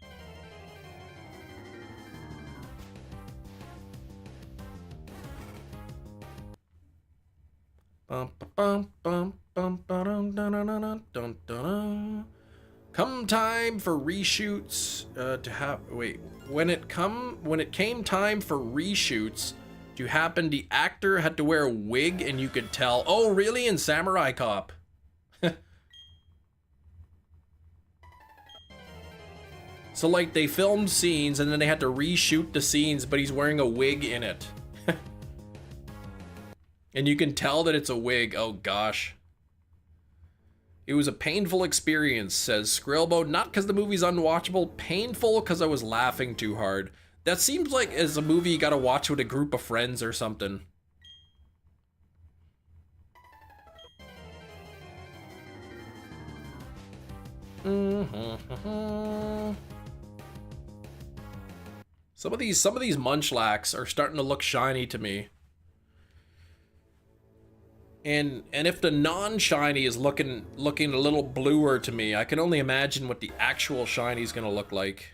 Come time for reshoots when it came time for reshoots, do you happen the actor had to wear a wig and you could tell? Oh, really? In Samurai Cop? So like they filmed scenes and then they had to reshoot the scenes, but he's wearing a wig in it. And you can tell that it's a wig. Oh gosh. It was a painful experience, says Skrillbo. Not because the movie's unwatchable, painful because I was laughing too hard. That seems like as a movie you gotta watch with a group of friends or something. Some of these munchlax are starting to look shiny to me. And if the non-shiny is looking a little bluer to me, I can only imagine what the actual shiny is gonna look like.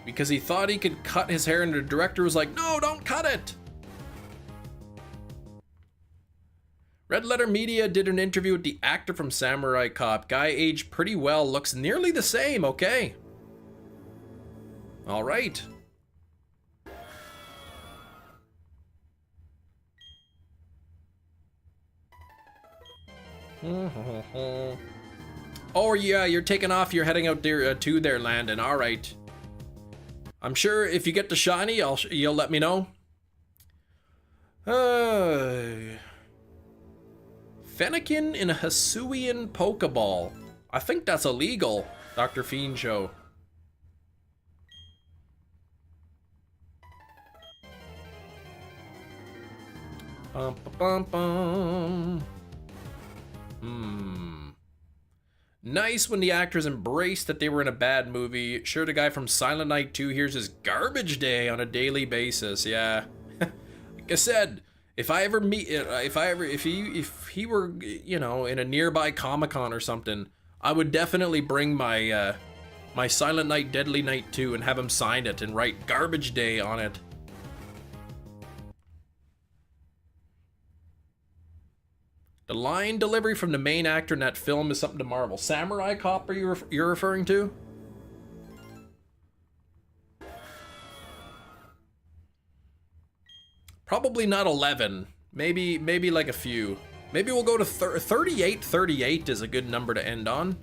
Because he thought he could cut his hair and the director was like, no, don't cut it! Red Letter Media did an interview with the actor from Samurai Cop. Guy aged pretty well, looks nearly the same, okay. All right. Oh yeah, you're taking off, you're heading out there to there, Landon. All right. I'm sure if you get the shiny, you'll let me know. Fennekin in a Hisuian Pokeball. I think that's illegal, Dr. Fiend Show. Bum, bum, bum, bum. Nice when the actors embraced that they were in a bad movie. Sure, the guy from Silent Night 2 hears his garbage day on a daily basis. Yeah. Like I said, if I ever meet, if he were, you know, in a nearby Comic-Con or something, I would definitely bring my my Silent Night Deadly Night 2 and have him sign it and write garbage day on it. The line delivery from the main actor in that film is something to marvel. Samurai Cop, you're referring to? Probably not 11. Maybe like a few. Maybe we'll go to 38. 38 is a good number to end on.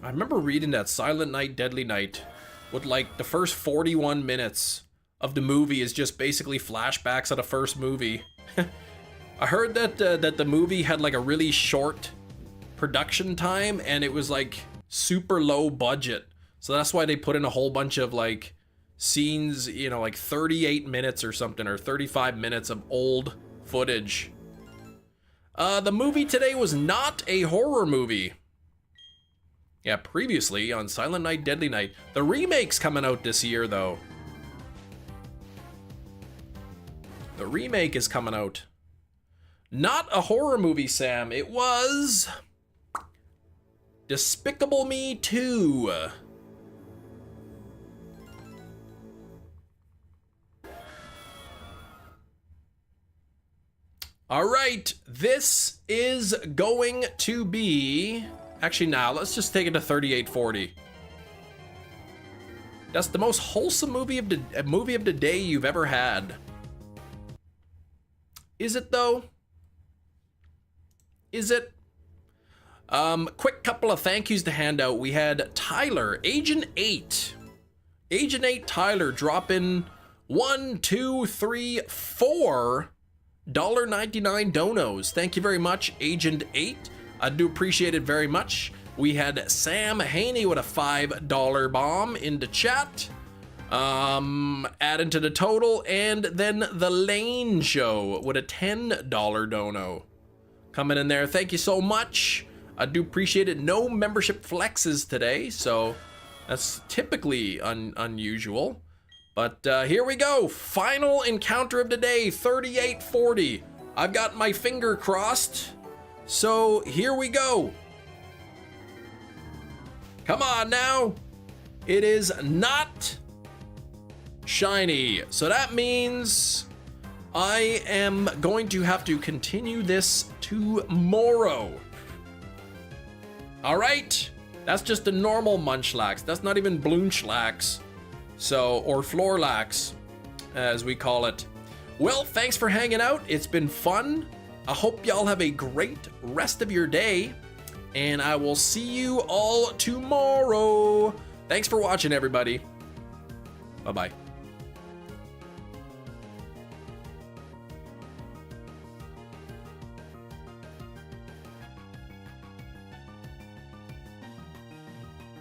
I remember reading that Silent Night, Deadly Night with like the first 41 minutes of the movie is just basically flashbacks of the first movie. I heard that that the movie had like a really short production time and it was like super low budget. So that's why they put in a whole bunch of like scenes, you know, like 38 minutes or something, or 35 minutes of old footage. The movie today was not a horror movie. Yeah, previously on Silent Night, Deadly Night. The remake's coming out this year, though. The remake is coming out. Not a horror movie, Sam. It was Despicable Me 2. All right, this is going to be... Actually, now let's just take it to 3840. That's the most wholesome movie of the day you've ever had. Is it though? Is it? Quick couple of thank yous to hand out. We had Tyler, Agent 8. Agent 8 Tyler dropping 1, 2, 3, 4 $1.99 donos. Thank you very much, Agent 8. I do appreciate it very much. We had Sam Haney with a $5 bomb in the chat. Adding to the total, and then the Lane Show with a $10 dono coming in there. Thank you so much. I do appreciate it. No membership flexes today, so that's typically unusual. But here we go. Final encounter of the day, 3840. I've got my finger crossed. So here we go. Come on now. It is not shiny. So that means I am going to have to continue this tomorrow. All right. That's just a normal munchlax. That's not even bloomchlax. So, or floorlax, as we call it. Well, thanks for hanging out. It's been fun. I hope y'all have a great rest of your day, and I will see you all tomorrow. Thanks for watching, everybody. Bye-bye.